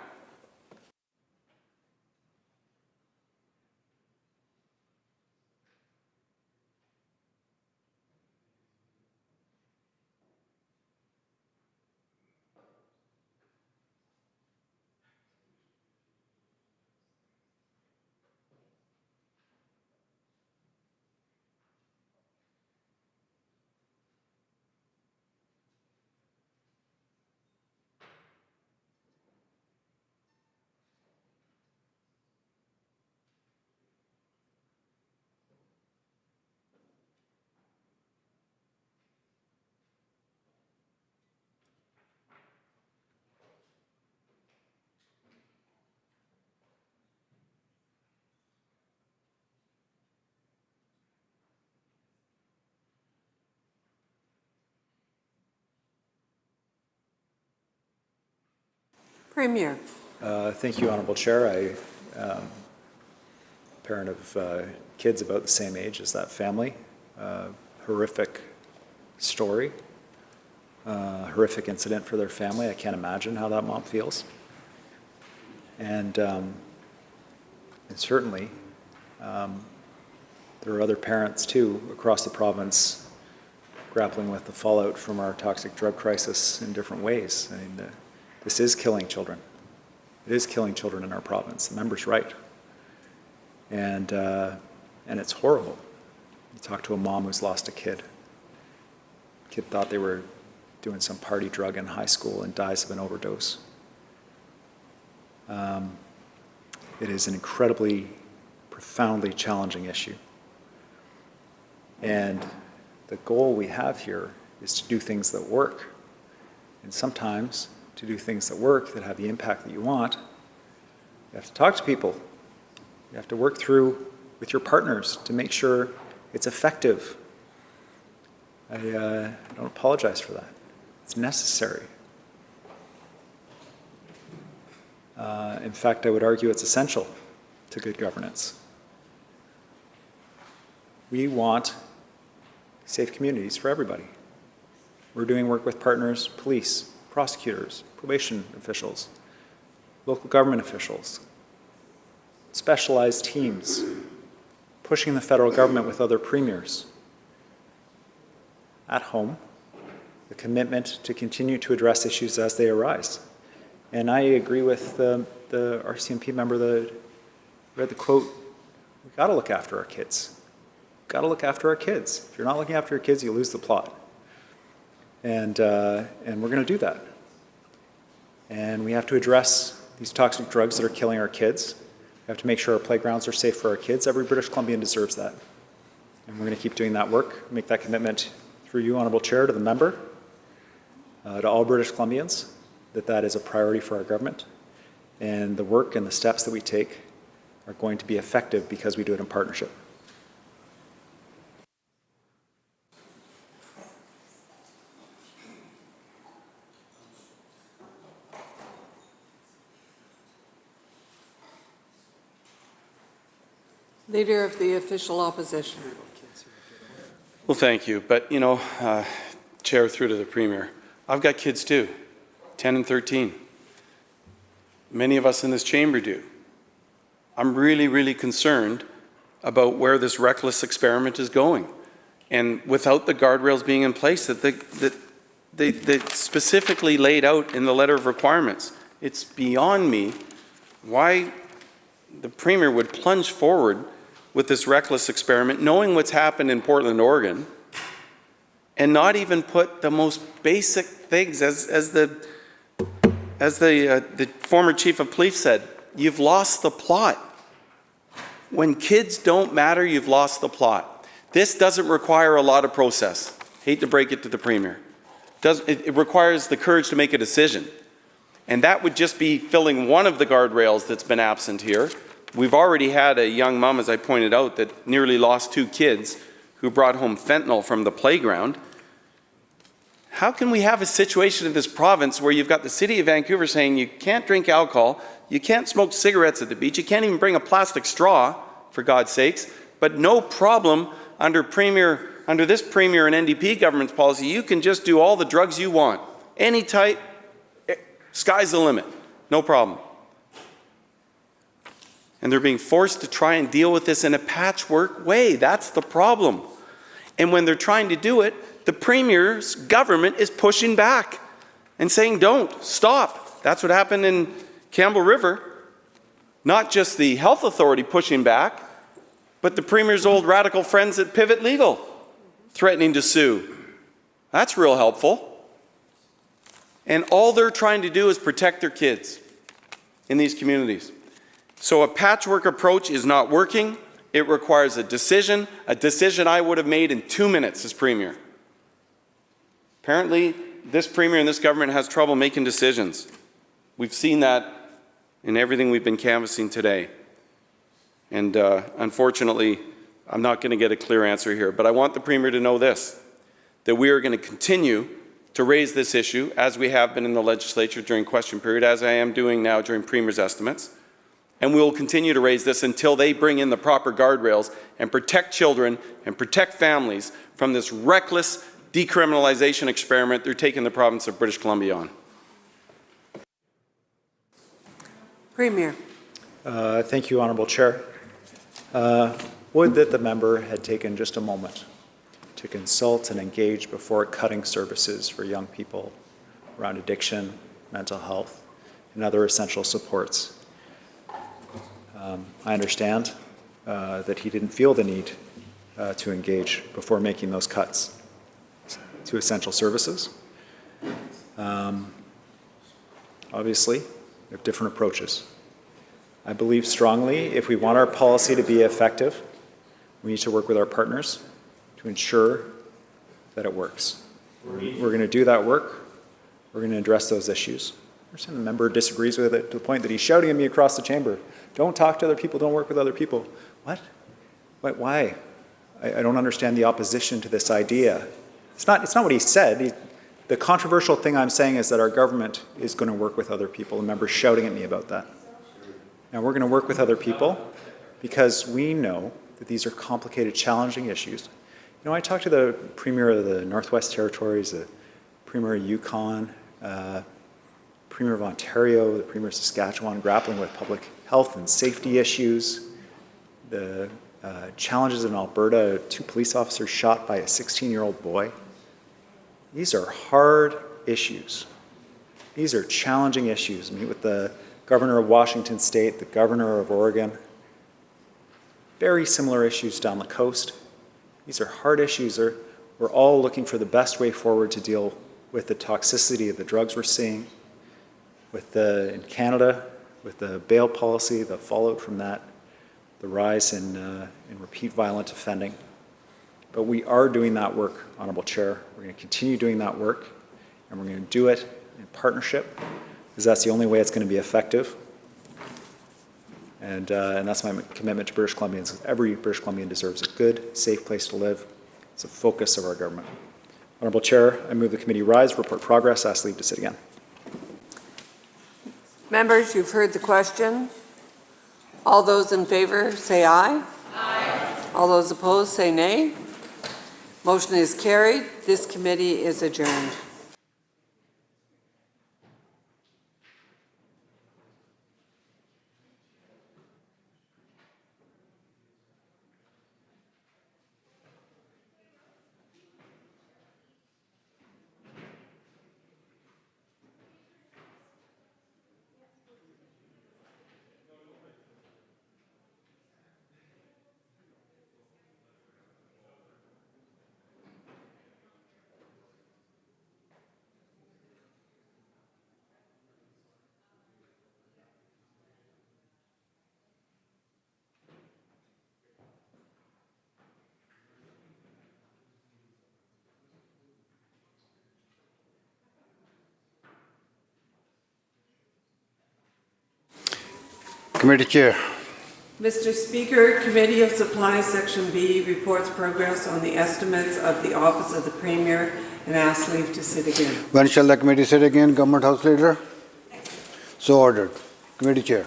Premier. Thank you, Honourable Chair. Parent of kids about the same age as that family. Horrific story. Horrific incident for their family. I can't imagine how that mom feels. And certainly, there are other parents too across the province grappling with the fallout from our toxic drug crisis in different ways. I mean, this is killing children. It is killing children in our province. The member's right. And it's horrible. You talk to a mom who's lost a kid. Kid thought they were doing some party drug in high school and dies of an overdose. It is an incredibly, profoundly challenging issue. And the goal we have here is to do things that work. And sometimes, to do things that work, that have the impact that you want, you have to talk to people. You have to work through with your partners to make sure it's effective. I don't apologize for that. It's necessary. In fact, I would argue it's essential to good governance. We want safe communities for everybody. We're doing work with partners, police, prosecutors, probation officials, local government officials, specialized teams, pushing the federal government with other premiers. At home, the commitment to continue to address issues as they arise. And I agree with the RCMP member that read the quote, we've got to look after our kids. We've got to look after our kids. If you're not looking after your kids, you lose the plot. And we're going to do that. And we have to address these toxic drugs that are killing our kids. We have to make sure our playgrounds are safe for our kids. Every British Columbian deserves that. And we're going to keep doing that work, make that commitment through you, Honourable Chair, to the member, to all British Columbians, that is a priority for our government. And the work and the steps that we take are going to be effective because we do it in partnership. Leader of the Official Opposition. Well, thank you. But, you know, Chair, through to the Premier, I've got kids too, 10 and 13. Many of us in this chamber do. I'm really, really concerned about where this reckless experiment is going. And without the guardrails being in place that they specifically laid out in the letter of requirements, it's beyond me why the Premier would plunge forward with this reckless experiment, knowing what's happened in Portland, Oregon, and not even put the most basic things, as the former chief of police said, you've lost the plot. When kids don't matter, you've lost the plot. This doesn't require a lot of process. Hate to break it to the Premier. It requires the courage to make a decision. And that would just be filling one of the guardrails that's been absent here. We've already had a young mom, as I pointed out, that nearly lost 2 kids who brought home fentanyl from the playground. How can we have a situation in this province where you've got the city of Vancouver saying you can't drink alcohol, you can't smoke cigarettes at the beach, you can't even bring a plastic straw, for God's sakes, but no problem under this Premier and NDP government's policy, you can just do all the drugs you want. Any type, sky's the limit, no problem. And they're being forced to try and deal with this in a patchwork way. That's the problem. And when they're trying to do it, the Premier's government is pushing back and saying, don't, stop. That's what happened in Campbell River. Not just the health authority pushing back, but the Premier's old radical friends at Pivot Legal threatening to sue. That's real helpful. And all they're trying to do is protect their kids in these communities. So a patchwork approach is not working. It requires a decision I would have made in 2 minutes as Premier. Apparently, this Premier and this government has trouble making decisions. We've seen that in everything we've been canvassing today. And unfortunately, I'm not going to get a clear answer here, but I want the Premier to know this, that we are going to continue to raise this issue, as we have been in the legislature during question period, as I am doing now during Premier's estimates. And we will continue to raise this until they bring in the proper guardrails and protect children and protect families from this reckless decriminalization experiment they're taking the province of British Columbia on. Premier. Thank you, Honourable Chair. Would that the member had taken just a moment to consult and engage before cutting services for young people around addiction, mental health, and other essential supports. I understand that he didn't feel the need to engage before making those cuts to essential services. Obviously, we have different approaches. I believe strongly if we want our policy to be effective, we need to work with our partners to ensure that it works. We're going to do that work. We're going to address those issues. I understand the member disagrees with it to the point that he's shouting at me across the chamber. Don't talk to other people, don't work with other people. What? Why? I don't understand the opposition to this idea. It's not what he said. The controversial thing I'm saying is that our government is going to work with other people. The member's shouting at me about that. Now, we're going to work with other people because we know that these are complicated, challenging issues. You know, I talked to the Premier of the Northwest Territories, the Premier of Yukon, Premier of Ontario, the Premier of Saskatchewan, grappling with public health and safety issues, the challenges in Alberta, 2 police officers shot by a 16-year-old boy. These are hard issues. These are challenging issues. Meet with the Governor of Washington State, the Governor of Oregon. Very similar issues down the coast. These are hard issues. We're all looking for the best way forward to deal with the toxicity of the drugs we're seeing, in Canada, with the bail policy, the fallout from that, the rise in repeat violent offending. But we are doing that work, Honourable Chair. We're going to continue doing that work, and we're going to do it in partnership, because that's the only way it's going to be effective. And that's my commitment to British Columbians. Every British Columbian deserves a good, safe place to live. It's a focus of our government. Honourable Chair, I move the committee rise, report progress, ask leave to sit again. Members, you've heard the question. All those in favour say aye. Aye. All those opposed say nay. Motion is carried. This committee is adjourned. Committee Chair. Mr. Speaker, Committee of Supplies, Section B, reports progress on the estimates of the Office of the Premier and asks leave to sit again. When shall the committee sit again, Government House Leader? So ordered. Committee Chair.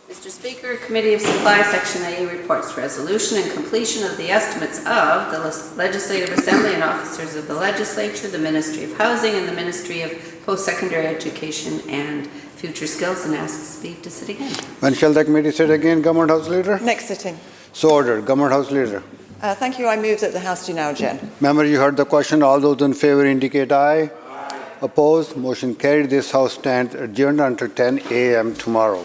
Mr. Speaker, Committee of Supplies, Section A, reports resolution and completion of the estimates of the Legislative Assembly and officers of the Legislature, the Ministry of Housing, and the Ministry of Post-Secondary Education and Future Skills, and asks leave to sit again. When shall the committee sit again, Government House Leader? Next sitting. So ordered. Government House Leader. Thank you. I move that the House do now adjourn. Member, you heard the question. All those in favour indicate aye. Aye. Opposed? Motion carried. This House stands adjourned until 10 a.m. tomorrow.